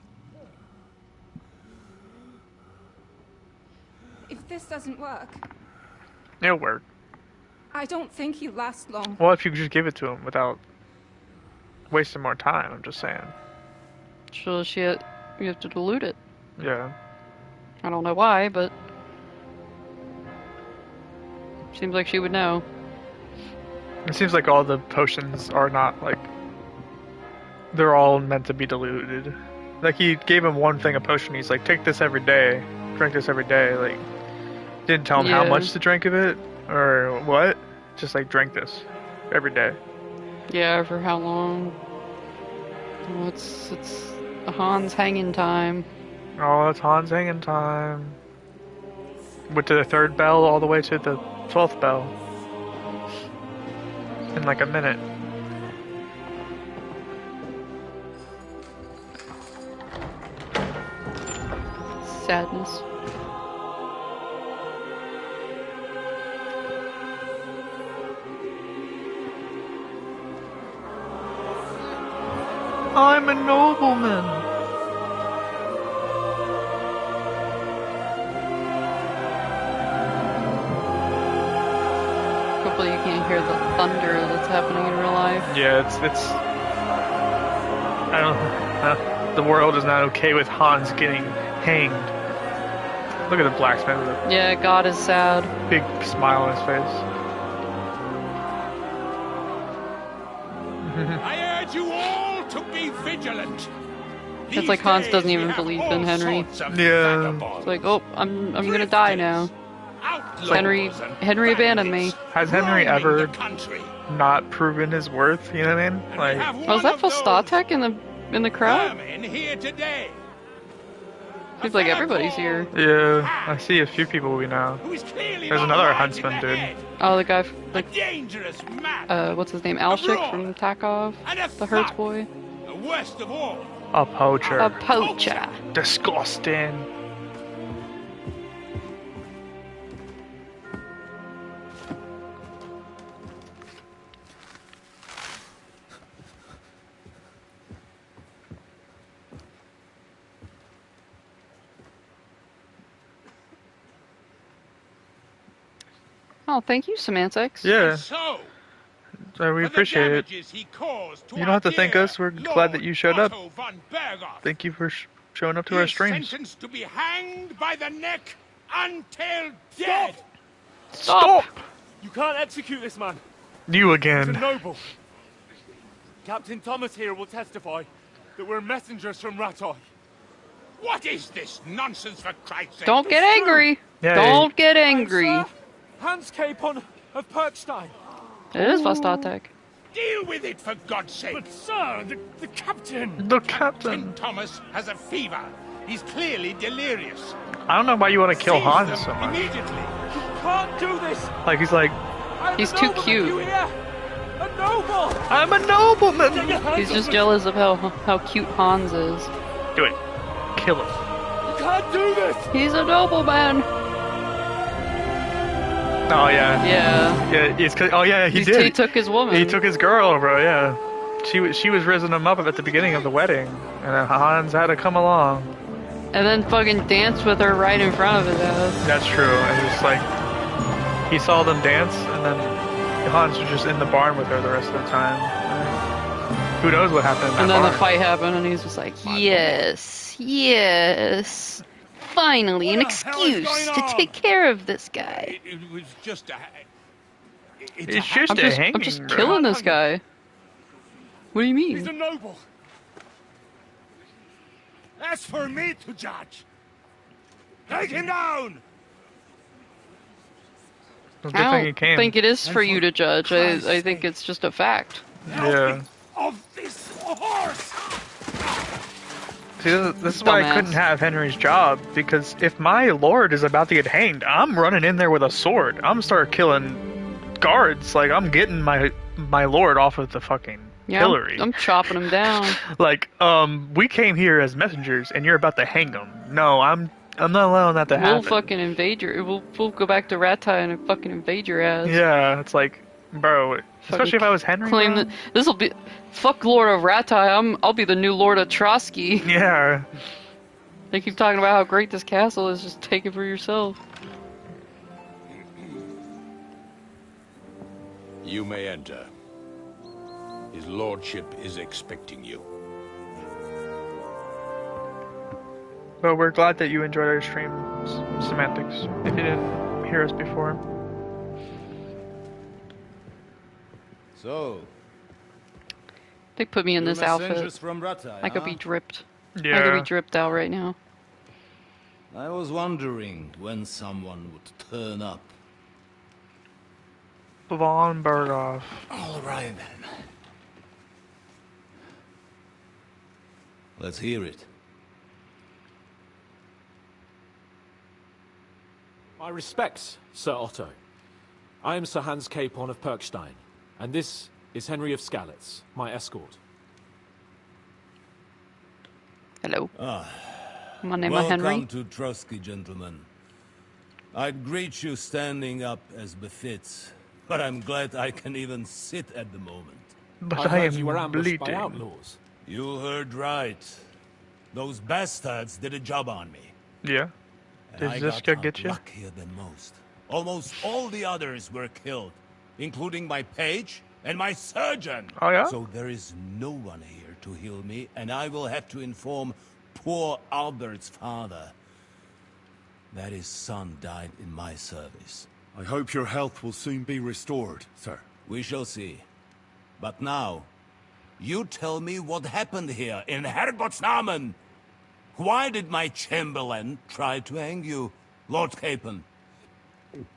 If this doesn't work, It'll work. I don't think he'll last long. Well, if you could just give it to him without wasting more time, I'm just saying. So you have to dilute it. Yeah. I don't know why, but seems like she would know. It seems like all the potions are not like they're all meant to be diluted. Like he gave him one thing of potion. He's like, take this every day, drink this every day. Like didn't tell him how Yeah. much to drink of it or what. Just like drink this every day. Yeah, for how long? Oh, it's Hans hanging time. Oh, it's Hans hanging time. Went to the 3rd bell all the way to the 12th bell. In like a minute. Sadness. I'm a nobleman. Hopefully you can't hear the thunder that's happening in real life. Yeah, it's. I don't. The world is not okay with Hans getting hanged. Look at the blacksmith with a Yeah, God is sad. big smile on his face. I urge you all to be vigilant. It's like Hans doesn't even believe in Henry. Yeah. It's like, oh, I'm gonna die now. Henry abandoned me. Has Henry ever not proven his worth? You know what I mean? Like, was that Vostatek in the crowd? Here today. Seems like everybody's here. yeah, I see a few people we know. There's another huntsman dude. Oh, the guy, Dangerous man. what's his name? Alshik from Takov, the Hertz boy. The worst of all. A poacher. A poacher. Disgusting. Oh, thank you, Semantics. Yeah. So, We appreciate it. You don't have to thank us. We're glad that you showed up. Thank you for showing up to our streams. sentenced to be hanged by the neck until dead. Stop! You can't execute this man. You He's a again. noble. Captain Thomas here will testify that we're messengers from Rattay. What is this nonsense, for Christ's sake? Don't get angry. Yeah, Don't get angry. Hans Capon of Perkstein. It is Vostatek. Deal with it, for God's sake. But sir, the captain. The captain. Thomas has a fever. He's clearly delirious. I don't know why you want to kill Seize Hans them so much. immediately. You can't do this. Like, he's like, He's too cute. A noble. I'm a nobleman. He's just jealous of how cute Hans is. Do it. Kill him. You can't do this. He's a nobleman. Oh, yeah. Yeah. Yeah, it's 'cause- oh, yeah, he did. He took his woman. He took his girl, bro, yeah. She was raising him up at the beginning of the wedding, and then Hans had to come along. And then fucking dance with her right in front of his ass. That's true, and it's like, he saw them dance, and then Hans was just in the barn with her the rest of the time. Who knows what happened in that And then barn. the fight happened, and he's just like, yes, yes. Finally, an excuse to take care of this guy. It was just a... It's just I'm a just, hanging, I'm just bro. killing this guy. What do you He's a mean? noble. That's for me to judge. Take him down! Well, I good thing he don't came. think it is for you to judge. I think it's just a fact. Yeah. Of this horse! See, this is why I Dumbass. couldn't have Henry's job, because if my lord is about to get hanged, I'm running in there with a sword. I'm start killing guards. Like, I'm getting my lord off of the fucking Yeah, pillory. I'm chopping him down. Like, we came here as messengers, and you're about to hang him. No, I'm not allowing that to We'll happen. fucking invade your. We'll go back to Rattay and fucking invade your ass. Yeah, it's like, bro, especially if I was Henry. Claim bro. that this will be. Fuck Lord of Rattay. I'll be the new Lord of Trotsky. Yeah. They keep talking about how great this castle is. Just take it for yourself. You may enter. His lordship is expecting you. Well, we're glad that you enjoyed our stream, Semantics, if you didn't hear us before. So, They put me in this outfit. messengers from Rattay, I could huh? be dripped. I Yeah. could be dripped out right now. I was wondering when someone would turn up. Von Berghoff. All right then. Let's hear it. My respects, Sir Otto. I am Sir Hans Capon of Perkstein, and this is Henry of Skalitz, my escort. Hello. My name is Welcome Henry. to Trusky, gentlemen. I'd greet you standing up as befits, but I'm glad I can even sit at the moment. But I heard you were ambushed by outlaws. You heard right. Those bastards did a job on me. Yeah. And Did I this got guy out get you? luckier than most. Almost all the others were killed, including my page and my surgeon. Oh, yeah? So there is no one here to heal me, and I will have to inform poor Albert's father that his son died in my service. I hope your health will soon be restored, sir. We shall see. But now, you tell me what happened here in Herrgottsnamen. Why did my chamberlain try to hang you, Lord Capon?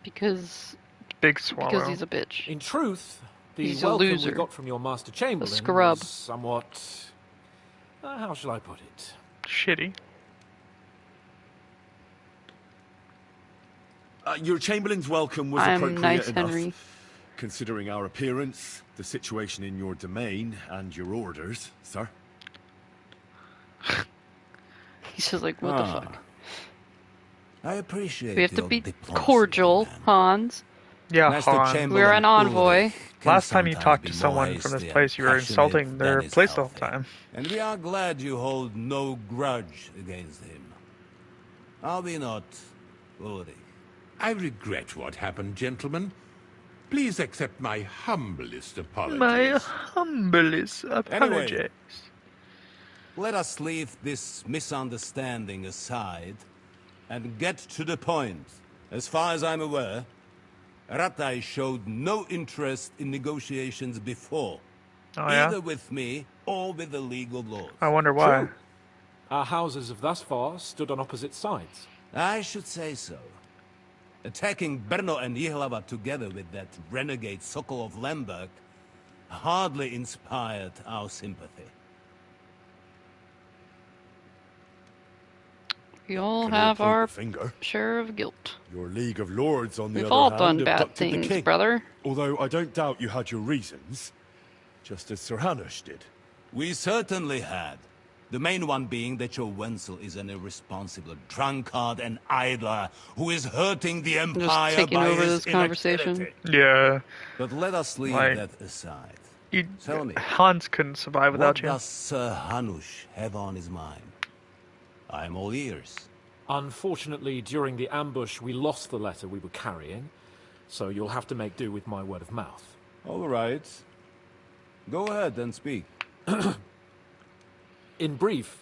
Because Big swallow. Because he's a bitch. In truth, the He's a welcome loser. we got from your Master Chamberlain A scrub. was somewhat... how shall I put it? Shitty. Your Chamberlain's welcome was I'm appropriate nice, enough, Henry. considering our appearance, the situation in your domain, and your orders, sir. He's just like, what the fuck? I appreciate We have to your be diplomacy, cordial, Hans. Yeah, Master Han. Chamberlain We're an envoy. Ulrich can Last time you sometimes talked be to more someone from this hasty place, and you were passionate insulting their than is place the whole healthy. time. And we are glad you hold no grudge against him. Are we not, Ulrich? I regret what happened, gentlemen. Please accept my humblest apologies. My humblest apologies. Anyway, let us leave this misunderstanding aside and get to the point. As far as I'm aware, Ratai showed no interest in negotiations before, Oh, yeah? either with me or with the League of Lords. I wonder why. True. Our houses have thus far stood on opposite sides. I should say so. Attacking Brno and Jihlava together with that renegade Sokol of Lemberg hardly inspired our sympathy. We all Can have point our the finger. share of guilt. Your League of Lords, on the We've other all hand, done bad abducted the things, king. brother. Although I don't doubt you had your reasons, just as Sir Hanush did. We certainly had. The main one being that your Wenzel is an irresponsible drunkard and idler who is hurting the Empire taking by over his this conversation. inactivity. Yeah. But let us leave Like, that aside. You, Tell me, Hans couldn't survive what without you. does Sir Hanush have on his mind? I'm all ears. Unfortunately, during the ambush, we lost the letter we were carrying, so you'll have to make do with my word of mouth. All right. Go ahead and speak. In brief,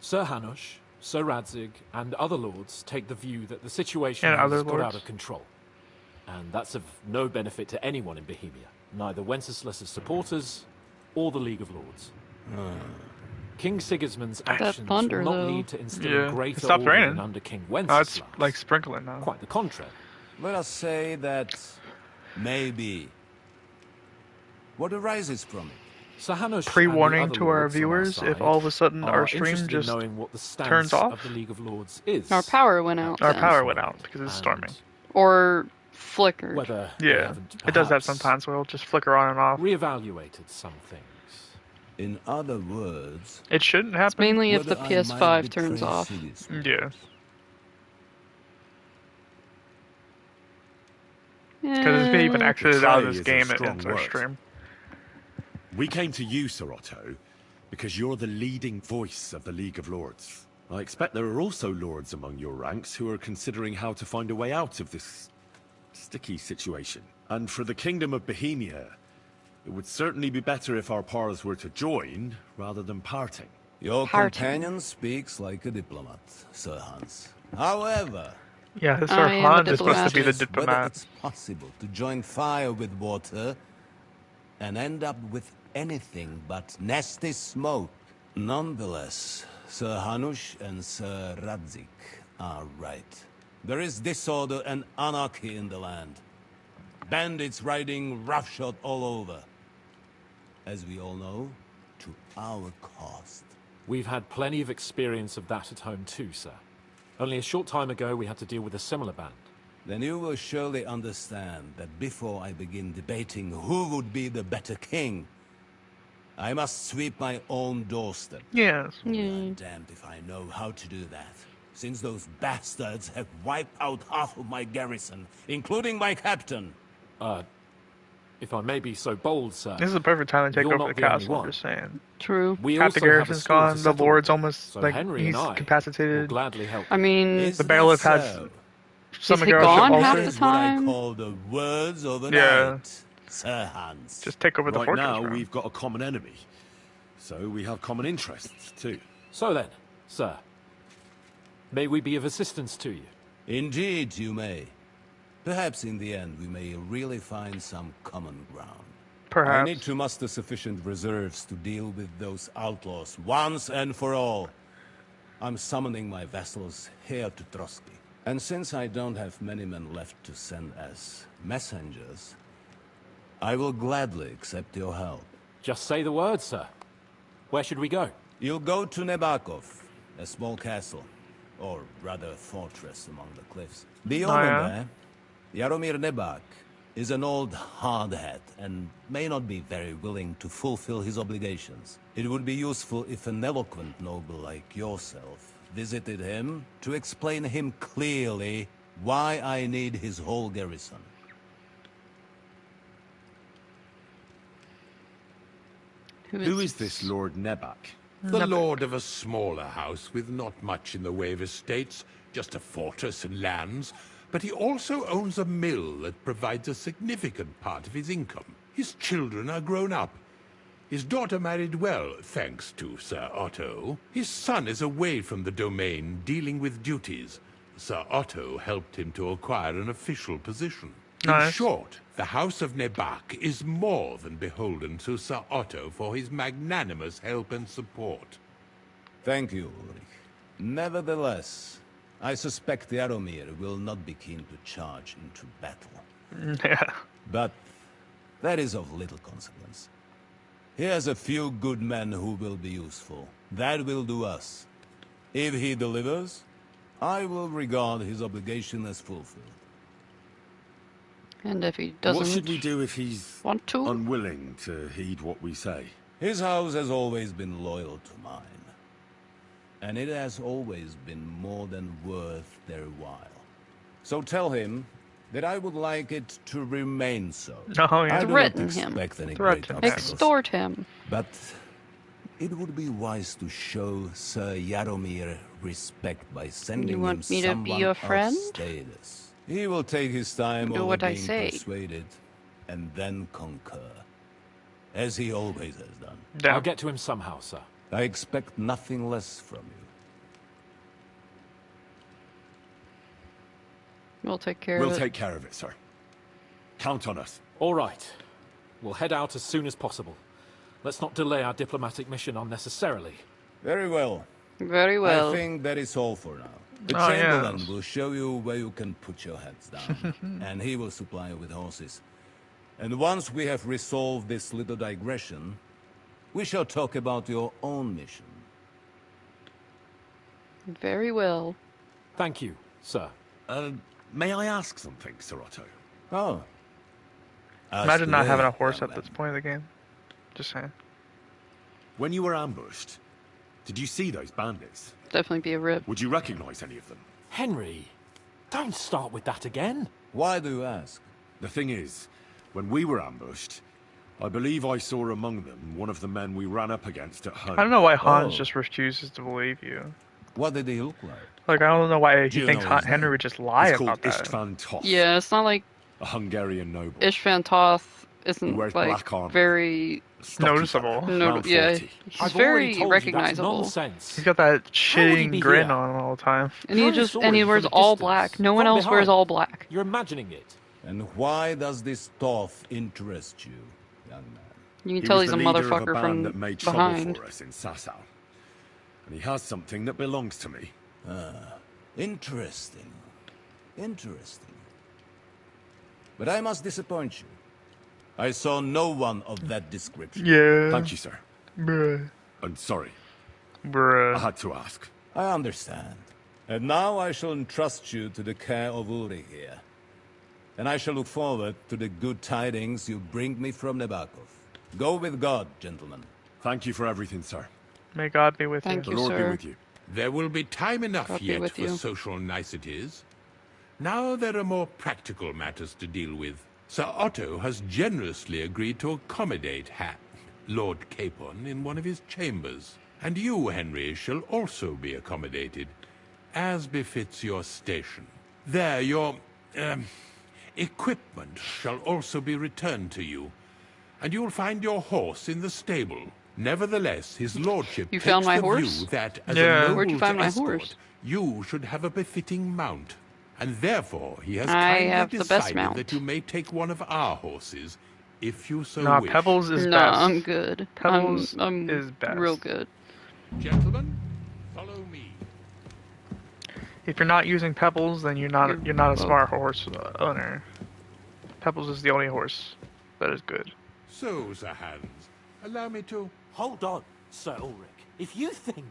Sir Hanush, Sir Radzig, and other lords take the view that the situation And has other got out lords. of control. And that's of no benefit to anyone in Bohemia, neither Wenceslas's supporters or the League of Lords. King Sigismund's actions thunder, will not though. lead to instill Yeah. a greater It stopped order raining. than under King Oh, it's Wenceslas. like sprinkling now. Quite the contrary. Let us say that maybe. What arises from it? Sir Hanush Pre-warning and the to other our lords on viewers side if all of a sudden are our stream interested in just knowing what the stance turns off. of the League of Lords is. Our power went out. Our then. power went out because it's And storming. Or flickered. Whether they Yeah, haven't it does that perhaps sometimes. We'll just flicker on and off. reevaluated some things. In other words, It shouldn't happen. It's mainly if the whether I PS5 might turns betray off. Sigismund. Yeah. Because if we even exited out of this Betray is game, a it strong ends our word. stream. We came to you, Sir Otto, because you're the leading voice of the League of Lords. I expect there are also lords among your ranks who are considering how to find a way out of this sticky situation. And for the Kingdom of Bohemia, it would certainly be better if our paths were to join rather than parting. Your Parting. companion speaks like a diplomat, Sir Hans. However, Yeah, Sir I am a Hans is supposed to be the is whether diplomat. it's possible to join fire with water and end up with anything but nasty smoke. Nonetheless, Sir Hanush and Sir Radzig are right. There is disorder and anarchy in the land. Bandits riding roughshod all over. As we all know, to our cost. We've had plenty of experience of that at home too, sir. Only a short time ago we had to deal with a similar band. Then you will surely understand that before I begin debating who would be the better king, I must sweep my own doorstep. Yes. I'm damned if I know how to do that, since those bastards have wiped out half of my garrison, including my captain. If I may be so bold, sir. This is the perfect time to take you're over not the the only castle, I'm one. just saying. True. We Half the also have a garrison's store to gone, the settle lord's with, almost, so like, Henry he's and I will incapacitated. gladly help. I mean, The bailiff has so? some Is he garrison gone also. half That the is what I time? call the words of the Yeah. night, Sir Hans. Just take over the Right fortress. now, bro. we've got a common enemy. So we have common interests, too. So then, sir, may we be of assistance to you? Indeed, you may. Perhaps in the end we may really find some common ground. Perhaps. I need to muster sufficient reserves to deal with those outlaws once and for all. I'm summoning my vassals here to Trotsky. And since I don't have many men left to send as messengers, I will gladly accept your help. Just say the word, sir. Where should we go? You'll go to Nebakov, a small castle, or rather a fortress among the cliffs. The owner there, Jaromir Nebak, is an old hardhat and may not be very willing to fulfill his obligations. It would be useful if an eloquent noble like yourself visited him to explain him clearly why I need his whole garrison. Who is this Lord Nebak? The lord of a smaller house with not much in the way of estates, just a fortress and lands, but he also owns a mill that provides a significant part of his income. His children are grown up. His daughter married well, thanks to Sir Otto. His son is away from the domain, dealing with duties. Sir Otto helped him to acquire an official position. In short, the House of Nebak is more than beholden to Sir Otto for his magnanimous help and support. Thank you, Ulrich. Nevertheless, I suspect Jaromir will not be keen to charge into battle. Yeah. But that is of little consequence. He has a few good men who will be useful. That will do us. If he delivers, I will regard his obligation as fulfilled. And if he doesn't What should we do if he's want to? unwilling to heed what we say? His house has always been loyal to mine. And it has always been more than worth their while. So tell him that I would like it to remain so. Oh, yeah. I do not Threaten him. expect any great obstacles. Extort him. But it would be wise to show Sir Jaromir respect by sending You him want me to someone be your friend? of status. He will take his time Do over what I being say. persuaded, and then concur, as he always has done. I'll get to him somehow, sir. I expect nothing less from you. We'll take care We'll of it. take care of it, sir. Count on us. All right. We'll head out as soon as possible. Let's not delay our diplomatic mission unnecessarily. Very well. Very well. I think that is all for now. The Oh, Chamberlain yes. will show you where you can put your heads down, and he will supply you with horses. And once we have resolved this little digression, we shall talk about your own mission. Very well. Thank you, sir. May I ask something, Sir Otto? Oh. Imagine not away, having a horse young at this point of the game. Just saying. When you were ambushed, did you see those bandits? Definitely be a rip. Would you recognize any of them? Henry, don't start with that again. Why do you ask? The thing is, when we were ambushed, I believe I saw among them one of the men we ran up against at home. I don't know why Hans Oh. just refuses to believe you. What did he look like? Like, I don't know why Do he you thinks know his Henry name? would just lie He's about called that. Istvan Toth, Yeah, it's not like a Hungarian noble. Istvan Toth He isn't wears like black armor. very Stocky Noticeable. fella, no, round yeah, 40. he's I've very already told you that's recognizable. nonsense. He's got that How would he shitting be grin here? on all the time. And he Tell the just story and he from wears a all distance, black. No one from else wears behind. all black. You're imagining it. And why does this Toth interest you, young man? You can He tell was he's a the leader of motherfucker band from that made trouble behind. for us in Sasau. And he has something that belongs to me. Interesting. Interesting. But I must disappoint you. I saw no one of that description. Yeah. Thank you, sir. Bruh. And sorry. Bruh. I had to ask. I understand. And now I shall entrust you to the care of Uri here. And I shall look forward to the good tidings you bring me from Nebakov. Go with God, gentlemen. Thank you for everything, sir. May God be with Thank you. you, The Lord be sir. with you. There will be time enough God be yet with for you. social niceties. Now there are more practical matters to deal with. Sir Otto has generously agreed to accommodate Lord Capon in one of his chambers. And you, Henry, shall also be accommodated, as befits your station. There, your equipment shall also be returned to you, and you'll find your horse in the stable. Nevertheless, his lordship You takes found my the horse? view that, as Yeah. a Where'd you noble find to my escort, horse? you should have a befitting mount, and therefore he has I kindly have the best decided mount. that you may take one of our horses, if you so Nah, wish. Pebbles is Nah, best. I'm good. Pebbles I'm is best. real good. Gentlemen, follow me. If you're not using Pebbles, then you're not a well- smart horse owner. Pebbles is the only horse that is good. So, Sir Hans, allow me to... Hold on, Sir Ulrich. If you think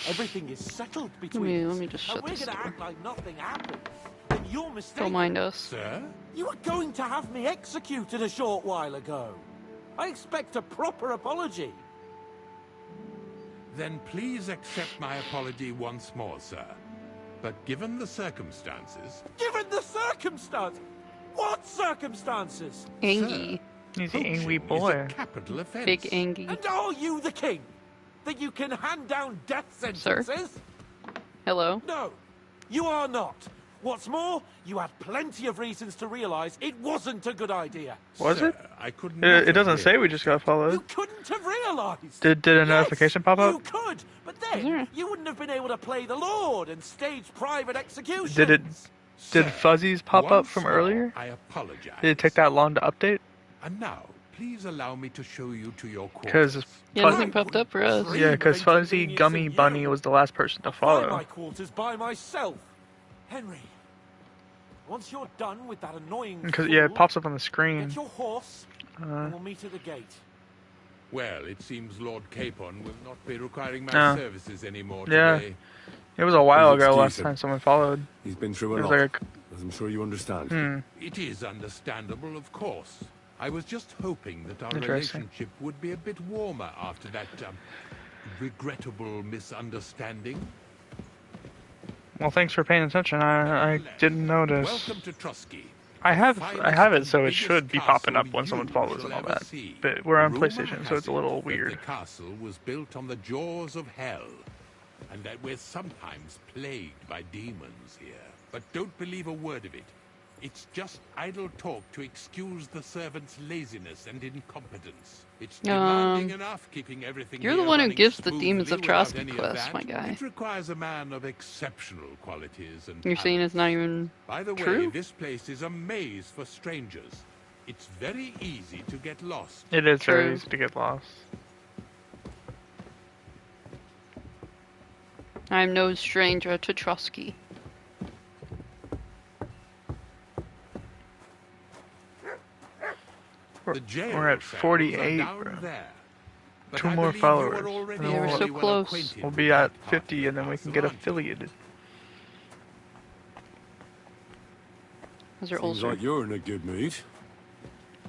everything is settled Let between us, me just and shut we're this gonna door. act like nothing happened, then you're mistaken. Don't mind us. Sir? You were going to have me executed a short while ago. I expect a proper apology. Then please accept my apology once more, sir. But given the circumstances... Given the circumstance? What circumstances? Angie. He's an angry Poaching is boy. a capital offense. Big Angie. And are you the king? That you can hand down death sentences? Hello? No, you are not. What's more, you had plenty of reasons to realize it wasn't a good idea. Was Sir, it? I could It, not it doesn't have say we realized just got followed. You couldn't have realized. Did a notification pop You up? could, but then you wouldn't have been able to play the Lord and stage private executions. Did Sir, fuzzies pop up once from more, earlier? I apologize. Did it take that long to update? And now, please allow me to show you to your Because quarters. Yeah, nothing popped up for us. yeah, because Fuzzy Gummy Bunny was the last person to Find my follow. quarters by myself. Henry, once you're done with that annoying Because yeah, it fool, pops up on the screen. get your horse and we'll meet at the gate. Well, it seems Lord Capon will not be requiring my No. services anymore Yeah. today. It was a while Please ago excuse last him. time someone followed. He's been through It a was lot, like as I'm sure you understand. It is understandable, of course. I was just hoping that our Interesting. relationship would be a bit warmer after that regrettable misunderstanding. Well, thanks for paying attention. I didn't notice. Welcome to Trusky. I have it, so it should be popping up when someone follows and all that. But we're on Rumor PlayStation, so has it's a little it that weird. The castle was built on the jaws of hell, and that we're sometimes plagued by demons here. But don't believe a word of it. It's just idle talk to excuse the servants' laziness and incompetence. It's demanding enough keeping everything You're the here one who running gives the Demons of smoothly without Trotsky any of quest, that. my guy. It requires a man of exceptional qualities and You're saying it's not even By the way, true? this place is a maze for strangers. It's very easy to get lost. It is very True. easy to get lost. I'm no stranger to Trotsky. We're at 48, bro. Two more followers. And then Yeah, we're so close. We'll be at 50, and then we can get affiliated. How's your Seems ulcer? like you're in a good mood.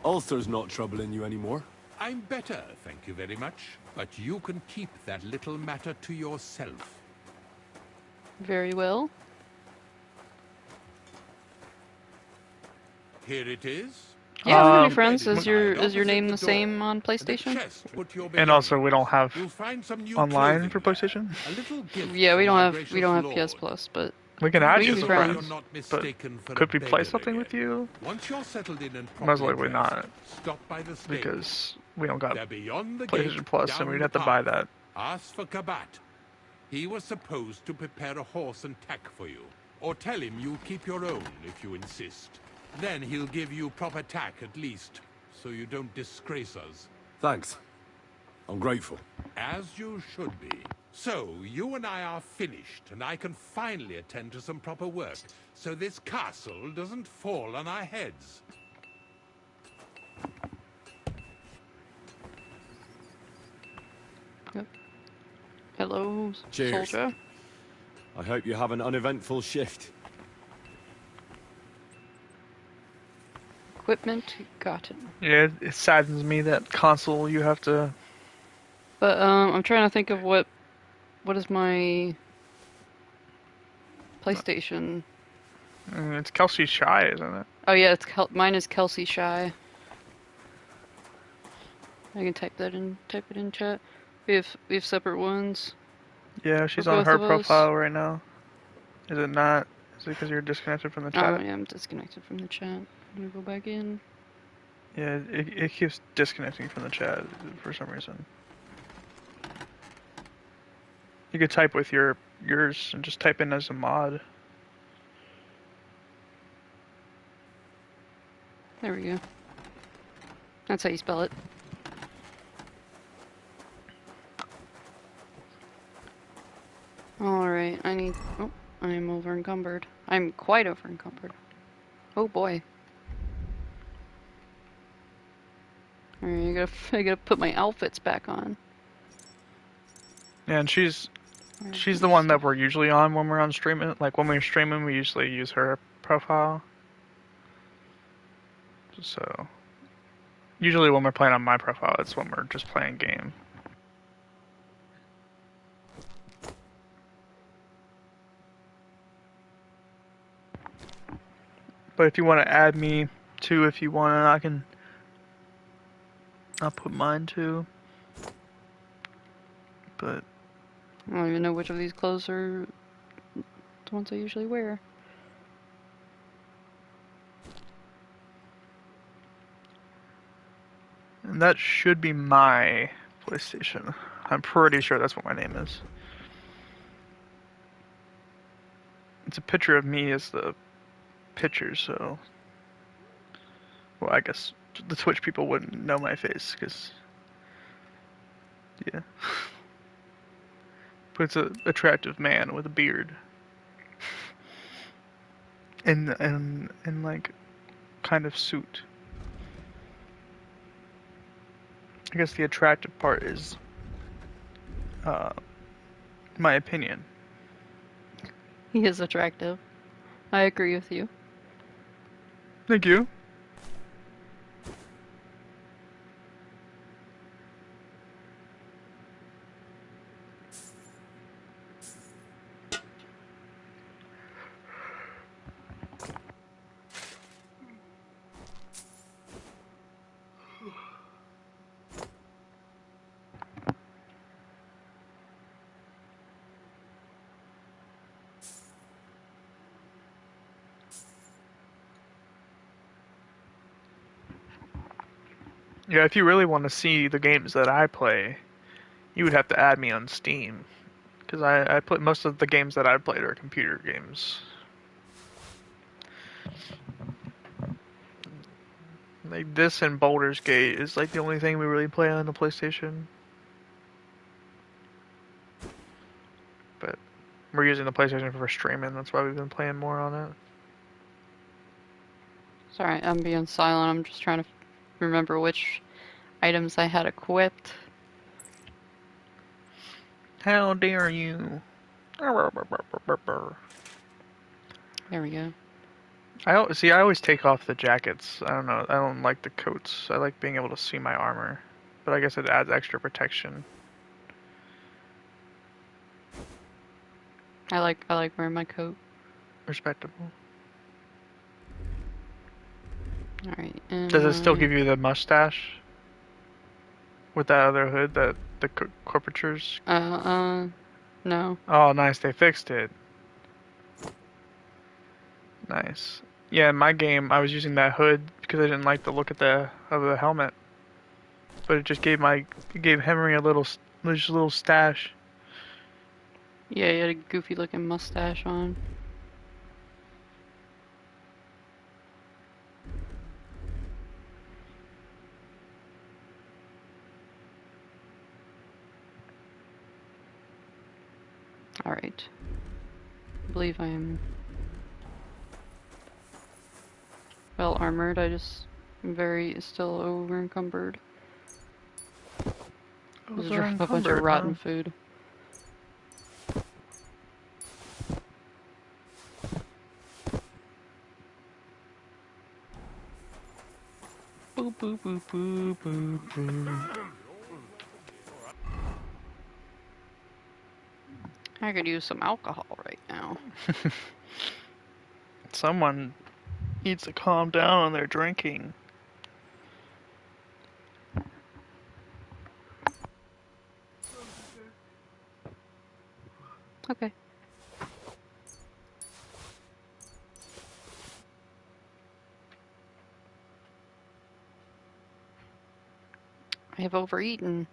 Ulcer's not troubling you anymore. I'm better, thank you very much. But you can keep that little matter to yourself. Very well. Here it is. Yeah, we're gonna be friends. Is your name the same on PlayStation? And also, we don't have online for PlayStation. Yeah, we don't have PS Plus, but We can add we you can as be a friends. friend, but could we play something with you? Once you're settled in and Most properly likely not, dressed, stop by the stable. because we don't got They're beyond the PlayStation gate, Plus, down and we'd the have to buy path. that. Ask for Kabat. He was supposed to prepare a horse and tack for you. Or tell him you'll keep your own if you insist. Then he'll give you proper tack at least, so you don't disgrace us. Thanks. I'm grateful. As you should be. So, you and I are finished, and I can finally attend to some proper work, so this castle doesn't fall on our heads. Hello, Cheers. soldier. I hope you have an uneventful shift. Equipment gotten. Yeah, it saddens me that console you have to. But I'm trying to think of what is my PlayStation. It's Kelsey Shy, isn't it? Oh yeah, it's mine is Kelsey Shy. I can type it in chat. We have separate ones. Yeah, she's for on both her of us. profile right now. Is it not? Is it because you're disconnected from the chat? Oh yeah, I'm disconnected from the chat. I'm gonna go back in. Yeah, it keeps disconnecting from the chat for some reason. You could type with yours and just type in as a mod. There we go. That's how you spell it. Alright, oh, I'm over encumbered. I'm quite over encumbered. Oh boy. Alright, I gotta put my outfits back on. Yeah, and she's the one that we're usually on when we're on streaming. Like when we're streaming, we usually use her profile. So usually when we're playing on my profile, it's when we're just playing game. But if you want to add me too, if you want, I'll put mine too. But I don't even know which of these clothes are the ones I usually wear. and that should be my PlayStation. I'm pretty sure that's what my name is. It's a picture of me as the picture, so... Well, I guess the Twitch people wouldn't know my face, because... Yeah. But it's an attractive man with a beard. And like, kind of suit. I guess the attractive part is... my opinion. He is attractive. I agree with you. Thank you. Yeah, if you really want to see the games that I play, you would have to add me on Steam. Because I play most of the games that I've played are computer games. Like this and Baldur's Gate is like the only thing we really play on the PlayStation. But we're using the PlayStation for streaming, that's why we've been playing more on it. Sorry, I'm being silent. I'm just trying to remember which items I had equipped. How dare you? There we go. I always take off the jackets. I don't know. I don't like the coats. I like being able to see my armor. But I guess it adds extra protection. I like wearing my coat. Respectable. Alright, Does it still give you the mustache? With that other hood that the corporatures? No. Oh, nice. They fixed it. Nice. Yeah, in my game, I was using that hood because I didn't like the look of the helmet. But it just gave Henry a little stash. Yeah, he had a goofy looking mustache on. Alright. I believe I am well armored. I just am still over encumbered. There's a bunch of rotten food. Boo boo boo boo boo boo. I could use some alcohol right now. Someone needs to calm down on their drinking. Okay. I have overeaten.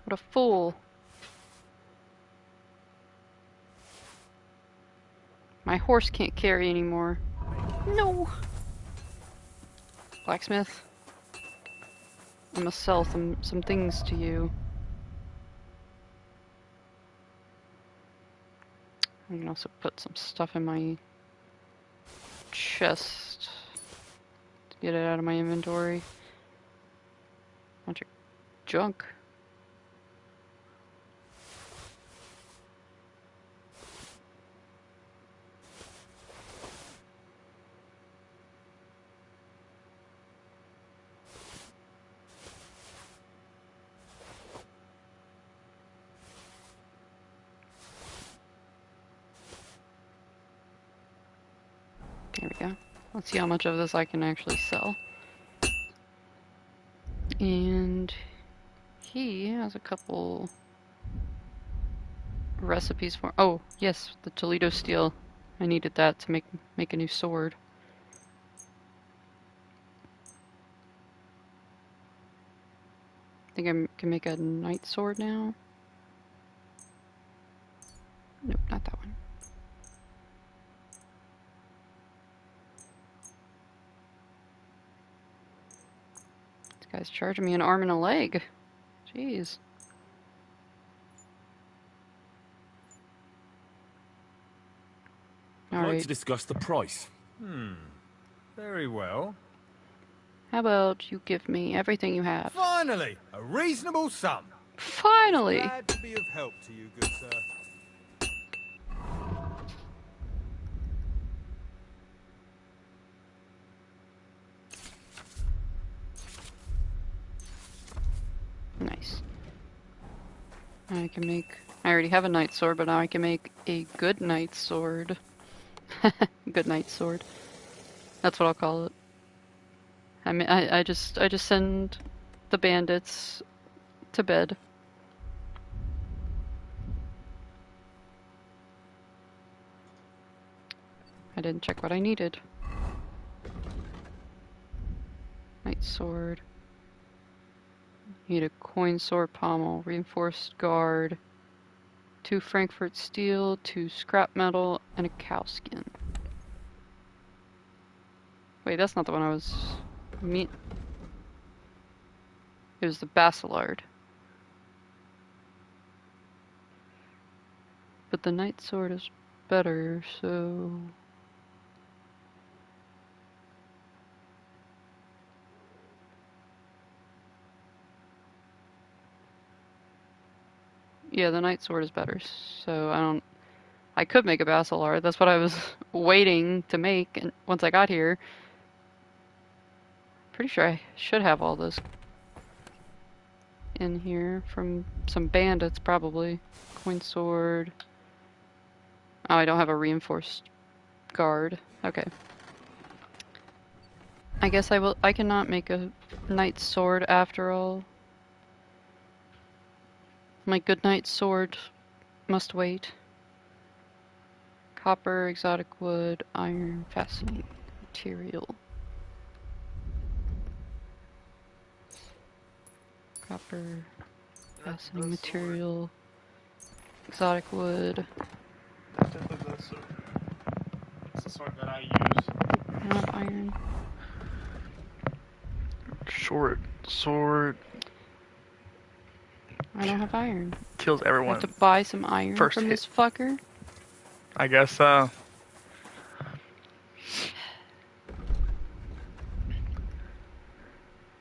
What a fool. My horse can't carry anymore. No. Blacksmith. I must sell some things to you. I can also put some stuff in my chest to get it out of my inventory. Bunch of junk. There we go. Let's see how much of this I can actually sell. And he has a couple recipes for. Oh, yes, the Toledo steel. I needed that to make a new sword. I think I can make a knight sword now. Nope, not that one. This guy's charging me an arm and a leg. Jeez. I'd like to discuss the price. Very well. How about you give me everything you have? Finally, a reasonable sum. Finally! Glad to be of help to you, good sir. Nice. I can make... I already have a knight sword, but now I can make a good knight sword. Good knight sword. That's what I'll call it. I mean, I just send the bandits to bed. I didn't check what I needed. Knight sword. Need a coin sword pommel, reinforced guard, 2 Frankfurt steel, 2 scrap metal, and a cow skin. Wait, that's not the one I was... It was the Basilard. But the knight sword is better, so... Yeah, the knight sword is better, so I could make a Basilard. That's what I was waiting to make, and once I got here. Pretty sure I should have all this in here from some bandits, probably. Coin sword. Oh, I don't have a reinforced guard. Okay. I guess I cannot make a knight sword after all. My good knight sword must wait. Copper, exotic wood, iron, fastening material. Copper, fastening material, exotic wood. That's definitely the sword. It's the sword that I use. Not iron. Short sword. I don't have iron. Kills everyone. I have to buy some iron First from hit. this fucker. I guess so.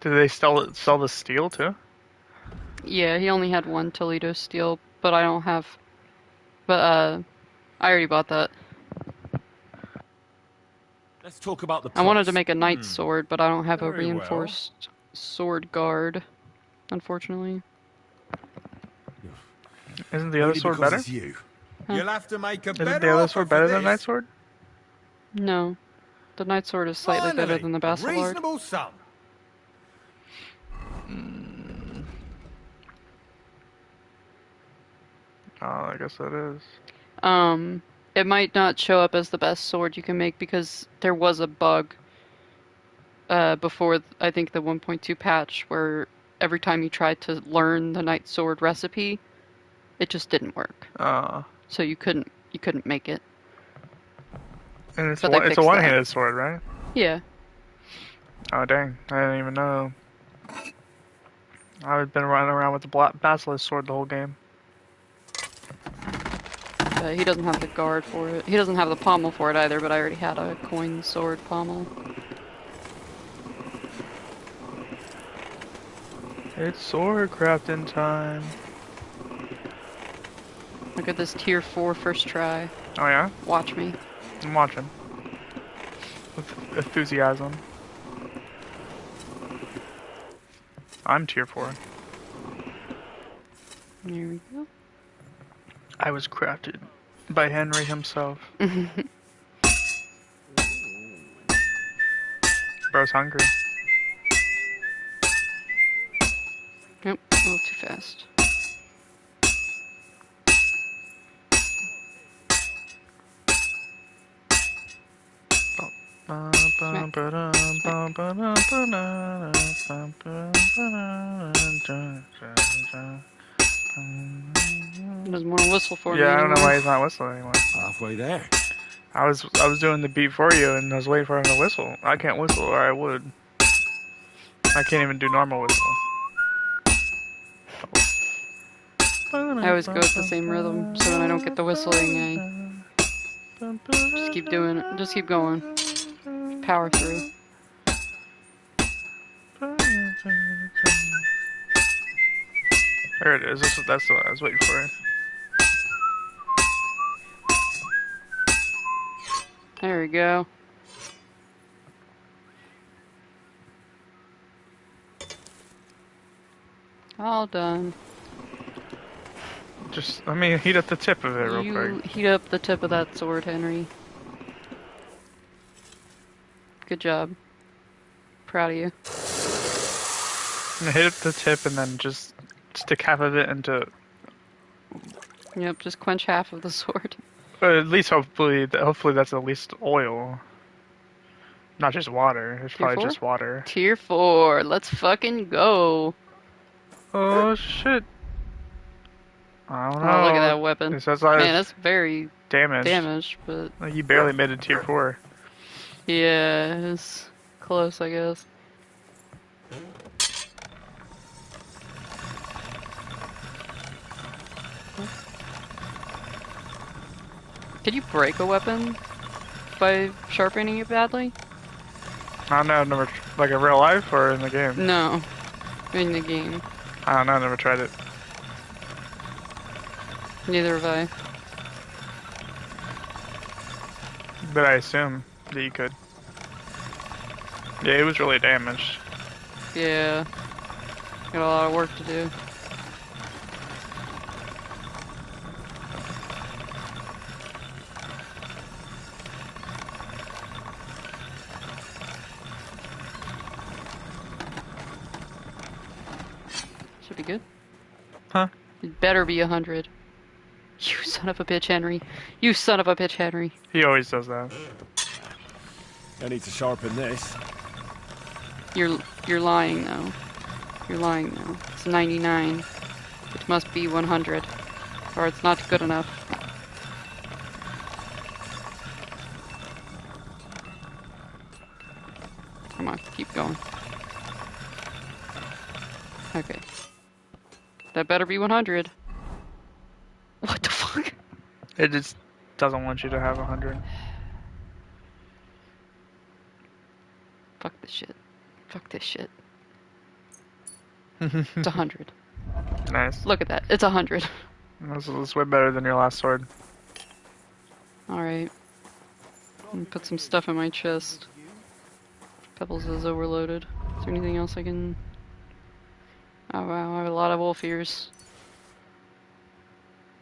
Do they sell the steel too? Yeah, he only had 1 Toledo steel, but I don't have... But, I already bought that. Let's talk about the I wanted to price. make a knight's sword, but I don't have a Very well. reinforced sword guard, unfortunately. Isn't the other sword better? You. Huh? You'll have to make a Isn't better the other offer sword for better than this. Night Sword? No. The knight's sword is slightly better than the A Bastillard. reasonable sum. Oh, I guess that is. It might not show up as the best sword you can make because there was a bug before, I think, the 1.2 patch where every time you tried to learn the knight sword recipe, it just didn't work. So you couldn't make it. And it's, But they it's a fixed one-handed that. sword, right? Yeah. Oh, dang. I didn't even know. I've been running around with the Basilisk sword the whole game. He doesn't have the guard for it. He doesn't have the pommel for it either, but I already had a coin sword pommel. It's sword crafting time. Look at this tier 4 first try. Oh, yeah? Watch me. I'm watching. With enthusiasm. I'm tier 4. There we go. I was crafted by Henry himself. Bro's hungry. Nope, a little too fast. He doesn't want to whistle for me Yeah, I don't know anymore. why he's not whistling anymore. Halfway there. I was doing the beat for you and I was waiting for him to whistle. I can't whistle or I would. I can't even do normal whistle. I always go with the same rhythm, so when I don't get the whistling, I just keep doing it. Just keep going. Power through. There it is. That's the one I was waiting for. There we go. All done. Just, I mean, heat up the tip of it real You quick. heat up the tip of that sword, Henry. Good job. Proud of you. And hit up the tip and then just stick half of it into... Yep, just quench half of the sword. At least hopefully that's at least oil. Not just water. It's Tier probably 4? just water. Tier 4. Let's fucking go. Oh shit. I don't know. Oh, look at that weapon. It says I Man, that's very damaged, but... Like, you barely made it tier 4. Yeah, it's close, I guess. Could you break a weapon by sharpening it badly? I don't know, I've never, like in real life or in the game? No, in the game. I don't know, I've never tried it. Neither have I. But I assume that you could. Yeah, it was really damaged. Yeah. Got a lot of work to do. Should be good. Huh? It better be 100. You son of a bitch, Henry. You son of a bitch, Henry. He always does that. I need to sharpen this. You're lying though. You're lying though. It's 99. It must be 100. Or it's not good enough. Come on, keep going. Okay. That better be 100. What the fuck? It just doesn't want you to have 100. Fuck this shit. Fuck this shit. It's 100. Nice. Look at that. It's 100. This is way better than your last sword. Alright. And put some stuff in my chest. Pebbles is overloaded. Is there anything else I can... Oh wow, I have a lot of wolf ears.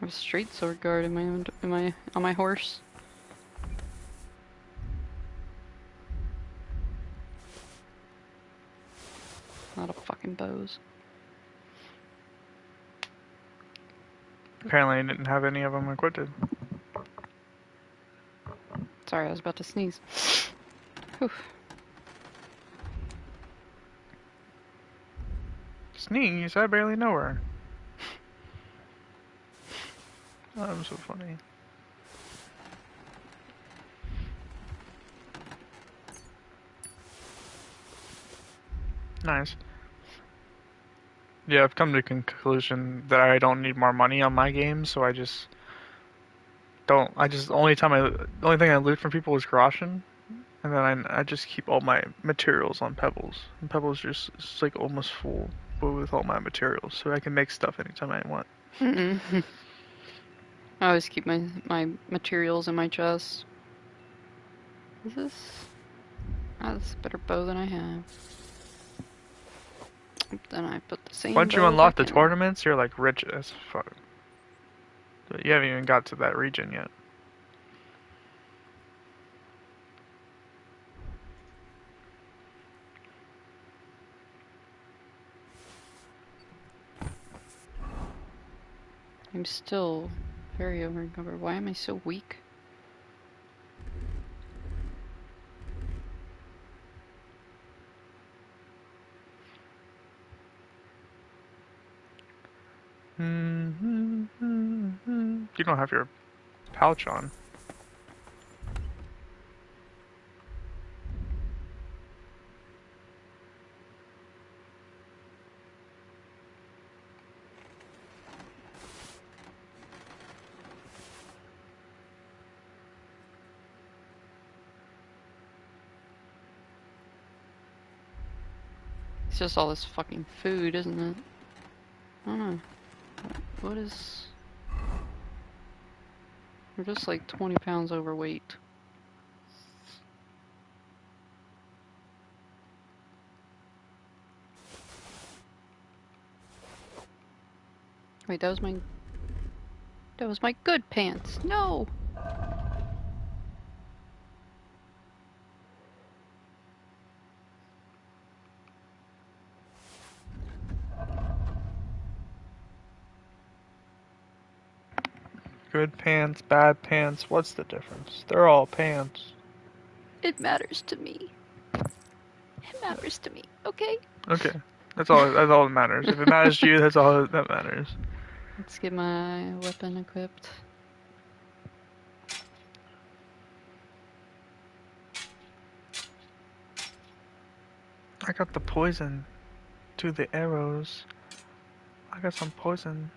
I have a straight sword guard on my horse. A lot of fucking bows. Apparently I didn't have any of them equipped. Sorry, I was about to sneeze. Whew. Sneeze? I barely know her. Oh, that was so funny. Nice. Yeah, I've come to the conclusion that I don't need more money on my game, so I just don't. The only thing I loot from people is Groschen, and then I just keep all my materials on Pebbles. And Pebbles just it's like almost full with all my materials, so I can make stuff anytime I want. I always keep my materials in my chest. Is this? Oh, this is a better bow than I have. Then I put the same. Once you unlock the tournaments, you're like rich as fuck. But you haven't even got to that region yet. I'm still very overencumbered. Why am I so weak? You don't have your pouch on. It's just all this fucking food, isn't it? I don't know. What is... We're just like 20 pounds overweight. Wait, that was my good pants. No! Good pants, bad pants, what's the difference? They're all pants. It matters to me. It matters to me, okay? Okay. That's all that matters. If it matters to you, that's all that matters. Let's get my weapon equipped. I got the poison to the arrows. I got some poison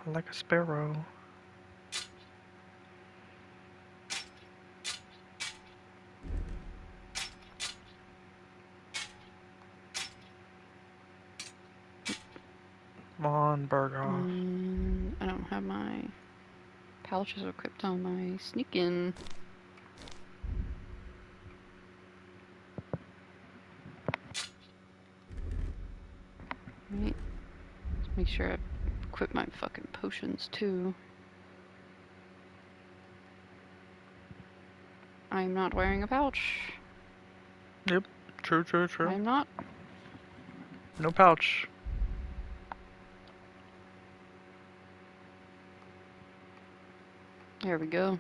like a sparrow. Come on, Berghoff. I don't have my pouches equipped on my sneaking. Right. Let's make sure I equip my fucking potions too. I'm not wearing a pouch. Yep. True. I'm not. No pouch. There we go.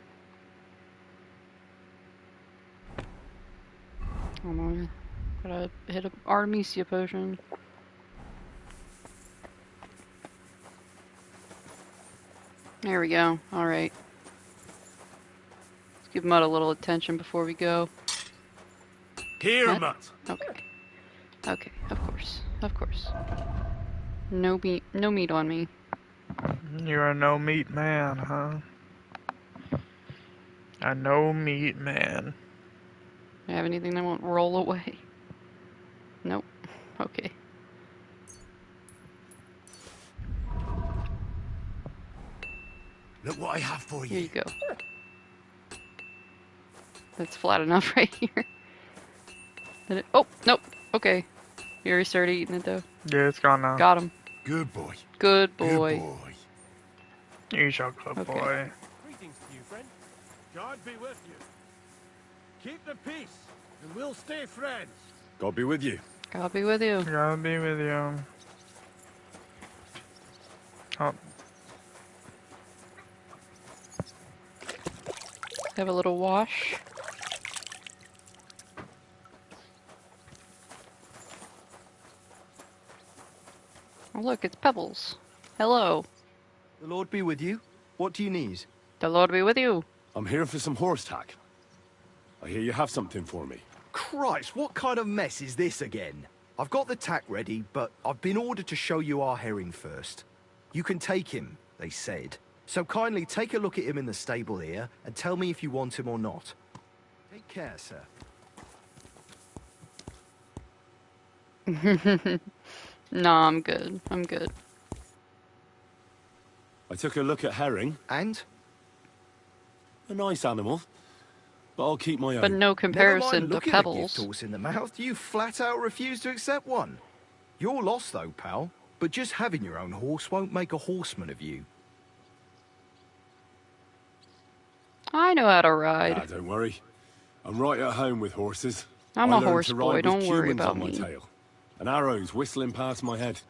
I'm gonna hit an Artemisia potion. There we go. Alright. Let's give Mutt a little attention before we go. Here, Mutt. Okay. Okay, of course. No meat on me. You're a no meat man, huh? A no meat man. Do I have anything that won't roll away? Nope. Okay. Look what I have for you. Here you go. That's flat enough right here. Did it? Oh, nope. Okay. You already started eating it, though. Yeah, it's gone now. Got him. Good boy. Good boy. Good boy. You shall, good Okay. boy. Greetings to you, friend. God be with you. Keep the peace, and we'll stay friends. God be with you. God be with you. God be with you. Oh, Have a little wash. Oh, look, it's Pebbles. Hello. The Lord be with you. What do you need? The Lord be with you. I'm here for some horse tack. I hear you have something for me. Christ, what kind of mess is this again? I've got the tack ready, but I've been ordered to show you our herring first. You can take him, they said. So kindly take a look at him in the stable here and tell me if you want him or not. Take care, sir. No, I'm good. I'm good. I took a look at herring. And? A nice animal. But I'll keep my own. But no comparison Never mind to looking Pebbles. a gift horse in the mouth. You flat out refuse to accept one. You're lost though, pal. But just having your own horse won't make a horseman of you. I know how to ride. Ah, don't worry. I'm right at home with horses. I'm I a learned horse to boy, ride don't with worry humans about on my me. tail. And arrows whistling past my head.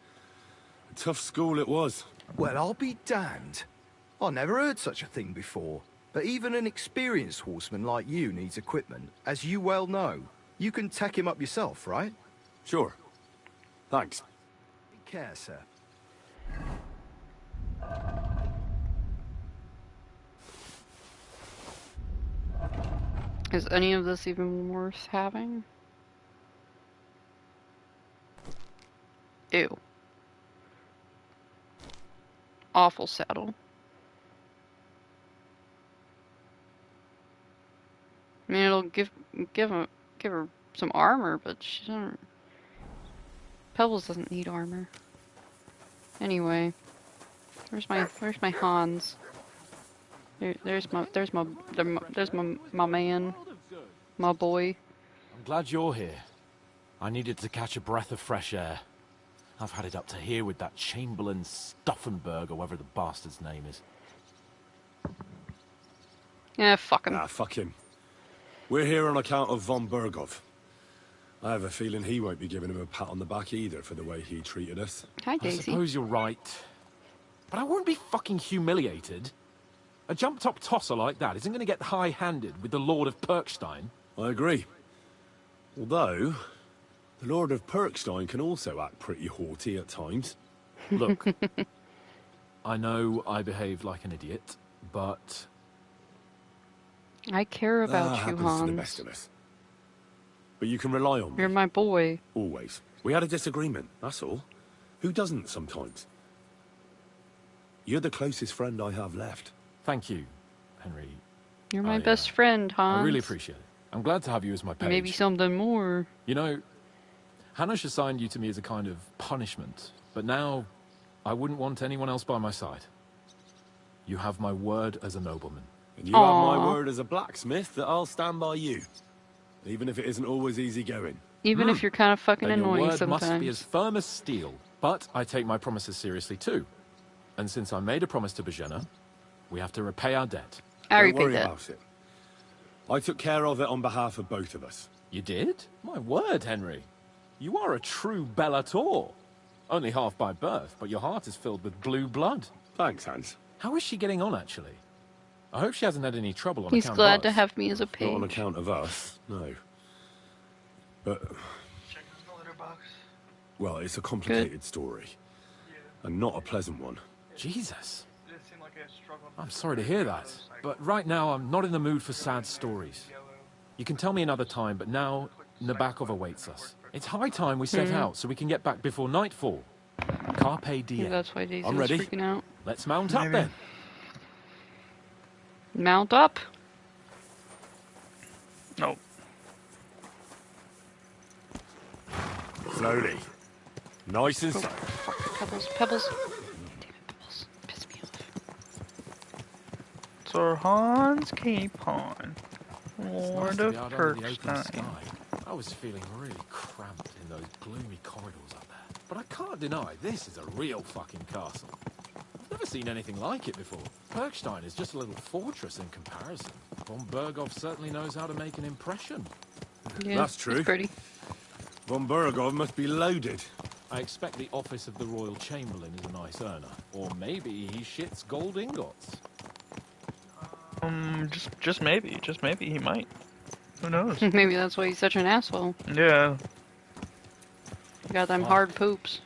A tough school it was. Well, I'll be damned. I never heard such a thing before. But even an experienced horseman like you needs equipment, as you well know. You can tack him up yourself, right? Sure. Thanks. Take care, sir. Is any of this even worth having? Ew. Awful saddle. I mean, it'll give her some armor, but she doesn't. Pebbles doesn't need armor. Anyway, where's my Hans? There's my man, my boy. I'm glad you're here. I needed to catch a breath of fresh air. I've had it up to here with that Chamberlain Stuffenberg, or whatever the bastard's name is. Yeah, fuck him. Ah, fuck him. We're here on account of von Berghoff. I have a feeling he won't be giving him a pat on the back either for the way he treated us. Hi, I Daisy. suppose you're right. But I won't be fucking humiliated. A jump-top tosser like that isn't going to get high-handed with the Lord of Perkstein. I agree. Although, the Lord of Perkstein can also act pretty haughty at times. Look, I know I behaved like an idiot, but... I care about you, happens Hans. to the best of us. But you can rely on me. You're my boy. Always. We had a disagreement, that's all. Who doesn't sometimes? You're the closest friend I have left. Thank you, Henry. You're my best friend, Hans. I really appreciate it. I'm glad to have you as my page. Maybe something more. You know, Hanush assigned you to me as a kind of punishment, but now I wouldn't want anyone else by my side. You have my word as a nobleman. And you have my word as a blacksmith that I'll stand by you. Even if it isn't always easy going. Even if you're kind of fucking Then annoying your word sometimes. must be as firm as steel. But I take my promises seriously too. And since I made a promise to Bajena, we have to repay our debt. Don't worry about it. I took care of it on behalf of both of us. You did? My word, Henry. You are a true Bellator. Only half by birth, but your heart is filled with blue blood. Thanks, Hans. How is she getting on, actually? I hope she hasn't had any trouble on He's account glad of to us. have me as a page. Not on account of us, no. But... well, it's a complicated story. And not a pleasant one. Jesus. I'm sorry to hear that, but right now I'm not in the mood for sad stories. You can tell me another time, but now Nabokov awaits us. It's high time we set out so we can get back before nightfall. Carpe diem. Maybe that's why Daisy I'm was ready. freaking out. Let's mount up then. Mount up. No. Slowly. Nice and slow. Pebbles, Pebbles. Damn it, Pebbles. Piss me off. Sir Hans, keep on. It's Lord nice to of be out under the open Perkstein. sky. I was feeling really cramped in those gloomy corridors up there. But I can't deny, this is a real fucking castle. I've never seen anything like it before. Perkstein is just a little fortress in comparison. Von Berghoff certainly knows how to make an impression. Yeah, That's true. It's pretty. Von Berghoff must be loaded. I expect the office of the Royal Chamberlain is a nice earner. Or maybe he shits gold ingots. Just maybe he might. Who knows? Maybe that's why he's such an asshole. Yeah. You got them hard poops.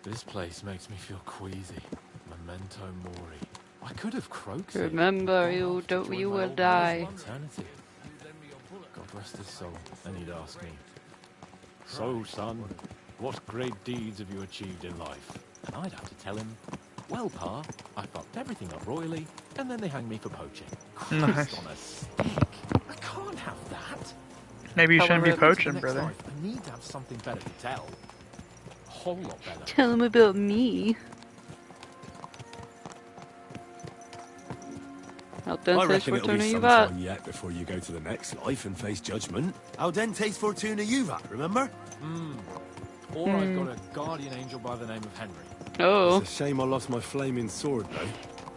This place makes me feel queasy. Memento mori. I could have croaked it. Remember, you will die. Eternity. God rest his soul. And he'd ask me, "So, son, what great deeds have you achieved in life?" And I'd have to tell him, "Well, Pa, I fucked everything up royally, and then they hang me for poaching." Nice. Christ on a stick. I can't have that. Maybe you shouldn't be However, poaching, next brother. life, I need to have something better to tell. A whole lot better. Tell him about me. Al I dente reckon it'll fortuna be some juvat. time yet before you go to the next life and face judgment. Al dente's fortuna juvat, remember? Or I've got a guardian angel by the name of Henry. Oh. It's a shame I lost my flaming sword,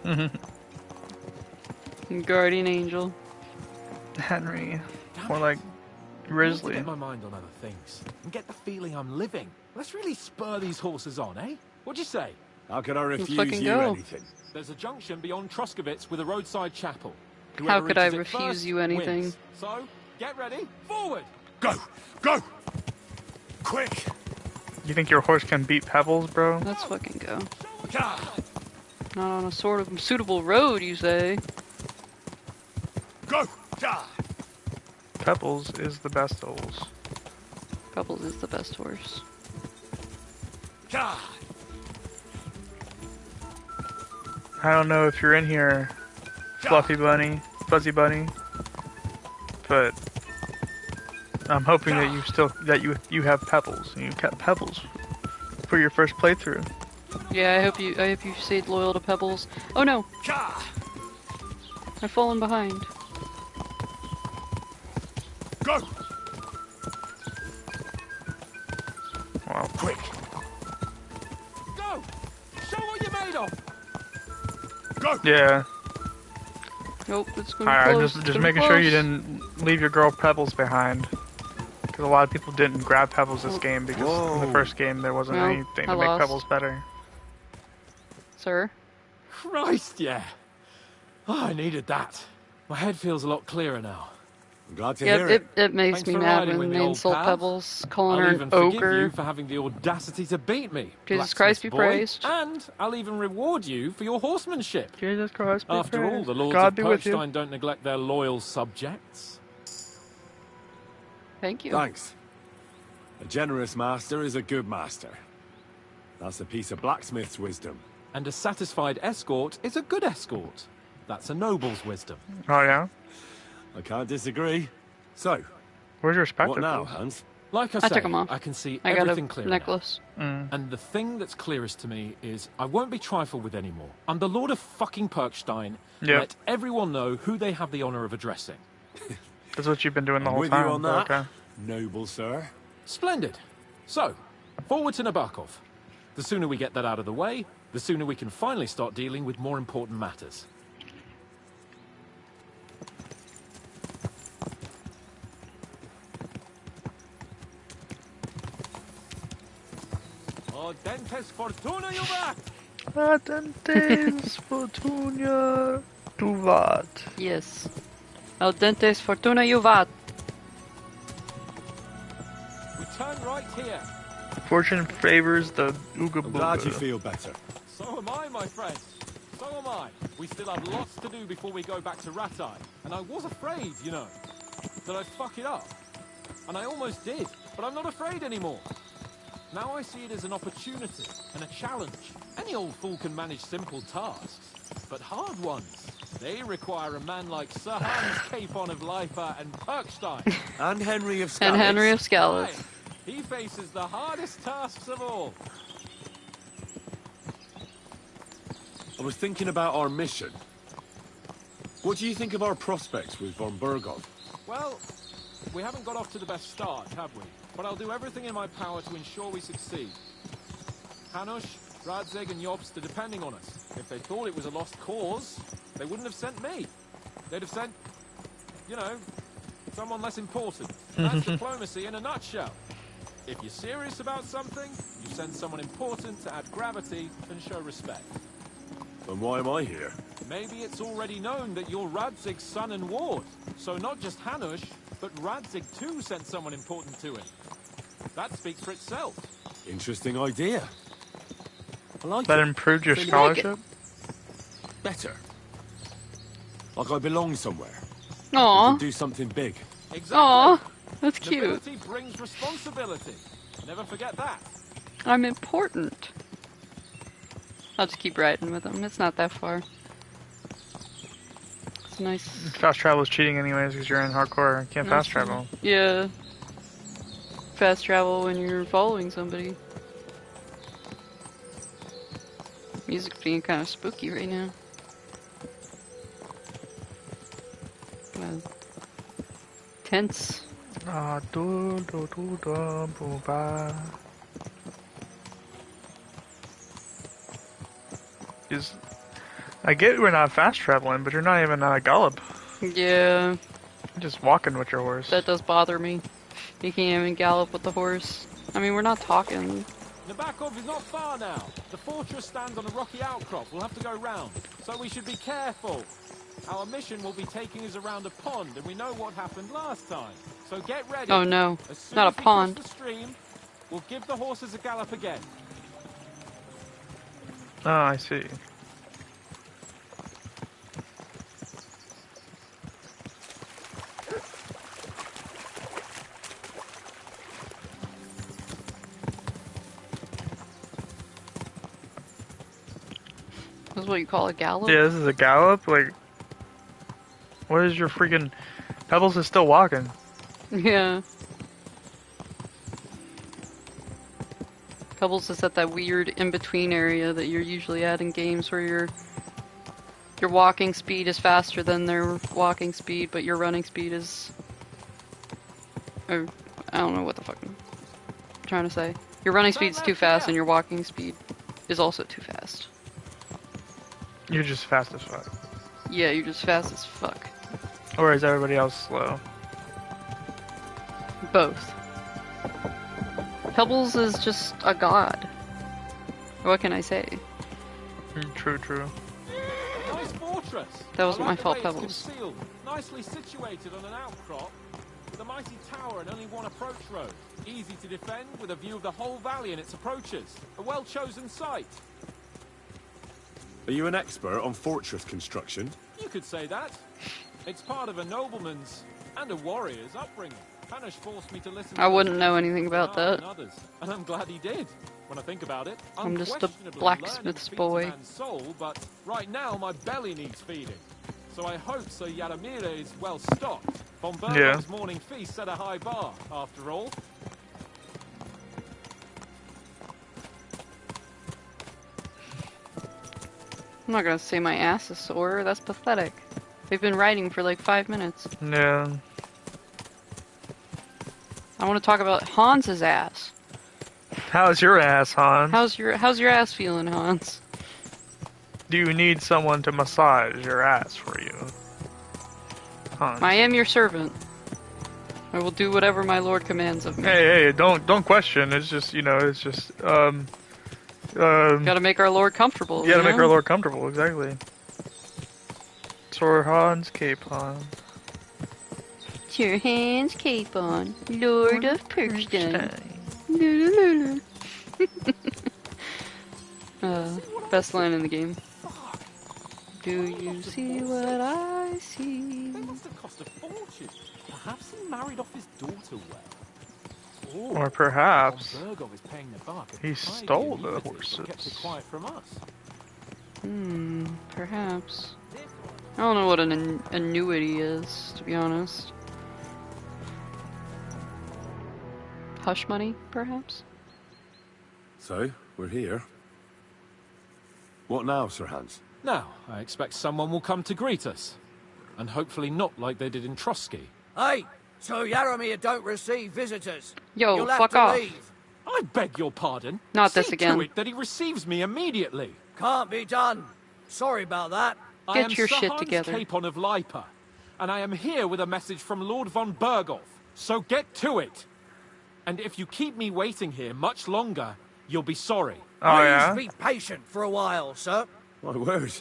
though. Guardian angel. Henry. More like Risley. Get my mind on other things and get the feeling I'm living. Let's really spur these horses on, eh? What'd you say? How could I refuse fucking you go. anything? There's a junction beyond Truscovitz with a roadside chapel. How Whoever could I reaches it refuse first you anything? wins. So, get ready. Forward! Go! Go! Quick! You think your horse can beat Pebbles, bro? Let's fucking go. Not on a sort of suitable road, you say? Go! Pebbles is the best holes. Pebbles is the best horse. I don't know if you're in here, Fluffy Bunny, Fuzzy Bunny, but I'm hoping that you have Pebbles and you kept Pebbles for your first playthrough. Yeah, I hope you stayed loyal to Pebbles. Oh no! I've fallen behind. Go! Wow. Quick! Go! Show what you're made of! Go! Yeah. Nope, it's gonna be Alright, close. just making sure you didn't leave your girl Pebbles behind. Because a lot of people didn't grab Pebbles this game because in the first game there wasn't Well, anything I to make lost. Pebbles better. Sir? Christ, yeah. Oh, I needed that. My head feels a lot clearer now. I'm glad to Yep, hear it. it makes Thanks me for mad riding when with they me, old insult pal. Pebbles, calling I'll her even an forgive ogre. you for having the audacity to beat me. Jesus Christ be blacksmith's boy. praised. And I'll even reward you for your horsemanship. Jesus Christ be After all, praised. the lords God of be with you. Perkstein don't neglect their loyal subjects. Thank you. Thanks. A generous master is a good master. That's a piece of blacksmith's wisdom. And a satisfied escort is a good escort. That's a noble's wisdom. Oh yeah? I can't disagree. So, Where's your what now, spectacles? Hans? Like I I say, took 'em off. I can see I got everything a clearly necklace. And the thing that's clearest to me is I won't be trifled with anymore. I'm the Lord of fucking Perkstein. Yep. Let everyone know who they have the honor of addressing. That's what you've been doing the I'm whole with time. you on that, Okay. noble sir. Splendid. So, forward to Nabokov. The sooner we get that out of the way, the sooner we can finally start dealing with more important matters. Dentes Fortuna Juvat! Atentes Fortuna Juvat. Yes. Al dentes fortuna juvat. We turn right here. Fortune favors the Ooga I'm glad you Booga. feel better. So am I, my friend. So am I. We still have lots to do before we go back to Ratai. And I was afraid, you know, that I'd fuck it up. And I almost did, but I'm not afraid anymore. Now I see it as an opportunity and a challenge. Any old fool can manage simple tasks, but hard ones, they require a man like Sir Hans Capon of Leipa and Perkstein. And Henry of Scalise. And Henry of Right. Scalise. He faces the hardest tasks of all. I was thinking about our mission. What do you think of our prospects with von Berghoff? Well, we haven't got off to the best start, have we? But I'll do everything in my power to ensure we succeed. Hanush, Radzig and Jobst are depending on us. If they thought it was a lost cause, they wouldn't have sent me. They'd have sent, you know, someone less important. That's diplomacy in a nutshell. If you're serious about something, you send someone important to add gravity and show respect. And why am I here? Maybe it's already known that you're Radzig's son and ward. So not just Hanush, but Radzig too sent someone important to him. That speaks for itself. Interesting idea. I like That it. improved your Really scholarship? Better. Like I belong somewhere. Aw. I can do something big. Exactly. Aw, that's cute. Nobility brings responsibility. Never forget that. I'm important. I'll just keep riding with him. It's not that far. It's nice. Fast travel is cheating anyways because you're in hardcore. You can't fast travel. Yeah. Fast travel when you're following somebody. Music's being kind of spooky right now. Kind of tense. I get we're not fast traveling, but you're not even on a gallop. Yeah. You're just walking with your horse. That does bother me. You can't even gallop with the horse. I mean, we're not talking. Nabokov is not far now. The fortress stands on a rocky outcrop. We'll have to go round. So we should be careful. Our mission will be taking us around a pond, and we know what happened last time. So get ready. Oh no, As soon not as a we pond. cross the stream, we'll give the horses a gallop again. Oh, I see. This is what you call a gallop? Yeah, this is a gallop? Like, what is your freaking... Pebbles is still walking. Yeah. Pebbles is at that weird in-between area that you're usually at in games where your walking speed is faster than their walking speed, but your running speed is... Or, I don't know what the fuck I'm trying to say. Your running speed's too fast and your walking speed is also too fast. You're just fast as fuck. Yeah, you're just fast as fuck. Or is everybody else slow? Both. Pebbles is just a god. What can I say? True, true. Nice fortress. That wasn't I my like the fault, way it's Pebbles. Concealed, nicely situated on an outcrop, with a mighty tower and only one approach road. Easy to defend, with a view of the whole valley and its approaches. A well-chosen site. Are you an expert on fortress construction? You could say that. It's part of a nobleman's and a warrior's upbringing. Hanush forced me to listen to I wouldn't know anything about that. others, and I'm glad he did. When I think about it, I'm just a unquestionably blacksmith's learning boy. feeds a man's soul, but right now my belly needs feeding. So I hope Sir Yaramira is well stocked. Von Berghoff's morning feast set a high bar, after all. I'm not gonna say my ass is sore, that's pathetic. They've been riding for like 5 minutes. Yeah. I want to talk about Hans's ass. How's your ass, Hans? How's your ass feeling, Hans? Do you need someone to massage your ass for you? Hans. I am your servant. I will do whatever my lord commands of me. Hey, don't question. It's just, it's just, Gotta make our lord comfortable. You gotta make our lord comfortable, exactly. Sir Hans, Cape Hans. Sir Hans Cape on, Lord of Perkstein. Best line in the game. Do you see what I see? They must have cost a fortune. Perhaps he married off his daughter well. Or perhaps Von Berghoff is paying the buck and he tidy stole the annuities, but kept it horses. quiet from us. Perhaps. I don't know what an annuity is, to be honest. Hush money, perhaps? So, we're here. What now, Sir Hans? Now, I expect someone will come to greet us. and hopefully not like they did in Trotsky. Hey, so Yaramir don't receive visitors. Yo, You'll have fuck to off. leave. I beg your pardon. Not See this again. to it that he receives me immediately. Can't be done. Sorry about that. I Get am your Sir shit Hans together. Capon of Lipa, and I am here with a message from Lord von Berghoff. So get to it. And if you keep me waiting here much longer, you'll be sorry. Oh, Please yeah? be patient for a while, sir. My word.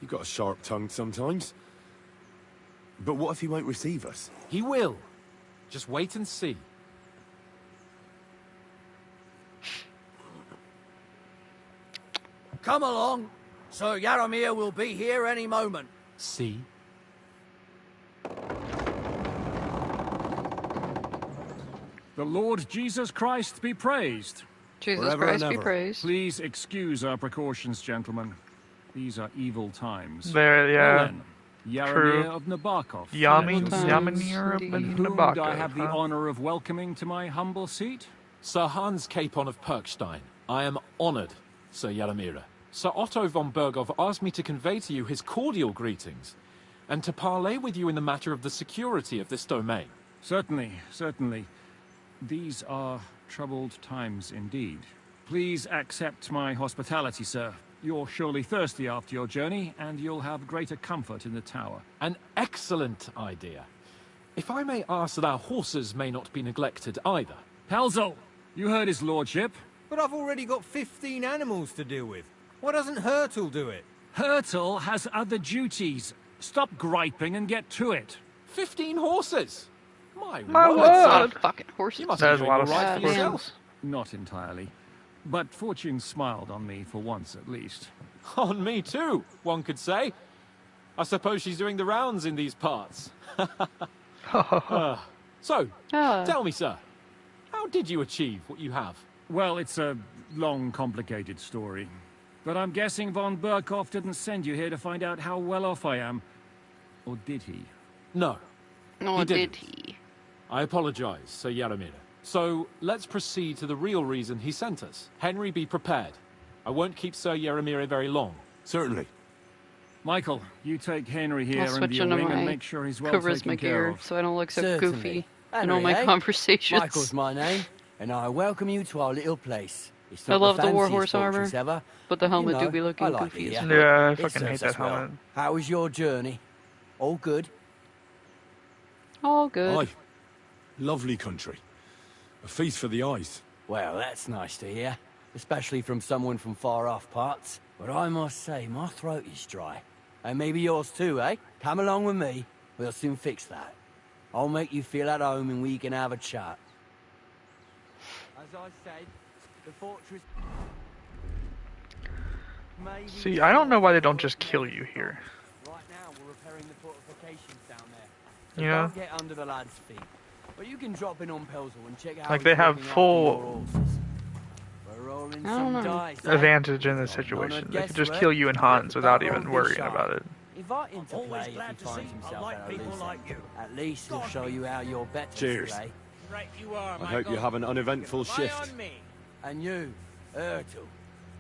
You've got a sharp tongue sometimes. But what if he won't receive us? He will. Just wait and see. Come along. Sir Yaramir will be here any moment. See? The Lord Jesus Christ be praised. Jesus Forever Christ and be ever. praised. Please excuse our precautions, gentlemen. These are evil times. There, yeah. Well then, Yaramir True. of Nabokov. Yaramir of Whom Nabokov, do I have the huh? honor of welcoming to my humble seat? Sir Hans Capon of Perkstein. I am honoured, Sir Yaramira. Sir Otto von Berghoff asked me to convey to you his cordial greetings, and to parley with you in the matter of the security of this domain. Certainly, certainly. These are troubled times indeed. Please accept my hospitality, sir. You're surely thirsty after your journey, and you'll have greater comfort in the tower. An excellent idea. If I may ask that our horses may not be neglected either. Pelzel, you heard his lordship. But I've already got 15 animals to deal with. Why doesn't Hurtle do it? Hurtle has other duties. Stop griping and get to it. 15 horses! My My word, word. sir. Fucking horses. You must That be is a doing lot all of right for horses. yourself. Not entirely. But fortune smiled on me for once at least. On me too, one could say. I suppose she's doing the rounds in these parts. So, tell me, sir, how did you achieve what you have? Well, it's a long, complicated story. But I'm guessing von Berghoff didn't send you here to find out how well off I am. Or did he? No. Nor didn't. did he. I apologize, Sir Yaramir. So, let's proceed to the real reason he sent us. Henry, be prepared. I won't keep Sir Yaramir very long. Certainly. Michael, you take Henry here I'll under switch your into wing and my make sure he's well taken charisma care gear of. so I don't look so Certainly. goofy in all Henry, my eh? conversations. Michael's my name, and I welcome you to our little place. It's I not love the fanciest warhorse fortress armor, ever. but the helmet You know, do be looking I like goofy it as here. fuck. Yeah, I It fucking serves hate us that well. helmet. How was your journey? All good? All good. Aye. Lovely country. A feast for the eyes. Well, that's nice to hear, especially from someone from far-off parts. But I must say, my throat is dry. And maybe yours too, eh? Come along with me. We'll soon fix that. I'll make you feel at home and we can have a chat. As I said, the fortress... See, I don't know why they don't just kill you here. Right now, we're repairing the fortifications down there. So Yeah. don't get under the lads' feet. But you can drop in on Pelzel and check out... Like, they have full... full rolling I don't some know. dice, eh? advantage in this situation. They could just kill you in Hans without even worrying about it. Invite him to play if he finds himself at a loose end. At least he'll show you how you're better. Cheers. Today. Right you are, I hope you have an uneventful shift. And you, Ertul,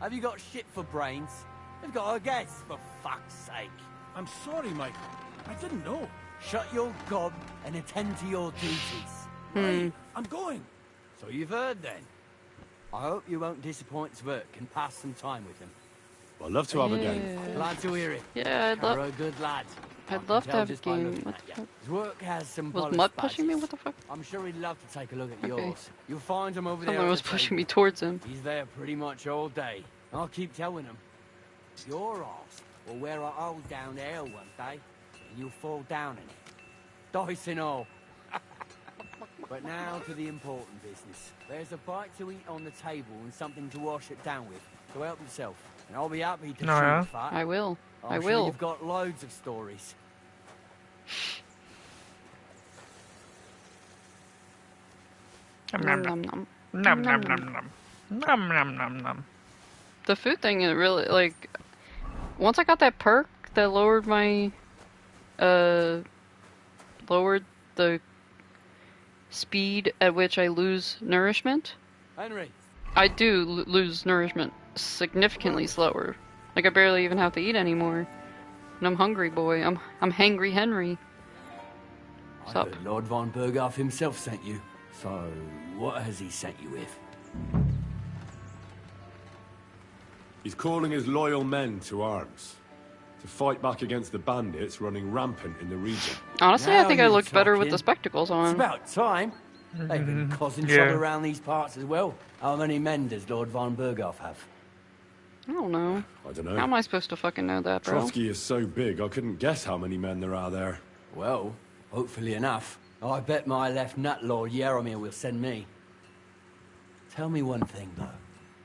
have you got shit for brains? You've got a guess, for fuck's sake. I'm sorry, Michael. I didn't know. Shut your gob and attend to your duties. Right, I'm going. So you've heard then. I hope you won't disappoint Zvert and pass some time with him. I'd love to have a game. Yeah. Glad to hear it. Yeah, I'd You're love. a good lad. I'd love to tell have a just by game. looking What at the you. fuck? His work has some Was polished Mutt pushing me? badges. What the fuck? I'm sure he'd love to take a look at Okay. yours. You'll find him over there. Someone at was the pushing table. me towards him. He's there pretty much all day. I'll keep telling him. Your arse will wear a hole down there one day, and you'll fall down in it. Dice and all. But now to the important business. There's a bite to eat on the table and something to wash it down with. So help yourself, and I'll be happy to Oh, yeah? chew fat. I will. I'm I sure will. You've got loads of stories. Nom nom nom. Nom nom nom nom. Nom nom nom nom. The food thing is really like. Once I got that perk that lowered my, lowered the speed at which I lose nourishment. Henry. I do lose nourishment significantly slower. Like I barely even have to eat anymore. And I'm hungry, boy. I'm hangry Henry. I heard Lord von Berghoff himself sent you. So, what has he sent you with? He's calling his loyal men to arms. To fight back against the bandits running rampant in the region. Honestly, Now I think I you're looked better with talking. the spectacles on. It's about time. They've been causing trouble around these parts as well. How many men does Lord von Berghoff have? I don't know. I don't know. How am I supposed to fucking know that, bro? Trotsky is so big, I couldn't guess how many men there are there. Well, hopefully enough. I bet my left nut Lord Yaromir will send me. Tell me one thing, though.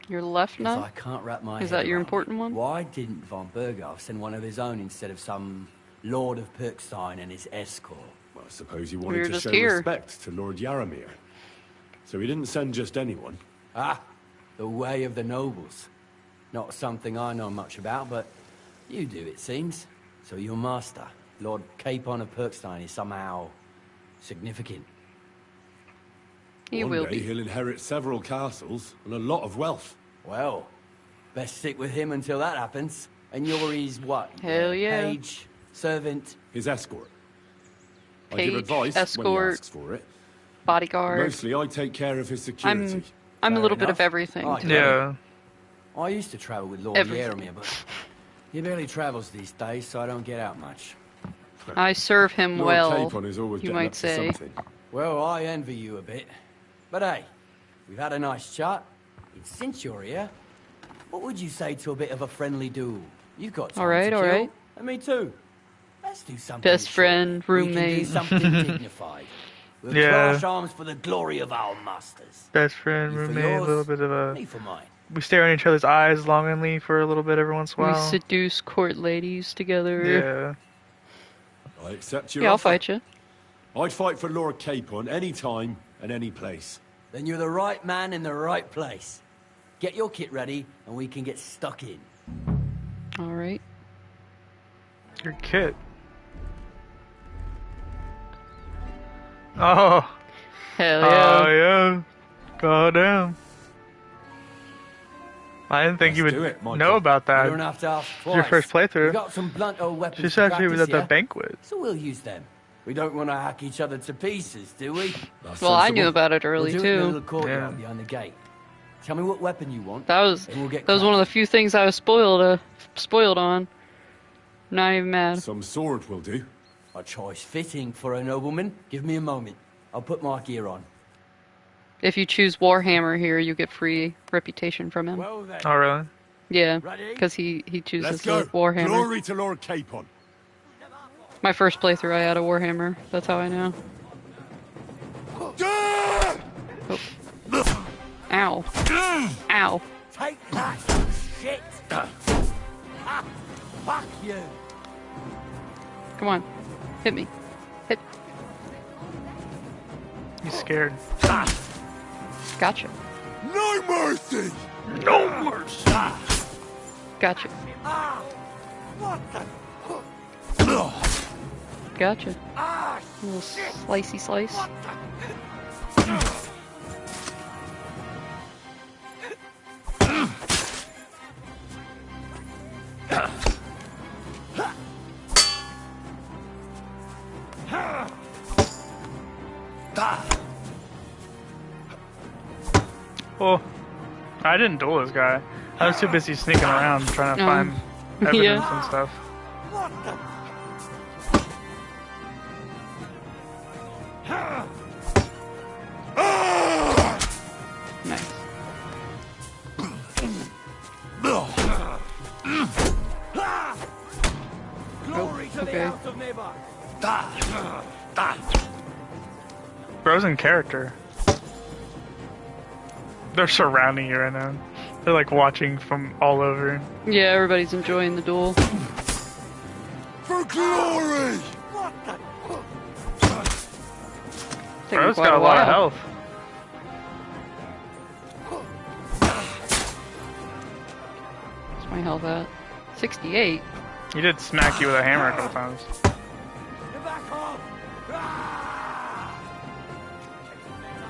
Your left 'Cause nut? I can't wrap my Is head that your around important it. one? Why didn't von Berghoff send one of his own instead of some Lord of Perkstein and his escort? Well, I suppose he We wanted were to just show here. respect to Lord Yaromir. So he didn't send just anyone. Ah, the way of the nobles. Not something I know much about, but you do, it seems. So your master, Lord Capon of Perkstein, is somehow significant. He One will day be. he'll inherit several castles and a lot of wealth. Well, best stick with him until that happens. And you're his what? Hell yeah. Page, servant? His escort. I Page, give advice when he escort, asks for it. bodyguard. Mostly I take care of his security. I'm a little bit enough. of everything. Right, Yeah. I used to travel with Lord Everything. Yaromir, but he barely travels these days, so I don't get out much. I serve him Lord well, Capon is always you getting might up to say. something. Well, I envy you a bit. But hey, we've had a nice chat. And since you're here, what would you say to a bit of a friendly duel? You've got time Alright, to kill, alright. and me too. Let's do something Best short. friend, We can do roommate. something dignified. We'll Yeah. clash arms for the glory of our masters. Best friend, You for roommate, a yours, little bit of a. me for mine. We stare in each other's eyes longingly for a little bit every once in a We while. seduce court ladies together. Yeah. I accept your Yeah, I'll offer. fight you. I'd fight for Lord Capon any time and any place. Then you're the right man in the right place. Get your kit ready, and we can get stuck in. Alright. Your kit. Oh. Hell yeah. Oh yeah. God damn. I didn't think you Let's do would it, Michael. know about that. You don't have to ask twice. Your first playthrough. We got some blunt old weapons. She to said she was at practice, the yeah? banquet. So we'll use them. We don't want to hack each other to pieces, do we? Well, I knew about it early we'll do it in the too. little courtyard behind the gate. Tell me what weapon you want. That was and we'll get one of the few things I was spoiled on. Not even mad. Some sword will do. A choice fitting for a nobleman. Give me a moment. I'll put my gear on. If you choose Warhammer here, you get free reputation from him. Well then. Oh really? Yeah, Ready? because he chooses Let's go. the Warhammer. Glory to Lord Capon. My first playthrough, I had a Warhammer. That's how I know. Oh. Ow. Ow. Take that, shit! Ah, fuck you! Come on. Hit me. Hit. He's scared. Gotcha. No mercy! No mercy! Gotcha. Ah, what the? Gotcha. Ah, little slicey slice. Well, I didn't duel this guy. I was too busy sneaking around trying to find yeah. evidence and stuff. Nice. Glory to the okay. house of Nebar! Bro's in character. They're surrounding you right now. They're like watching from all over. Yeah, everybody's enjoying the duel. For glory! Taking Bro's quite got a lot of while. health. What's my health at? 68. He did smack you with a hammer a couple times.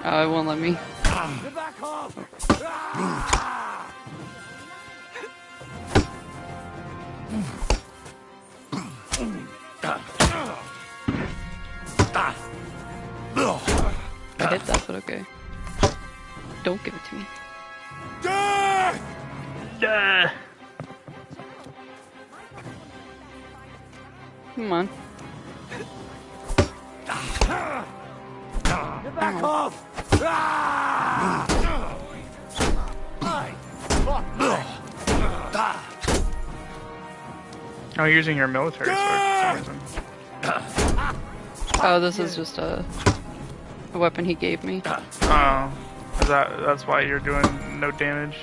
Oh, it won't let me. Get back off! but okay. Don't give it to me. Come on. Back off! Oh, you're using your military sword for some reason. Oh, this is just a weapon he gave me. Oh, that's why you're doing no damage?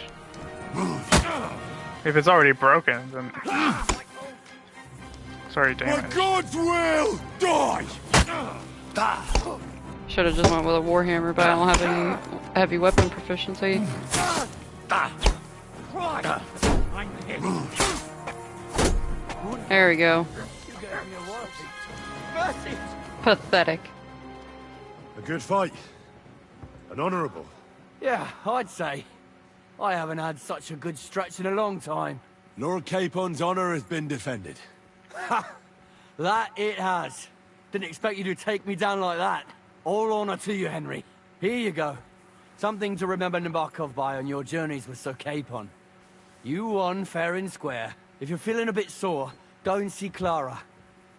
If it's already broken, then it's already damaged. God's will, die! Should have just went with a warhammer, but I don't have any heavy weapon proficiency. There we go. Pathetic. A good fight. An honourable. Yeah, I'd say. I haven't had such a good stretch in a long time. Lord Capon's honour has been defended. Ha! That it has. Didn't expect you to take me down like that. All honour to you, Henry. Here you go. Something to remember Nabokov by on your journeys with Sir Capon. You won fair and square. If you're feeling a bit sore, go and see Clara.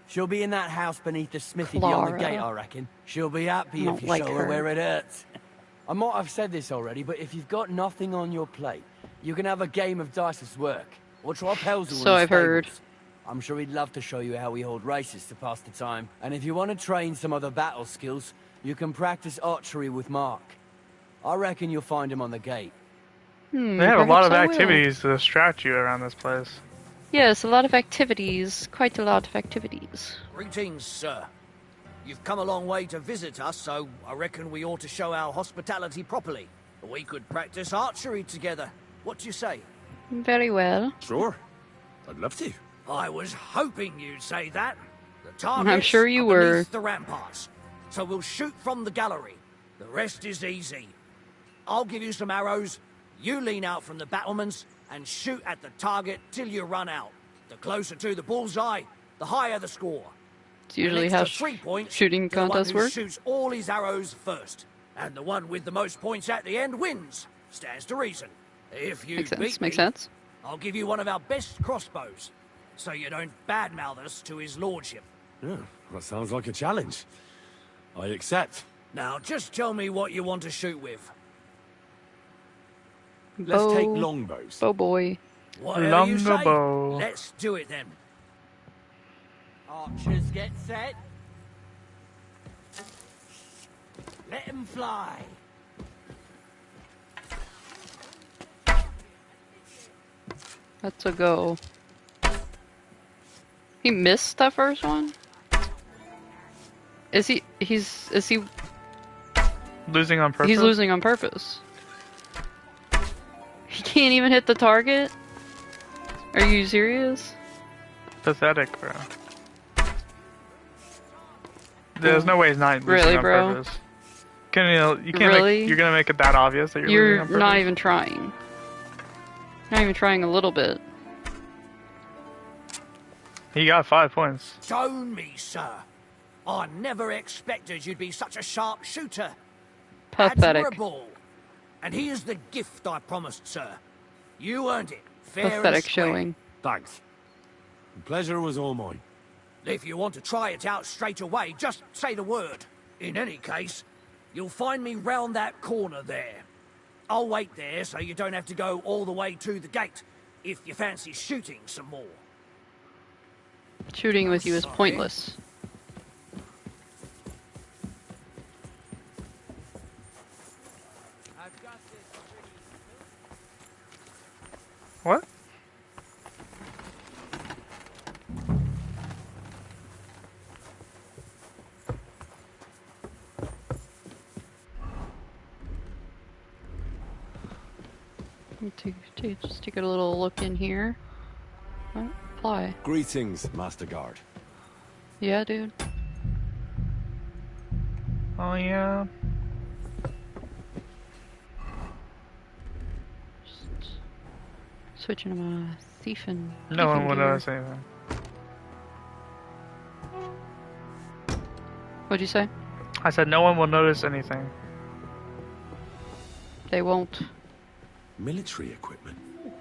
She'll be in that house beneath the smithy beyond the gate, I reckon. She'll be happy if you show her where it hurts. I might have said this already, but if you've got nothing on your plate, you can have a game of dice's work. Or try Pelzel. So I've heard. I'm sure he'd love to show you how we hold races to pass the time. And if you want to train some other battle skills, you can practice archery with Mark. I reckon you'll find him on the gate. They have a lot of activities to distract you around this place. Yes, a lot of activities. Quite a lot of activities. Greetings, sir. You've come a long way to visit us, so I reckon we ought to show our hospitality properly. We could practice archery together. What do you say? Very well. Sure. I'd love to. I was hoping you'd say that. The I'm targets sure you are were. beneath the ramparts, so we'll shoot from the gallery. The rest is easy. I'll give you some arrows. You lean out from the battlements and shoot at the target till you run out. The closer to the bullseye, the higher the score. It's usually An how extra 3 points shooting to the one contests who work. shoots all his arrows first, and the one with the most points at the end wins. Stands to reason. If you Makes sense. beat Makes me, sense. I'll give you one of our best crossbows, so you don't badmouth us to his lordship. Yeah, that sounds like a challenge. I accept. Now, just tell me what you want to shoot with. Let's take longbows. Oh boy. Whatever you say, Longbow. let's do it then. Archers get set. Let them fly. That's a go. He missed that first one? Is he losing on purpose? He's losing on purpose. He can't even hit the target? Are you serious? Pathetic, bro. There's no way he's not losing Really, on bro? purpose. You can't Really? you're gonna make it that obvious that you're losing on purpose? not even trying. Not even trying a little bit. He got 5 points. Stone me, sir. I never expected you'd be such a sharp shooter. Pathetic. Admirable. And here's the gift I promised, sir. You earned it, fair and Pathetic square. showing. Thanks. The pleasure was all mine. If you want to try it out straight away, just say the word. In any case, you'll find me round that corner there. I'll wait there so you don't have to go all the way to the gate, if you fancy shooting some more. Shooting with you is pointless. What? Just take a little look in here. What? Fly. Greetings, Master Guard. Yeah, dude. Oh yeah. Switching to my thiefing. No one will gear. notice anything. What'd you say? I said no one will notice anything. They won't. Military equipment? That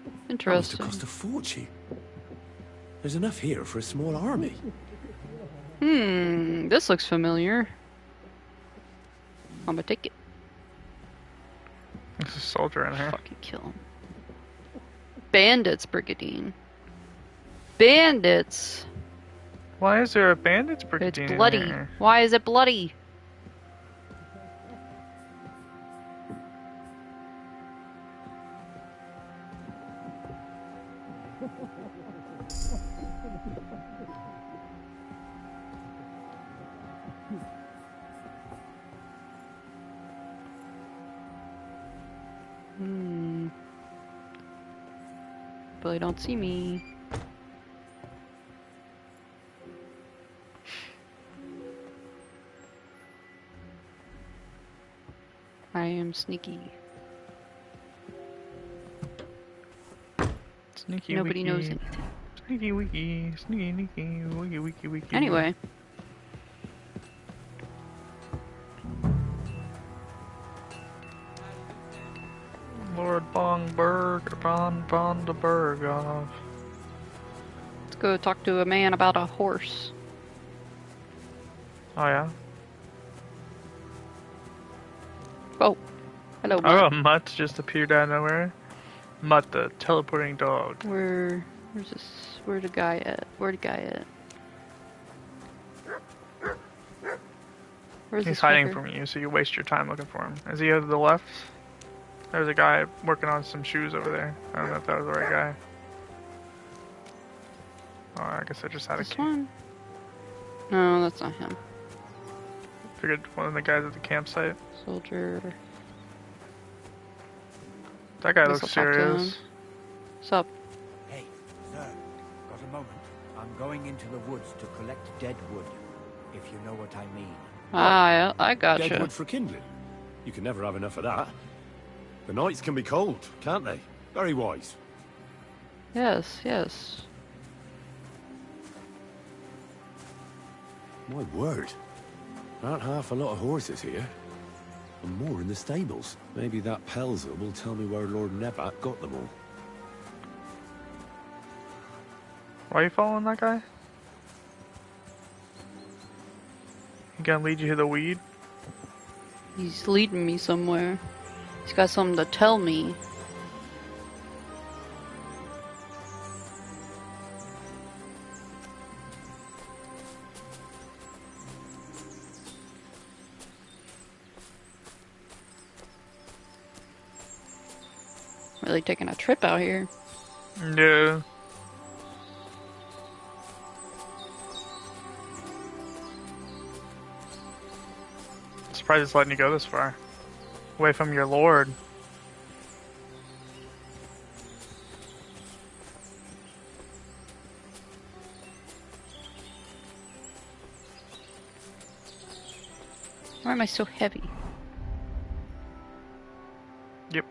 must Interesting. have cost a fortune. There's enough here for a small army. This looks familiar. I'm gonna take it. There's a soldier in here. Fucking kill him. Bandits, Brigandine. Bandits! Why is there a bandits brigade? It's bloody. Why is it bloody? But they don't see me. I am sneaky. Sneaky Nobody wiki. knows anything. Sneaky wiki, sneaky wiki, wiki wiki. Anyway. Lord Bonderbergov. Let's go talk to a man about a horse. Oh yeah? Oh. Hello, Oh, Mutt. Mutt just appeared out of nowhere. Mutt, the teleporting dog. Where's this? Where's the guy at? Where's the guy at? Where's He's this hiding fucker? from you, so you waste your time looking for him. Is he over to the left? There's a guy working on some shoes over there. I don't know if that was the right guy. Oh, I guess I just had This a one? No, that's not him. figured one of the guys at the campsite. Soldier. That guy Guess looks I'll talk to serious. him. What's up? Hey, sir, got a moment? I'm going into the woods to collect dead wood, if you know what I mean. Ah, I gotcha. Dead wood for kindling. You can never have enough of that. The nights can be cold, can't they? Very wise. Yes, yes. My word. Aren't half a lot of horses here. And more in the stables. Maybe that Pelzer will tell me where Lord Nebat got them all. Why are you following that guy? He gonna lead you to the weed? He's leading me somewhere. He's got something to tell me. Really taking a trip out here. Yeah. Surprised it's letting you go this far. Away from your lord. Why am I so heavy? Yep.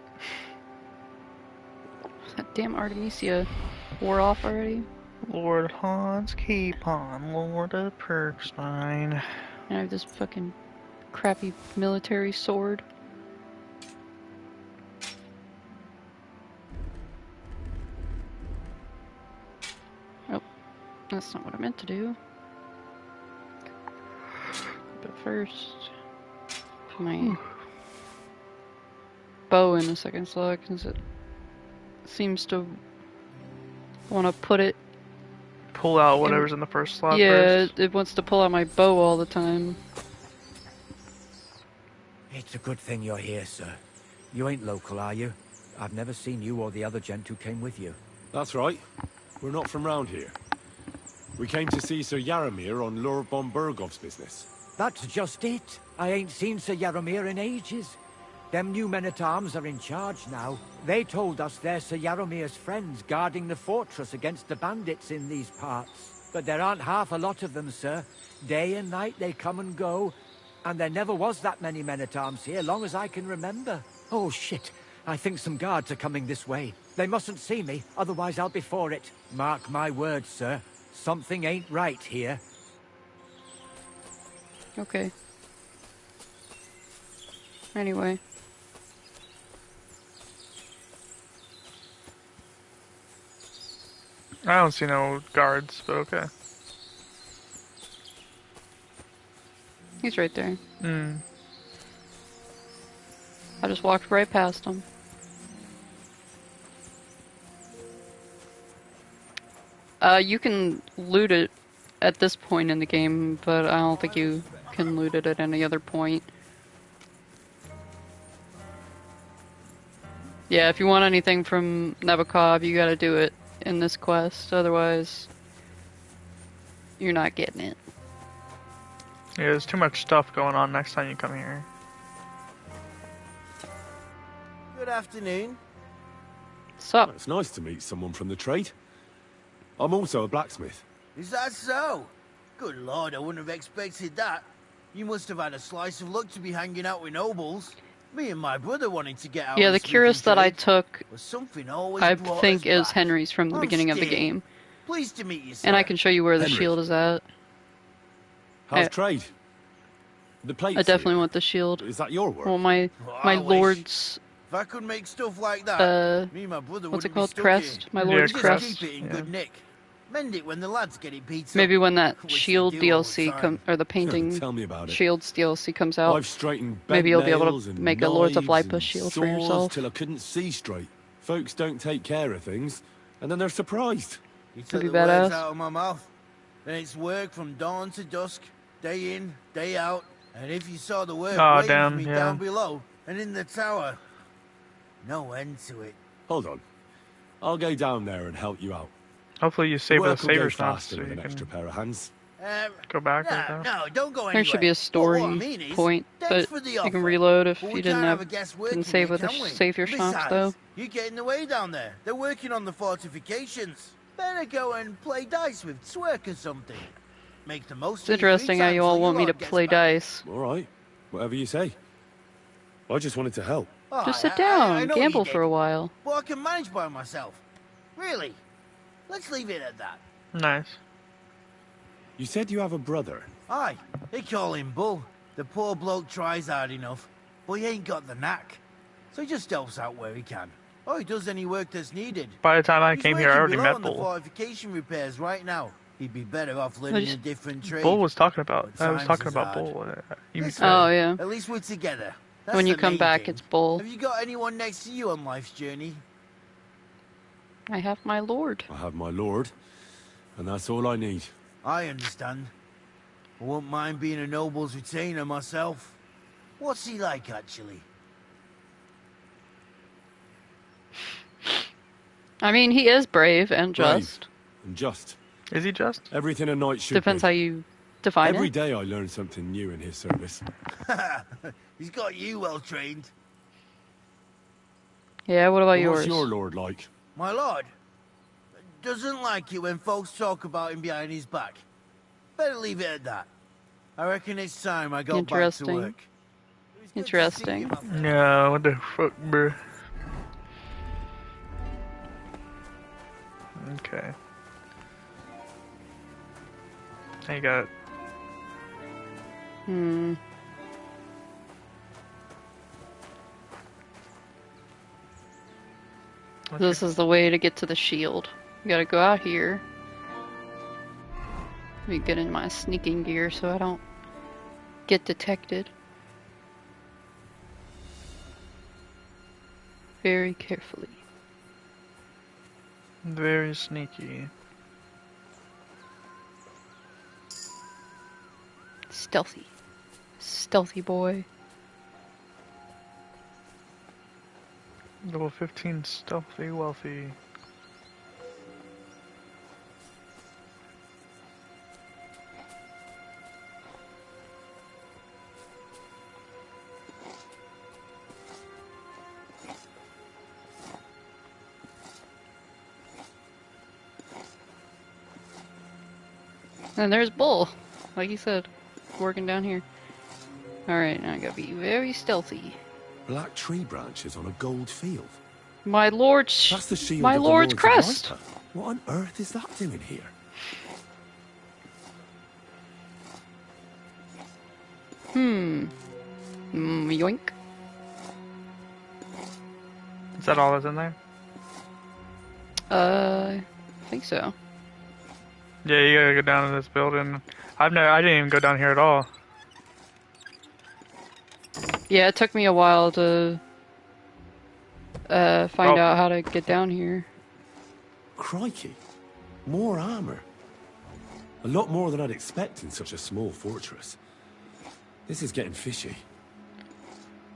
That damn Artemisia wore off already. Lord Hans Capon, Lord of Perkstein. And I have this fucking crappy military sword. Oh, that's not what I meant to do. But first, put my bow in the second slot because it seems to want to put it. Pull out whatever's in the first slot Yeah, first. it wants to pull out my bow all the time. It's a good thing you're here, sir. You ain't local, are you? I've never seen you or the other gent who came with you. That's right. We're not from round here. We came to see Sir Yaramir on Lord von Bergov's business. That's just it. I ain't seen Sir Yaramir in ages. Them new men-at-arms are in charge now. They told us they're Sir Yaramir's friends guarding the fortress against the bandits in these parts. But there aren't half a lot of them, sir. Day and night they come and go. And there never was that many men-at-arms here, long as I can remember. Oh, shit. I think some guards are coming this way. They mustn't see me, otherwise I'll be for it. Mark my words, sir. Something ain't right here. Okay. Anyway. I don't see no guards, but okay. He's right there. Hmm. I just walked right past him. You can loot it at this point in the game, but I don't think you can loot it at any other point. Yeah, if you want anything from Nabokov, you gotta do it in this quest, otherwise you're not getting it. Yeah, there's too much stuff going on next time you come here. Good afternoon. Sup? It's nice to meet someone from the trade. I'm also a blacksmith. Is that so? Good lord, I wouldn't have expected that. You must have had a slice of luck to be hanging out with nobles. Me and my brother wanted to get out. Yeah, the Curious that I took, something always I brought think us is back. Henry's from the I'm beginning of the Steve. game. Pleased to meet you, sir. And I can show you where the Henry. shield is at. How's I- trade? The plates. I definitely want the shield. Is that your work? Well, my I wish. lord's If I could make stuff like that, me and my brother what's it wouldn't called? be stuck Crest? here. My We lord's just crest. keep it in good nick. Mend it when the lads get it beat Maybe up. when that Which they shield do all the DLC time. or the painting Tell me about it. shields DLC comes out. I've straightened Maybe you'll be able nails to and make a Lords of knives Lipos and shield for saws yourself. till I couldn't see straight. Folks don't take care of things, and then they're surprised. You Could took be the words badass. out of my mouth. And it's work from dawn to dusk, day in, day out. And if you saw the work Oh, waiting damn, for me yeah. down below and in the tower, no end to it. Hold on. I'll go down there and help you out. Hopefully you save with a Work will go saber snap faster so with you an extra can pair of hands. go back No, right now. no, don't go anywhere. There should be a story What I mean is, point, thanks but for the you offer. can reload if But you we didn't can't have a guest didn't working save here, with the can we? save your schnapps Besides, though. you get in the way down there. They're working on the fortifications. Better go and play dice with Twerk or something. Make the most It's of your interesting free how time you till all your want me to lord gets play back. dice. All right. Whatever you say. I just wanted to help. Oh, Just I sit down, know you gamble did, for a while. But I can manage by myself. Really. Let's leave it at that. Nice. You said you have a brother. Aye, they call him Bull. The poor bloke tries hard enough, but he ain't got the knack. So he just helps out where he can. Or he does any work that's needed. By the time I He's came here, I already working below met on the Bull. fortification repairs right now. He'd be better off learning a different trade. Bull was talking about. But I was times talking is about hard. Bull. Listen, Oh, yeah. At least we're together. That's When you the come main back, thing. it's Bull. Have you got anyone next to you on life's journey? I have my lord. I have my lord, and that's all I need. I understand. I wouldn't mind being a noble's retainer myself. What's he like, actually? I mean, he is brave and Brave just. and just. Is he just? Everything a knight should Depends be. how you define Every it. day I learn something new in his service. He's got you well trained. Yeah, what about yours? What's your lord like? My lord doesn't like it when folks talk about him behind his back. Better leave it at that. I reckon it's time I got back to Interesting. work. Interesting. Yeah, what the fuck, bro? Okay. I got. Hmm. This is the way to get to the shield. You gotta go out here. Let me get in my sneaking gear so I don't get detected. Very carefully. Very sneaky. Stealthy. Stealthy boy. Level 15 stealthy wealthy. And there's Bull, like you said, working down here. Alright, now I gotta be very stealthy. Black tree branches on a gold field. My lord's That's the shield my of the lord's Lords of crest. Viper. What on earth is that doing here? Yoink. Is that all that's in there? think so. Yeah, you gotta go down to this building. I didn't even go down here at all. Yeah, it took me a while to find out how to get down here. Crikey. More armor. A lot more than I'd expect in such a small fortress. This is getting fishy.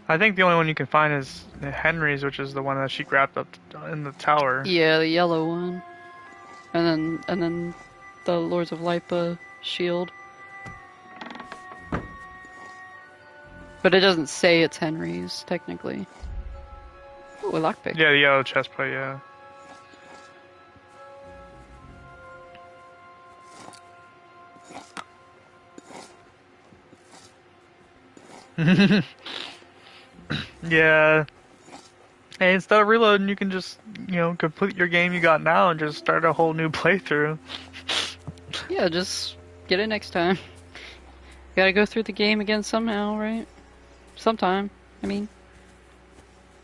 I think the only one you can find is Henry's, which is the one that she grabbed up in the tower. Yeah, the yellow one. And then the Lords of Lipa shield. But it doesn't say it's Henry's, technically. Ooh, a lockpick. Yeah, the yellow chestplate, yeah. Yeah. Hey, instead of reloading, you can just, complete your game you got now and just start a whole new playthrough. Yeah, just get it next time. Gotta go through the game again somehow, right? Sometime. I mean,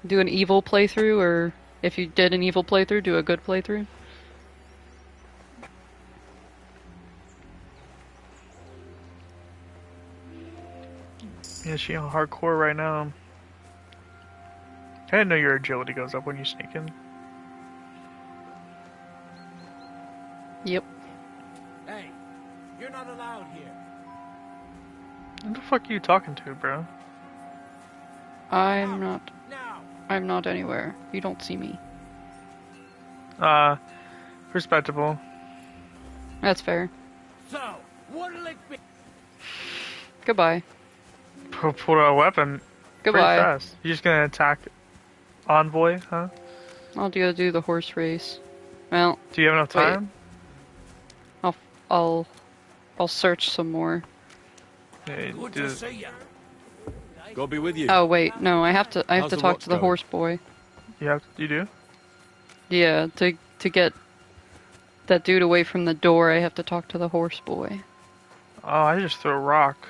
do an evil playthrough, or if you did an evil playthrough, do a good playthrough. Yeah, she on hardcore right now. I didn't know your agility goes up when you sneak in. Yep. Hey, you're not allowed here. Who the fuck are you talking to, bro? I'm not anywhere. You don't see me. Respectable. That's fair. So, what'll it be? Goodbye. Pull out a weapon. Goodbye. Pretty fast. You just gonna attack Envoy, huh? I'll do the horse race. Well, do you have enough time? I'll search some more. Yeah, Good to see ya. Go be with you. Oh wait, no, I have to How's the talk watch to the going? horse boy. You do? Yeah, to get that dude away from the door, I have to talk to the horse boy. Oh, I just threw a rock.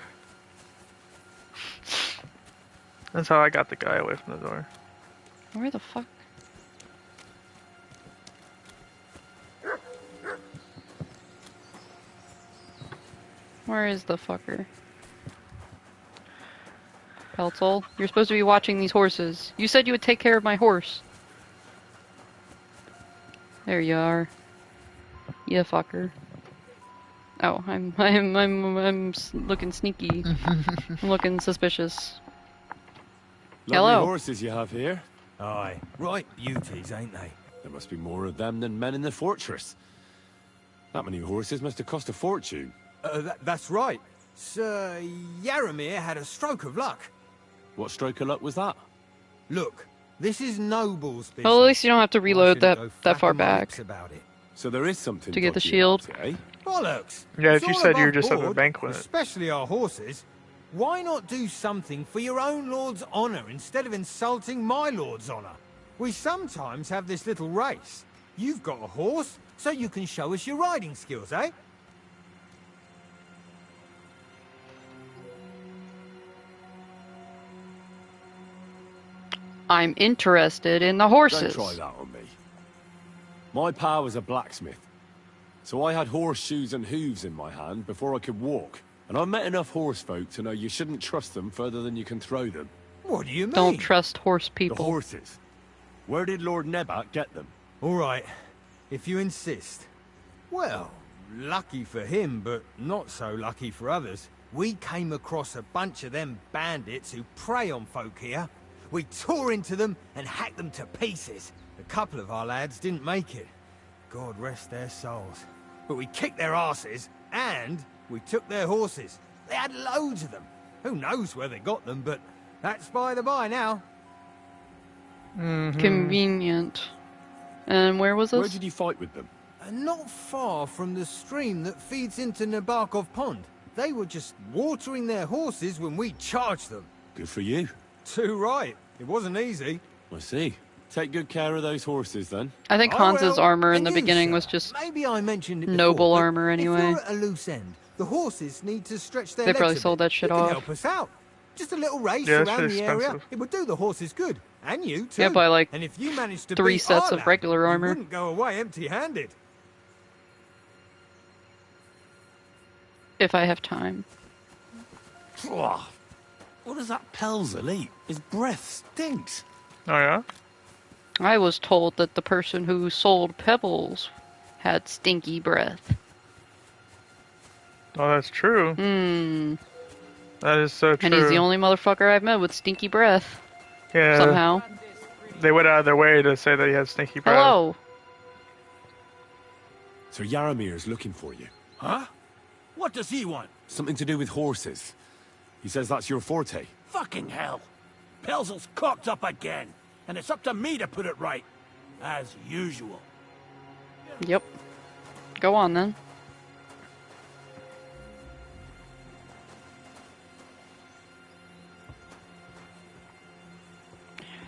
That's how I got the guy away from the door. Where the fuck? Where is the fucker? Peltzel, you're supposed to be watching these horses. You said you would take care of my horse. There you are. Yeah, fucker. Oh, I'm looking sneaky. I'm looking suspicious. Lovely Hello. horses you have here. Aye, right beauties, ain't they? There must be more of them than men in the fortress. That many horses must have cost a fortune. That's right. Sir Yaramir had a stroke of luck. What stroke of luck was that? Look, this is Noble's business. Well, at least you don't have to reload I shouldn't that go far flapping my lips back. about it. So there is something To get the dodgy shield. about it, eh? Bollocks! Yeah, It's if you all said you were above just at the board, banquet. especially our horses. Why not do something for your own lord's honour instead of insulting my lord's honour? We sometimes have this little race. You've got a horse, so you can show us your riding skills, eh? I'm interested in the horses. Don't try that on me. My pa was a blacksmith, so I had horseshoes and hooves in my hand before I could walk. And I met enough horse folk to know you shouldn't trust them further than you can throw them. What do you mean? Don't trust horse people. The horses. Where did Lord Nebat get them? All right, if you insist. Well, lucky for him, but not so lucky for others. We came across a bunch of them bandits who prey on folk here. We tore into them and hacked them to pieces. A couple of our lads didn't make it. God rest their souls. But we kicked their asses, and we took their horses. They had loads of them. Who knows where they got them, but that's by the by now. Convenient. And where was this? Where did you fight with them? Not far from the stream that feeds into Nabokov Pond. They were just watering their horses when we charged them. Good for you. Too right. It wasn't easy. I see. Take good care of those horses, then. I think Hans's armor in the beginning was just Maybe I mentioned it before, noble but armor anyway. If you're at a loose end, the horses need to stretch their They legs probably a sold bit. that shit You can off. help us out. Just a little race Yeah, that's around pretty the area. expensive. It would do the horses good. And you, too. Yeah, buy like and if you managed to 3 beat sets our of lad, regular you armor. wouldn't go away empty-handed. If I have time. What does that Pelzel eat? His breath stinks. Oh yeah? I was told that the person who sold pebbles had stinky breath. Oh, that's true. Hmm. That is so true. And he's the only motherfucker I've met with stinky breath. Yeah. Somehow. They went out of their way to say that he has stinky breath. Hello. Sir Yaramir's looking for you. Huh? What does he want? Something to do with horses. He says that's your forte. Fucking hell. Pelzel's cocked up again. And it's up to me to put it right. As usual. Yep. Go on then.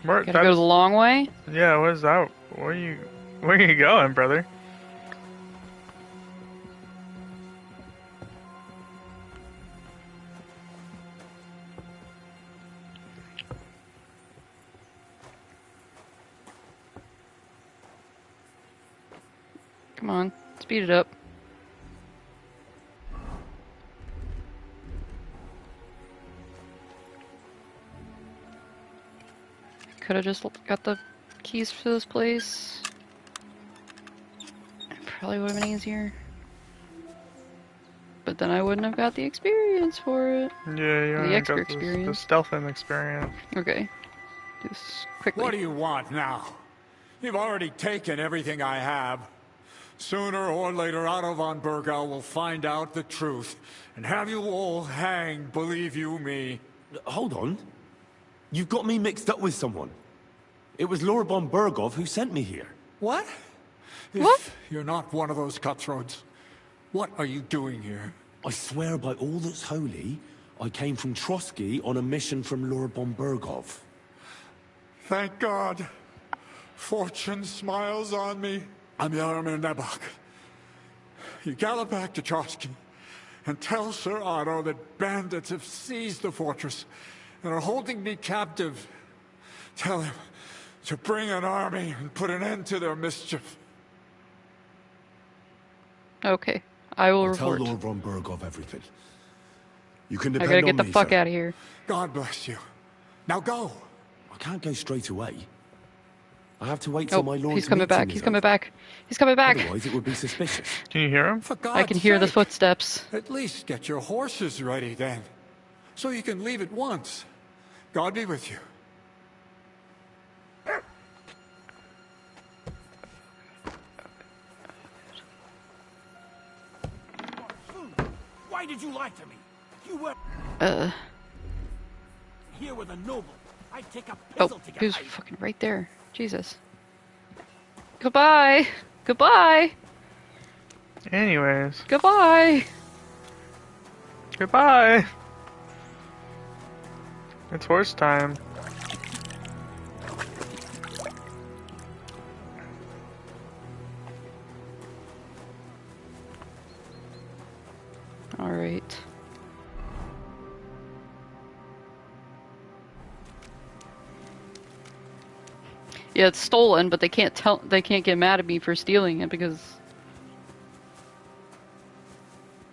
Gotta go the long way? Yeah, what is that? Where are you going, brother? Come on, speed it up. Could have just got the keys for this place. It probably would have been easier. But then I wouldn't have got the experience for it. Yeah, you The extra got experience. the stealthing experience. Okay. Do this quickly. What do you want now? You've already taken everything I have. Sooner or later, Otto von Bergau will find out the truth and have you all hanged, believe you me. Hold on. You've got me mixed up with someone. It was Lord von Bergov who sent me here. What? If you're not one of those cutthroats, what are you doing here? I swear by all that's holy, I came from Trotsky on a mission from Lord von Bergov. Thank God. Fortune smiles on me. I'm Yarmir Nebach. You gallop back to Trotsky and tell Sir Otto that bandits have seized the fortress and are holding me captive. Tell him to bring an army and put an end to their mischief. Okay, I will I'll report. tell Lord von Bergov everything. You can I depend gotta get on the me, fuck sir. out of here. God bless you. Now go. I can't go straight away. I have to wait till my lord's he's coming meeting back. is He's coming over. back. He's coming back. Otherwise, it would be suspicious. Can you hear him? For God's I can hear the sake, footsteps. At least get your horses ready then, so you can leave at once. God be with you. Why did you lie to me? You were here with a noble. I'd take a Oh, pizzle to get he was paid. fucking right there. Jesus. Goodbye. Goodbye. Anyways. Goodbye. Goodbye. It's horse time. All right. Yeah, it's stolen, but they can't get mad at me for stealing it because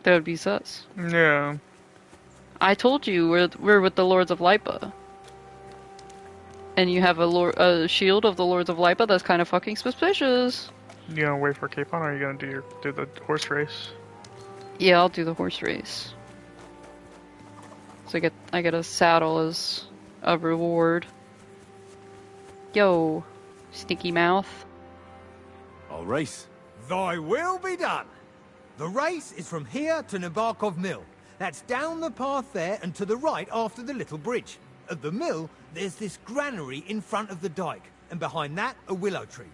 that would be sus. Yeah. I told you we're with the Lords of Lipa. And you have a shield of the Lords of Lipa that's kind of fucking suspicious. You gonna wait for Capon, or are you gonna do the horse race? Yeah, I'll do the horse race. So I get a saddle as a reward. Yo, stinky mouth. I'll race. Thy will be done. The race is from here to Nabokov Mill. That's down the path there and to the right after the little bridge. At the mill, there's this granary in front of the dike, and behind that, a willow tree.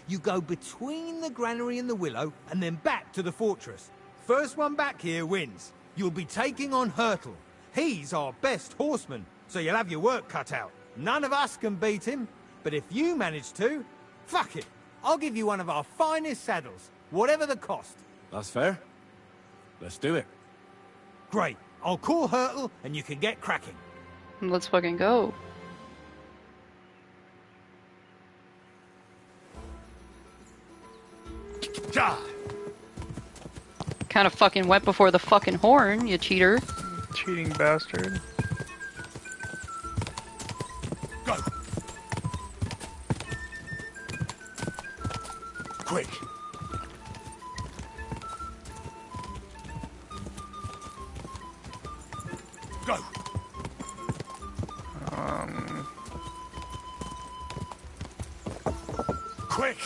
You go between the granary and the willow, and then back to the fortress. First one back here wins. You'll be taking on Hurtle. He's our best horseman, so you'll have your work cut out. None of us can beat him, but if you manage to, fuck it. I'll give you one of our finest saddles, whatever the cost. That's fair. Let's do it. Great. I'll call Hurtle, and you can get cracking. Let's fucking go. kind of fucking went before the fucking horn, you cheater. Cheating bastard. Go! Quick! Go! Quick!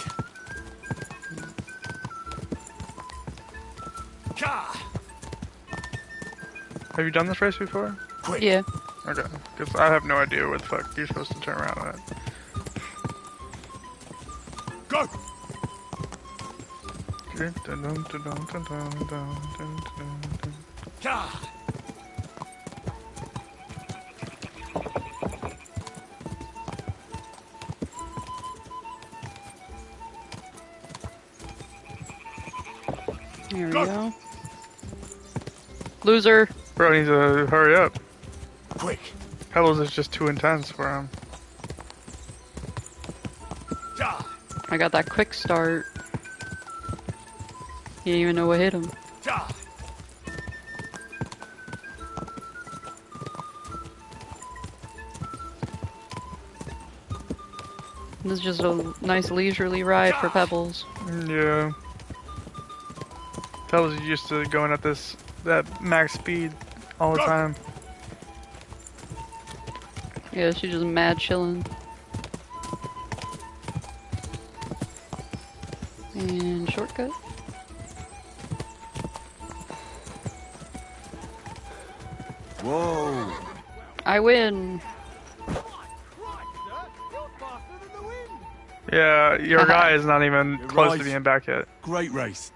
Have you done this race before? Quick. Yeah. Okay, because I have no idea what the fuck you're supposed to turn around on it. Go! Here we go. Loser. Bro needs to hurry up. Quick. Pebbles is just too intense for him. I got that quick start. You didn't even know what hit him. This is just a nice leisurely ride for Pebbles. Yeah. Pebbles is used to going at that max speed all the time. Yeah, she's just mad chilling. And shortcut. Whoa! I win. Yeah, your guy is not even close to right. being back yet. Great race.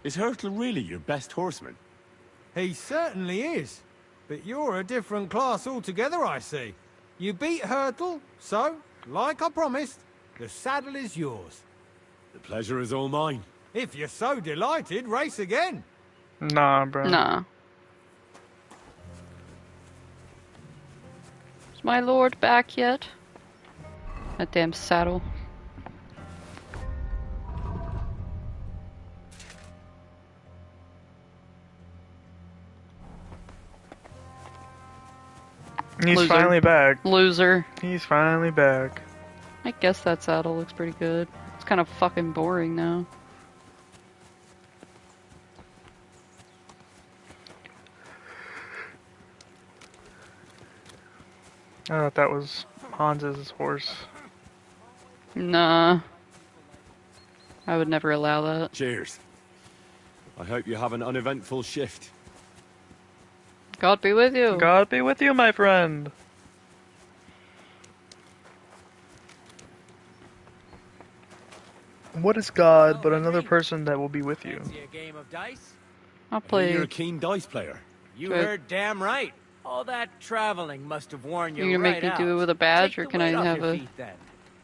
Is Hurtle really your best horseman? He certainly is. But you're a different class altogether, I see. You beat Hurtle, so, like I promised, the saddle is yours. The pleasure is all mine. If you're so delighted, race again. Nah, bro. Nah. Is my lord back yet? That damn saddle. He's Loser. finally back. Loser. He's finally back. I guess that saddle looks pretty good. It's kind of fucking boring now. I thought that was Hans's horse. Nah. I would never allow that. Cheers. I hope you have an uneventful shift. God be with you. God be with you, my friend. What is God but another person that will be with you? Fancy a game of dice? I'll play. You're a keen dice player. You Good. heard damn right. All that traveling must have worn you You gonna right make me out. do it with a badge, Take or the can I weight off have your a feet, then,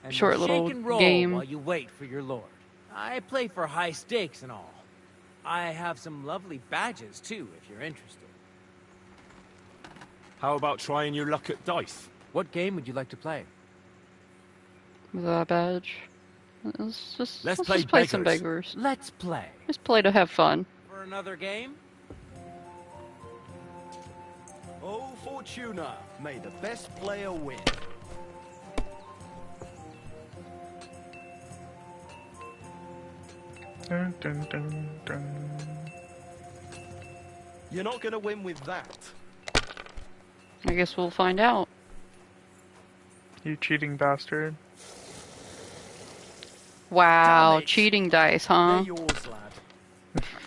and short we'll little shake and roll game? while you wait for your lord. I play for high stakes and all. I have some lovely badges too, if you're interested. How about trying your luck at dice? What game would you like to play? With a badge? Let's just Let's play, play some beggars. Let's play. Let's play to have fun. For another game? Oh, Fortuna, may the best player win. Dun, dun, dun, dun. You're not gonna win with that. I guess we'll find out. You cheating bastard. Wow, cheating dice, huh? They're yours, lad.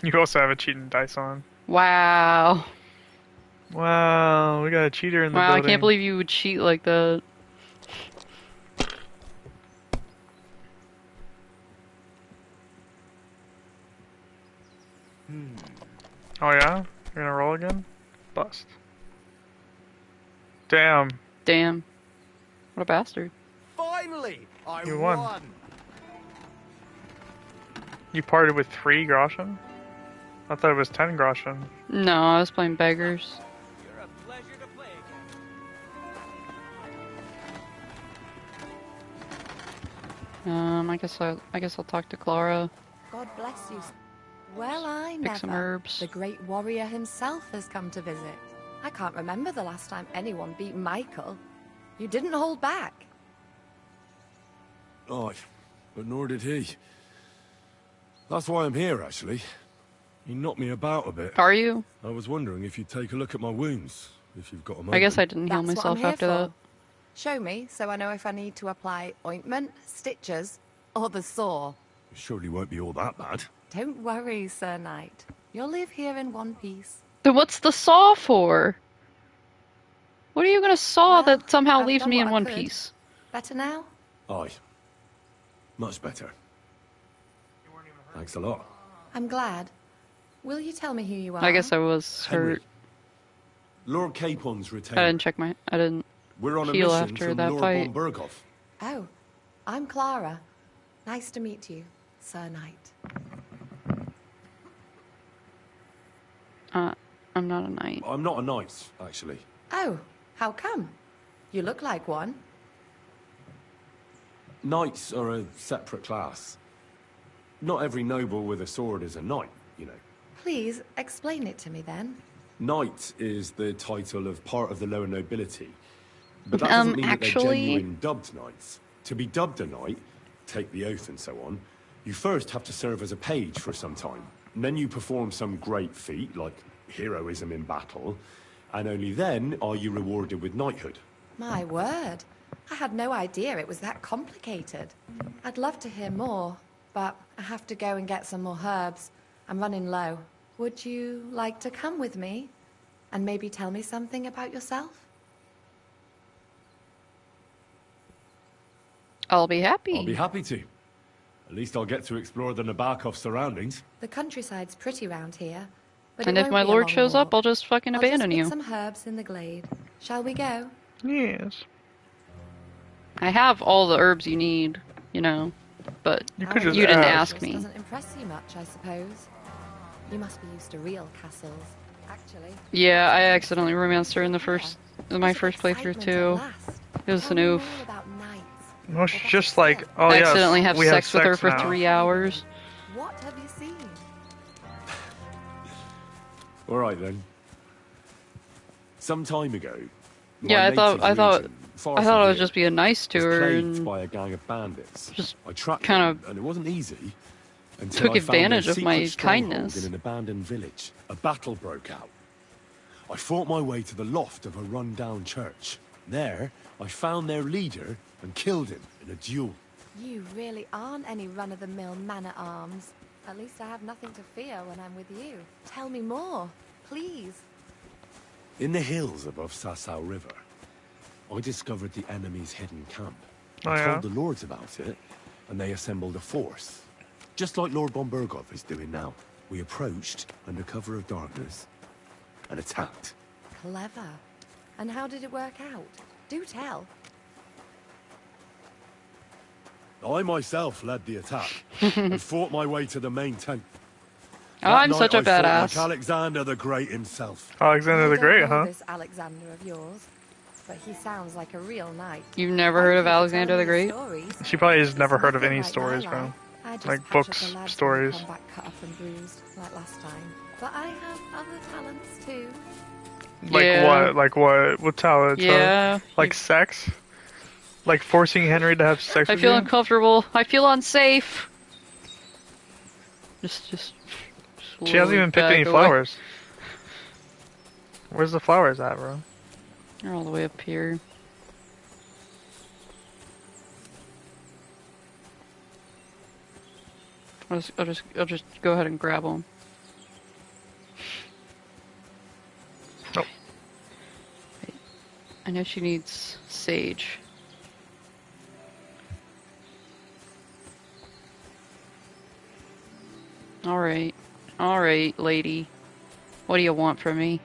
You also have a cheating dice on. Wow. Wow, we got a cheater in the Wow, building. I can't believe you would cheat like that. Oh yeah? You're gonna roll again? Bust. Damn. Damn. What a bastard. Finally, I You won. You parted with 3 groschen? I thought it was 10 groschen. No, I was playing beggars. You're a pleasure to play again. I guess I'll talk to Clara. God bless you. Well, I Pick some never. herbs. The great warrior himself has come to visit. I can't remember the last time anyone beat Michael. You didn't hold back. Aye, but nor did he. That's why I'm here, actually. He knocked me about a bit. Are you? I was wondering if you'd take a look at my wounds, if you've got a moment. I guess I didn't heal That's what I'm myself here after for. that. Show me, so I know if I need to apply ointment, stitches, or the saw. It surely won't be all that bad. Don't worry, Sir Knight. You'll live here in one piece. Then what's the saw for? What are you gonna saw that somehow I've leaves done me what in I one could. piece? Better now? Aye. Much better. Thanks a lot. I'm glad. Will you tell me who you are? I guess I was Henry. hurt. Lord Capon's I retainer. didn't check my. I didn't We're on a heal mission after from that Lord fight. von Berghoff. Oh, I'm Clara. Nice to meet you, Sir Knight. I'm not a knight. I'm not a knight, actually. Oh, how come? You look like one. Knights are a separate class. Not every noble with a sword is a knight, you know. Please, explain it to me then. Knight is the title of part of the lower nobility. But that doesn't mean that they're genuine dubbed knights. To be dubbed a knight, take the oath and so on, you first have to serve as a page for some time. And then you perform some great feat, like heroism in battle, and only then are you rewarded with knighthood. My word. I had no idea it was that complicated. I'd love to hear more, but I have to go and get some more herbs. I'm running low. Would you like to come with me? And maybe tell me something about yourself? I'll be happy. I'll be happy to. At least I'll get to explore the Nabokov surroundings. The countryside's pretty round here. But And it if won't my be a lord long shows up, walk. I'll just fucking abandon I'll you. just pick some herbs in the glade. Shall we go? Yes. I have all the herbs you need, you know, but you, could just didn't ask. ask me. Doesn't impress you much, I suppose. You must be used to real castles, actually. Yeah, I accidentally romanced her in my first playthrough too. It was an oof. No, she's just like, oh I yes, accidentally have we sex with her for now. 3 hours. What have you seen? All right then. Some time ago. Yeah, my I thought native region, far I from would here, just be nice to was her plagued and by a gang of bandits. just I tracked kind them, and it wasn't easy. Until took I found their advantage of secret my stronghold kindness. in an abandoned village. A battle broke out. I fought my way to the loft of a run-down church. There, I found their leader and killed him in a duel. You really aren't any run-of-the-mill man-at-arms. At least I have nothing to fear when I'm with you. Tell me more, please. In the hills above Sasau River, I discovered the enemy's hidden camp. I Oh, told yeah? the lords about it, and they assembled a force. Just like Lord von Berghoff is doing now. We approached under cover of darkness and attacked. Clever. And how did it work out? Do tell. I myself led the attack and fought my way to the main tent. Oh, That I'm night such a I fought badass. like Alexander the Great himself. Alexander the I don't Great, know huh? This Alexander of yours, but he sounds like a real knight. You've never heard of Alexander the Great? She probably has never heard of any stories, bro. I just Like patch up books, the lads stories. when they come back cut up and bruised, like last time. But I have other talents too. Like Yeah. what? Like what? What talent? Yeah. Like sex? Like forcing Henry to have sex I with feel you? uncomfortable. I feel unsafe. Just She hasn't even picked any back away. flowers. Where's the flowers at, bro? They're all the way up here. I'll just go ahead and grab them. Nope. I know she needs sage. Alright, lady. What do you want from me?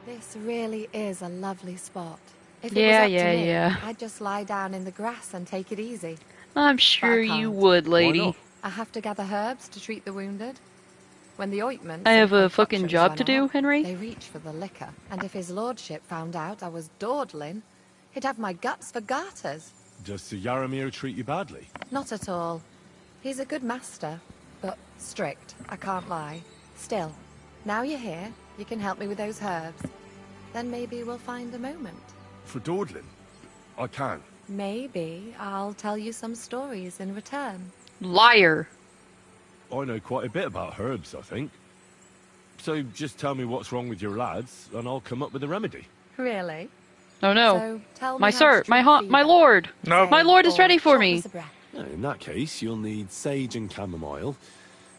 This really is a lovely spot. If Yeah, it was up to me, yeah. I'd just lie down in the grass and take it easy. I'm sure you can't. would, lady. I have to gather herbs to treat the wounded. When the ointments I have and a fucking concoctions job run to do, out, Henry. They reach for the liquor, and if his lordship found out I was dawdling, he'd have my guts for garters. Does Sir Yaramir treat you badly? Not at all. He's a good master, but strict, I can't lie. Still, now you're here, you can help me with those herbs. Then maybe we'll find a moment. For dawdling? I can. Maybe I'll tell you some stories in return. Liar. I know quite a bit about herbs, I think. So just tell me what's wrong with your lads, and I'll come up with a remedy. Really? Oh no. So tell me My how sir, to treat my fever. lord. No. My lord is Or ready for me. shortness of breath. In that case, you'll need sage and chamomile,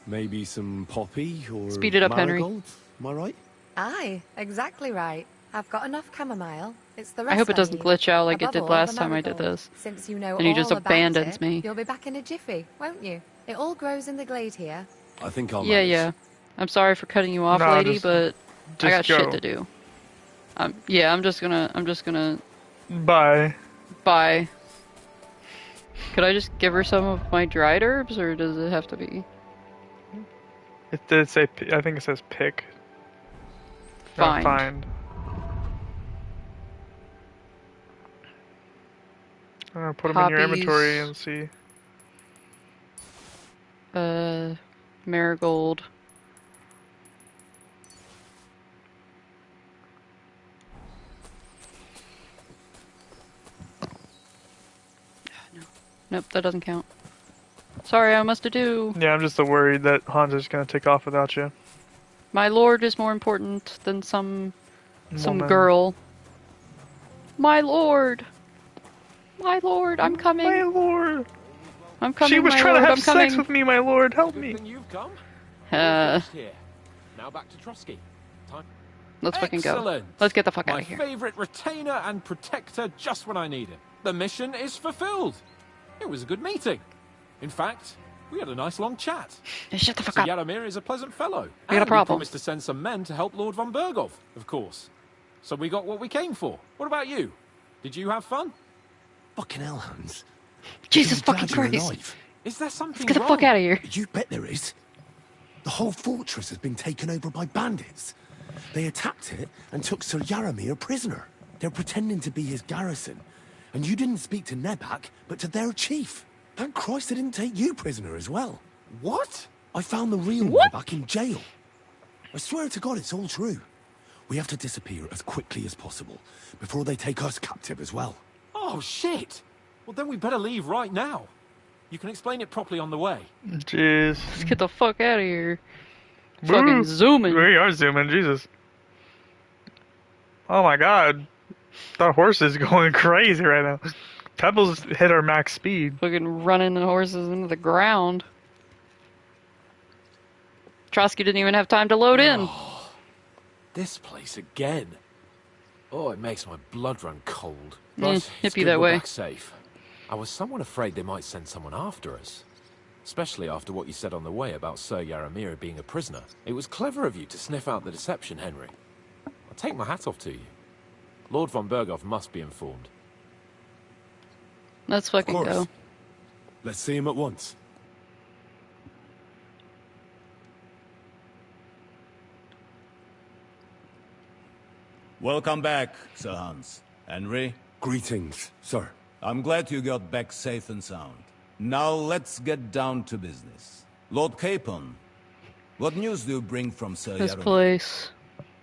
maybe some poppy or Speed it up, Henry. marigold. Am I right? Aye, exactly right. I've got enough chamomile. It's the rest I hope it doesn't need. glitch out like it Above did all, last the time I did marigold. this. Since you know And he all just about abandons it, me. you'll be back in a jiffy, won't you? It all grows in the glade here. I think I'll Yeah, manage. yeah. I'm sorry for cutting you off, No, lady, just- but I got just shit go. to do. Yeah, I'm just gonna Bye. buy. Could I just give her some of my dried herbs, or does it have to be? It did say, I think it says pick. Find. Find. Put them in your inventory and see. Marigold. No. Nope, that doesn't count. Sorry, I must do. Yeah, I'm just worried that Hans is gonna take off without you. My lord is more important than some Woman. girl. My lord. My lord, I'm coming. My lord. I'm coming. She was my trying lord, to have I'm sex coming. with me, my lord. Help me. You've come. Uh, Here. Now back to Trotsky. Time. Let's fucking go. Excellent. Let's get the fuck out My of here. favorite retainer and protector just when I need him. The mission is fulfilled. It was a good meeting. In fact, we had a nice long chat. Shut the fuck so up. Yaromir is a pleasant fellow. We got a And problem. he promised to send some men to help Lord von Bergov, of course. So we got what we came for. What about you? Did you have fun? Fucking hell, Hans. Jesus I'm glad fucking you're Christ. alive. Is there something Let's get the fuck out of here. You bet there is. The whole fortress has been taken over by bandits. They attacked it and took Sir Yaromir prisoner. They're pretending to be his garrison. And you didn't speak to Nebak, but to their chief. Thank Christ they didn't take you prisoner as well. What? I found the real Nebak in jail. I swear to God it's all true. We have to disappear as quickly as possible before they take us captive as well. Oh, shit. Well, then we better leave right now. You can explain it properly on the way. Jeez. Let's get the fuck out of here. Woo. Fucking zooming. We are zooming, Jesus. Oh my god. That horse is going crazy right now. Pebbles hit our max speed. Fucking running the horses into the ground. Trotsky didn't even have time to load in. This place again. Oh, it makes my blood run cold. Eh, But it's hippie good that we're way. back safe. I was somewhat afraid they might send someone after us. Especially after what you said on the way about Sir Yaromir being a prisoner. It was clever of you to sniff out the deception, Henry. I'll take my hat off to you. Lord von Bergov must be informed. Let's fucking Of course. go. Let's see him at once. Welcome back, Sir Hans. Henry? Greetings, sir. I'm glad you got back safe and sound. Now let's get down to business. Lord Capon, what news do you bring from Sir This Yaromir? place.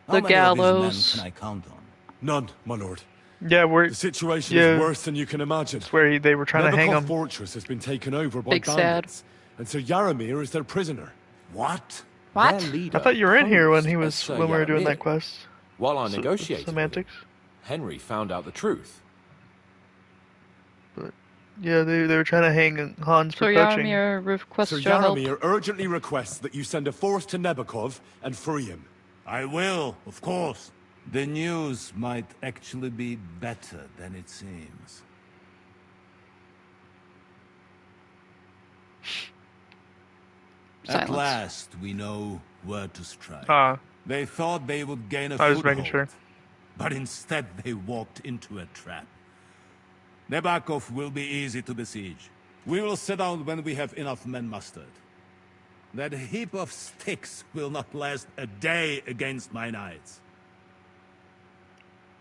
How The many of his gallows. men can I count on? None, my lord. Yeah, The situation is worse than you can imagine. It's where they were trying to hang Nebakov him. fortress has been taken over by Big sad. bandits, and Sir Yaromir is their prisoner. What? What? Their leader I thought you were in here when posed he as was Sir when we were doing Yaromir. that quest. While I Se- negotiated with him, semantics. Henry found out the truth. But yeah, they were trying to hang Hans for Sir poaching. Yaromir requests Sir your help. Yaromir urgently requests that you send a force to Nebakov and free him. I will, of course. The news might actually be better than it seems. At Silence. last, we know where to strike. Ah. They thought they would gain a I was foothold, making sure. but instead they walked into a trap. Nebakov will be easy to besiege. We will set out when we have enough men mustered. That heap of sticks will not last a day against my knights.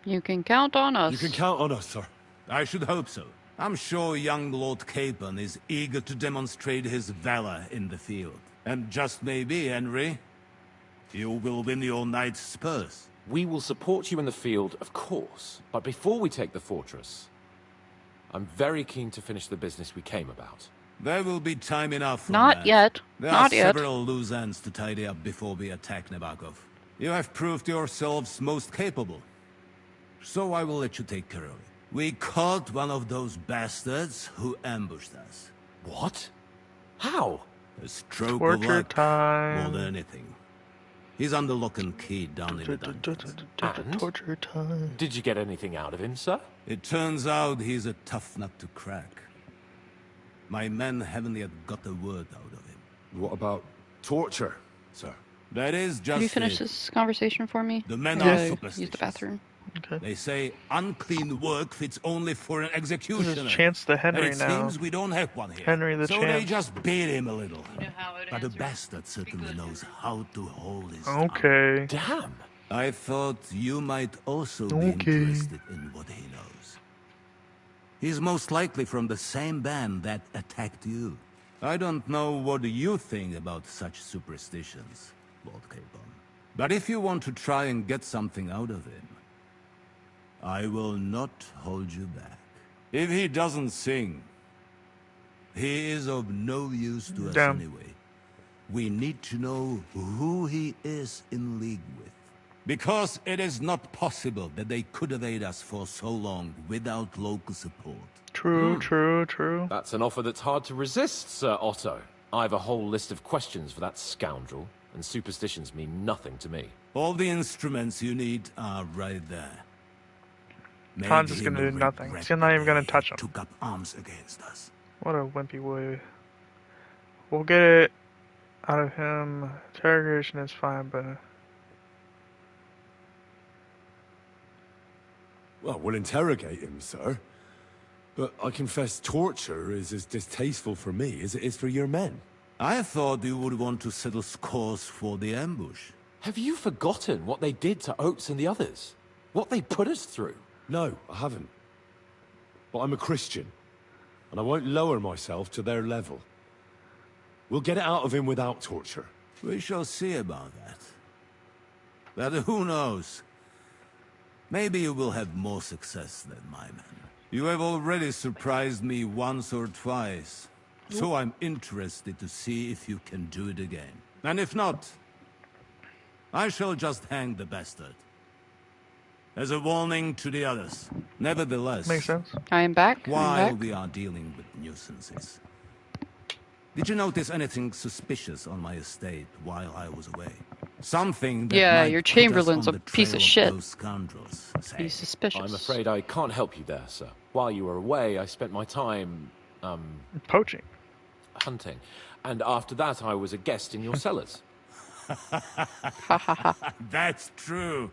You can count on us. You can count on us, sir. I should hope so. I'm sure young Lord Capon is eager to demonstrate his valor in the field. And just maybe, Henry, You will win your knight's spurs. We will support you in the field, of course. But before we take the fortress, I'm very keen to finish the business we came about. There will be time enough for Not that. yet. There Not are yet. several loose ends to tidy up before we attack Nebakov. You have proved yourselves most capable. So I will let you take care of it. We caught one of those bastards who ambushed us. What? How? A stroke Torture of luck time. more than anything. He's under lock and key down in the dungeons. And? Torture time. Did you get anything out of him, sir? It turns out he's a tough nut to crack. My men haven't yet got a word out of him. What about torture, sir? That is just Can you finish it. this conversation for me? The men I'm are gonna superstitious. use the bathroom. Okay. They say unclean work fits only for an executioner. This is Chance the Henry and it now. seems we don't have one here. Henry the so Chance. they just beat him a little. But the bastard certainly knows how to hold his tongue. Okay. Damn. I thought you might also be Okay. interested in what he knows. He's most likely from the same band that attacked you. I don't know what you think about such superstitions, Lord Capon. But if you want to try and get something out of him, I will not hold you back. If he doesn't sing, he is of no use to us Damn. anyway. We need to know who he is in league with. Because it is not possible that they could evade us for so long without local support. True, true. That's an offer that's hard to resist, Sir Otto. I have a whole list of questions for that scoundrel, and superstitions mean nothing to me. All the instruments you need are right there. Hans Made is him gonna a do nothing. regret He's not even the gonna day touch he him. Took up arms against us. What a wimpy boy. We'll get it out of him. Interrogation is fine, but Well, we'll interrogate him, sir. But I confess torture is as distasteful for me as it is for your men. I thought you would want to settle scores for the ambush. Have you forgotten what they did to Oates and the others? What they put us through? No, I haven't. But I'm a Christian, and I won't lower myself to their level. We'll get it out of him without torture. We shall see about that. But who knows? Maybe you will have more success than my men. You have already surprised me once or twice, so I'm interested to see if you can do it again. And if not, I shall just hang the bastard. As a warning to the others. Nevertheless, makes sense. I am back. while we are dealing with nuisances, did you notice anything suspicious on my estate while I was away? Something that Yeah, might your put us Chamberlain's on a the piece trail of shit. Those scoundrels, say. He's suspicious. I'm afraid I can't help you there, sir. While you were away, I spent my time, poaching. Hunting. And after that, I was a guest in your cellars. That's true.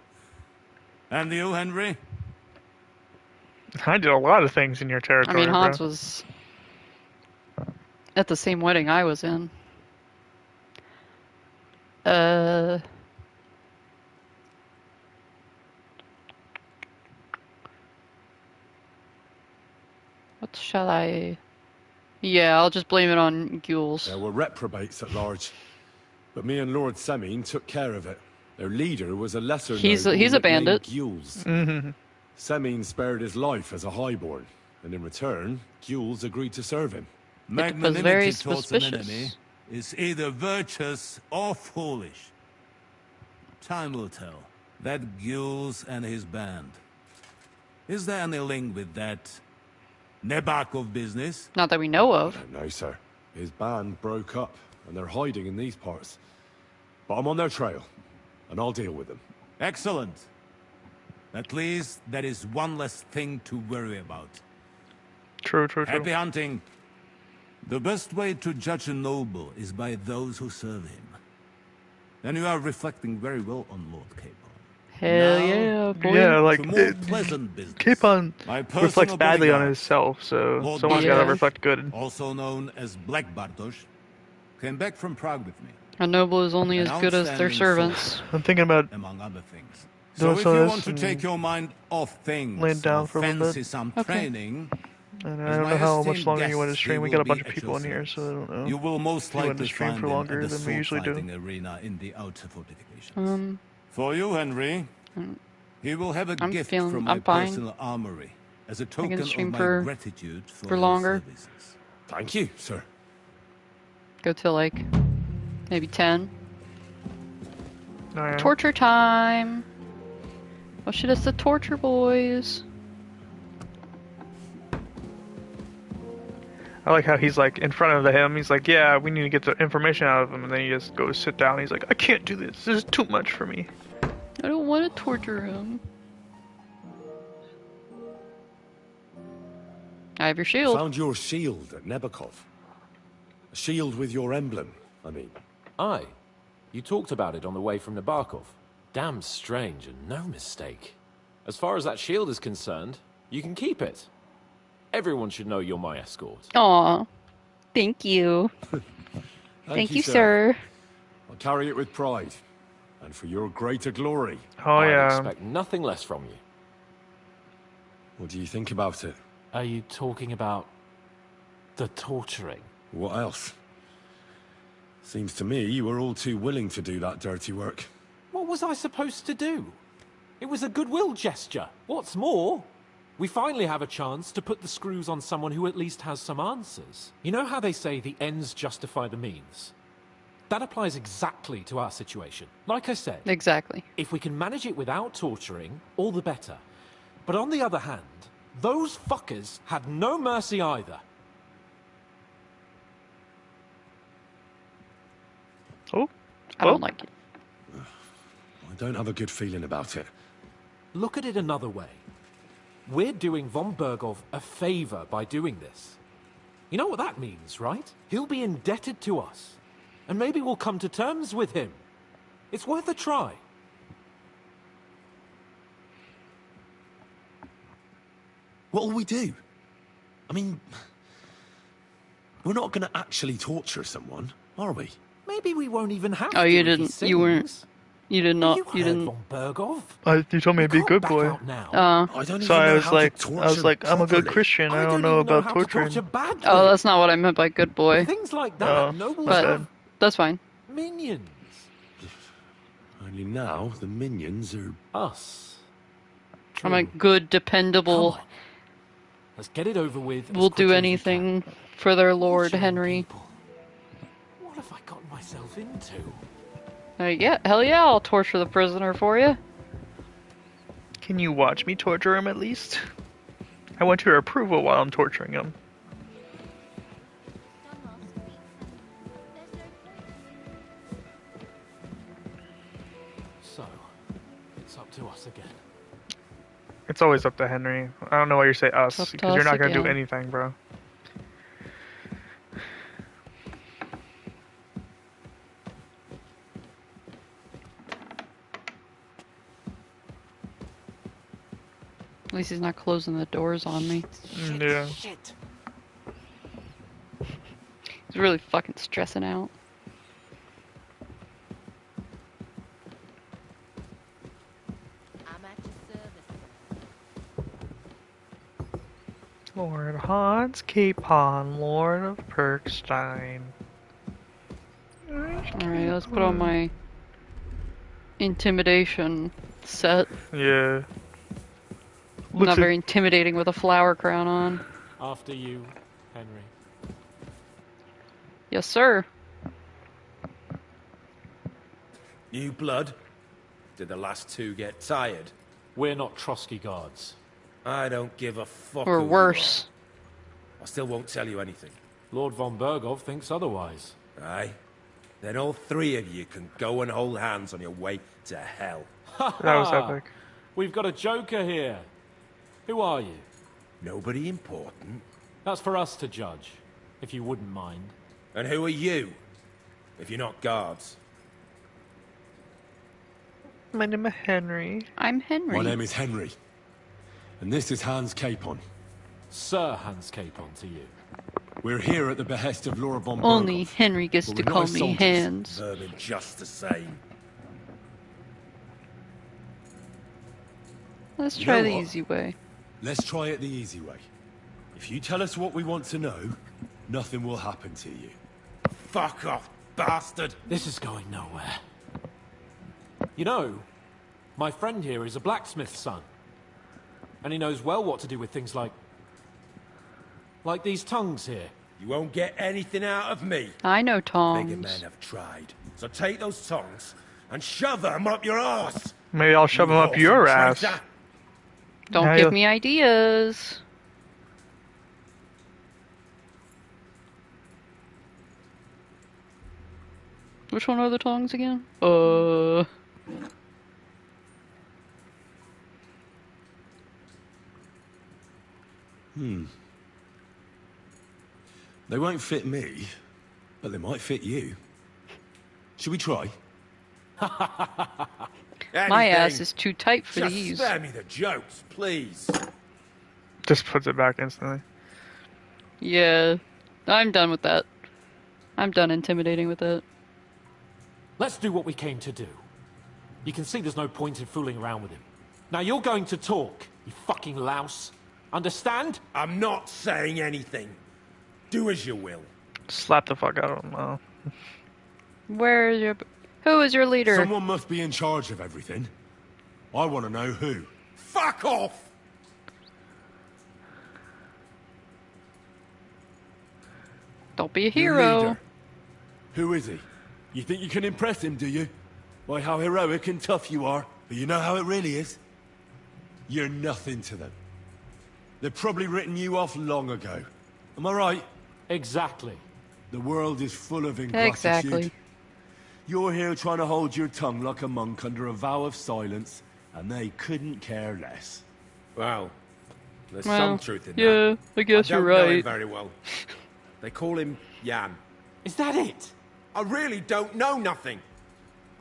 And you, Henry? I did a lot of things in your I territory. mean, Hans bro. was at the same wedding I was in. What shall I... Yeah, I'll just blame it on Gules. There were reprobates at large, but me and Lord Semine took care of it. Their leader was a lesser He's noble a nicknamed bandit. Gules. Mm-hmm. Semine spared his life as a highborn, and in return, Gules agreed to serve him. was very Magnanimity towards an suspicious. enemy is either virtuous or foolish. Time will tell. That Gules and his band. Is there any link with that Nebakov business? Not that we know of. No, sir. His band broke up, and they're hiding in these parts. But I'm on their trail, and I'll deal with them. Excellent. At least that is one less thing to worry about. True. Happy hunting. The best way to judge a noble is by those who serve him. And you are reflecting very well on Lord Capon. Hell Now, yeah, boy. Yeah, like to more pleasant business. Capon My personal reflects badly on bodyguard, himself, so Lord someone's Bartosz. gotta Yeah. reflect good. also known as Black Bartosz, came back from Prague with me, A noble is only An as good as their outstanding servants. I'm thinking about among other things. doing So if some you of want this to take and your mind off things, laying down or for a little fancy bit. some Okay. training, And I As don't my know how much esteemed longer you want to guests, stream. he We will got a be bunch of at people your in here, service. so I don't know. You will most If you want likely to stream find for him longer at the than we usually do. sword-fighting arena in the outer fortifications. For you, Henry, he will have a gift from my personal armory as a token of my gratitude for your longer. services. Thank you, sir. Go till like maybe 10. Oh, yeah. Torture time. Oh shit, it's the torture boys. I like how he's like in front of him. He's like, yeah, we need to get the information out of him. And then he just goes sit down. He's like, I can't do this. This is too much for me. I don't want to torture him. I have your shield. Found your shield at Nebakov. A shield with your emblem, I mean. Aye. You talked about it on the way from Nabokov. Damn strange and no mistake. As far as that shield is concerned, you can keep it. Everyone should know you're my escort. Aw. Thank you. Thank you, sir. I'll carry it with pride. And for your greater glory. Oh, yeah. I expect nothing less from you. What do you think about it? Are you talking about the torturing? What else? Seems to me you were all too willing to do that dirty work. What was I supposed to do? It was a goodwill gesture. What's more, we finally have a chance to put the screws on someone who at least has some answers. You know how they say the ends justify the means? That applies exactly to our situation. Like I said, exactly. If we can manage it without torturing, all the better. But on the other hand, those fuckers had no mercy either. Oh? I don't like it. I don't have a good feeling about it. Look at it another way. We're doing von Bergov a favor by doing this. You know what that means, right? He'll be indebted to us. And maybe we'll come to terms with him. It's worth a try. What'll we do? I mean, we're not going to actually torture someone, are we? Maybe we won't even have Oh, to. you didn't. You weren't. You did not. You didn't. Von Bergov? You told me to be a good boy. So I was like, I'm a good Christian. I don't know about torturing. Oh, that's not what I meant by good boy. Things like that. But that's fine. Minions. Only now the minions are us. I'm a good, dependable. Let's get it over with. We'll do anything for their Lord, Henry. What have I gotten myself into? Yeah, hell yeah, I'll torture the prisoner for you. Can you watch me torture him at least? I want your approval while I'm torturing him. So, it's up to us again. It's always up to Henry. I don't know why you say us, because you're not going to do again. anything, bro. At least he's not closing the doors on me. Yeah. Shit. He's really fucking stressing out. Lord Hans Capon, Lord of Perkstein. Alright, let's put on my intimidation set. Yeah. Not very intimidating with a flower crown on. After you, Henry. Yes, sir. New blood? Did the last two get tired? We're not Trotsky guards. I don't give a fuck. Or who you worse. are. I still won't tell you anything. Lord von Bergov thinks otherwise. Aye? Then all three of you can go and hold hands on your way to hell. That was epic. We've got a joker here. Who are you? Nobody important. That's for us to judge, if you wouldn't mind. And who are you, if you're not guards? My name is Henry. I'm Henry. My name is Henry. And this is Hans Capon. Sir Hans Capon to you. We're here at the behest of Laura von Bergov. Only Henry gets to call me Hans. Vermin just the same. Let's try You know the what? easy way. Let's try it the easy way. If you tell us what we want to know, nothing will happen to you. Fuck off, bastard! This is going nowhere. You know, my friend here is a blacksmith's son. And he knows well what to do with things like these tongues here. You won't get anything out of me. I know tongs. Bigger men have tried. So take those tongs and shove them up your ass. Maybe I'll shove them up your ass. Don't Now give you'll- me ideas. Which one are the tongs again? They won't fit me, but they might fit you. Should we try? My ass is too tight for Just these. spare me the jokes, please. Just puts it back instantly. Yeah, I'm done with that. I'm done intimidating with that. Let's do what we came to do. You can see there's no point in fooling around with him. Now you're going to talk, you fucking louse. Understand? I'm not saying anything. Do as you will. Slap the fuck out of him. Oh. Where is your... Who is your leader? Someone must be in charge of everything. I want to know who. Fuck off! Don't be a Your hero. leader. Who is he? You think you can impress him, do you? By how heroic and tough you are. But you know how it really is? You're nothing to them. They've probably written you off long ago. Am I right? Exactly. The world is full of ingratitude. Exactly. You're here trying to hold your tongue like a monk under a vow of silence, and they couldn't care less. Well, there's Well, some truth in that. yeah, I guess I don't you're know him right. very well. They call him Jan. Is that it? I really don't know nothing.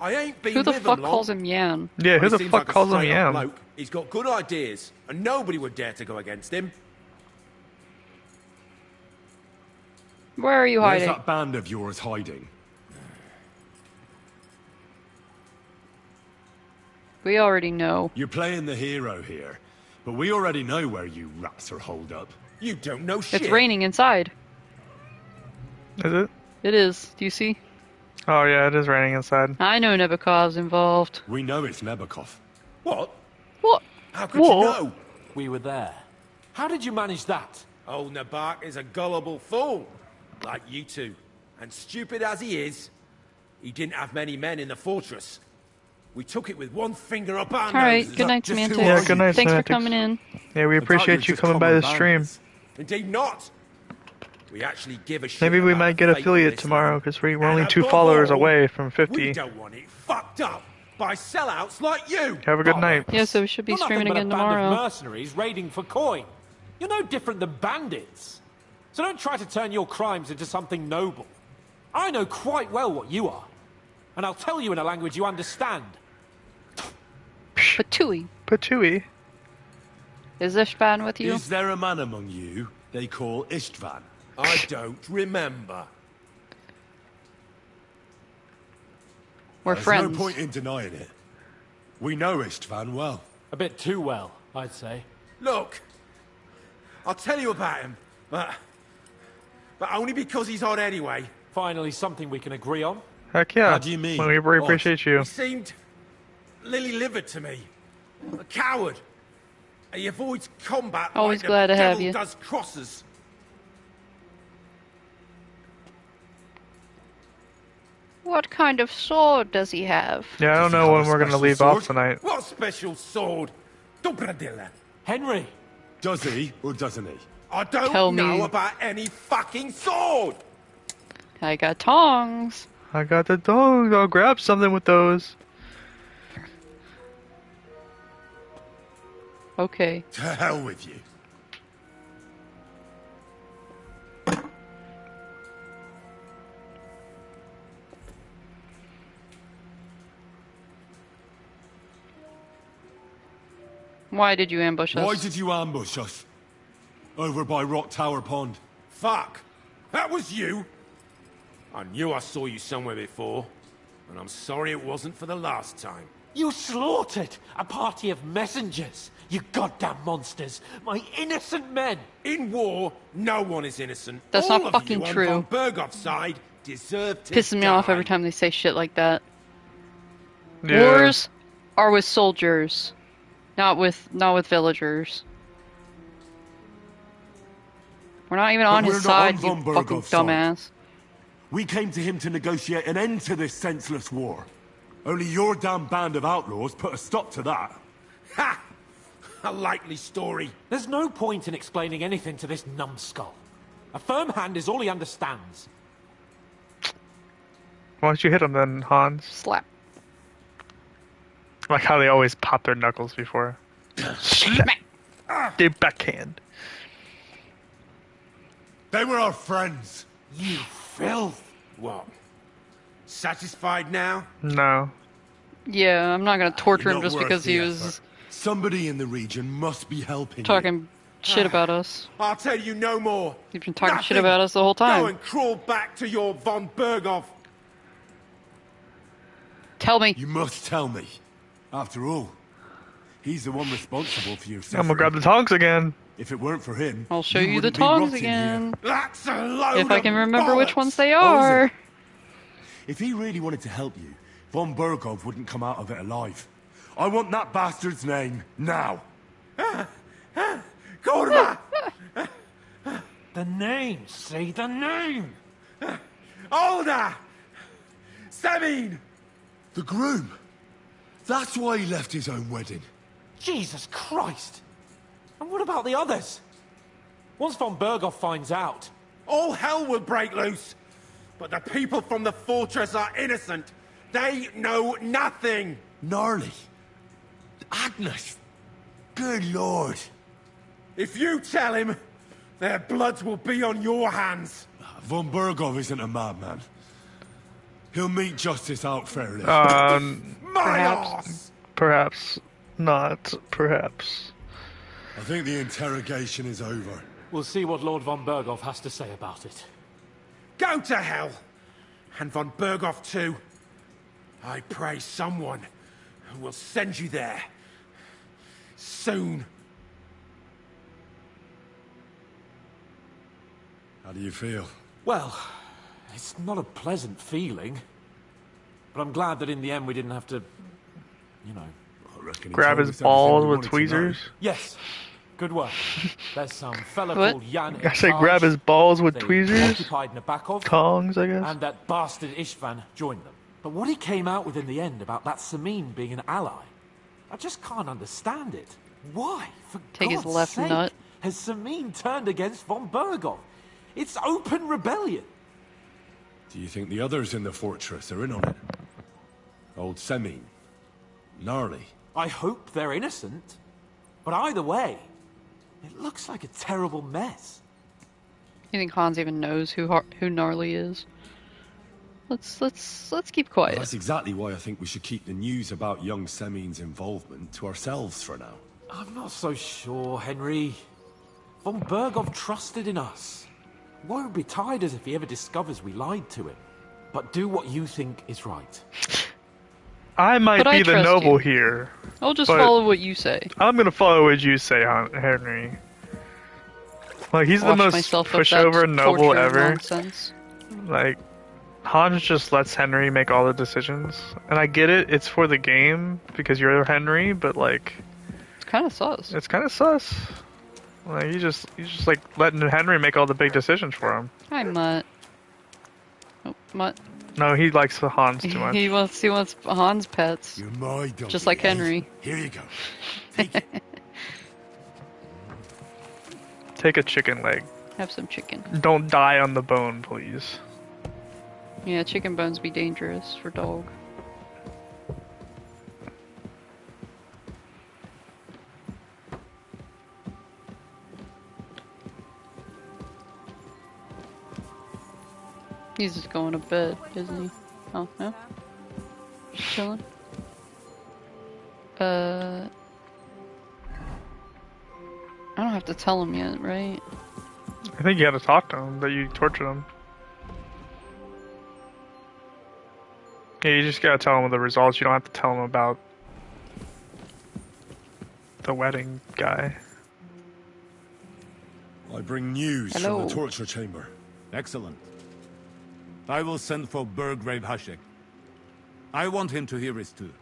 I ain't been Who the with fuck him long. calls him Yan? Yeah, But who he the seems fuck like a calls him straight-up Yam? bloke. He's got good ideas, and nobody would dare to go against him. Where are you Where's hiding? that band of yours hiding? We already know. You're playing the hero here, but we already know where you rats are holed up. You don't know shit. It's raining inside. Is it? It is. Do you see? Oh yeah, it is raining inside. I know Nebuchad's involved. We know it's Nebakov. What? What? How could What? you know? We were there. How did you manage that? Old Nabak is a gullible fool, like you two. And stupid as he is, he didn't have many men in the fortress. We took it with one finger up our Alright, noses. good night, Just who Semantics. are Yeah, good night, you? Thanks for Semantics. coming in. Yeah, we appreciate you coming by the stream. Indeed not. We actually give a shit. Maybe we about might get fake affiliate listening. tomorrow because we're And only 2 above followers all, away from We 50. don't want it fucked up by sellouts like you. Have a good night. Yeah, so we should be You're streaming nothing but again a band tomorrow. of mercenaries raiding for coin. You're no different than bandits. So don't try to turn your crimes into something noble. I know quite well what you are. And I'll tell you in a language you understand. Patui. Patui. Is Ishvan with you? Is there a man among you they call Istvan? I don't remember. We're There's friends. no point in denying it. We know Istvan well. A bit too well, I'd say. Look, I'll tell you about him, but only because he's odd anyway. Finally, something we can agree on. Heck yeah. How do you mean? Well, we really Odd? appreciate you. He seemed lily-livered to me, a coward. He avoids combat Always like glad the to have devil you. does crosses. What kind of sword does he have? Yeah, I don't Does he know have when a we're gonna special leave sword? off tonight. What special sword? Dobradilla. Henry! Does he or doesn't he? I don't Tell know me. about any fucking sword. I got tongs. I got the dogs. I'll grab something with those. Okay. To hell with you. Why did you ambush us? Why did you ambush us? Over by Rock Tower Pond. Fuck! That was you! I knew I saw you somewhere before, and I'm sorry it wasn't for the last time. You slaughtered a party of messengers, you goddamn monsters. My innocent men. In war, no one is innocent. That's All not of fucking you true. on von Bergov's side deserve to Pisses me off every time they say shit like that. Yeah. Wars are with soldiers, not with villagers. We're not even on But his we're not side, on you von fucking Bergov's side. dumbass. We came to him to negotiate an end to this senseless war. Only your damn band of outlaws put a stop to that. Ha! A likely story. There's no point in explaining anything to this numbskull. A firm hand is all he understands. Why don't you hit him then, Hans? Slap. Like how they always pop their knuckles before. Slap! They backhand. They were our friends. You filth. What? Satisfied now? No. Yeah, I'm not gonna torture You're him not just worth because the he effort. was Somebody in the region must be helping talking shit about us. I'll tell you no more. He's been talking shit Nothing. about us the whole Go time. and crawl back to your von Bergov. Tell me. You must tell me. After all, he's the one responsible for your I'm suffering. gonna grab the tongs again. If it weren't for him, I'll show you the wouldn't be tongs rotting again. here. That's a load If I can of remember which bollocks. ones they Oh, is are. it? If he really wanted to help you, von Bergov wouldn't come out of it alive. I want that bastard's name now. Korma! The name, say the name. Olda! Semin! The groom. That's why he left his own wedding. Jesus Christ. And what about the others? Once von Bergov finds out, All hell will break loose. But the people from the fortress are innocent. They know nothing. Gnarly. Agnes. Good lord. If you tell him, their bloods will be on your hands. Von Bergov isn't a madman. He'll meet justice out fairly. Perhaps not. Perhaps. I think the interrogation is over. we'll see what Lord von Bergov has to say about it. Go to hell. And von Bergov too. I pray someone will send you there. Soon. How do you feel? Well, it's not a pleasant feeling. But I'm glad that in the end we didn't have to, you know... I reckon he Grab told his us everything balls we with wanted to know. tweezers? Yes. Good work. There's some fella What? called Jan I said grab his balls with They tweezers? occupied Nabokov, Tongs, I guess? and that bastard Istvan joined them. But what he came out with in the end about that Samin being an ally, I just can't understand it. Why, for Take his God's left sake, nut. has Samin turned against von Bergov? It's open rebellion. Do you think the others in the fortress are in on it? Old Semin. Gnarly. I hope they're innocent. But either way, it looks like a terrible mess. You think Hans even knows who Gnarly is? Let's keep quiet. Well, that's exactly why I think we should keep the news about young Semin's involvement to ourselves for now. I'm not so sure, Henry. Von Bergov trusted in us. Won't be tired as if he ever discovers we lied to him. But do what you think is right. I might But I be the trust noble you. here. I'll just but follow what you say. I'm gonna follow what you say, Henry. Like, he's the Watch most myself with pushover that noble torture ever. nonsense. Like, Hans just lets Henry make all the decisions. And I get it, it's for the game, because you're Henry, but like... It's kind of sus. It's kind of sus. Like, he's just like letting Henry make all the big decisions for him. Hi, Mutt. Oh, Mutt. No, he likes the Hans too much. He wants Hans pets. You're my doggy, Just like eh? Henry. Here you go. Take a chicken leg. Have some chicken. Don't die on the bone, please. Yeah, chicken bones be dangerous for dog. He's just going to bed, isn't he? Oh, no? Chilling? I don't have to tell him yet, right? I think you had to talk to him, that you tortured him. Yeah, you just gotta tell him the results. You don't have to tell him about the wedding guy. I bring news Hello. from the torture chamber. Excellent. I will send for Burgrave Hashek. I want him to hear it too.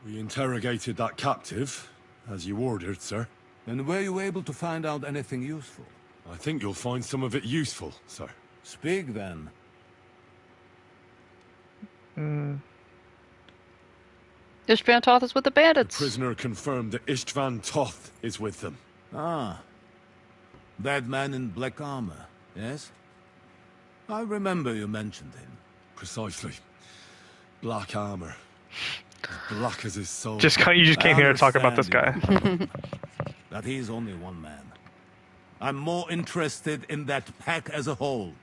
We interrogated that captive, as you ordered, sir. And were you able to find out anything useful? I think you'll find some of it useful, sir. Speak then. Ishvan Toth is with the bandits. The prisoner confirmed that Istvan Toth is with them. Ah. That man in black armor, yes? I remember you mentioned him. Precisely. Black armor. As black as his soul. You just came here to talk about this guy. That he's only one man. I'm more interested in that pack as a whole.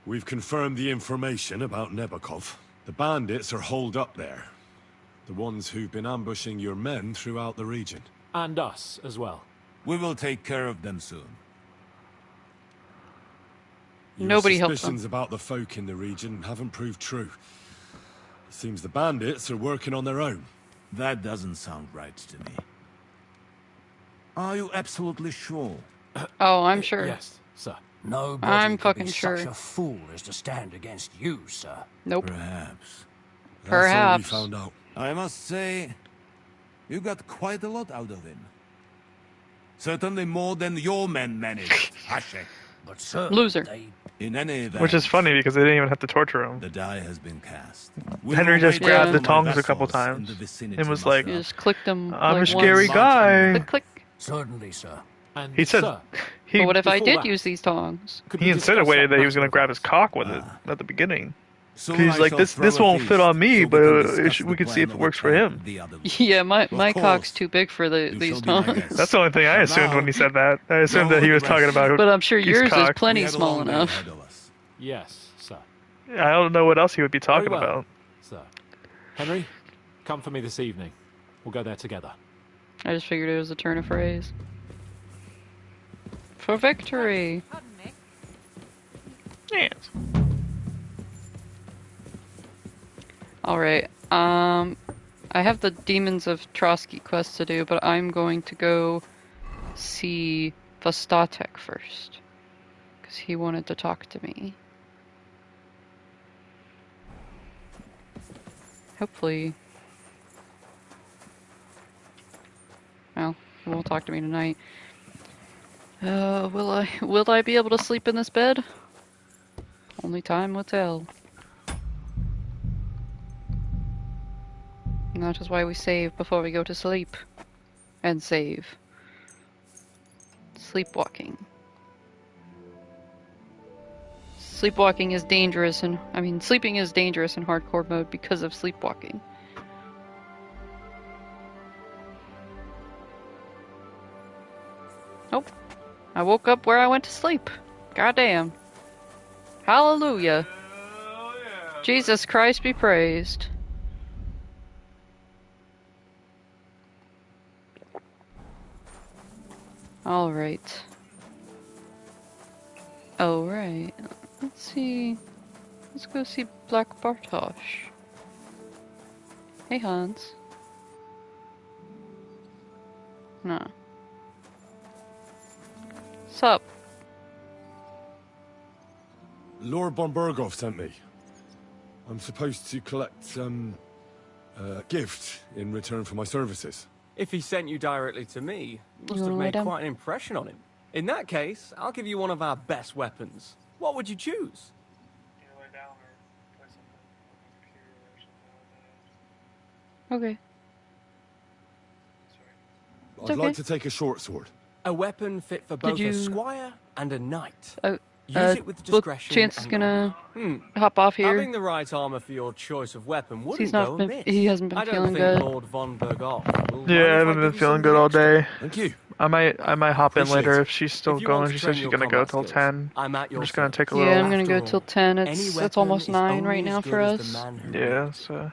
We've confirmed the information about Nebakov. The bandits are holed up there. The ones who've been ambushing your men throughout the region. And us as well. We will take care of them soon. Your Nobody helps them. suspicions about the folk in the region haven't proved true. It seems the bandits are working on their own. That doesn't sound right to me. Are you absolutely sure? Oh, I'm sure. Yes, sir. Nobody I'm could fucking be sure. such a fool as to stand against you, sir. Nope. Perhaps. Perhaps. That's all we found out. I must say, you got quite a lot out of him. Certainly more than your men managed, Hashek. But sir, Loser. In any event, Which is funny because they didn't even have to torture him. the die has been cast. Henry just Yeah. grabbed the my tongs a couple times and was like, You just clicked them. I'm like a scary once. guy. Click, click. Certainly, sir. And He said, sir, he, But what if I before did that, use these tongs? could we he discuss insinuated that he that was going to matter grab his with cock with it at the beginning. Soon He's I like, shall this throw a won't fit feast, on me, so but we can discuss we the could see if plan it of works for attack him. the other week. Yeah, my Of cock's course. too big for You these shall be my tongs. guest. That's the only thing I assumed when he said that. I assumed that he was talking about But I'm sure his yours is cock. plenty We have a small long day enough. ahead of us. Yes, sir. I don't know what else he would be talking Very well, about. sir. Henry, come for me this evening. We'll go there together. I just figured it was a turn of phrase. For victory. Yes. Alright, I have the Demons of Trotsky quest to do, but I'm going to go see Vastatek first. Because he wanted to talk to me. Hopefully. Well, he won't talk to me tonight. Will I be able to sleep in this bed? Only time will tell. And that is why we save before we go to sleep. And save. Sleepwalking. Sleepwalking is dangerous sleeping is dangerous in hardcore mode because of sleepwalking. Nope. I woke up where I went to sleep. Goddamn. Hallelujah. Jesus Christ be praised. Alright. Alright. Let's see. Let's go see Black Bartosz. Hey, Hans. No. Sup? Lord Bombergov sent me. I'm supposed to collect, a gift in return for my services. If he sent you directly to me, you must You have wanna made lay down? quite an impression on him. In that case, I'll give you one of our best weapons. What would you choose? Okay. I'd okay. like to take a short sword. A weapon fit for both you- a squire and a knight. Oh, Use it with well, discretion. Chance is and gonna honor. hop off here. Having the right armor for your choice of weapon wouldn't He's not go been- amiss. he hasn't been I don't feeling think good. Lord von Berghoff will mind Yeah, I if haven't give been you feeling something good all extra. day. Thank you. I might hop in Appreciate later it. if she's still If you want going. to She train said she's your gonna go combat till skills, 10. I'm at I'm your just gonna take a service. little. Yeah, I'm gonna go After till all, 10. any It's weapon almost is 9 only right as now good for as the us. man who Yeah, wields it. so.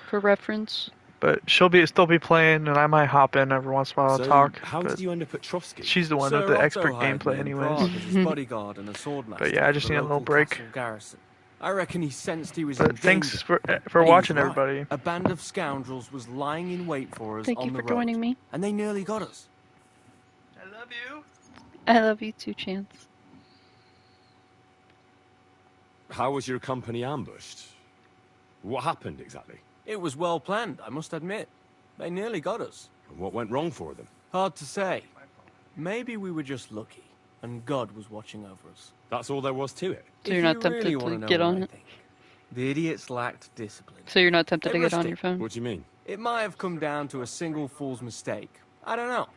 For reference. But she'll still be playing, and I might hop in every once in a while and So, talk. how but did you end up at Trotsky? she's the one Sir with the Otto expert hired gameplay, me in anyways. Prague as his bodyguard and a swordmaster But yeah, I just for need the a little local break. castle garrison. I reckon he sensed he was But in thanks danger. for And he was watching, right. everybody. A band of scoundrels was lying in wait for us Thank on you the for road, joining me. and they nearly got us. I love you. I love you too, Chance. How was your company ambushed? What happened exactly? It was well planned, I must admit. They nearly got us. And what went wrong for them? Hard to say. Maybe we were just lucky, and God was watching over us. That's all there was to it. So you're not tempted to get on it? The idiots lacked discipline. So you're not tempted They to get on risked your it. phone? What do you mean? It might have come down to a single fool's mistake. I don't know.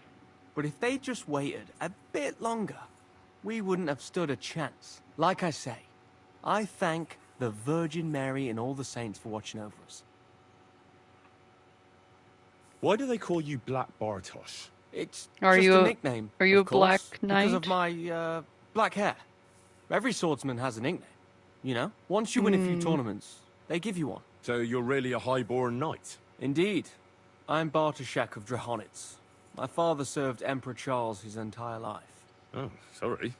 But if they'd just waited a bit longer, we wouldn't have stood a chance. Like I say, I thank the Virgin Mary and all the saints for watching over us. Why do they call you Black Bartosz? It's Are just you a nickname. Are you a of course, black knight? Because of my black hair. Every swordsman has a nickname. You know, once you win a few tournaments, they give you one. So you're really a highborn knight? Indeed. I'm Bartoszek of Drahonitz. My father served Emperor Charles his entire life. Oh, sorry.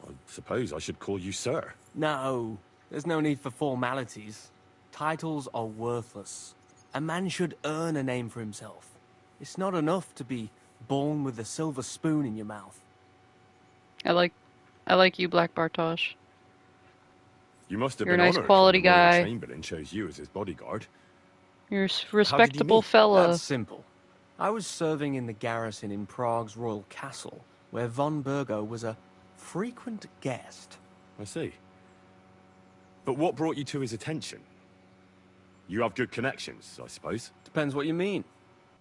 I suppose I should call you sir. No, there's no need for formalities. Titles are worthless. A man should earn a name for himself. It's not enough to be born with a silver spoon in your mouth. I like you, Black Bartosz. You must have You're a been nice honored quality when the Royal guy. Chamberlain chose you as his bodyguard. You're a respectable meet? fella. That's simple. I was serving in the garrison in Prague's royal castle, where von Burgo was a frequent guest. I see. But what brought you to his attention? You have good connections, I suppose. Depends what you mean.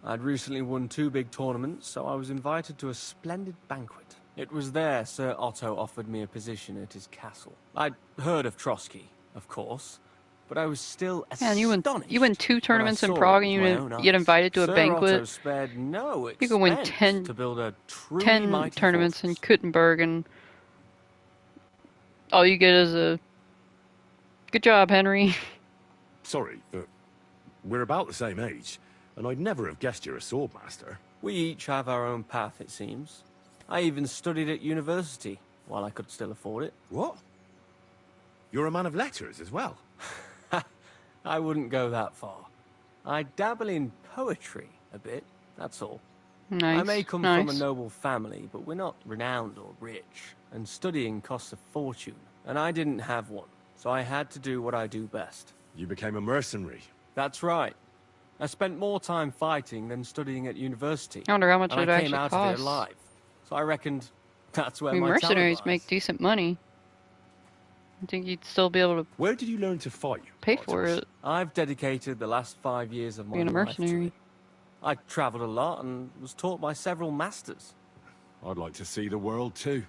I'd recently won 2 big tournaments, so I was invited to a splendid banquet. It was there Sir Otto offered me a position at his castle. I'd heard of Trotsky, of course, but I was still Man, astonished. you win 2 tournaments when I in saw Prague it and with you my own get eyes. invited to a Sir banquet. Otto spared no You could win expense 10 to build a truly 10 mighty tournaments fortress. in Kuttenberg, and all you get is a good job, Henry. Sorry, but we're about the same age, and I'd never have guessed you're a swordmaster. We each have our own path, it seems. I even studied at university, while I could still afford it. What? You're a man of letters as well? I wouldn't go that far. I dabble in poetry a bit, that's all. Nice. I may come nice. from a noble family, but we're not renowned or rich, and studying costs a fortune, and I didn't have one, so I had to do what I do best. You became a mercenary. That's right. I spent more time fighting than studying at university. I wonder how much and it I came actually out costs. of it alive. So I reckoned that's where I mean, my mercenaries talent make decent money. I think you'd still be able to Where did you learn to fight? pay for it. I've dedicated the last 5 years of my Being a life to mercenary. it. I travelled a lot and was taught by several masters. I'd like to see the world too.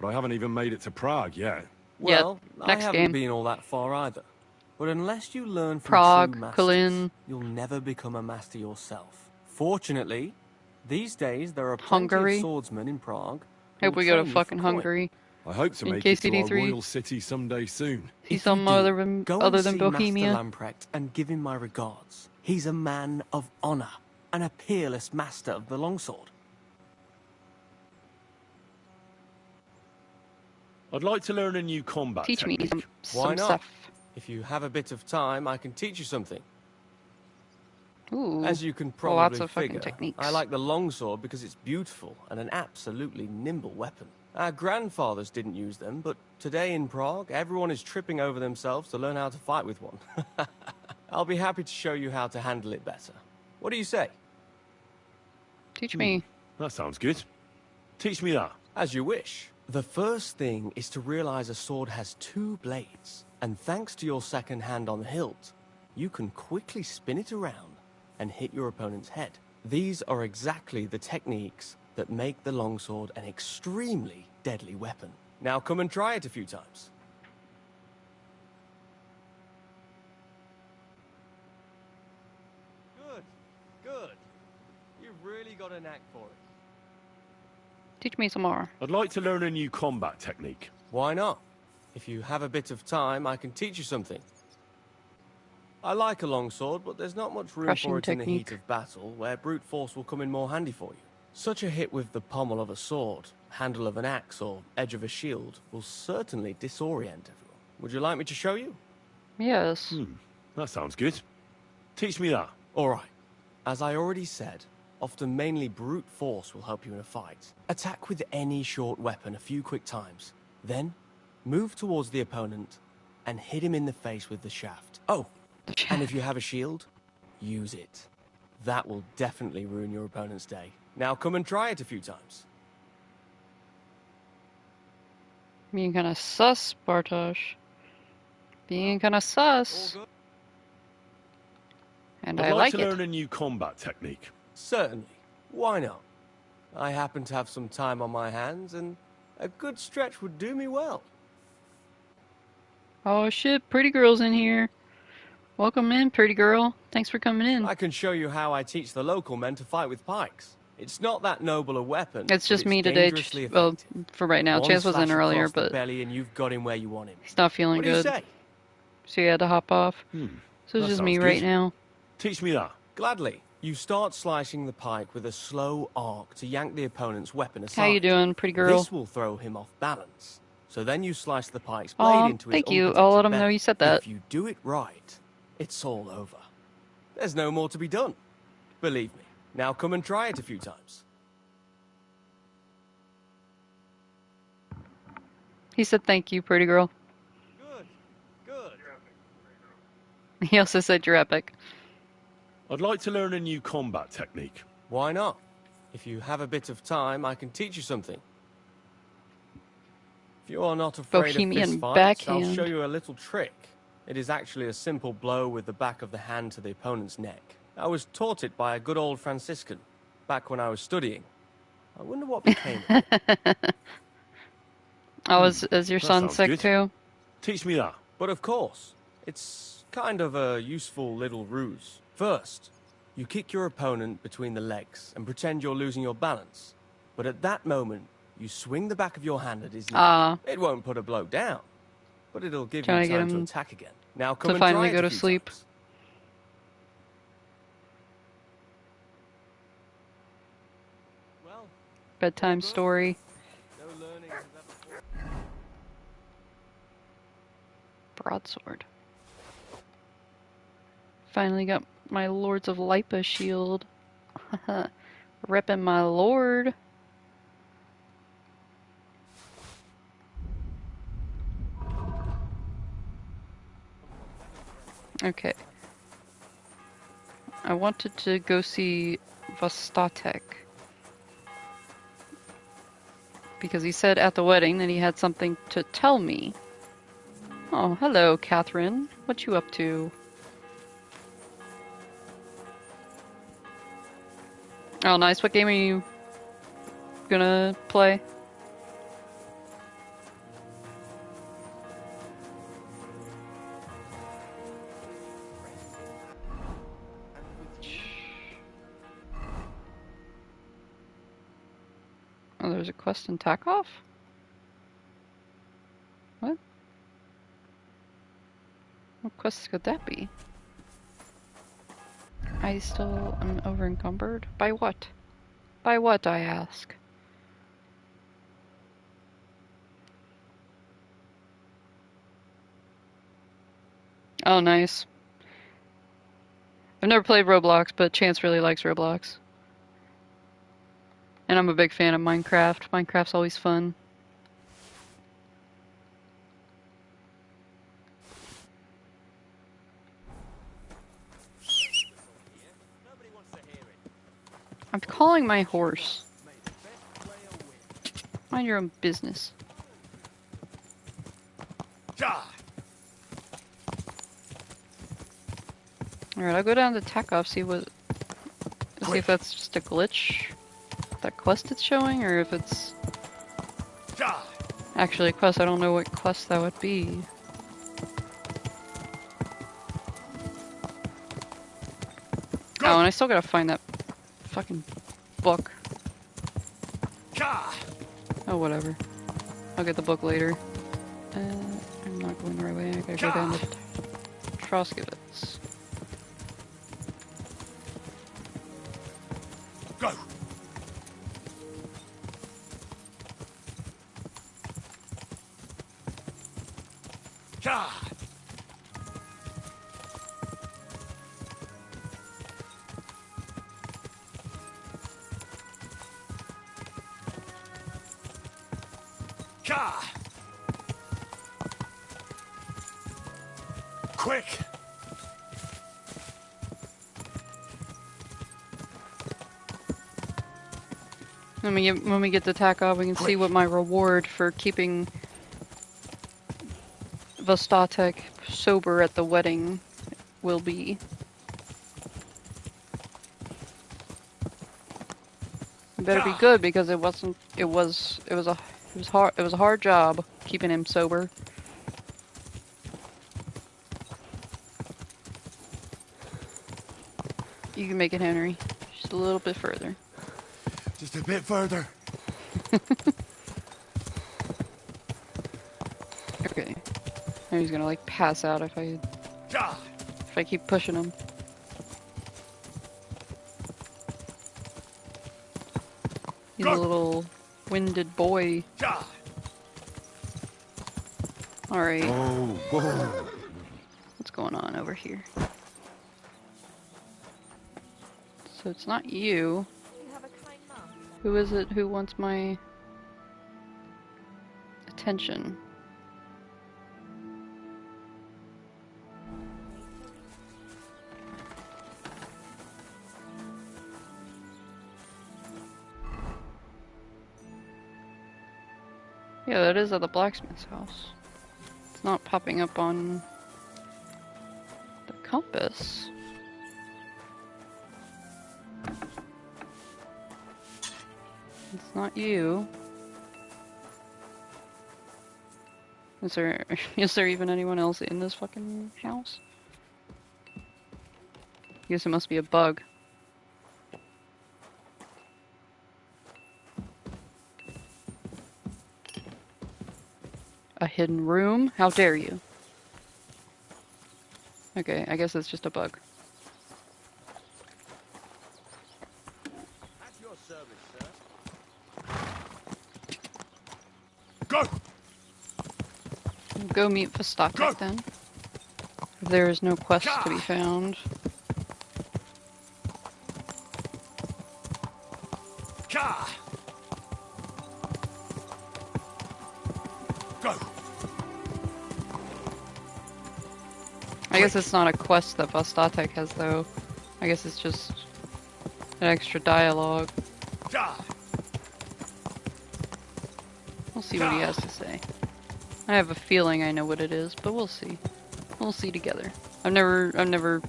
But I haven't even made it to Prague yet. Well, I next haven't game. been all that far either. But unless you learn from Prague, true masters, Cologne. you'll never become a master yourself. Fortunately, these days there are plenty Hungary. of swordsmen in Prague. Hope who'll we go to train you fucking for coin. Hungary. I hope to In make it to our KCD3. royal city someday soon. See If some you do, other go other and than see Bohemia. Master Lamprecht and give him my regards. He's a man of honor and a peerless master of the longsword. I'd like to learn a new combat Teach me technique. Why some not? stuff. If you have a bit of time, I can teach you something. Ooh. As you can lots probably of fucking figure, techniques. I like the longsword because it's beautiful and an absolutely nimble weapon. Our grandfathers didn't use them, but today in Prague, everyone is tripping over themselves to learn how to fight with one. I'll be happy to show you how to handle it better. What do you say? Teach me. That sounds good. Teach me that. As you wish. The first thing is to realize a sword has 2 blades, and thanks to your second hand on the hilt, you can quickly spin it around and hit your opponent's head. These are exactly the techniques that make the longsword an extremely deadly weapon. Now come and try it a few times. Good, good. You've really got a knack for it. Teach me some more. I'd like to learn a new combat technique. Why not? If you have a bit of time, I can teach you something. I like a longsword, but there's not much room Crushing for it in the technique. heat of battle, where brute force will come in more handy for you. Such a hit with the pommel of a sword, handle of an axe, or edge of a shield will certainly disorient everyone. Would you like me to show you? Yes. That sounds good. Teach me that. All right. As I already said, often mainly brute force will help you in a fight. Attack with any short weapon a few quick times. Then, move towards the opponent and hit him in the face with the shaft. Oh, and if you have a shield, use it. That will definitely ruin your opponent's day. Now come and try it a few times. Being kind of sus, Bartosz. Being kind of sus. And I'd I like like to it. learn a new combat technique. Certainly. Why not? I happen to have some time on my hands, and a good stretch would do me well. Oh shit, pretty girl's in here. Welcome in, pretty girl. Thanks for coming in. I can show you how I teach the local men to fight with pikes. It's not that noble a weapon. It's just but me it's today. dangerously Well, effective. for right now. One Chance was in slash earlier, across the but belly and you've got him where you want him. he's not feeling What do you good. say? So he had to hop off. So it's that just me sounds right good. now. Teach me that. Gladly. You start slicing the pike with a slow arc to yank the opponent's weapon aside. How you doing, pretty girl? This will throw him off balance. So then you slice the pike's blade Aw, into his thank you. unprotected I'll let him belly. know you said that. If you do it right, it's all over. There's no more to be done. Believe me. Now come and try it a few times. He said thank you, pretty girl. Good. He also said you're epic. I'd like to learn a new combat technique. Why not? If you have a bit of time, I can teach you something. If you are not afraid Bohemian of fist fights, backhand. I'll show you a little trick. It is actually a simple blow with the back of the hand to the opponent's neck. I was taught it by a good old Franciscan, back when I was studying. I wonder what became of it. Oh, is your That son sounds sick good. too? Teach me that. But of course, it's kind of a useful little ruse. First, you kick your opponent between the legs and pretend you're losing your balance. But at that moment, you swing the back of your hand at his neck. It won't put a blow down, but it'll give Trying you to get time to him attack again. Now come to and finally try it go a to few sleep. times. Bedtime story. Broadsword. Finally got my Lords of Lipa shield. Reppin' my lord. Okay. I wanted to go see Vastatek. Because he said at the wedding that he had something to tell me. Oh, hello, Catherine. What you up to? Oh, nice. What game are you gonna play? Oh, there's a quest in Tarkov? What? What quest could that be? I still am over encumbered? By what? By what, I ask? Oh, nice. I've never played Roblox, but Chance really likes Roblox. And I'm a big fan of Minecraft. Minecraft's always fun. I'm calling my horse. Mind your own business. Alright, I'll go down to Tarkov, see if that's just a glitch. That quest it's showing, or if it's actually a quest. I don't know what quest that would be. Oh, and I still gotta find that fucking book. Oh, whatever. I'll get the book later. I'm not going the right way. I gotta go down to Troskevitz. Go! Quick! When we get the tack off, we can see what my reward for keeping Vostatek sober at the wedding will be. It better be good because it was a hard job keeping him sober. You can make it, Henry. Just a little bit further. Just a bit further. Okay. Now he's gonna like pass out if I keep pushing him. He's a little winded boy. Alright. What's going on over here? So it's not you. Who is it who wants my attention? Yeah, that is at the blacksmith's house. It's not popping up on the compass. It's not you. Is there even anyone else in this fucking house? I guess it must be a bug. A hidden room? How dare you? Okay, I guess it's just a bug. At your service, sir. Go! Go meet Vostatek then. If there is no quest to be found. Go! I guess it's not a quest that Vostatek has though. I guess it's just an extra dialogue. We'll see what he has to say. I have a feeling I know what it is, but we'll see. We'll see together. I've never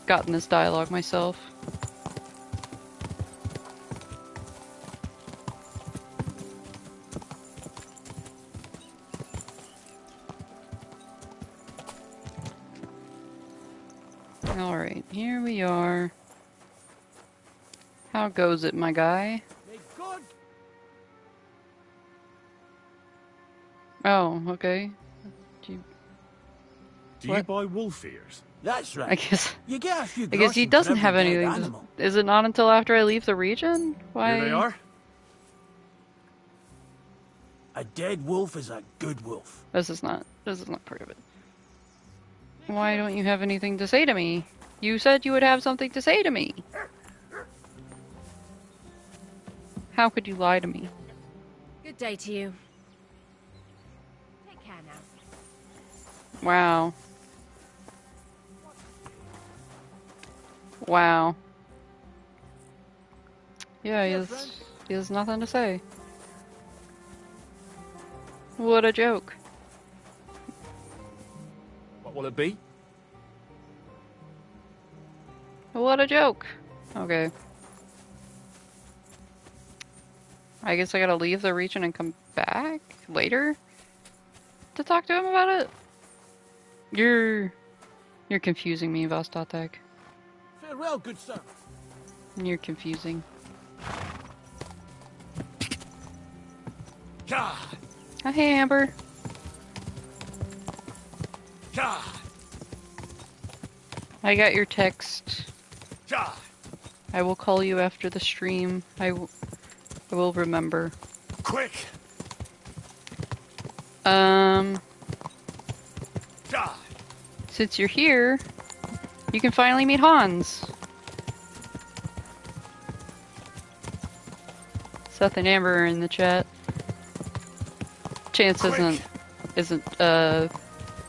gotten this dialogue myself. Alright, here we are. How goes it, my guy? Oh, okay. Do you buy wolf ears? That's right. I guess. You get a few I guess he groschen for doesn't every have dead anything. animal. Is it not until after I leave the region? Why? Here they are. A dead wolf is a good wolf. This is not part of it. Why don't you have anything to say to me? You said you would have something to say to me. How could you lie to me? Good day to you. Take care now. Wow. Wow. Yeah, he has nothing to say. What a joke. What will it be? What a joke. Okay. I guess I gotta leave the region and come back later to talk to him about it? You're confusing me, Vostatek. Farewell, good sir. You're confusing. Oh, hey, Amber. I got your text. I will call you after the stream. I will remember. Quick! Since you're here, you can finally meet Hans. Seth and Amber are in the chat. Chance isn't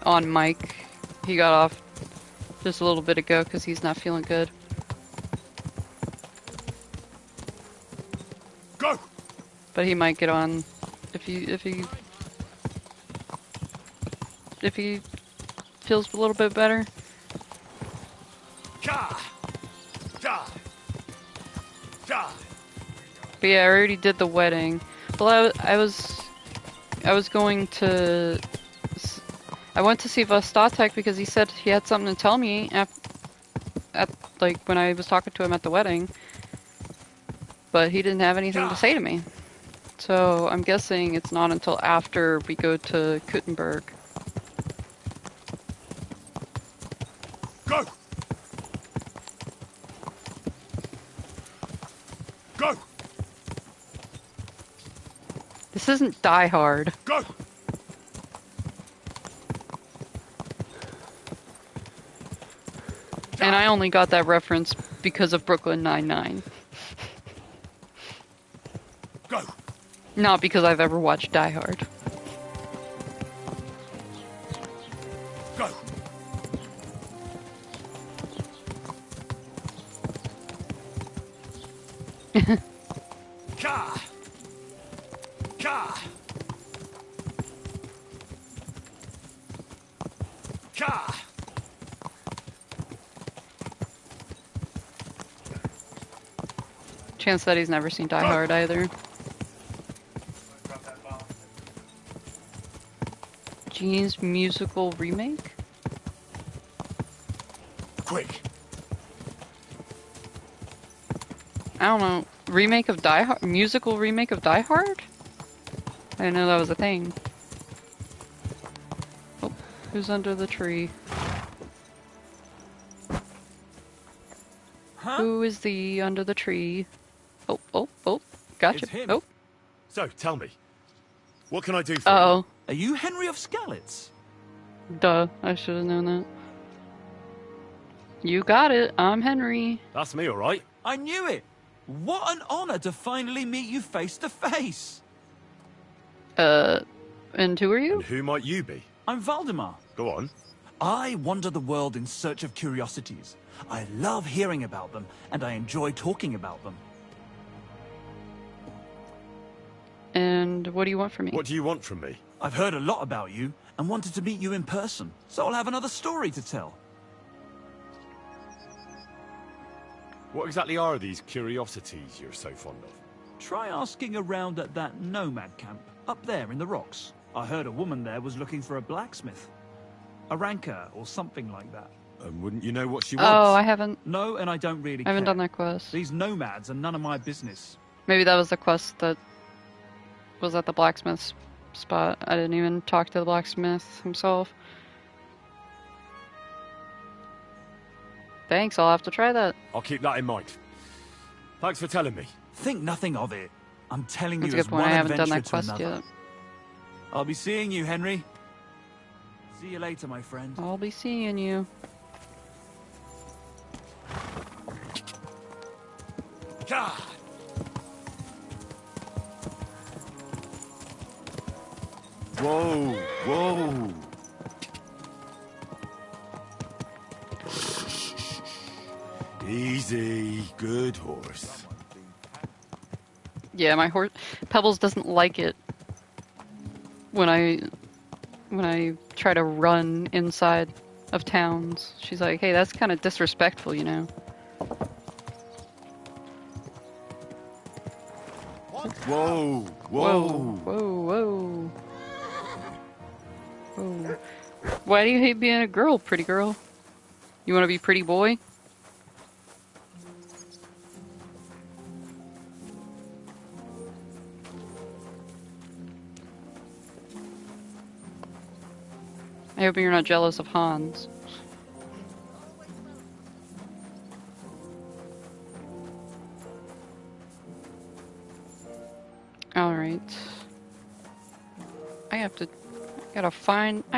on mic. He got off just a little bit ago because he's not feeling good. Go. But he might get on if he feels a little bit better. But yeah, I already did the wedding. Well, I was going to. I went to see Vostatek because he said he had something to tell me at like when I was talking to him at the wedding. But he didn't have anything to say to me. So I'm guessing it's not until after we go to Kuttenberg. Go! Go! This isn't Die Hard. Go! And I only got that reference because of Brooklyn Nine-Nine. Go! Not because I've ever watched Die Hard. Go! Ka! Ka! Ka! Chance that he's never seen Die Hard either. Gene's musical remake? Quick! I don't know. Remake of Die Hard? Musical remake of Die Hard? I didn't know that was a thing. Oh, who's under the tree? Huh? Who is the under the tree? Oh, gotcha. It's him. Oh. So, tell me, what can I do for Uh-oh. Are you Henry of Skalitz? Duh, I should have known that. You got it, I'm Henry. you? That's me, all right. I knew it! What an honor to finally meet you face to face! And who are you? And who might you be? I'm Valdemar. Go on. I wander the world in search of curiosities. I love hearing about them, and I enjoy talking about them. And what do you want from me? What do you want from me? I've heard a lot about you, and wanted to meet you in person, so I'll have another story to tell. What exactly are these curiosities you're so fond of? Try asking around at that nomad camp, up there in the rocks. I heard a woman there was looking for a blacksmith. A ranker, or something like that. And wouldn't you know what she wants? Oh, I haven't. No, and I don't really I haven't care. done that quest. These nomads are none of my business. Maybe that was the quest that was at the blacksmith's spot. I didn't even talk to the blacksmith himself. Thanks, I'll have to try that. I'll keep that in mind. Thanks for telling me. Think nothing of it. I'm telling That's a you good as point. one I haven't done adventurer that to quest another. yet. I'll be seeing you, Henry. See you later, my friend. I'll be seeing you. God. Whoa, whoa. Easy, good horse. Yeah, my horse Pebbles doesn't like it when I try to run inside of towns. She's like, "Hey, that's kind of disrespectful, you know." Whoa, Whoa, whoa, whoa. Whoa. Why do you hate being a girl, pretty girl? You want to be pretty boy? I hope you're not jealous of Hans. Alright. I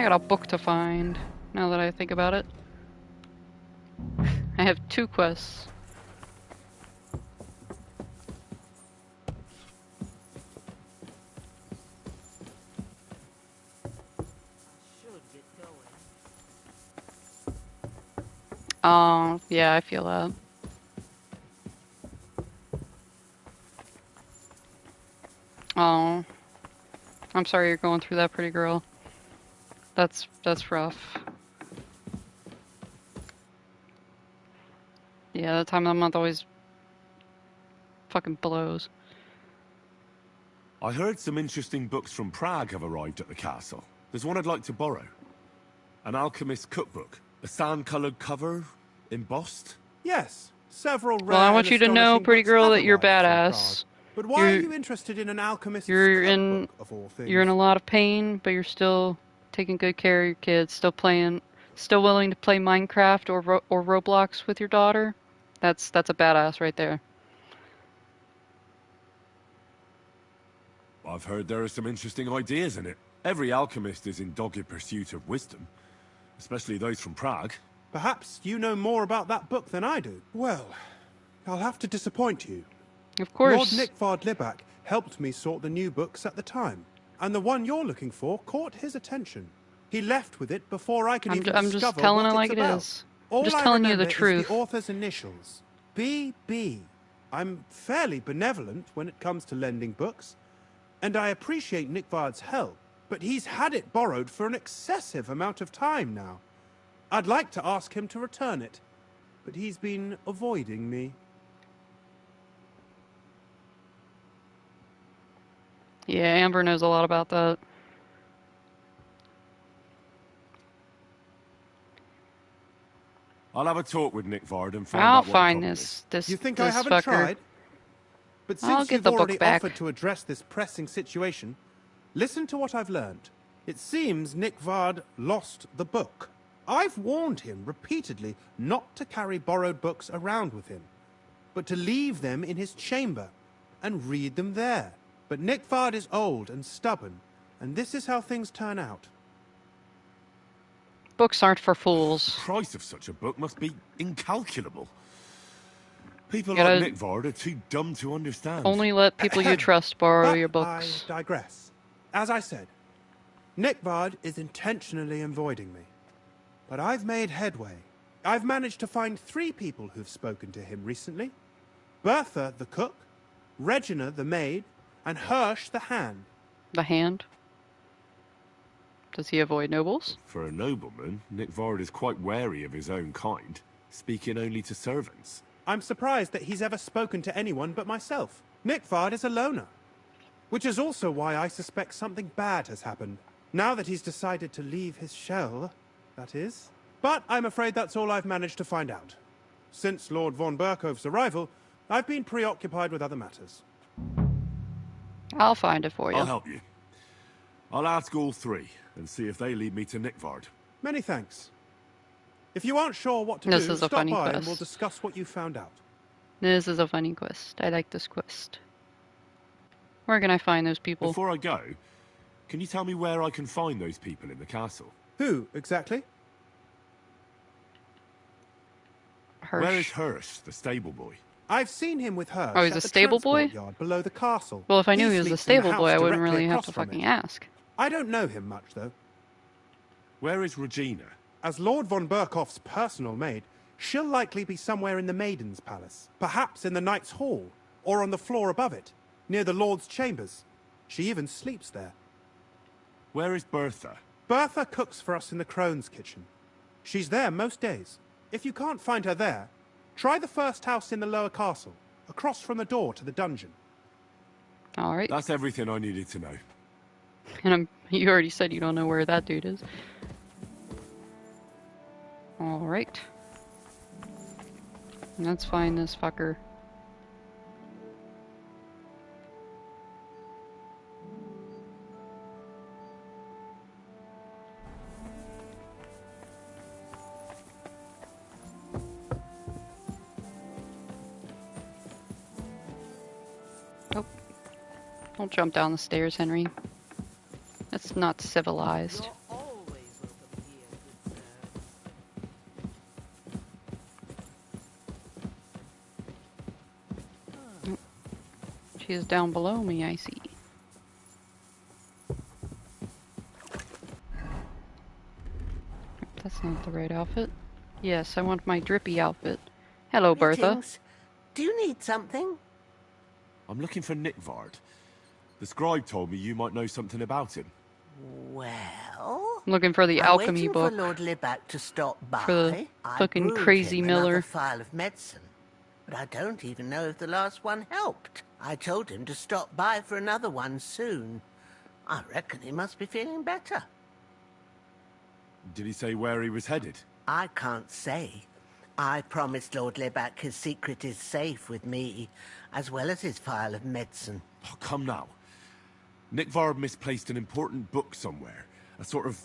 got a book to find, now that I think about it. I have 2 quests. Oh, yeah, I feel that. Oh, I'm sorry you're going through that, pretty girl. That's rough. Yeah, that time of the month always fucking blows. I heard some interesting books from Prague have arrived at the castle. There's one I'd like to borrow. An alchemist's cookbook. A sand-coloured cover, embossed. Yes, several rare Well, I want you to know, pretty girl, that you're badass. But why are you interested in an alchemist's cookbook, of all things? You're in a lot of pain, but you're still taking good care of your kids, still willing to play Minecraft or Roblox with your daughter. That's a badass right there. I've heard there are some interesting ideas in it. Every alchemist is in dogged pursuit of wisdom, especially those from Prague. Perhaps you know more about that book than I do. Well, I'll have to disappoint you. Of course. Lord Nickvard Libak helped me sort the new books at the time, and the one you're looking for caught his attention. He left with it before I could even discover just telling what it like it's it about. is. All I'm just I telling you the remember is truth. the author's initials, BB. I'm fairly benevolent when it comes to lending books, and I appreciate Nickvard's help, but he's had it borrowed for an excessive amount of time now. I'd like to ask him to return it, but he's been avoiding me. Yeah, Amber knows a lot about that. I'll have a talk with Nickvard and find I'll out what find the problem this is. You think this I haven't fucker. tried? But I'll since get you've the book already back. offered to address this pressing situation, listen to what I've learned. It seems Nickvard lost the book. I've warned him repeatedly not to carry borrowed books around with him, but to leave them in his chamber and read them there. But Nickvard is old and stubborn, and this is how things turn out. Books aren't for fools. The price of such a book must be incalculable. People You gotta like Nickvard are too dumb to understand. Only let people you trust borrow your But books. I digress. As I said, Nickvard is intentionally avoiding me. But I've made headway. I've managed to find 3 people who've spoken to him recently. Bertha, the cook, Regina, the maid, and Hirsch, the hand. The hand? Does he avoid nobles? For a nobleman, Nickvard is quite wary of his own kind, speaking only to servants. I'm surprised that he's ever spoken to anyone but myself. Nickvard is a loner. Which is also why I suspect something bad has happened. Now that he's decided to leave his shell, that is. But I'm afraid that's all I've managed to find out. Since Lord von Berkov's arrival, I've been preoccupied with other matters. I'll find it for you. I'll help you. I'll ask all 3 and see if they lead me to Nickvard. Many thanks. If you aren't sure what to This do, is a stop funny by and quest. we'll discuss what you found out. This is a funny quest. I like this quest. Where can I find those people? Before I go, can you tell me where I can find those people in the castle? Who, exactly? Hirsch. Where is Hirsch, the stable boy? I've seen him with her. Oh, he's a stable boy? Yard below the castle. Well, if I knew he was a sleeps in the stable house boy, I wouldn't directly really have across to from fucking it. ask. I don't know him much, though. Where is Regina? As Lord von Berkoff's personal maid, she'll likely be somewhere in the Maiden's Palace. Perhaps in the Knight's Hall, or on the floor above it, near the Lord's chambers. She even sleeps there. Where is Bertha? Bertha cooks for us in the Crone's kitchen. She's there most days. If you can't find her there, try the first house in the lower castle, across from the door to the dungeon. All right. That's everything I needed to know. And you already said you don't know where that dude is. All right. Let's find this fucker. Oh. Don't jump down the stairs, Henry. That's not civilized. She is down below me, I see. That's not the right outfit. Yes, I want my drippy outfit. Hello, Bertha. Greetings. Do you need something? I'm looking for Nick Vard. The scribe told me you might know something about him. Well, Looking for the I'm alchemy waiting book. for Lord Libac to stop by. For the I fucking brewed crazy him Miller. another phial of medicine, but I don't even know if the last one helped. I told him to stop by for another one soon. I reckon he must be feeling better. Did he say where he was headed? I can't say. I promised Lord Libac his secret is safe with me, as well as his phial of medicine. Oh, come now. Nick Vard misplaced an important book somewhere. A sort of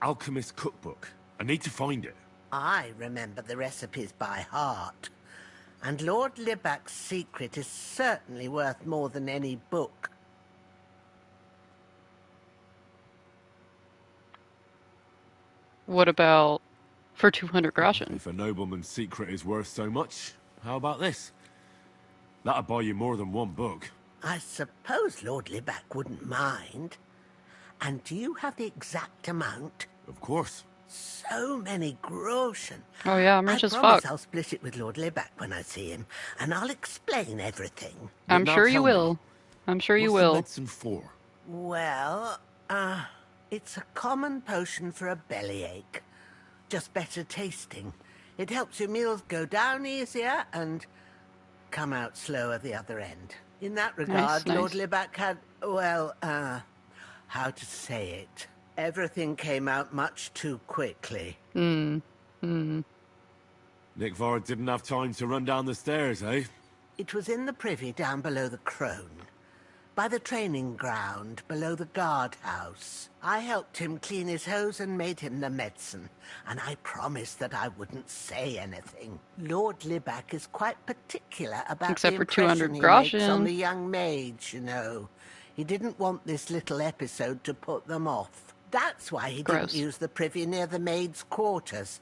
alchemist cookbook. I need to find it. I remember the recipes by heart. And Lord Libac's secret is certainly worth more than any book. What about for 200 groschen? If a nobleman's secret is worth so much, how about this? That'll buy you more than one book. I suppose Lord Libac wouldn't mind. And do you have the exact amount? Of course. So many groschen. Oh yeah, I'm rich as I promise fuck. I'll split it with Lord Libac when I see him, and I'll explain everything. I'm sure you will. I'm sure you will. What's the medicine for? Well, it's a common potion for a bellyache. Just better tasting. It helps your meals go down easier and come out slower the other end. In that regard, Nice. Lord Libac had, well, how to say it? Everything came out much too quickly. Nick Vard didn't have time to run down the stairs, eh? It was in the privy down below the crone. By the training ground, below the guardhouse. I helped him clean his hose and made him the medicine, and I promised that I wouldn't say anything. Lord Libac is quite particular about Except the for 200 impression he makes groschen. on the young maids, you know. He didn't want this little episode to put them off. That's why he Gross. didn't use the privy near the maids' quarters.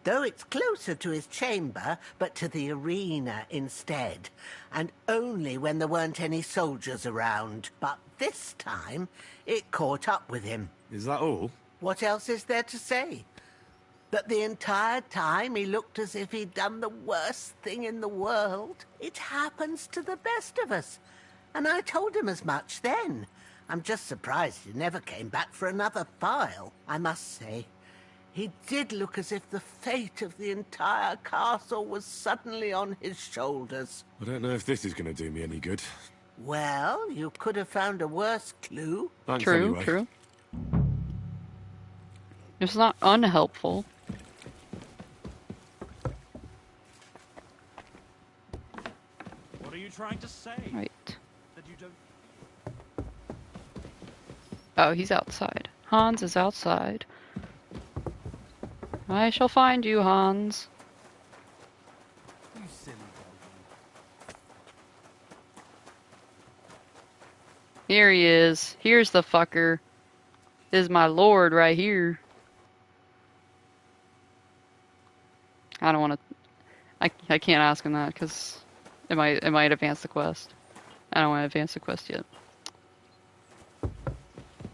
Though it's closer to his chamber, but to the arena instead. And only when there weren't any soldiers around. But this time, it caught up with him. Is that all? What else is there to say? That the entire time he looked as if he'd done the worst thing in the world. It happens to the best of us. And I told him as much then. I'm just surprised he never came back for another file. I must say, he did look as if the fate of the entire castle was suddenly on his shoulders. I don't know if this is going to do me any good. Well, you could have found a worse clue. Thanks True, anyway. true. It's not unhelpful. What are you trying to say? Right. That you don't... Oh, he's outside. Hans is outside. I shall find you, Hans. You silly dog. Here he is. Here's the fucker. This is my lord right here. I don't want to... I can't ask him that because it might advance the quest. I don't want to advance the quest yet.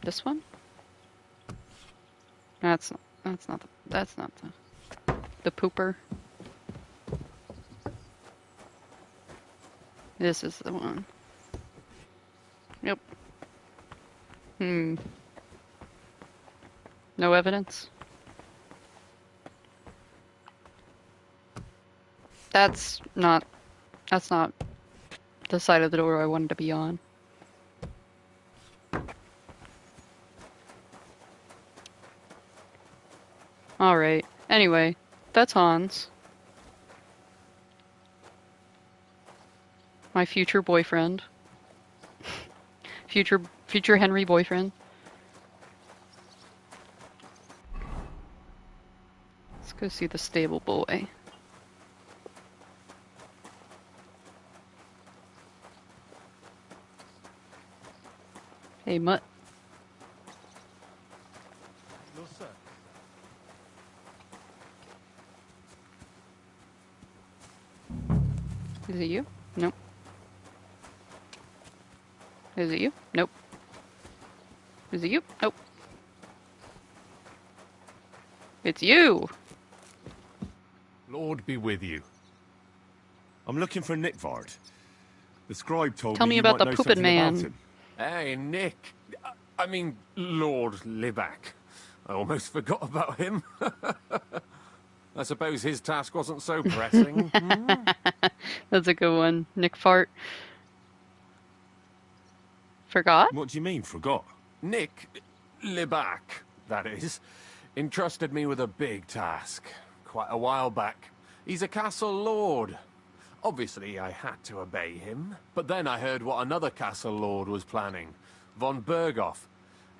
This one? That's not the pooper. This is the one. Yep. No evidence. That's not the side of the door I wanted to be on. Alright. Anyway, that's Hans. My future boyfriend. future Henry boyfriend. Let's go see the stable boy. Hey, Mutt. Your sir. Is it you? Nope. Is it you? Nope. Is it you? Nope. It's you! Lord be with you. I'm looking for Nickvard. The scribe told Tell me me you about might the know poopin' something man. about him. Hey, Nick. I mean, Lord Libac. I almost forgot about him. I suppose his task wasn't so pressing. That's a good one. Nick Fart. Forgot? What do you mean, forgot? Nick Libac, that is, entrusted me with a big task quite a while back. He's a castle lord. Obviously, I had to obey him. But then I heard what another castle lord was planning, von Berghoff,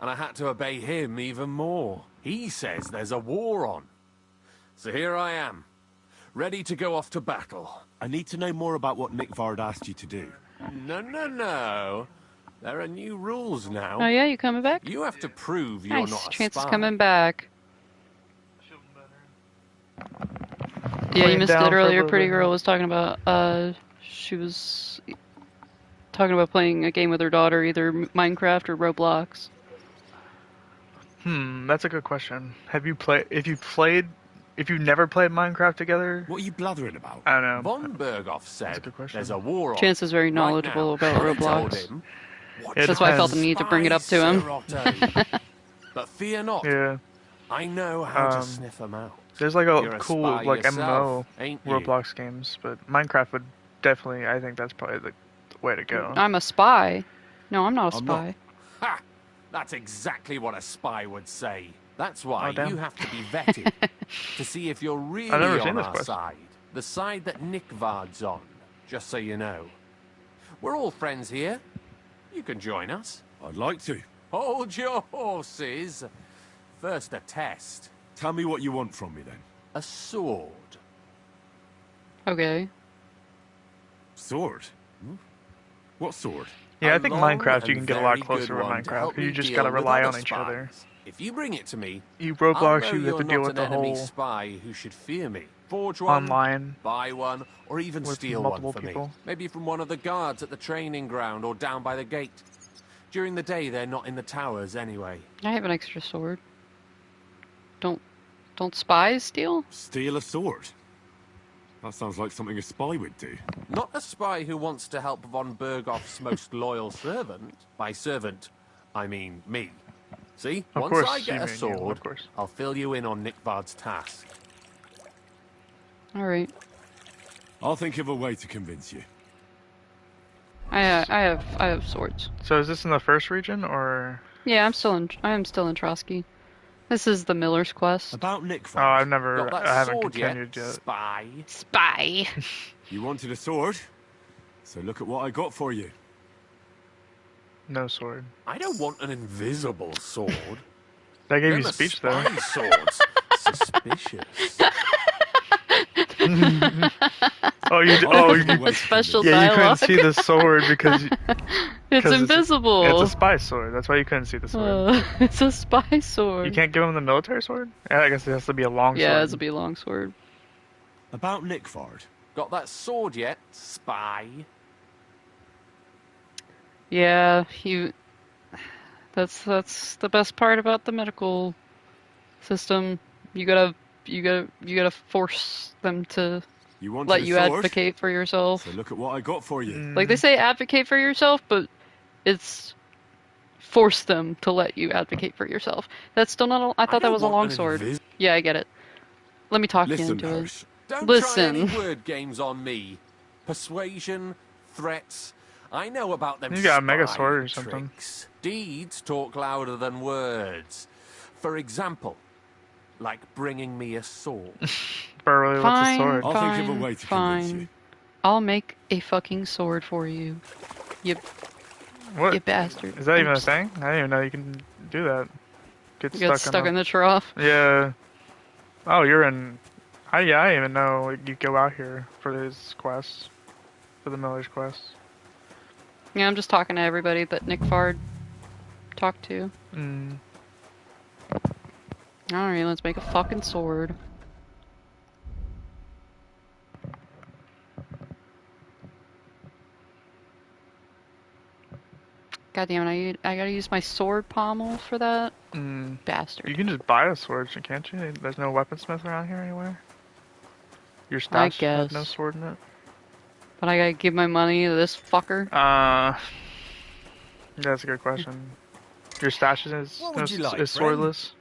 and I had to obey him even more. He says there's a war on. So here I am, ready to go off to battle. I need to know more about what Nickvard asked you to do. No. There are new rules now. Oh yeah, you coming back? You have to prove you're Nice. not a Chance is spy. coming back. Yeah, you Laying missed down it for a earlier. little Pretty bit. girl was talking about. She was talking about playing a game with her daughter, either Minecraft or Roblox. That's a good question. Have you played? If you've never played Minecraft together, what are you blathering about? I don't know. Von Berghoff said there's a war on. Chance is very knowledgeable Right now, about I told Roblox. him, That's why I felt the need to bring it up to him. But fear not. Yeah. I know how to sniff them out. There's like You're a a cool spy like yourself, MMO ain't you? Roblox games, but Minecraft would definitely. I think that's probably the way to go. I'm a spy. No, I'm not a spy. Ha! That's exactly what a spy would say. That's why Oh, damn. you have to be vetted to see if you're really I've never seen on this our quest. side. The side that Nickvard's on, just so you know. We're all friends here. You can join us. I'd like to. Hold your horses. First, a test. Tell me what you want from me, then. A sword. Okay. Sword? What sword? Yeah, I A think long Minecraft you and can get a lot very closer good with one to Minecraft. help You me just deal gotta with rely other on each other. spies. If you bring it to me, You I'll Roblox, know you have you're to deal not with an the enemy whole spy who should fear me. Forge one, online buy one, or even with steal multiple one for people. me. Maybe from one of the guards at the training ground or down by the gate. During the day, they're not in the towers anyway. I have an extra sword. Don't spies steal? Steal a sword? That sounds like something a spy would do. Not a spy who wants to help von Berghoff's most loyal servant. By servant, I mean me. See, Of once course I you get a mean you, sword, of course. I'll fill you in on Nickvard's task. All right. I'll think of a way to convince you. I have swords. So is this in the first region or? Yeah, I am still in Trotsky. This is the Miller's Quest. About Nickvard. Oh, I've never. Got that I haven't sword continued yet, yet. spy? Spy. You wanted a sword? So look at what I got for you. No sword. I don't want an invisible sword. That gave Them you are speech though. spy swords. Suspicious. Oh, you special yeah, you couldn't dialogue. see the sword because It's 'cause invisible. It's a spy sword. That's why you couldn't see the sword. It's a spy sword. You can't give him the military sword. Yeah, I guess it has to be a long Yeah, it sword. has to be a long sword. About Nickvard. Got that sword yet, spy? Yeah, That's the best part about the medical system. You gotta force them to You wanted let a you sword? advocate for yourself. So look at what I got for you. Like they say, advocate for yourself, but it's force them to let you advocate for yourself. That's still not. I thought that don't was a want long an sword. invis- Yeah, I get it. Let me talk you Listen, into Hirsch. it. Don't Listen. try any word games on me. Persuasion, threats. I know about them. You got a mega spy sword or something. tricks. Deeds talk louder than words. For example, like bringing me a sword. Burley, what's a sword? I'll think of a way to convince you. I'll make a fucking sword for you. You What? bastard. Is that even a Oops. thing? I didn't even know you can do that. Get You got stuck in the trough. Yeah. Oh, you're in. I didn't even know like, you go out here for these quests, for the Miller's quest. Yeah, I'm just talking to everybody that Nick Fard talked to. Alright, let's make a fucking sword. God damn it, I gotta use my sword pommel for that? Bastard. You can just buy a sword, can't you? There's no weaponsmith around here anywhere. Your stash had guess. no sword in it? But I gotta give my money to this fucker? That's a good question. Your stash is swordless?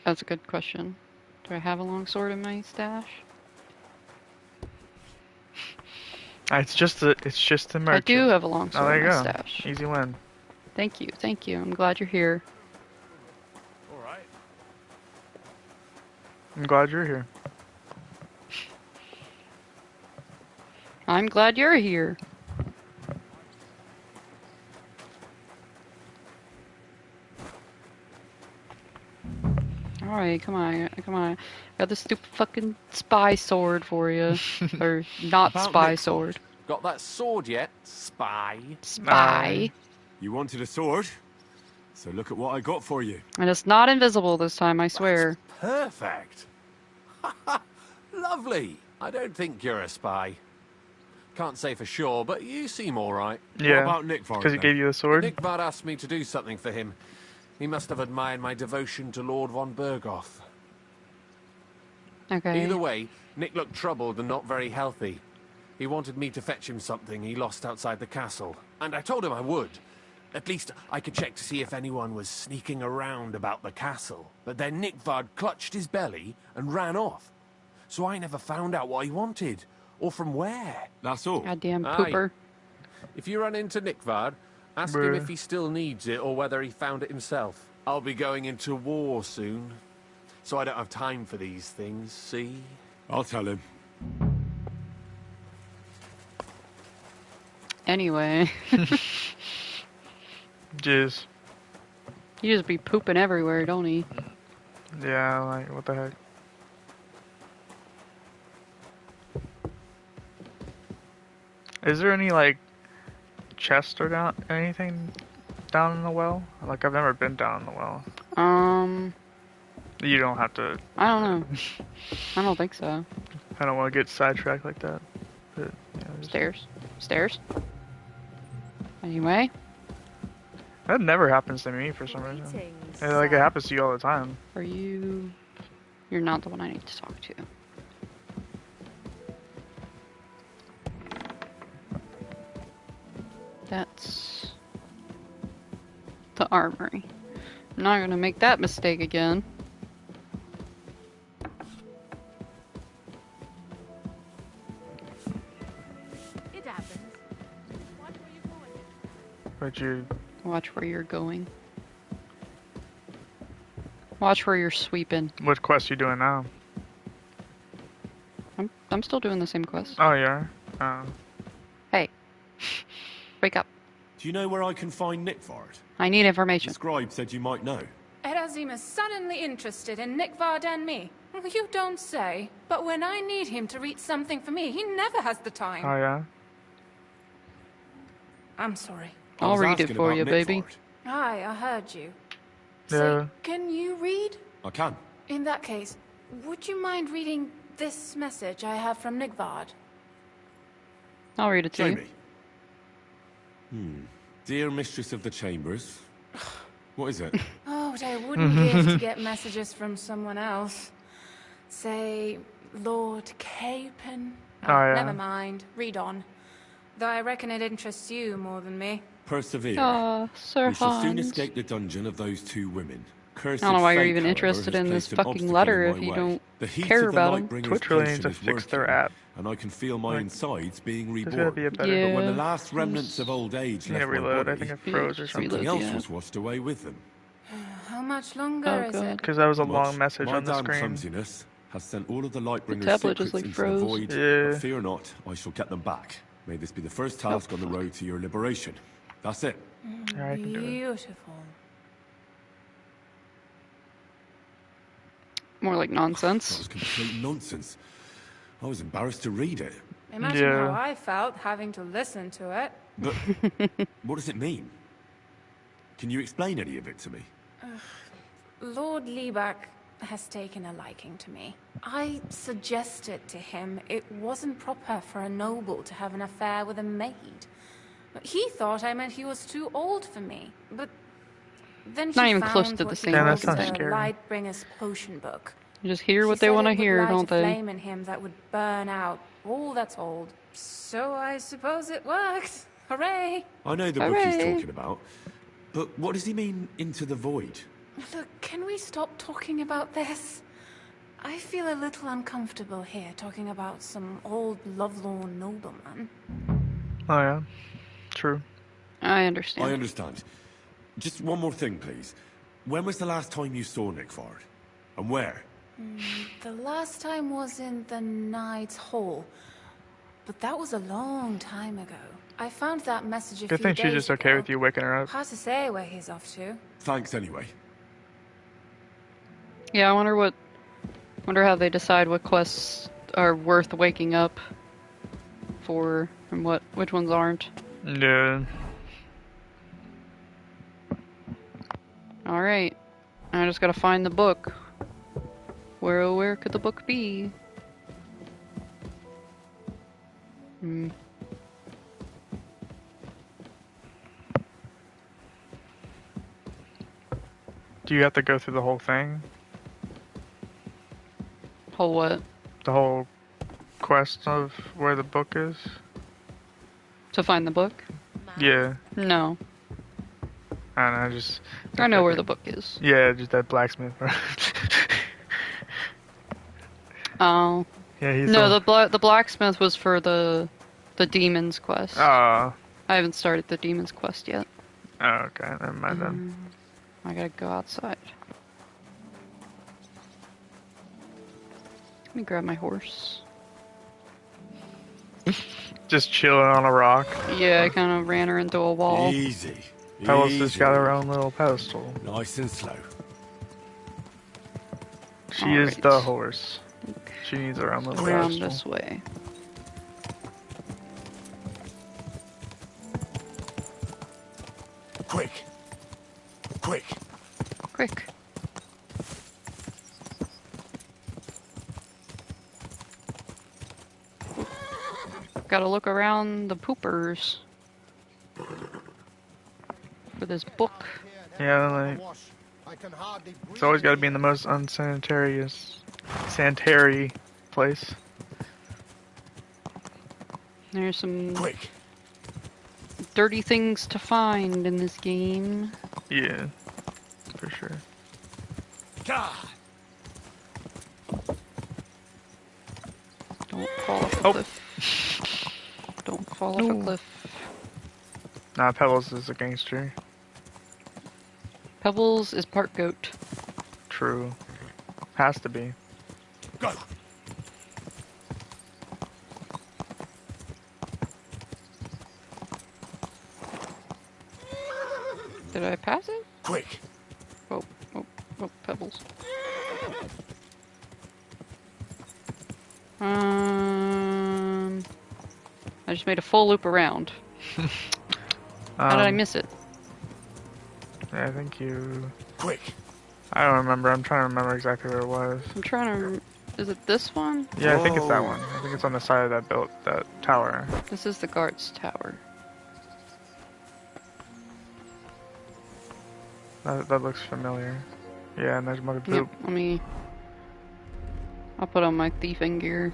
That's a good question. Do I have a long sword in my stash? It's just the merchant. I do have a long Oh, sword there in you my go. stash. Easy win. Thank you, thank you. I'm glad you're here. Alright. I'm glad you're here. I'm glad you're here. Alright, come on, come on. Got the stupid fucking spy sword for you. Or not About spy Nick sword. Got that sword yet, spy? Spy. You wanted a sword? So look at what I got for you. And it's not invisible this time, I swear. Perfect. Lovely. I don't think you're a spy. Can't say for sure, but you seem all right. Yeah, What about Nick because he gave you a sword. Nick Vard asked me to do something for him. He must have admired my devotion to Lord von Bergoth. Okay. Either way, Nick looked troubled and not very healthy. He wanted me to fetch him something he lost outside the castle, and I told him I would. At least I could check to see if anyone was sneaking around about the castle. But then Nick Vard clutched his belly and ran off. So I never found out what he wanted, or from where. That's all. Goddamn pooper. If you run into Nick Vard, ask him if he still needs it or whether he found it himself. I'll be going into war soon, so I don't have time for these things, see? I'll tell him. Anyway. Jeez. He just be pooping everywhere, don't he? Yeah, like, what the heck? Is there any, like, chest or anything down in the well? Like, I've never been down in the well. You don't have to... I don't know. I don't think so. I don't want to get sidetracked like that. But, yeah, Stairs? Stairs? Anyway. That never happens to me for some reason. Like, it happens to you all the time. Are you... You're not the one I need to talk to. That's... the armory. I'm not gonna make that mistake again. It happens. But you... Watch where you're going. Watch where you're sweeping. What quest you doing now? I'm still doing the same quest. Oh, yeah? Hey. Wake up. Do you know where I can find Nick Vard? I need information. The scribe said you might know. Erazim is suddenly interested in Nick Vard and me. You don't say. But when I need him to read something for me, he never has the time. Oh, yeah? I'm sorry. I'll read it for you, baby. Aye, I heard you. Yeah. So, can you read? I can. In that case, would you mind reading this message I have from Nick Vard? I'll read it to you. Jamie. Dear Mistress of the Chambers. What is it? Oh, what I wouldn't give to get messages from someone else. Say, Lord Capen. Oh, yeah. Never mind. Read on. Though I reckon it interests you more than me. Persevere. Oh, Sir We shall soon Hans. escape the dungeon of those two women. I don't know why you're even interested in this fucking letter if you don't care about them. Twitch really needs to fix their app. And I can feel my insides being There's reborn. gotta be a better... But when the last remnants of old age You need left to my reload. I body, think it froze or something. something else was washed away with them. How much longer is it? Because that was a Much. long message My on the damn screen. clumsiness has sent all of the Lightbringer's tablet secrets just, like, into froze. the void. Yeah. But fear not, I shall get them back. May this be the first task on the road to your liberation. That's it. Yeah, I can do it. Beautiful. More like That nonsense. was complete nonsense. I was embarrassed to read it. Imagine how I felt having to listen to it. But what does it mean? Can you explain any of it to me? Lord Liebach has taken a liking to me. I suggested to him it wasn't proper for a noble to have an affair with a maid. He thought I meant he was too old for me. But then Not he even found close to the what same he age calls thing. the Lightbringer's potion book. You just hear what She they said want to it would hear, light don't a they? flame in him that would burn out all that's old. So I suppose it worked. Hooray! I know the book he's Hooray. talking about, but what does he mean, into the void? Look, can we stop talking about this? I feel a little uncomfortable here talking about some old lovelorn nobleman. Oh yeah, true. I understand. I understand. Just one more thing, please. When was the last time you saw Nick Vard? And where? The last time was in the Knight's Hall, but that was a long time ago. I found that message a Good few thing days she's just okay ago. with you waking her up. Hard to say where he's off to. Thanks anyway. Yeah, I wonder how they decide what quests are worth waking up for and which ones aren't. Yeah. Alright. I just gotta find the book. Where could the book be? Hmm. Do you have to go through the whole thing? Whole what? The whole quest of where the book is? To find the book? Yeah. No. I don't know, just... I know where the book is. Yeah, just that blacksmith. Oh. Yeah, he's No, the... the blacksmith was for the demon's quest. Oh. I haven't started the demon's quest yet. Oh, okay, never mind then. I gotta go outside. Let me grab my horse. Just chilling on a rock. Yeah, I kind of ran her into a wall. Easy. Pebbles just got her own little pedestal. Nice and slow. She is the horse. She needs her own little Around pedestal. this way. Quick. Quick. Quick. Gotta look around the poopers for this book. Yeah, like... It's always gotta be in the most sanitary place. There's some dirty things to find in this game. Yeah, for sure. Don't fall off a cliff. Don't fall off a cliff. Nah, Pebbles is a gangster. Pebbles is part goat. True. Has to be. Go. Did I pass it? Quick. Oh, Pebbles. I just made a full loop around. How did I miss it? Yeah, I think you... Quick. I don't remember. I'm trying to remember exactly where it was. I'm trying to... Is it this one? Yeah, I think it's that one. I think it's on the side of that tower. This is the guard's tower. That looks familiar. Yeah, and there's Mother Poop. Yep, I'll put on my thieving gear.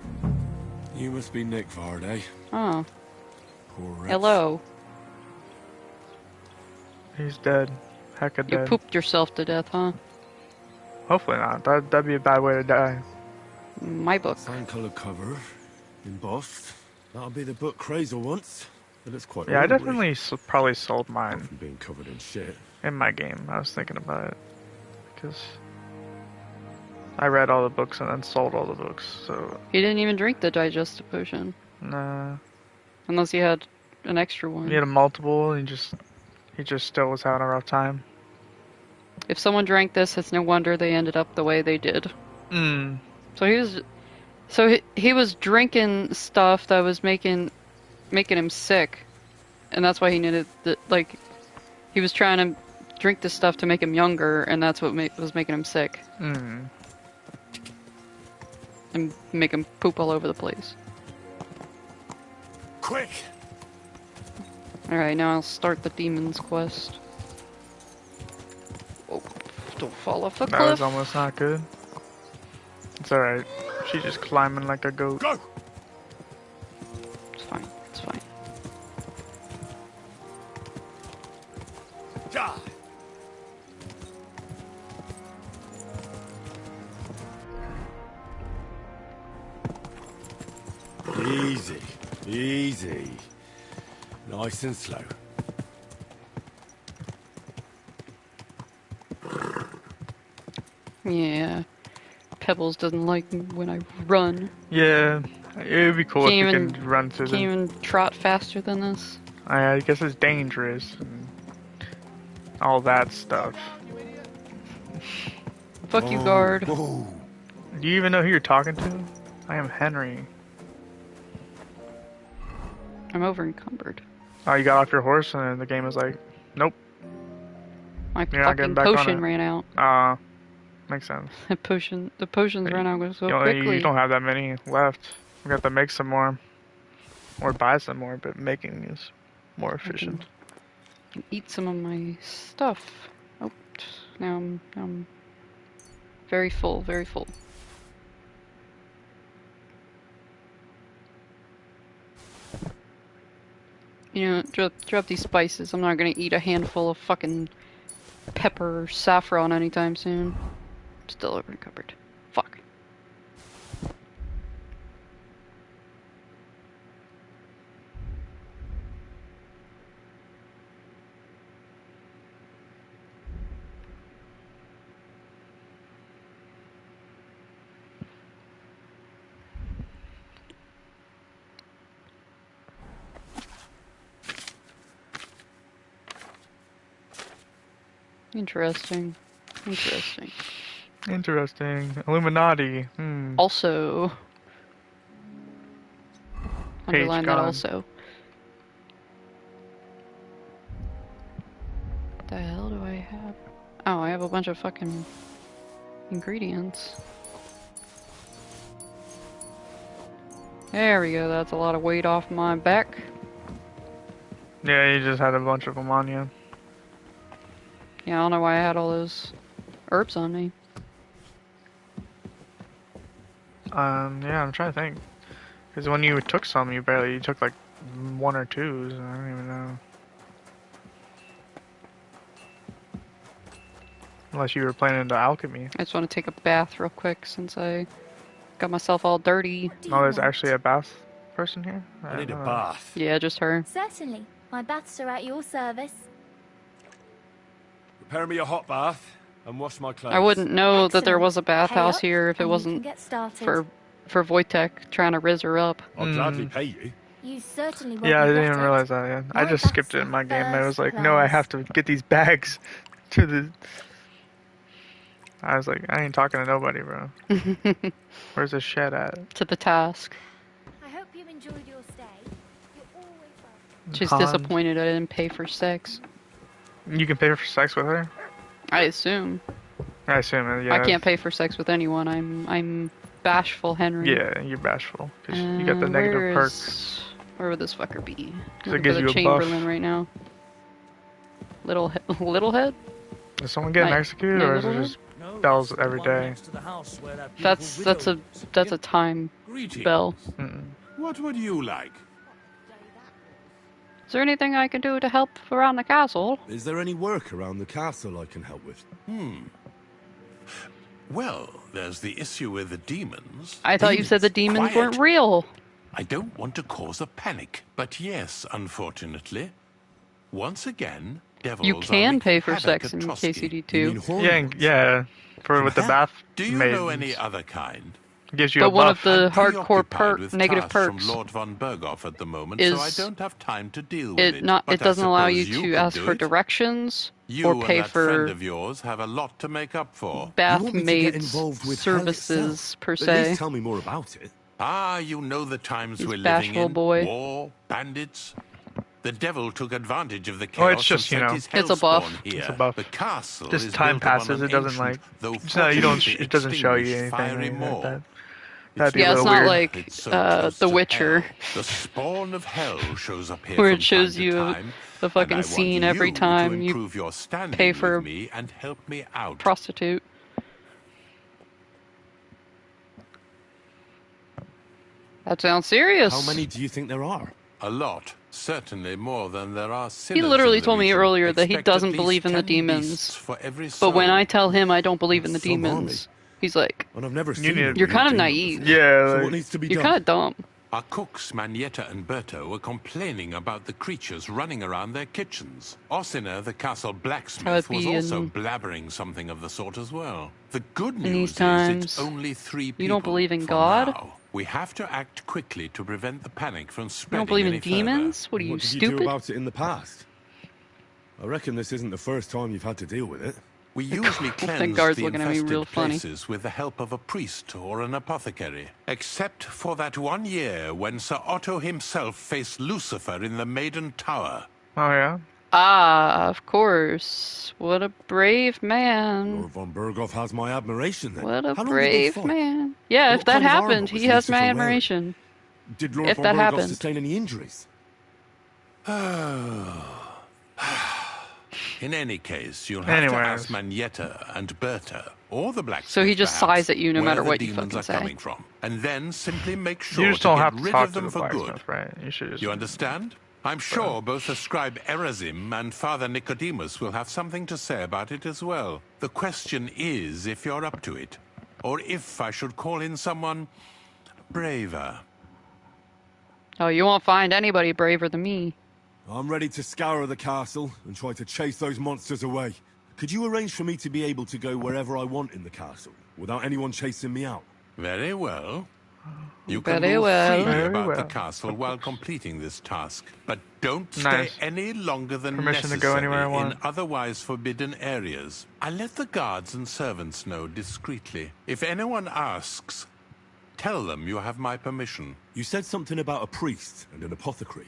You must be Nick Vard, eh? Oh. Poor wretch. Hello. He's dead. Hecka You dead. pooped yourself to death, huh? Hopefully not. That'd be a bad way to die. My book. Sand colour cover, embossed. That'll be the book Crazel wants. But it's quite Yeah, I ordinary. definitely probably sold mine. From being covered in shit. In my game, I was thinking about it. Because I read all the books and then sold all the books, so... He didn't even drink the digestive potion. Nah. Unless he had an extra one. He had a multiple, and he just still was having a rough time. If someone drank this, it's no wonder they ended up the way they did. So he was drinking stuff that was making him sick, and that's why he needed he was trying to drink this stuff to make him younger, and that's what was making him sick. And make him poop all over the place. Quick! Alright, now I'll start the demon's quest. Oh, don't fall off the cliff. That was almost not good. It's alright. She's just climbing like a goat. Go! It's fine. It's fine. Ja! Easy, easy. Nice and slow. Yeah. Pebbles doesn't like when I run. Yeah, it would be cool if you can run through Can't them. even trot faster than this. I guess it's dangerous and all that stuff. Fuck you, guard. Do you even know who you're talking to? I am Henry. I'm over encumbered. Oh, you got off your horse and the game is like, nope. My You're not fucking getting back on potion it. ran out. Makes sense. The potions ran out so quickly. You don't have that many left. We got to make some more. Or buy some more, but making is more efficient. Eat some of my stuff. Oh, now I'm very full, very full. You know, drop these spices. I'm not gonna eat a handful of fucking pepper or saffron anytime soon. Still over encumbered. Fuck. Interesting. Interesting. Interesting. Illuminati. Also. Underline that gone. also. What the hell do I have? Oh, I have a bunch of fucking ingredients. There we go, that's a lot of weight off my back. Yeah, you just had a bunch of them on you. Yeah, I don't know why I had all those herbs on me. Yeah, I'm trying to think. Because when you took some, you took like 1 or 2s. I don't even know. Unless you were planning into alchemy. I just want to take a bath real quick since I got myself all dirty. Oh, there's actually a bath person here? I need a don't know. bath. Yeah, just her. Certainly. My baths are at your service. Prepare me a hot bath and wash my clothes. I wouldn't know that there was a bathhouse up here if it and we wasn't can get started. for Wojtek trying to riz her up. I'll gladly pay you. You certainly won't Yeah, I didn't regret even it. realize that. Yeah. I My just skipped it in my game. I was like, first no, I class. have to get these bags to the... I was like, I ain't talking to nobody, bro. Where's the shed at? To the task. I hope you enjoyed your stay. You're always welcome. She's Pond. disappointed I didn't pay for sex. You can pay for sex with her? I assume. I assume, yeah. I can't pay for sex with anyone. I'm bashful, Henry. Yeah, you're bashful. Because you got the negative perks. Where would this fucker be? Because it Looking gives for you the a buff. Chamberlain right now. Little head? Is someone getting executed, or is it just bells every day? That's a time bell. What would you like? Is there anything I can do to help around the castle? Is there any work around the castle I can help with? Well, there's the issue with the demons. I thought you said the demons weren't real. I don't want to cause a panic, but yes, unfortunately. Once again, devils You are can wreaking pay for havoc sex at in Trotsky. KCD2. Yeah. With the bath Do you maidens. know any other kind? Gives you But a one buff. of the I'm hardcore preoccupied with negative tasks perks from Lord von Berghoff at the moment, is so I don't have time to deal with it not but it I doesn't allow suppose you could to ask do for it. directions You or and pay that for friend of yours have a lot to make up for. bath want me to get maids involved with hell services itself? per At se. least tell me more about it. Ah, you know the times He's we're living bashful in. boy. War, bandits. The devil took advantage of the Oh, chaos it's just, and you sent know, his It's a buff. hellspawn here. It's a buff. The castle Just is time built upon passes. an It doesn't ancient, like. though It's not, you don't. fortunately It doesn't show you extinguished anything. fiery Like maw. that. That'd be Yeah, a it's little not weird. like It's so close The to Witcher, hell. The spawn of hell shows up here where from it shows time to you time, the and I fucking want scene every you to time you improve your standing pay for with me and help me out. prostitute. That sounds serious. How many do you think there are? A lot. Certainly more than there are sinners. He literally in the told me region. earlier that he Expect doesn't at believe in least the 10 beasts demons. for every But when soul. I tell him I don't believe in the Some demons, he's like, And I've never You seen need- a you're real kind of demon naive. before. Yeah, So like- what needs to be You're done? kind of dumb. Our cooks, Manietta and Berto, were complaining about the creatures running around their kitchens. Ossina, the castle blacksmith, was also blabbering something of the sort as well. The good In news these is times, it's only 3 people. you don't believe in for God? now. We have to act quickly to prevent the panic from You spreading don't believe in any demons? What are you, What did you stupid? do about it in the past? I reckon this isn't the first time you've had to deal with it. We usually That cleanse guard's the looking at me real infested funny. places with the help of a priest or an apothecary. Except for that one year when Sir Otto himself faced Lucifer in the Maiden Tower. Oh, yeah? Ah, of course. What a brave man. Lord von Berghoff has my admiration then. What a How long did they brave fight? man. Yeah, What if that kind of armor happened, was he has Lucifer my wearing? admiration. Did Lord If von that Berghoff happened. sustain any injuries? In any case, you'll have to ask Manietta and Berta, or the blacksmith. So he just perhaps, sighs at you no where matter the what you demons fucking are say. coming from, and then simply make sure You just don't to have get to rid talk of to them the for good. blacksmith, right? You should just... You understand? I'm sure both the scribe Erezim and Father Nicodemus will have something to say about it as well. The question is if you're up to it, or if I should call in someone braver. Oh, you won't find anybody braver than me. I'm ready to scour the castle and try to chase those monsters away. Could you arrange for me to be able to go wherever I want in the castle, without anyone chasing me out? Very well. You Very can move well. freely Very about the well. castle while completing this task, but don't stay Nice. any longer than Permission to necessary go anywhere I in want. otherwise forbidden areas. I let the guards and servants know discreetly. If anyone asks, tell them you have my permission. You said something about a priest and an apothecary.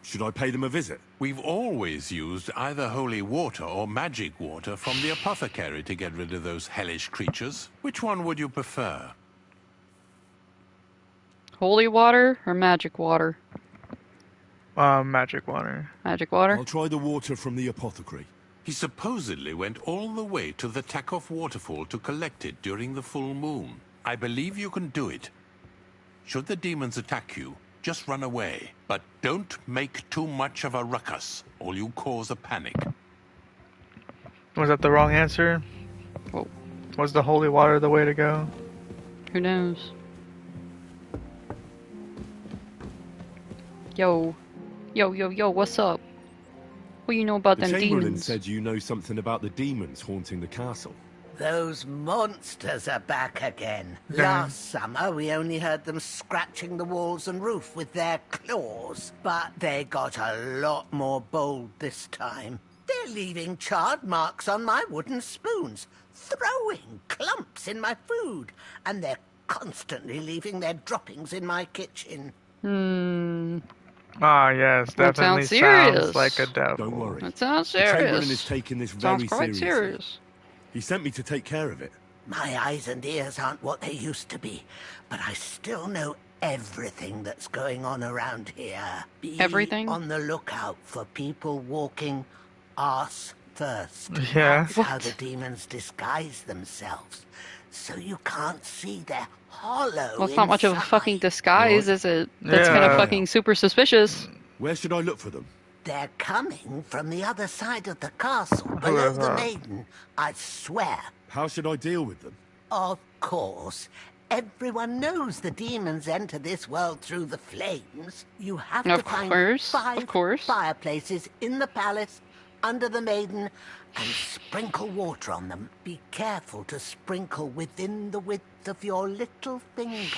Should I pay them a visit? We've always used either holy water or magic water from the apothecary to get rid of those hellish creatures. Which one would you prefer? Holy water or magic water? Magic water. Magic water? I'll try the water from the apothecary. He supposedly went all the way to the Takoff waterfall to collect it during the full moon. I believe you can do it. Should the demons attack you, just run away. But don't make too much of a ruckus, or you cause a panic. Was that the wrong answer? Whoa. Was the holy water the way to go? Who knows? Yo. Yo, what's up? What do you know about The them Chamberlain demons? said you know something about the demons haunting the castle. Those monsters are back again. Yeah. Last summer, we only heard them scratching the walls and roof with their claws. But they got a lot more bold this time. They're leaving charred marks on my wooden spoons, throwing clumps in my food, and they're constantly leaving their droppings in my kitchen. Ah, yes, That definitely sounds serious. sounds like a devil. Don't worry. That sounds The Chamberlain serious. is taking this Sounds very quite seriously. serious. He sent me to take care of it. My eyes and ears aren't what they used to be, but I still know everything that's going on around here. Be Everything? on the lookout for people walking arse first. Yeah. That's how the demons disguise themselves, so you can't see their hollow Well, it's not much of a fucking disguise, is it? That's kind Yeah. of fucking super suspicious. Where should I look for them? They're coming from the other side of the castle, below the maiden, I swear. How should I deal with them? Of course. Everyone knows the demons enter this world through the flames. You have to Of find course, 5 of course. fireplaces in the palace, under the maiden, and sprinkle water on them. Be careful to sprinkle within the width of your little finger.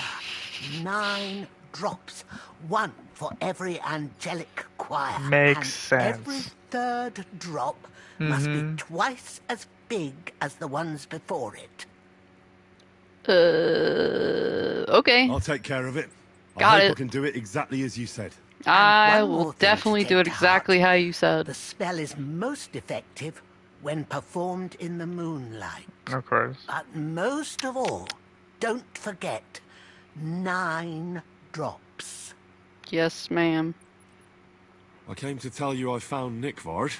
9 drops, 1 for every angelic choir. Makes and sense. Every 3rd drop must be Mhm. twice as big as the ones before it. Okay. I'll take care of it. I Got hope it. I can do it exactly as you said. I one will more thing to definitely do take it to exactly how you said. The spell is most effective when performed in the moonlight. Of course. But most of all, don't forget 9 drops. Yes, ma'am. I came to tell you I found Nick Vard.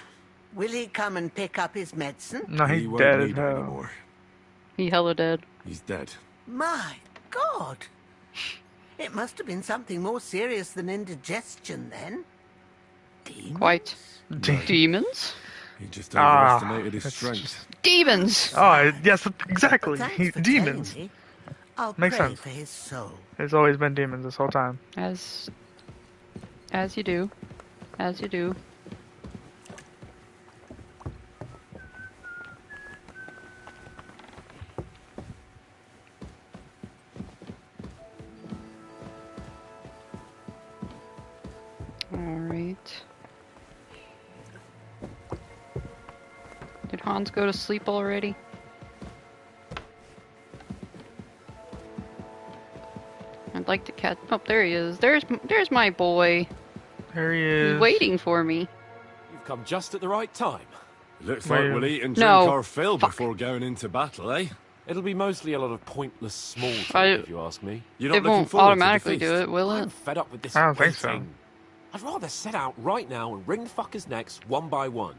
Will he come and pick up his medicine? No, He he's won't dead as need it hell. anymore. He hella dead. He's dead. My God! It must have been something more serious than indigestion then. Quite. Demons? He just overestimated his strength. Demons! Oh, yes, exactly. Thanks for Demons. telling me. I'll Makes pray sense. for his soul. There's always been demons this whole time. As you do. As you do. Alright. Did Hans go to sleep already? I'd like to catch. Oh, there he is. There's my boy. There he is. He's waiting for me. You've come just at the right time. Looks like we'll eat and drink our fill before going into battle, eh? It'll be mostly a lot of pointless small talk, if you ask me. You're not It looking won't forward automatically to the do feast? it, will it? I'm fed up with this I don't think so. waiting. I'd rather set out right now and wring fuckers' necks one by one.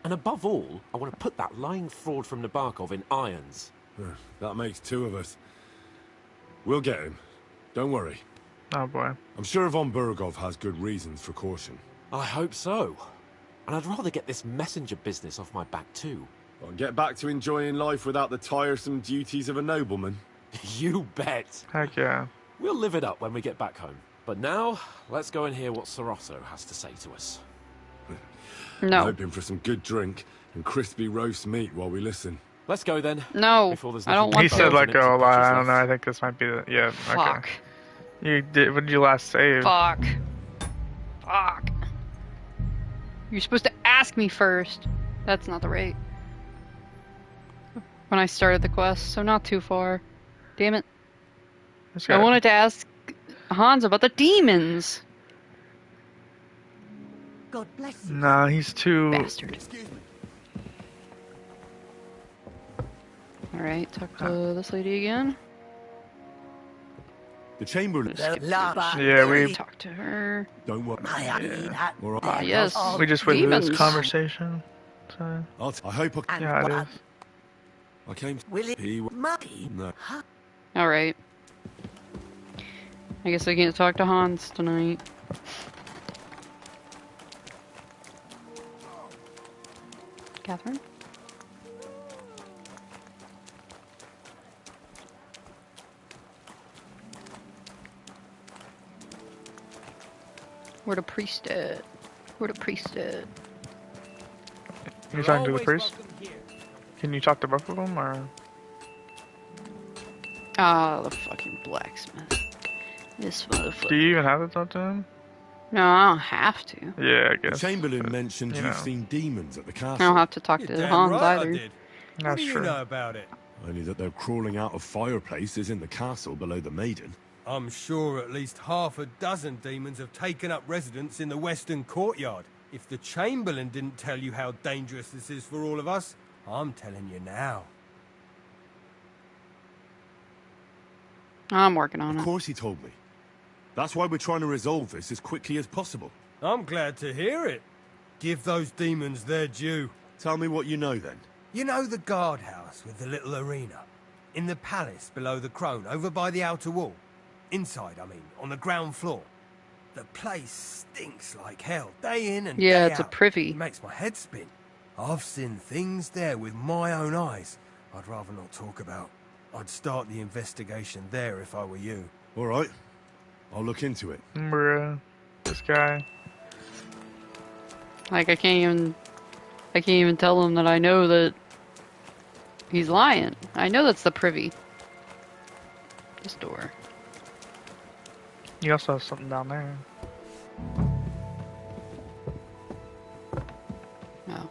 And above all, I want to put that lying fraud from Nabokov in irons. That makes two of us. We'll get him. Don't worry. Oh boy. I'm sure Von Burgov has good reasons for caution. I hope so. And I'd rather get this messenger business off my back too. I'll get back to enjoying life without the tiresome duties of a nobleman. You bet. Heck yeah. We'll live it up when we get back home. But now, let's go and hear what Sorosso has to say to us. No. I'm hoping for some good drink and crispy roast meat while we listen. Let's go then. No, I don't want He said let those go a lot. I don't left. know. I think this might be the... Yeah, Fuck. okay. You did... What did you last save? Fuck. Fuck. You're supposed to ask me first. That's not the rate. When I started the quest, so not too far. Damn it. I wanted to ask Hans about the demons. God bless you. No, he's too... Bastard. Alright, talk to this lady again. The Chamberlain. Yeah, we... Talk to her. Don't worry. Yeah. Yes. We just went through this Demons. conversation. So... I hope I... Yeah, it is. I came... No. Alright. I guess I can't talk to Hans tonight. Catherine? Where the priest at? Where the priest at? Are you talking to the priest? Can you talk to both of them, or...? Ah, the fucking blacksmith. This motherfucker. Do you even have to talk to him? No, I don't have to. Yeah, I The guess. Chamberlain mentioned you you've know. seen demons at the castle. I don't have to talk to Hans either. That's What do you true. know about it? Only that they're crawling out of fireplaces in the castle below the Maiden. I'm sure at least half a dozen demons have taken up residence in the western courtyard. If the Chamberlain didn't tell you how dangerous this is for all of us, I'm telling you now. I'm working on Of it. course he told me. That's why we're trying to resolve this as quickly as possible. I'm glad to hear it. Give those demons their due. Tell me what you know then. You know the guardhouse with the little arena? In the palace below the Crone, over by the outer wall? Inside, I mean, on the ground floor. The place stinks like hell, day in and Yeah, day it's a out. privy. It makes my head spin. I've seen things there with my own eyes I'd rather not talk about. I'd start the investigation there if I were you. All right. I'll look into it. Bruh. This guy. Like I can't even tell him that I know that he's lying. I know that's the privy. This door. You also have something down there. No.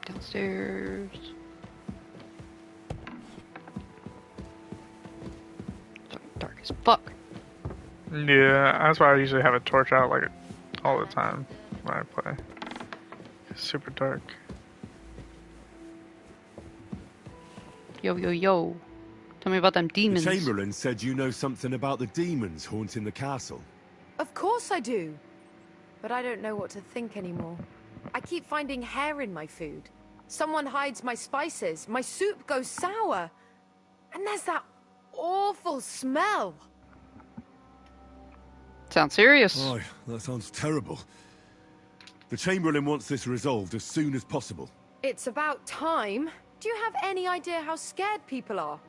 Downstairs. Dark as fuck. Yeah, that's why I usually have a torch out like all the time when I play. It's super dark. Yo, yo, yo. Tell me about them demons. The Chamberlain said you know something about the demons haunting the castle. Of course I do. But I don't know what to think anymore. I keep finding hair in my food. Someone hides my spices. My soup goes sour. And there's that awful smell. Sounds serious. Oh, that sounds terrible. The Chamberlain wants this resolved as soon as possible. It's about time. Do you have any idea how scared people are?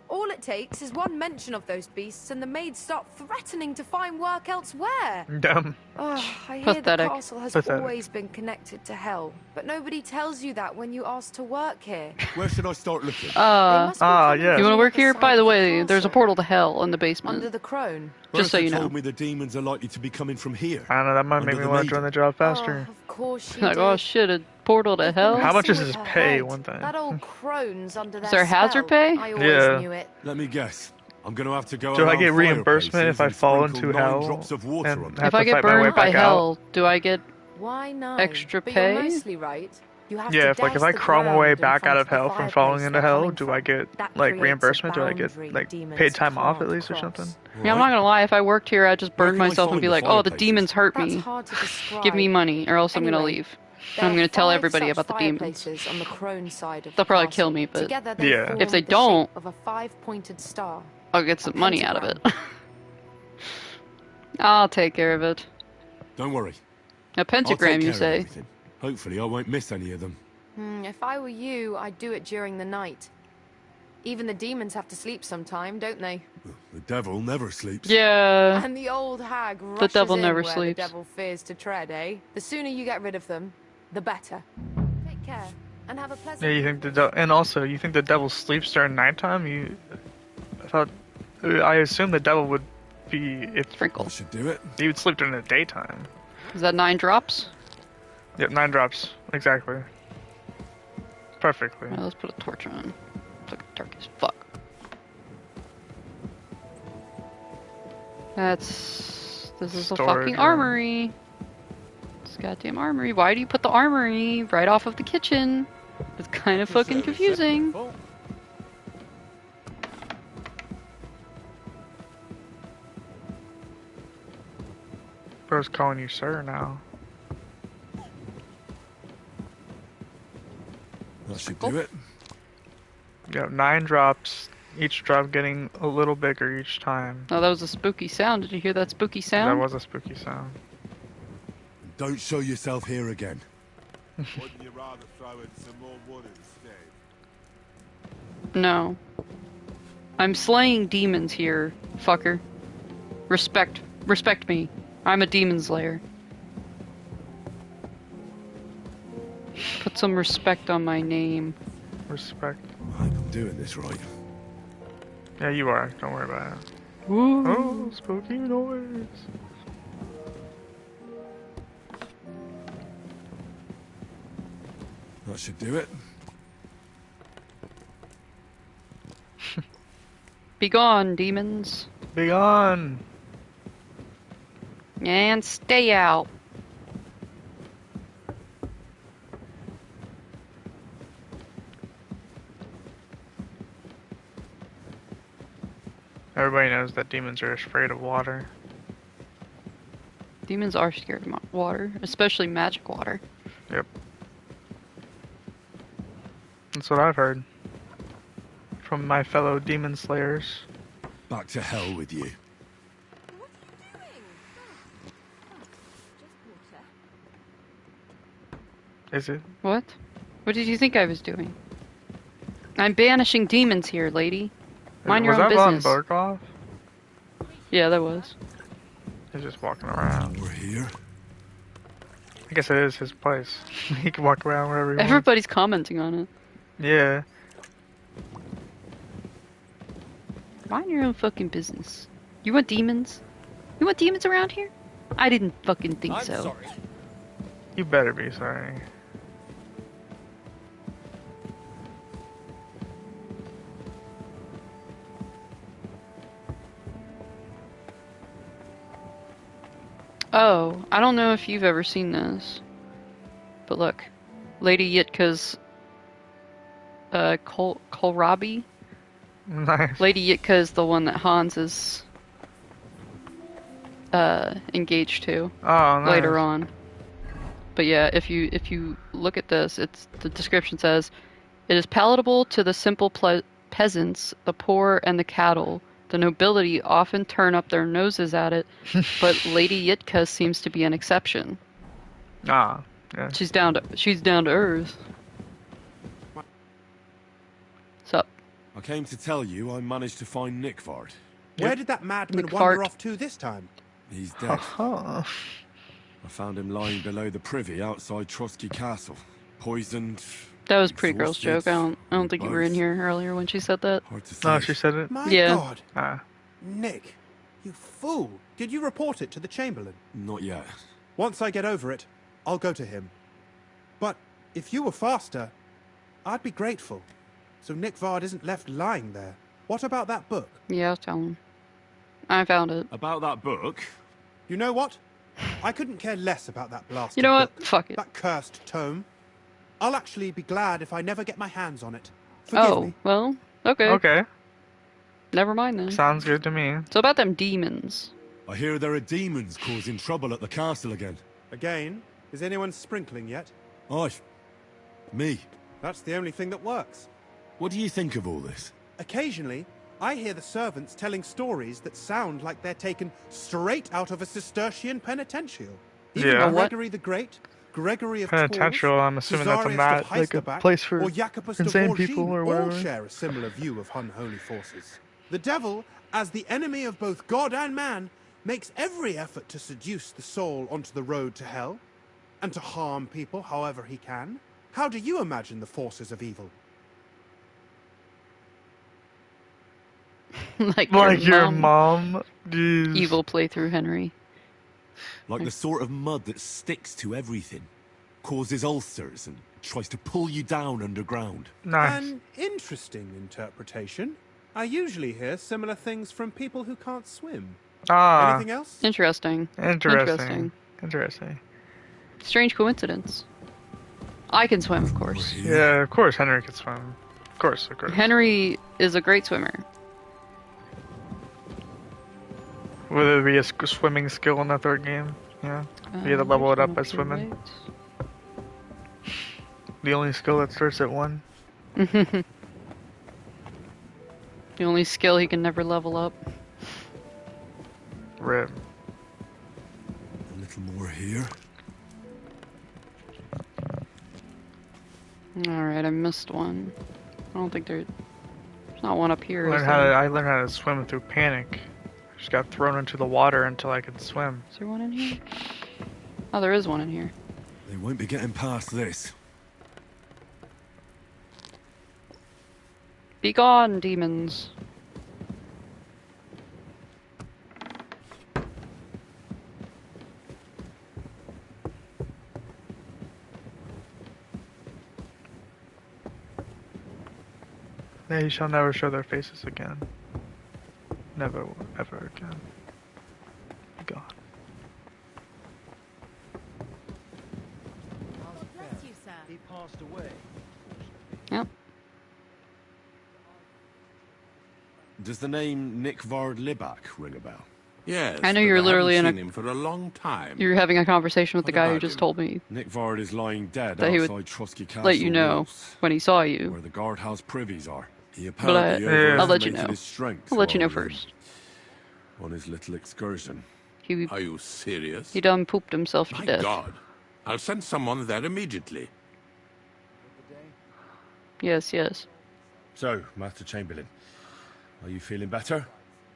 All it takes is one mention of those beasts and the maids start threatening to find work elsewhere. Dumb. Oh, I hear the Pathetic. castle has Pathetic. always been connected to hell, but nobody tells you that when you ask to work here. Where should I start looking? yeah. You want to work the here? side By the of the way, there's a castle. portal to hell in the basement. Under the crone. Just so Bertha you know. told me the demons are likely to be coming from here. I don't know, that might Under make me the want to join the job faster. Of course she Like, did. oh shit, a portal to hell? How much is Messing his with her pay, head. one thing? That old crone's under their Is there hazard spell. pay? I always Yeah. knew it. Let me guess. I'm going to have to go Do I around get reimbursement if I fireplaces fall and into sprinkle 9 hell? drops of water And on have If I to get fight my way burned by back hell, out? do I get Why not? extra But pay? you're mostly right. You have Yeah, to if like if douse I the crawl my ground way in back front out of of the hell from falling fireplace into they're hell, coming do from. I get That like creates a reimbursement? Do I get boundary like demons paid time off at can't least or cross. something? Yeah, I'm not gonna lie, if I worked here, I'd just burn can I myself and find be the like, oh, the fireplaces? demons hurt That's me. hard to describe. Give me money, or else I'm gonna Anyway, leave. There And I'm are gonna tell 5 everybody such about the demons. fireplaces on the crone side of They'll the probably castle. kill me, but Together they Yeah. form if they the don't, shape of a 5-pointed star. I'll get some money out of it. I'll take care of it. Don't worry. A I'll pentagram, take you care of say? everything. Hopefully I won't miss any of them. If I were you, I'd do it during the night. Even the demons have to sleep sometime, don't they? The devil never sleeps. Yeah. And the old hag rushes devil in never where sleeps. the devil fears to tread, eh? The sooner you get rid of them, the better. Take care, and have a pleasant... Yeah, you think and also you think the devil sleeps during nighttime? I assume the devil would be Sprinkle. I should do it. He would sleep during the daytime. Is that 9 drops? Yep, 9 drops exactly. Perfectly. Well, let's put a torch on. It's like dark as fuck. This is a Storage fucking room. armory. This goddamn armory. Why do you put the armory right off of the kitchen? It's kind of fucking confusing. Bro's calling you sir now. That should do it. Yep, 9 drops. Each drop getting a little bigger each time. Oh, that was a spooky sound. Did you hear that spooky sound? That was a spooky sound. Don't show yourself here again. Wouldn't you rather throw in some more wood instead? No. I'm slaying demons here, fucker. Respect me. I'm a demon slayer. Put some respect on my name. Respect. I hope I'm doing this right. Yeah, you are. Don't worry about it. Woo. Oh, spooky noise. That should do it. Be gone, demons. Be gone. And stay out. Everybody knows that demons are afraid of water. Demons are scared of water, especially magic water. Yep. That's what I've heard. From my fellow demon slayers. Back to hell with you. Is it? What? What did you think I was doing? I'm banishing demons here, lady. Mind your was own that business. Von Barkov? Yeah, that was. He's just walking around. We're here. I guess it is his place. He can walk around wherever he wants. Everybody's commenting on it. Yeah. Mind your own fucking business. You want demons? You want demons around here? I didn't fucking think I'm so. sorry. You better be sorry. Oh, I don't know if you've ever seen this. But look. Lady Yitka's kohlrabi. Nice. Lady Yitka is the one that Hans is engaged to Oh, nice. later on. But yeah, if you look at this, the description says, it is palatable to the simple peasants, the poor, and the cattle. The nobility often turn up their noses at it, but Lady Yitka seems to be an exception. Yeah. She's down to earth. Sup? I came to tell you I managed to find Nickvard. Where did that madman Nick wander Fart. off to this time? He's dead. I found him lying below the privy outside Trusky Castle. Poisoned. That was Pretty Girl's joke. exhausted, I don't think you were in here earlier when she said that. Hard to No, say. she said it. My Yeah. God. Nick, you fool. Did you report it to the Chamberlain? Not yet. Once I get over it, I'll go to him. But if you were faster, I'd be grateful. So Nick Vard isn't left lying there. What about that book? Yeah, I'll tell him. I found it. About that book? You know what? I couldn't care less about that blasted You know what? book. Fuck it. That cursed tome. I'll actually be glad if I never get my hands on it. Forgive me. Well, okay. Okay. Never mind then. Sounds good to me. So about them demons. I hear there are demons causing trouble at the castle again. Again? Is anyone sprinkling yet? Me. That's the only thing that works. What do you think of all this? Occasionally, I hear the servants telling stories that sound like they're taken straight out of a Cistercian penitential. Even Yeah. Gregory the Great, Gregory of Penitential, Tours, I'm assuming that's a Cesarius of like a Heisterbach, place for or Jacobus insane de Vorgine people or all whatever. share a similar view of unholy forces. The devil, as the enemy of both God and man, makes every effort to seduce the soul onto the road to hell, and to harm people however he can. How do you imagine the forces of evil? like your mom. Jeez. Evil playthrough Henry. Like the sort of mud that sticks to everything, causes ulcers, and tries to pull you down underground. Nice. An interesting interpretation. I usually hear similar things from people who can't swim. Anything else? Interesting. Interesting. Strange coincidence. I can swim, of course. Yeah, of course Henry can swim. Of course. Henry is a great swimmer. Would there be a swimming skill in the third game? Yeah. You had to level it up by swimming. The only skill that starts at 1. The only skill he can never level up. Rip. A little more here. Alright, I missed one. I don't think there's not one up here. I learned how to swim through panic. I just got thrown into the water until I could swim. Is there one in here? Oh, there is one in here. They won't be getting past this. Be gone, demons. They shall never show their faces again. Never, ever again. Be gone. Bless you, sir. He passed away. Yep. Does the name Nick Vard Libak ring a bell? Yes. I know but you're literally haven't in seen him for a long time. You're having a conversation with the guy who about just him? told me Nick Vard is lying dead that he would outside Trusky Castle let you know walls, when he saw you. where the guardhouse privies are. He But apparently I'll let you overestimated know. his strength I'll let you know while, first. on his little excursion. Are you serious? He done pooped himself to My death. God. I'll send someone there immediately. Yes. So, Master Chamberlain, are you feeling better?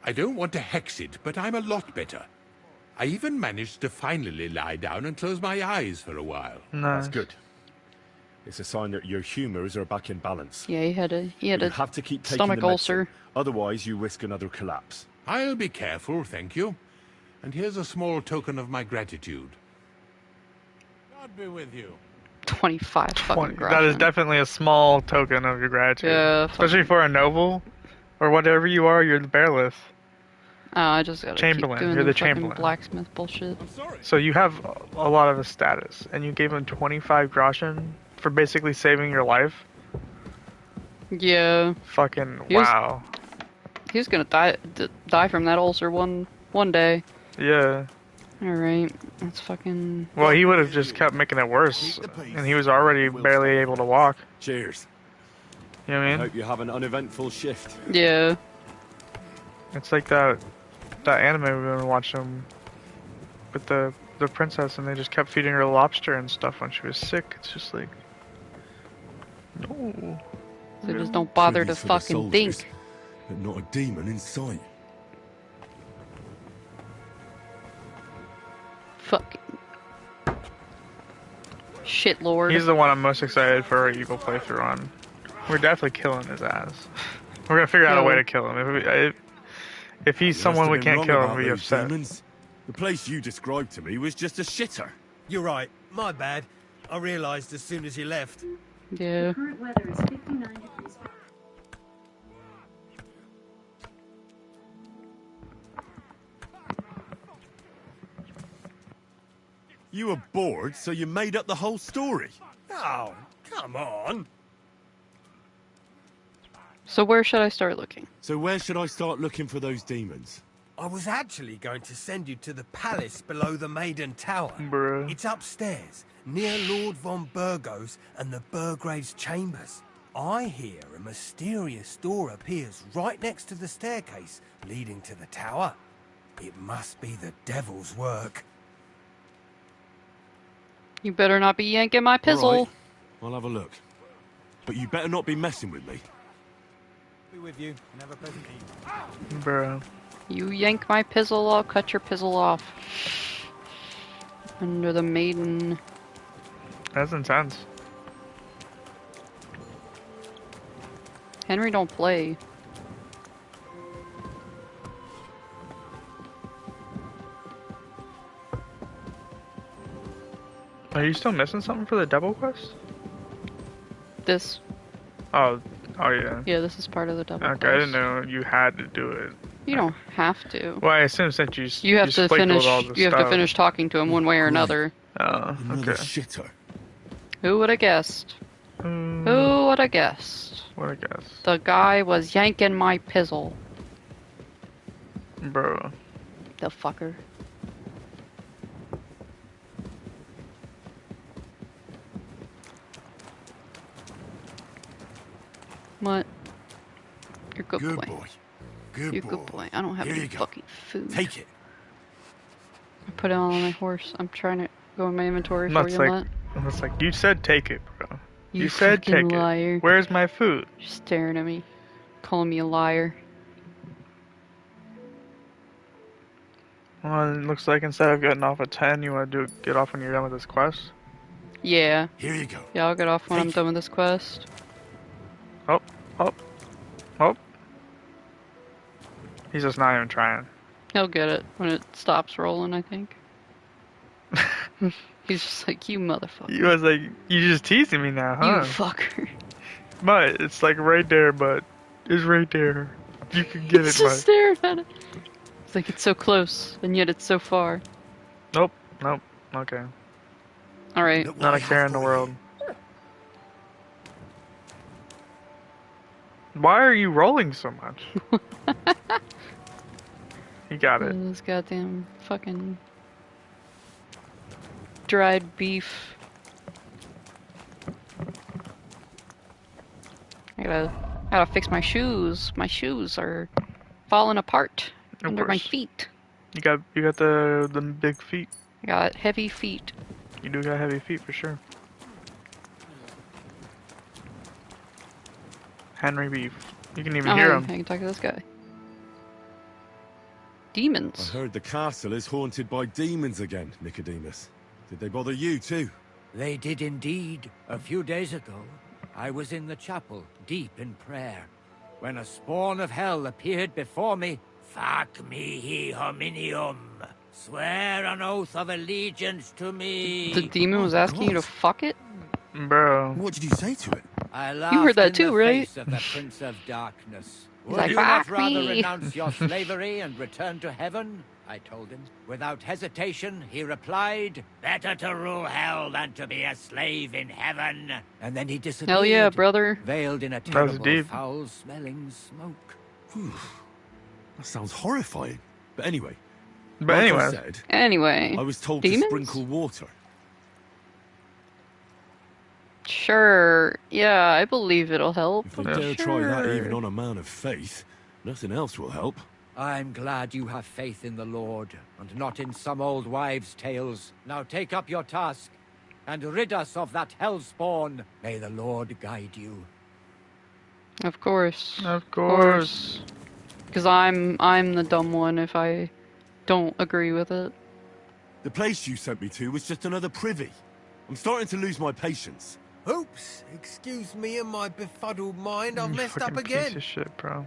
I don't want to hex it, but I'm a lot better. I even managed to finally lie down and close my eyes for a while. That's good. It's a sign that your humours are back in balance. Yeah, he had You a have to keep taking stomach the ulcer. medicine, otherwise you risk another collapse. I'll be careful, thank you. And here's a small token of my gratitude. God be with you. 25 fucking That is groschen. definitely a small token of your gratitude. Yeah, Especially for a noble, or whatever you are, you're the bearless. I just gotta Chamberlain, keep doing you're the fucking Chamberlain. blacksmith bullshit. So you have a lot of a status, and you gave him 25 groschen for basically saving your life? Yeah. Fucking He was- wow. He was gonna die from that ulcer one day. Yeah. Alright, let's fucking... Well, he would have just kept making it worse, and he was already barely able to walk. Cheers. You know what I mean? Hope you have an uneventful shift. Yeah. It's like that anime we've been watching with the princess, and they just kept feeding her lobster and stuff when she was sick. It's just like, no. They just don't bother to Goodies for the fucking soldiers, think. but not a demon in sight. Fucking shit, Lord. He's the one I'm most excited for our evil playthrough on. We're definitely killing his ass. We're gonna figure out a way to kill him. If he's someone we can't kill, we'll be upset. Demons. The place you described to me was just a shitter. You're right. My bad. I realised as soon as you left. Yeah. Current weather is 59 degrees. You were bored, so you made up the whole story. Oh, come on. So where should I start looking? So where should I start looking for those demons? I was actually going to send you to the palace below the Maiden Tower. Bruh. It's upstairs, near Lord von Burgos and the Burgrave's chambers. I hear a mysterious door appears right next to the staircase leading to the tower. It must be the devil's work. You better not be yanking my pizzle. All right, I'll have a look. But you better not be messing with me. Be with you and have a pleasant evening. Bro. You yank my pizzle, I'll cut your pizzle off. Under the maiden. That's intense. Henry don't play. Are you still missing something for the double quest? This. Oh yeah. Yeah, this is part of the double quest. Okay, I didn't know you had to do it. You don't have to. Well, I assume since you have to finish. all the You have to finish talking to him one way or another. Oh, Another okay. shitter. Who would have guessed? Who would have guessed? What I guess. The guy was yanking my pizzle. Bro. The fucker. What? You're good boy. Good You're boy. good boy. I don't have Here any you go. fucking food. Take it. I put it all on my horse. I'm trying to go in my inventory for That's you, like, Mutt. that's like, you said take it, bro. You said take fucking liar. it. Where's my food? You're staring at me. Calling me a liar. Well, it looks like instead of getting off at 10, you want to get off when you're done with this quest? Yeah. Here you go. Yeah, I'll get off when I'm done with this quest. Oh. He's just not even trying. He'll get it when it stops rolling, I think. He's just like, you motherfucker. He was like, you just teasing me now, huh? You fucker. But it's like right there, but it's right there. You can get He's it, just but staring at it. It's like it's so close, and yet it's so far. nope. Okay. Alright. Not a care in the world. Why are you rolling so much? You got it. This goddamn fucking dried beef. I gotta fix my shoes. My shoes are falling apart under my feet. You got the big feet. I got heavy feet. You do got heavy feet for sure. Henry Beef. You can even hear him. I can talk to this guy. Demons. I heard the castle is haunted by demons again, Nicodemus. Did they bother you too? They did indeed. A few days ago, I was in the chapel, deep in prayer, when a spawn of hell appeared before me. Fac mihi hominium. Swear an oath of allegiance to me. The demon was asking you to fuck it? Bro. What did you say to it? I You heard that laughed in too, the right? face of the Prince of Darkness. He's Would like, you not "Fuck rather me." renounce your slavery and return to heaven? I told him. Without hesitation, he replied, "Better to rule hell than to be a slave in heaven." And then he disappeared. Hell yeah, brother. Veiled in a That was terrible, deep. foul-smelling smoke. That sounds horrifying. But anyway, But Like anyway. I said, Anyway. I was told demons? to sprinkle water. Sure. Yeah, I believe it'll help. If they dare try that even on a man of faith, nothing else will help. I'm glad you have faith in the Lord, and not in some old wives' tales. Now take up your task, and rid us of that hellspawn. May the Lord guide you. Of course. Of course. Because I'm the dumb one if I don't agree with it. The place you sent me to was just another privy. I'm starting to lose my patience. Oops, excuse me and my befuddled mind, I've messed up Fucking again. Piece of shit, bro.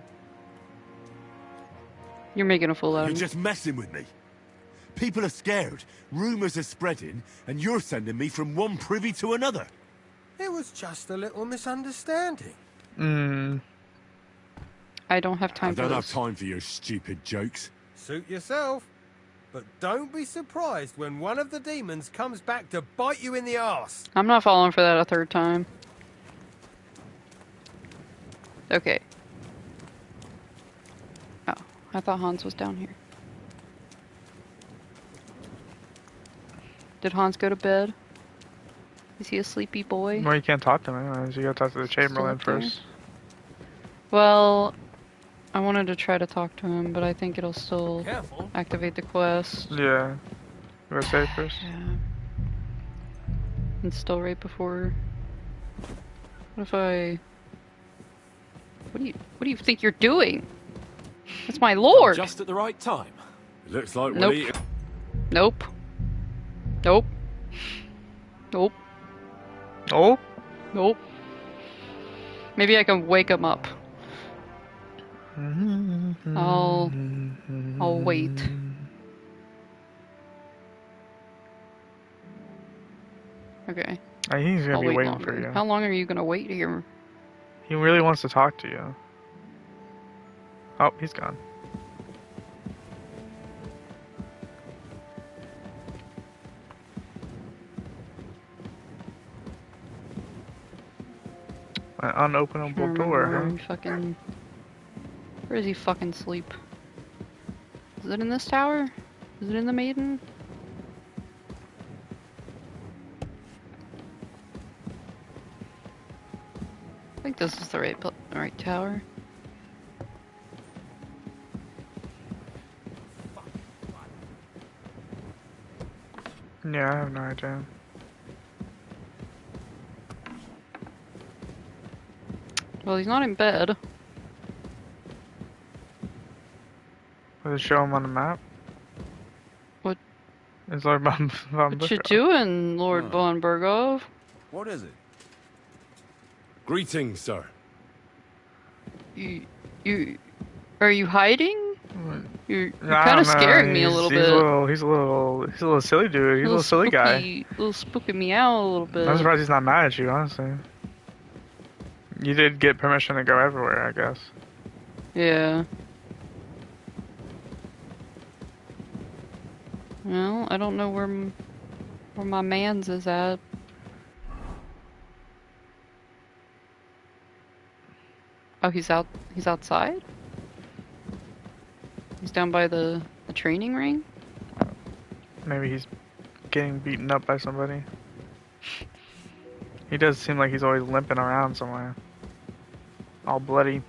You're making a fool out of You're me. just messing with me. People are scared, rumors are spreading, and you're sending me from one privy to another. It was just a little misunderstanding. I don't have time I for don't have this. time for your stupid jokes. Suit yourself. But don't be surprised when one of the demons comes back to bite you in the arse. I'm not falling for that a third time. Okay. Oh, I thought Hans was down here. Did Hans go to bed? Is he a sleepy boy? Well, you can't talk to him anyways. You gotta talk to the Chamberlain up there? first. Well, I wanted to try to talk to him, but I think it'll still Careful. activate the quest. Yeah. You gotta say it first. Yeah. It's still right before. What if I? What do you think you're doing? That's my lord. Just at the right time. It looks like Nope. we'll eat. Nope. Nope. Nope. Oh. Nope. Maybe I can wake him up. I'll wait. Okay. I think he's gonna I'll be wait waiting longer. for you. How long are you gonna wait here? He really wants to talk to you. Oh, he's gone. An unopenable Can't door, remember huh? where he fucking. Where does he fucking sleep? Is it in this tower? Is it in the Maiden? I think this is the right tower. Yeah, I have no idea. Well, he's not in bed. Does it show him on the map? What? It's Lord von What you Buschhoff. doing, Lord von Burgov? What is it? Greetings, sir. Are you hiding? You're I kind of don't know, scaring me a little bit. He's a little silly dude. He's a little silly guy. A little spooking me out a little bit. I'm surprised he's not mad at you, honestly. You did get permission to go everywhere, I guess. Yeah. Well, I don't know where my man's is at. Oh, he's outside? He's down by the training ring? Maybe he's getting beaten up by somebody. He does seem like he's always limping around somewhere. All bloody.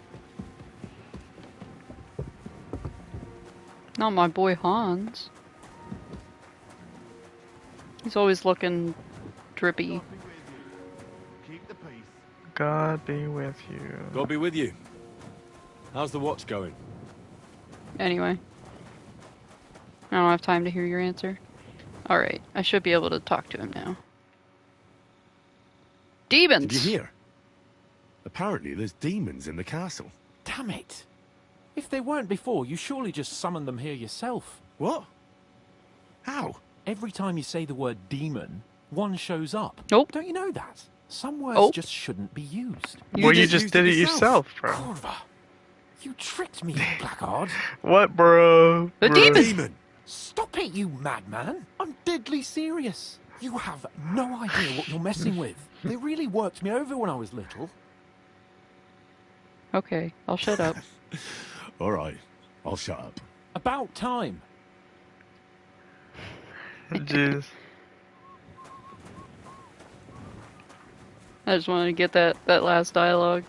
Not my boy Hans. He's always looking drippy. Keep the peace. God be with you. God be with you. How's the watch going? Anyway. I don't have time to hear your answer. Alright, I should be able to talk to him now. Demons! Did you hear? Apparently there's demons in the castle. Damn it. If they weren't before, you surely just summoned them here yourself. What? How? Every time you say the word demon, one shows up. Nope. Don't you know that? Some words just shouldn't be used. Well, you just did it yourself, bro. Corva, you tricked me, you blackguard. What, bro? The Bro. demon! Stop it, you madman! I'm deadly serious. You have no idea what you're messing with. They really worked me over when I was little. Okay, I'll shut up. All right, I'll shut up. About time. Jeez. I just wanted to get that last dialogue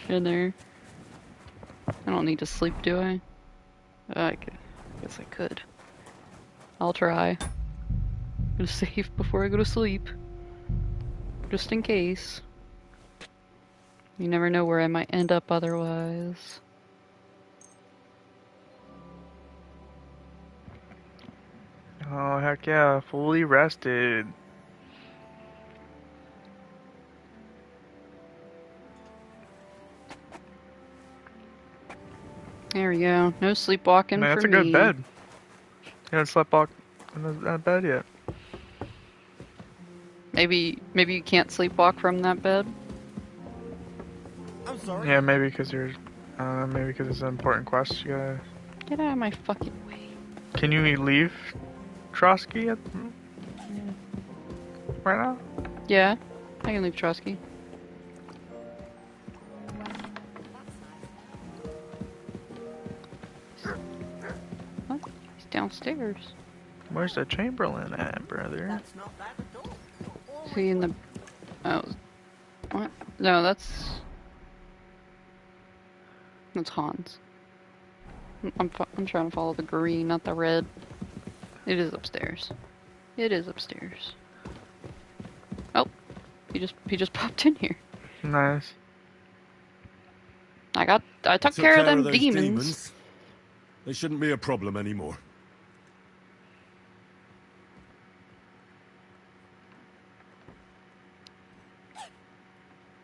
in there. I don't need to sleep, do I? I guess I could. I'll try. I'm gonna save before I go to sleep. Just in case. You never know where I might end up otherwise. Oh, heck yeah. Fully rested. There we go. No sleepwalking Man, for that's a me. good bed. You haven't slept in that bed yet. Maybe you can't sleepwalk from that bed? I'm sorry. Yeah, maybe because you're... maybe because it's an important quest. You gotta... Get out of my fucking way. Can you leave Trotsky right now? Yeah, I can leave Trotsky. What? He's downstairs. Where's the Chamberlain at, brother? Is he in the... Oh. What? No, that's Hans. I'm trying to follow the green, not the red. It is upstairs. It is upstairs. Oh, he just popped in here. Nice. I took care of them those demons. They shouldn't be a problem anymore.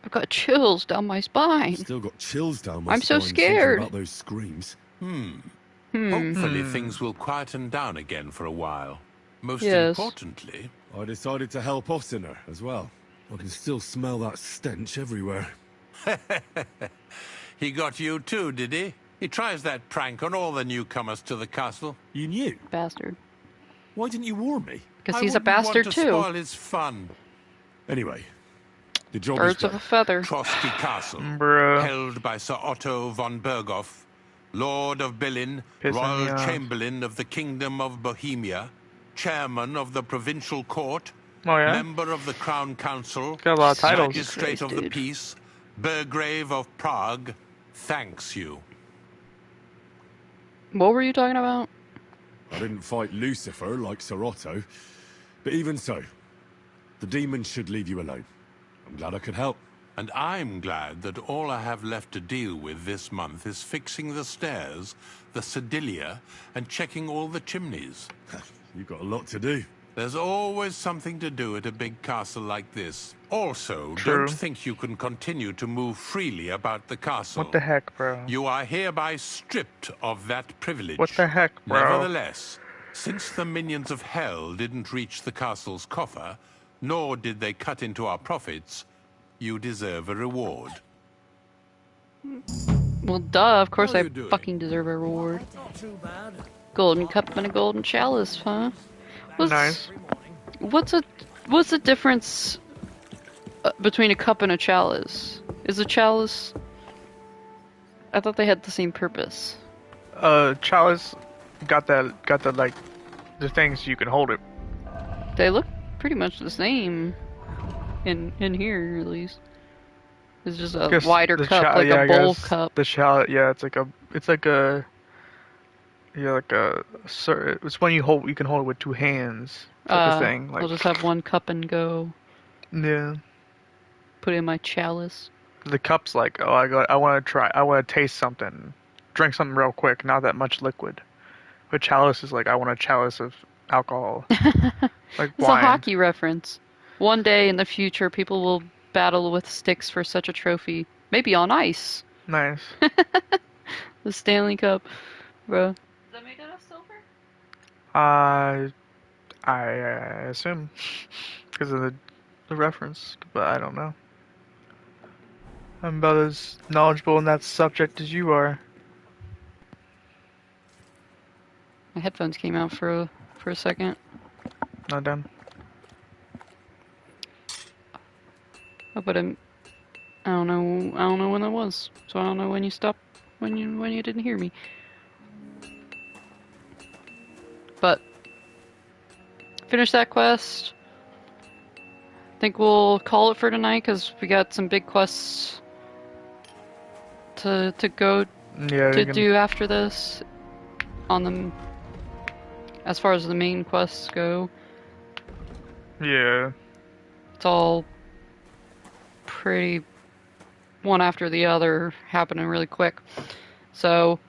I've got chills down my spine. Still got chills down my I'm spine. so scared. About those screams. Hopefully things will quieten down again for a while. Most Yes. importantly... I decided to help Ossiner as well. I can still smell that stench everywhere. He got you too, did he? He tries that prank on all the newcomers to the castle. You knew? Bastard. Why didn't you warn me? Because I he's a wouldn't bastard want to too. spoil his fun. Anyway, the job Birds is of done. a feather. Trotsky Castle, Bruh. held by Sir Otto von Berghoff, Lord of Billin, Pissing me Royal off. Chamberlain of the Kingdom of Bohemia, Chairman of the Provincial Court, Oh, yeah? Member of the Crown Council, Got a lot of titles. Magistrate of the Dude. Peace, Burgrave of Prague, thanks you. What were you talking about? I didn't fight Lucifer like Sir Otto, but even so, the demons should leave you alone. I'm glad I could help. And I'm glad that all I have left to deal with this month is fixing the stairs, the sedilia, and checking all the chimneys. You've got a lot to do. There's always something to do at a big castle like this. Also, True. don't think you can continue to move freely about the castle. What the heck, bro? You are hereby stripped of that privilege. What the heck, bro? Nevertheless, since the minions of hell didn't reach the castle's coffer, nor did they cut into our profits, you deserve a reward. Well, duh, of course How I you doing? fucking deserve a reward. Not too bad. Golden cup and a golden chalice, huh? Nice. What's the difference between a cup and a chalice? Is a chalice... I thought they had the same purpose. Chalice got that like the things you can hold it. They look pretty much the same in here, at least. It's just a Guess wider the cup, cha- like yeah, a I bowl guess cup. The chalice, yeah, it's like a it's when you can hold it with two hands type of thing. Like, I'll just have one cup and go. yeah. Put it in my chalice. The cup's like, oh, I want to taste something, drink something real quick, not that much liquid. But chalice is like, I want a chalice of alcohol, like It's wine. a hockey reference. One day in the future, people will battle with sticks for such a trophy. Maybe on ice. Nice. The Stanley Cup, bro. Is that made out of silver? I assume because of the reference, but I don't know. I'm about as knowledgeable in that subject as you are. My headphones came out for a second. Not done. Oh, but I don't know when that was. So I don't know when you stopped, when you didn't hear me. But finish that quest. I think we'll call it for tonight because we got some big quests to go do after this. On the as far as the main quests go. Yeah. It's all pretty one after the other, happening really quick. So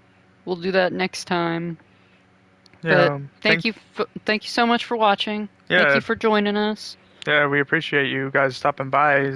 we'll do that next time. Yeah. But thank you so much for watching. Yeah. Thank you for joining us. Yeah, we appreciate you guys stopping by.